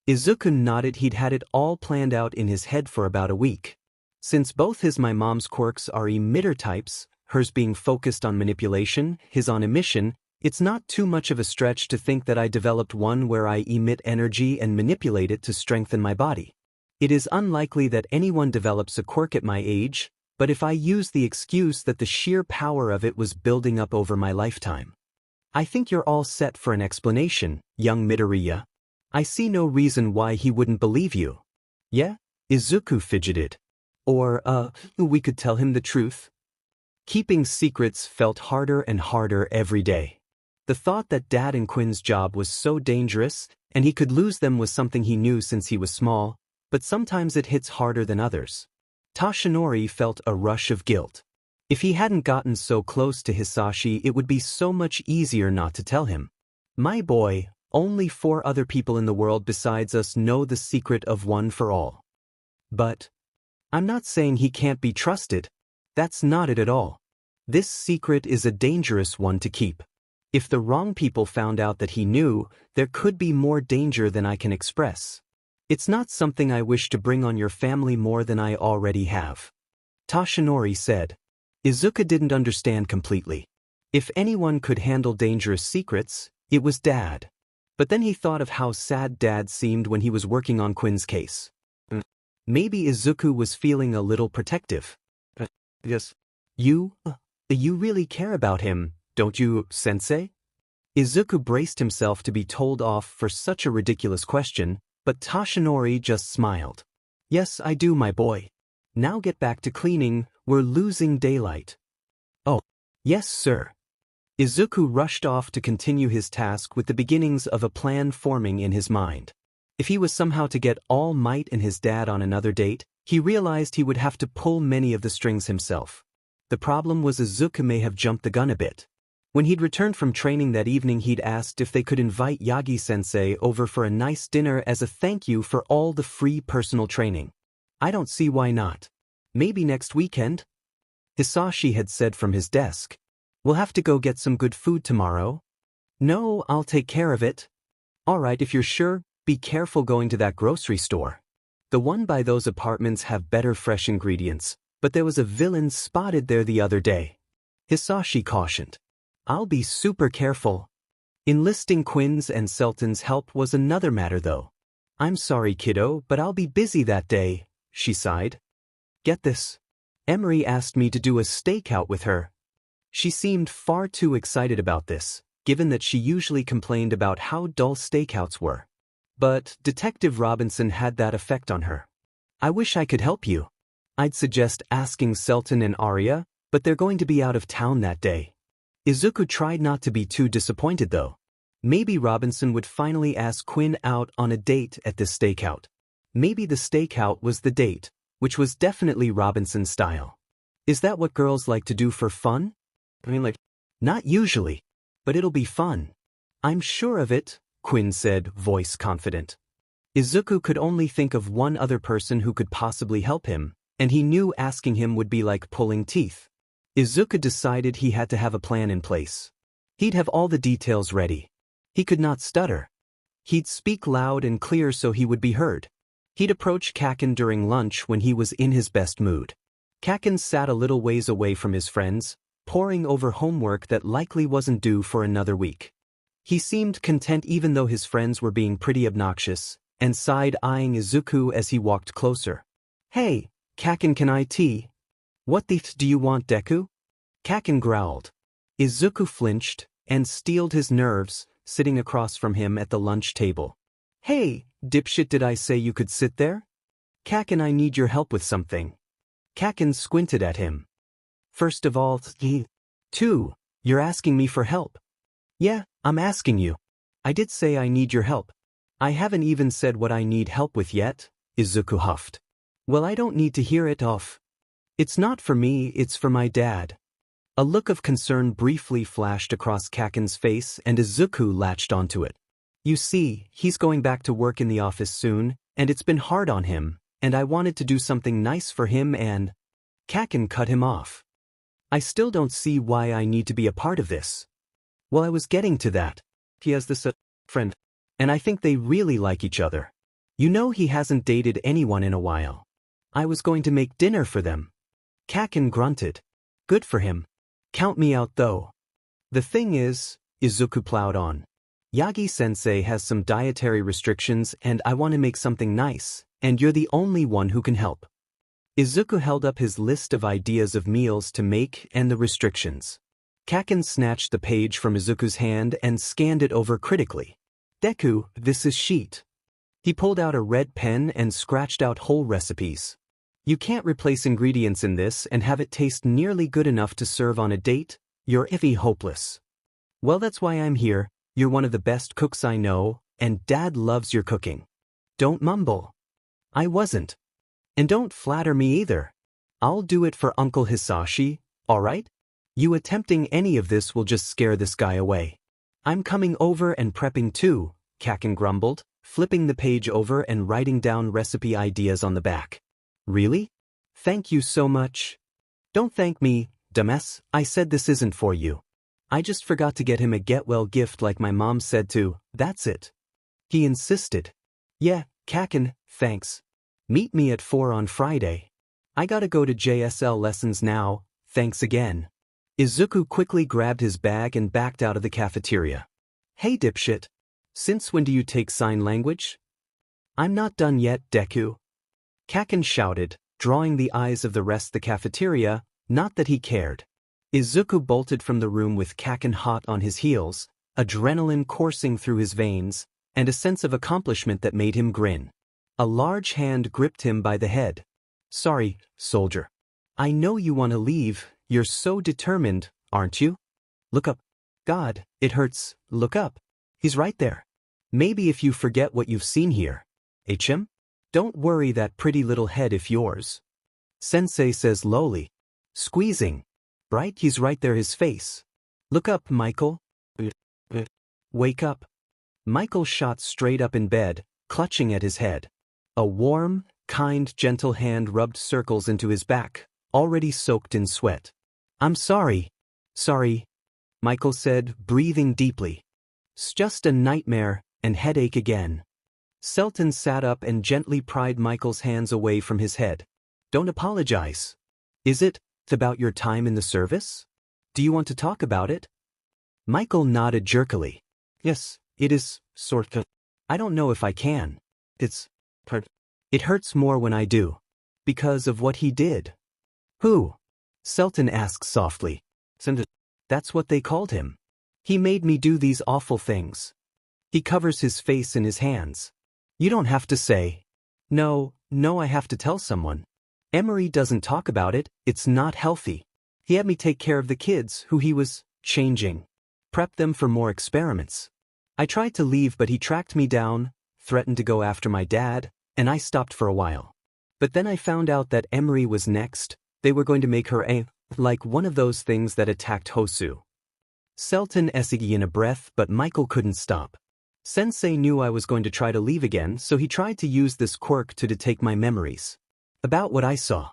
Speaker 1: Izuku nodded. He'd had it all planned out in his head for about a week. Since both my mom's quirks are emitter types, hers being focused on manipulation, his on emission, it's not too much of a stretch to think that I developed one where I emit energy and manipulate it to strengthen my body. It is unlikely that anyone develops a quirk at my age, but if I use the excuse that the sheer power of it was building up over my lifetime. I think you're all set for an explanation, young Midoriya. I see no reason why he wouldn't believe you. Yeah? Izuku fidgeted. Or, we could tell him the truth. Keeping secrets felt harder and harder every day. The thought that Dad and Quinn's job was so dangerous, and he could lose them was something he knew since he was small, but sometimes it hits harder than others. Tashinori felt a rush of guilt. If he hadn't gotten so close to Hisashi, it would be so much easier not to tell him. My boy, only 4 other people in the world besides us know the secret of One for All. But I'm not saying he can't be trusted. That's not it at all. This secret is a dangerous one to keep. If the wrong people found out that he knew, there could be more danger than I can express. It's not something I wish to bring on your family more than I already have. Toshinori said. Izuku didn't understand completely. If anyone could handle dangerous secrets, it was Dad. But then he thought of how sad Dad seemed when he was working on Quinn's case. Maybe Izuku was feeling a little protective.
Speaker 2: Yes.
Speaker 1: You really care about him, don't you, Sensei? Izuku braced himself to be told off for such a ridiculous question, but Toshinori just smiled. Yes, I do, my boy. Now get back to cleaning, we're losing daylight. Oh, yes, sir. Izuku rushed off to continue his task with the beginnings of a plan forming in his mind. If he was somehow to get All Might and his dad on another date, he realized he would have to pull many of the strings himself. The problem was Izuku may have jumped the gun a bit. When he'd returned from training that evening, he'd asked if they could invite Yagi-sensei over for a nice dinner as a thank you for all the free personal training. I don't see why not. Maybe next weekend? Hisashi had said from his desk. We'll have to go get some good food tomorrow. No, I'll take care of it. All right, if you're sure, be careful going to that grocery store. The one by those apartments have better fresh ingredients, but there was a villain spotted there the other day. Hisashi cautioned. I'll be super careful. Enlisting Quinn's and Selton's help was another matter though. I'm sorry, kiddo, but I'll be busy that day, she sighed. Get this. Emery asked me to do a stakeout with her. She seemed far too excited about this, given that she usually complained about how dull stakeouts were. But Detective Robinson had that effect on her. I wish I could help you. I'd suggest asking Selton and Arya, but they're going to be out of town that day. Izuku tried not to be too disappointed though. Maybe Robinson would finally ask Quinn out on a date at this stakeout. Maybe the stakeout was the date, which was definitely Robinson's style. Is that what girls like to do for fun? Not usually, but it'll be fun. I'm sure of it, Quinn said, voice confident. Izuku could only think of one other person who could possibly help him, and he knew asking him would be like pulling teeth. Izuku decided he had to have a plan in place. He'd have all the details ready. He could not stutter. He'd speak loud and clear so he would be heard. He'd approach Kaken during lunch when he was in his best mood. Kaken sat a little ways away from his friends, poring over homework that likely wasn't due for another week. He seemed content even though his friends were being pretty obnoxious, and side-eyeing Izuku as he walked closer. Hey, Kaken, can I tea? What the do you want, Deku? Kaken growled. Izuku flinched and steeled his nerves, sitting across from him at the lunch table. Hey, dipshit, did I say you could sit there? Kaken, I need your help with something. Kaken squinted at him. First of all, you're asking me for help. Yeah, I'm asking you. I did say I need your help. I haven't even said what I need help with yet, Izuku huffed. Well, I don't need to hear it off. It's not for me, it's for my dad. A look of concern briefly flashed across Kaken's face and Izuku latched onto it. You see, he's going back to work in the office soon, and it's been hard on him, and I wanted to do something nice for him and… Kaken cut him off. I still don't see why I need to be a part of this. Well, I was getting to that. He has this friend, and I think they really like each other. You know, he hasn't dated anyone in a while. I was going to make dinner for them. Kaken grunted. Good for him. Count me out though. The thing is, Izuku plowed on. Yagi-sensei has some dietary restrictions and I want to make something nice, and you're the only one who can help. Izuku held up his list of ideas of meals to make and the restrictions. Kaken snatched the page from Izuku's hand and scanned it over critically. Deku, this is sheet. He pulled out a red pen and scratched out whole recipes. You can't replace ingredients in this and have it taste nearly good enough to serve on a date. You're iffy hopeless. Well, that's why I'm here. You're one of the best cooks I know, and Dad loves your cooking. Don't mumble. I wasn't. And don't flatter me either. I'll do it for Uncle Hisashi, alright? You attempting any of this will just scare this guy away. I'm coming over and prepping too, Kaken grumbled, flipping the page over and writing down recipe ideas on the back. Really? Thank you so much. Don't thank me, dumbass. I said this isn't for you. I just forgot to get him a get-well gift like my mom said to, that's it. He insisted. Yeah, Kaken, thanks. Meet me at 4 on Friday. I gotta go to JSL lessons now, thanks again. Izuku quickly grabbed his bag and backed out of the cafeteria. Hey dipshit. Since when do you take sign language? I'm not done yet, Deku. Kaken shouted, drawing the eyes of the rest of the cafeteria, not that he cared. Izuku bolted from the room with Kaken hot on his heels, adrenaline coursing through his veins, and a sense of accomplishment that made him grin. A large hand gripped him by the head. Sorry, soldier. I know you want to leave, you're so determined, aren't you? Look up. God, it hurts, look up. He's right there. Maybe if you forget what you've seen here. HM? Don't worry that pretty little head if yours. Sensei says lowly. Squeezing. Right, he's right there, his face. Look up, Michael. Wake up. Michael shot straight up in bed, clutching at his head. A warm, kind, gentle hand rubbed circles into his back, already soaked in sweat. I'm sorry. Sorry, Michael said, breathing deeply. It's just a nightmare, and headache again. Selton sat up and gently pried Michael's hands away from his head. Don't apologize. Is it about your time in the service? Do you want to talk about it? Michael nodded jerkily. Yes, it is, sort of. I don't know if I can. It hurts more when I do. Because of what he did. Who? Selton asked softly. That's what they called him. He made me do these awful things. He covers his face in his hands. You don't have to say. No, I have to tell someone. Emery doesn't talk about it, it's not healthy. He had me take care of the kids who he was changing. Prep them for more experiments. I tried to leave but he tracked me down, threatened to go after my dad, and I stopped for a while. But then I found out that Emery was next. They were going to make her like one of those things that attacked Hosu. Selton essayed in a breath but Michael couldn't stop. Sensei knew I was going to try to leave again so he tried to use this quirk to detect my memories. About what I saw.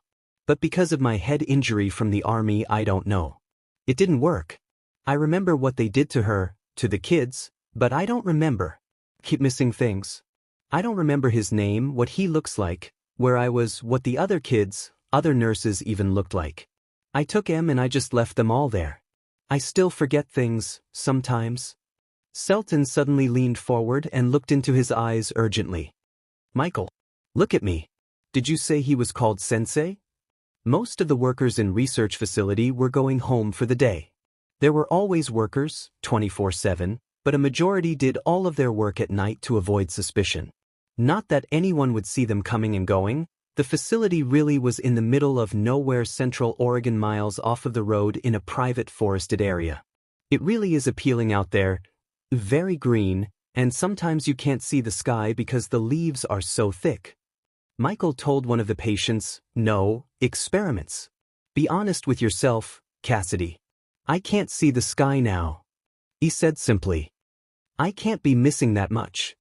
Speaker 1: But because of my head injury from the army I don't know. It didn't work. I remember what they did to her, to the kids, but I don't remember. Keep missing things. I don't remember his name, what he looks like, where I was, what the other kids, other nurses even looked like. I took him and I just left them all there. I still forget things, sometimes. Selton suddenly leaned forward and looked into his eyes urgently. Michael, look at me. Did you say he was called Sensei? Most of the workers in research facility were going home for the day. There were always workers, 24/7, but a majority did all of their work at night to avoid suspicion. Not that anyone would see them coming and going, the facility really was in the middle of nowhere, Central Oregon, miles off of the road in a private forested area. It really is appealing out there, very green, and sometimes you can't see the sky because the leaves are so thick. Michael told one of the patients, no, experiments. Be honest with yourself, Cassidy. I can't see the sky now. He said simply. I can't be missing that much.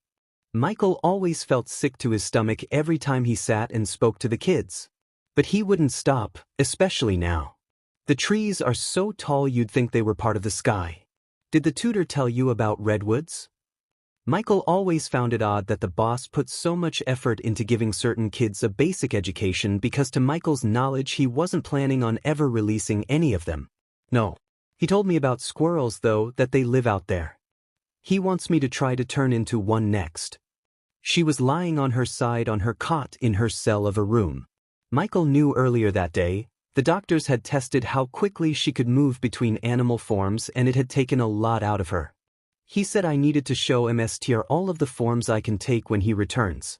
Speaker 1: Michael always felt sick to his stomach every time he sat and spoke to the kids. But he wouldn't stop, especially now. The trees are so tall you'd think they were part of the sky. Did the tutor tell you about redwoods? Michael always found it odd that the boss put so much effort into giving certain kids a basic education because to Michael's knowledge he wasn't planning on ever releasing any of them. No. He told me about squirrels though, that they live out there. He wants me to try to turn into one next. She was lying on her side on her cot in her cell of a room. Michael knew earlier that day, the doctors had tested how quickly she could move between animal forms and it had taken a lot out of her. He said I needed to show MSTR all of the forms I can take when he returns.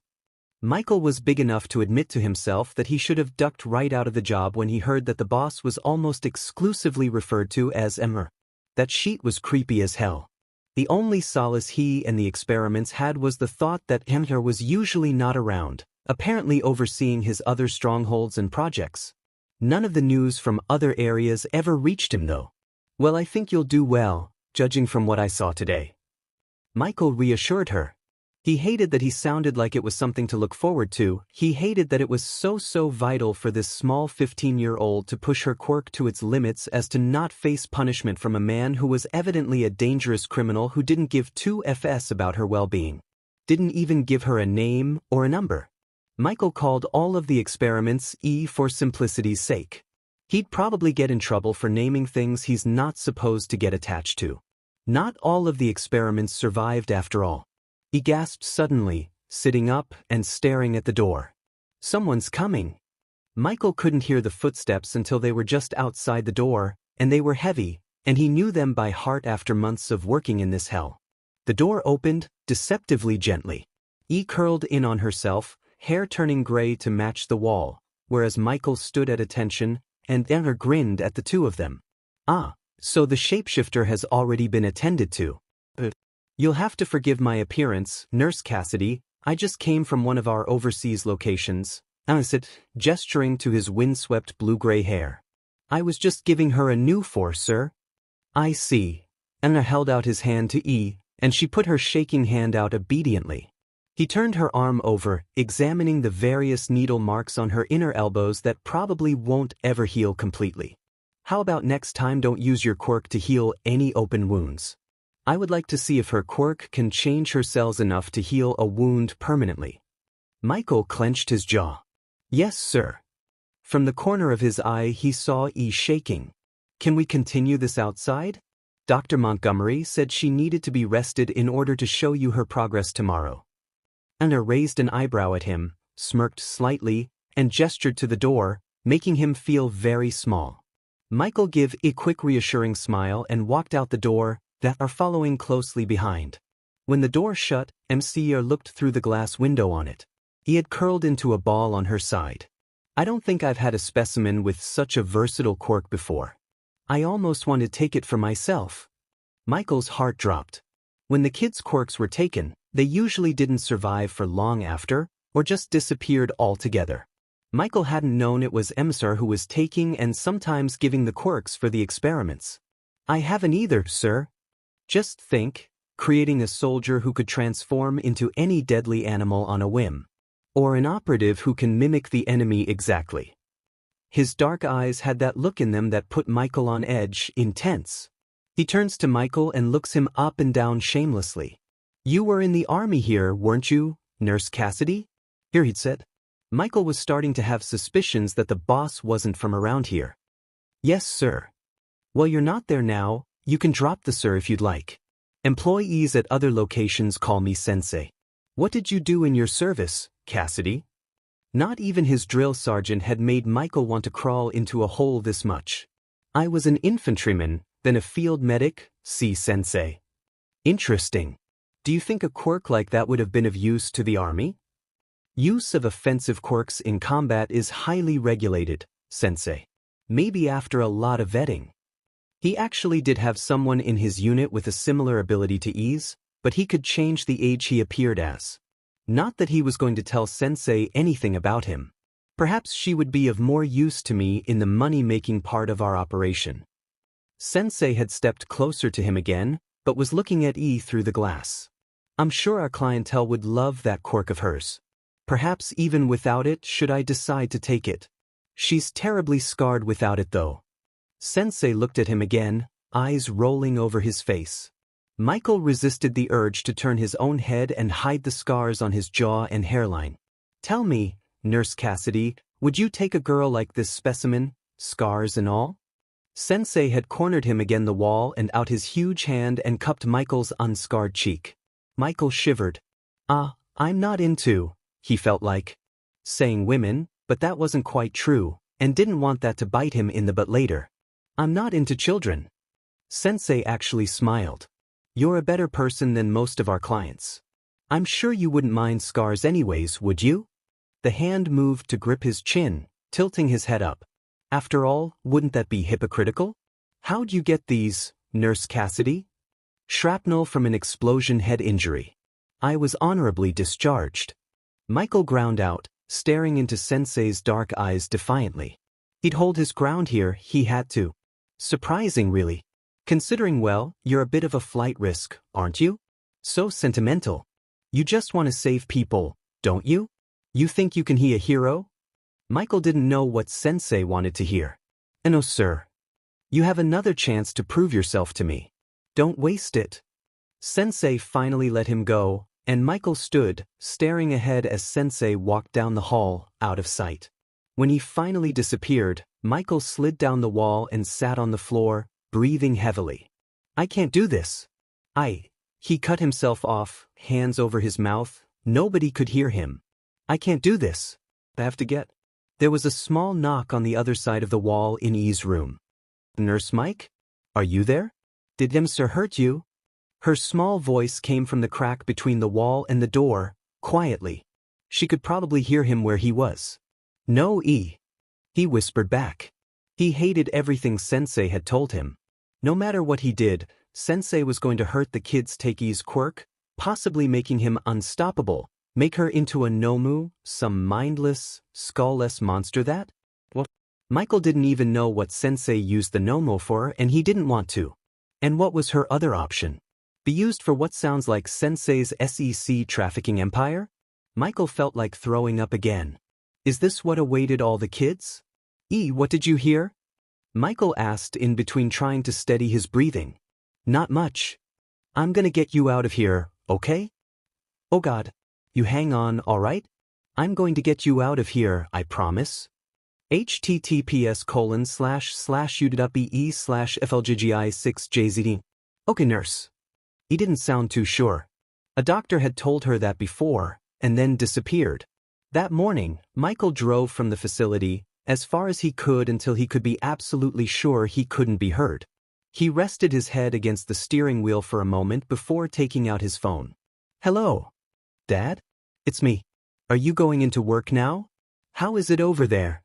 Speaker 1: Michael was big enough to admit to himself that he should have ducked right out of the job when he heard that the boss was almost exclusively referred to as Emmer. That sheet was creepy as hell. The only solace he and the experiments had was the thought that Emmer was usually not around, apparently overseeing his other strongholds and projects. None of the news from other areas ever reached him though. Well, I think you'll do well, judging from what I saw today. Michael reassured her. He hated that he sounded like it was something to look forward to. He hated that it was so vital for this small 15-year-old to push her quirk to its limits as to not face punishment from a man who was evidently a dangerous criminal who didn't give two Fs about her well-being. Didn't even give her a name or a number. Michael called all of the experiments E for simplicity's sake. He'd probably get in trouble for naming things he's not supposed to get attached to. Not all of the experiments survived after all. He gasped suddenly, sitting up and staring at the door. Someone's coming. Michael couldn't hear the footsteps until they were just outside the door, and they were heavy, and he knew them by heart after months of working in this hell. The door opened, deceptively gently. E curled in on herself, hair turning gray to match the wall, whereas Michael stood at attention, and Anna grinned at the two of them. Ah, so the shapeshifter has already been attended to. You'll have to forgive my appearance, Nurse Cassidy. I just came from one of our overseas locations, said, gesturing to his windswept blue-gray hair. I was just giving her a new for, sir. I see. Anna held out his hand to E, and she put her shaking hand out obediently. He turned her arm over, examining the various needle marks on her inner elbows that probably won't ever heal completely. How about next time don't use your quirk to heal any open wounds? I would like to see if her quirk can change her cells enough to heal a wound permanently. Michael clenched his jaw. Yes, sir. From the corner of his eye he saw E shaking. Can we continue this outside? Dr. Montgomery said she needed to be rested in order to show you her progress tomorrow. Anna raised an eyebrow at him, smirked slightly, and gestured to the door, making him feel very small. Michael gave a quick reassuring smile and walked out the door, that are following closely behind. When the door shut, MCR looked through the glass window on it. He had curled into a ball on her side. I don't think I've had a specimen with such a versatile quirk before. I almost want to take it for myself. Michael's heart dropped. When the kids' quirks were taken, they usually didn't survive for long after, or just disappeared altogether. Michael hadn't known it was MCR who was taking and sometimes giving the quirks for the experiments. I haven't either, sir. Just think, creating a soldier who could transform into any deadly animal on a whim. Or an operative who can mimic the enemy exactly. His dark eyes had that look in them that put Michael on edge, intense. He turns to Michael and looks him up and down shamelessly. You were in the army here, weren't you, Nurse Cassidy? Here he'd said. Michael was starting to have suspicions that the boss wasn't from around here. Yes, sir. Well, you're not there now. You can drop the sir if you'd like. Employees at other locations call me sensei. What did you do in your service, Cassidy? Not even his drill sergeant had made Michael want to crawl into a hole this much. I was an infantryman, then a field medic, see sensei. Interesting. Do you think a quirk like that would have been of use to the army? Use of offensive quirks in combat is highly regulated, sensei. Maybe after a lot of vetting. He actually did have someone in his unit with a similar ability to ease, but he could change the age he appeared as. Not that he was going to tell Sensei anything about him. Perhaps she would be of more use to me in the money-making part of our operation. Sensei had stepped closer to him again, but was looking at E through the glass. I'm sure our clientele would love that quirk of hers. Perhaps even without it should I decide to take it. She's terribly scarred without it though. Sensei looked at him again, eyes rolling over his face. Michael resisted the urge to turn his own head and hide the scars on his jaw and hairline. Tell me, Nurse Cassidy, would you take a girl like this specimen, scars and all? Sensei had cornered him against the wall and out his huge hand and cupped Michael's unscarred cheek. Michael shivered. I'm not into, he felt like, saying women, but that wasn't quite true, and didn't want that to bite him in the butt later. I'm not into children. Sensei actually smiled. You're a better person than most of our clients. I'm sure you wouldn't mind scars anyways, would you? The hand moved to grip his chin, tilting his head up. After all, wouldn't that be hypocritical? How'd you get these, Nurse Cassidy? Shrapnel from an explosion head injury. I was honorably discharged. Michael ground out, staring into Sensei's dark eyes defiantly. He'd hold his ground here, he had to. Surprising, really. Considering, well, you're a bit of a flight risk, aren't you? So sentimental. You just want to save people, don't you? You think you can be a hero? Michael didn't know what Sensei wanted to hear. No, sir. You have another chance to prove yourself to me. Don't waste it. Sensei finally let him go, and Michael stood, staring ahead as Sensei walked down the hall, out of sight. When he finally disappeared, Michael slid down the wall and sat on the floor, breathing heavily. I can't do this. He cut himself off, hands over his mouth. Nobody could hear him. I can't do this. I have to get. There was a small knock on the other side of the wall in E's room. Nurse Mike? Are you there? Did them sir hurt you? Her small voice came from the crack between the wall and the door, quietly. She could probably hear him where he was. No, E. He whispered back. He hated everything Sensei had told him. No matter what he did, Sensei was going to hurt the kid's take E's quirk, possibly making him unstoppable, make her into a Nomu, some mindless, skull-less monster that? What? Michael didn't even know what Sensei used the Nomu for, and he didn't want to. And what was her other option? Be used for what sounds like Sensei's SEC trafficking empire? Michael felt like throwing up again. Is this what awaited all the kids? E, what did you hear? Michael asked in between trying to steady his breathing. Not much. I'm gonna get you out of here, okay? Oh God. You hang on, alright? I'm going to get you out of here, I promise. https://u.be/flggi6jzd. Okay, nurse. He didn't sound too sure. A doctor had told her that before, and then disappeared. That morning, Michael drove from the facility as far as he could until he could be absolutely sure he couldn't be heard. He rested his head against the steering wheel for a moment before taking out his phone. Hello. Dad? It's me. Are you going into work now? How is it over there?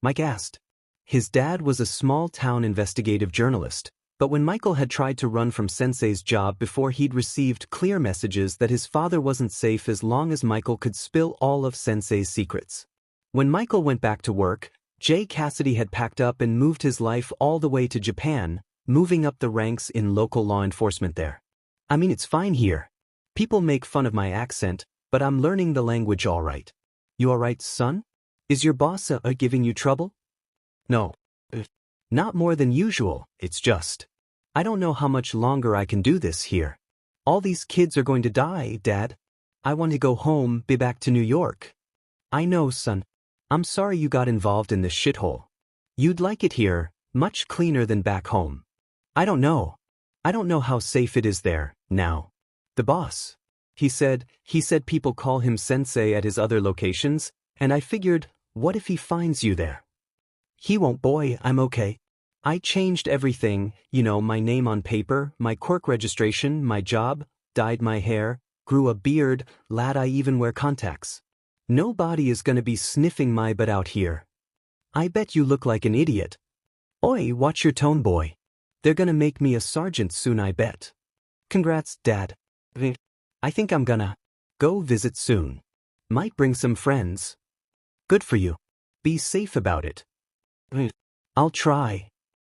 Speaker 1: Mike asked. His dad was a small-town investigative journalist, but when Michael had tried to run from Sensei's job before, he'd received clear messages that his father wasn't safe as long as Michael could spill all of Sensei's secrets. When Michael went back to work, Jay Cassidy had packed up and moved his life all the way to Japan, moving up the ranks in local law enforcement there. I mean, it's fine here. People make fun of my accent, but I'm learning the language all right. You all right, son? Is your boss giving you trouble? No. Not more than usual, it's just. I don't know how much longer I can do this here. All these kids are going to die, Dad. I want to go home, be back to New York. I know, son. I'm sorry you got involved in this shithole. You'd like it here, much cleaner than back home. I don't know. I don't know how safe it is there, now. The boss. He said people call him Sensei at his other locations, and I figured, what if he finds you there? He won't, boy, I'm okay. I changed everything, my name on paper, my quirk registration, my job, dyed my hair, grew a beard, lad, I even wear contacts. Nobody is gonna be sniffing my butt out here. I bet you look like an idiot. Oi, watch your tone, boy. They're gonna make me a sergeant soon, I bet. Congrats, Dad. I think I'm gonna go visit soon. Might bring some friends. Good for you. Be safe about it. I'll try.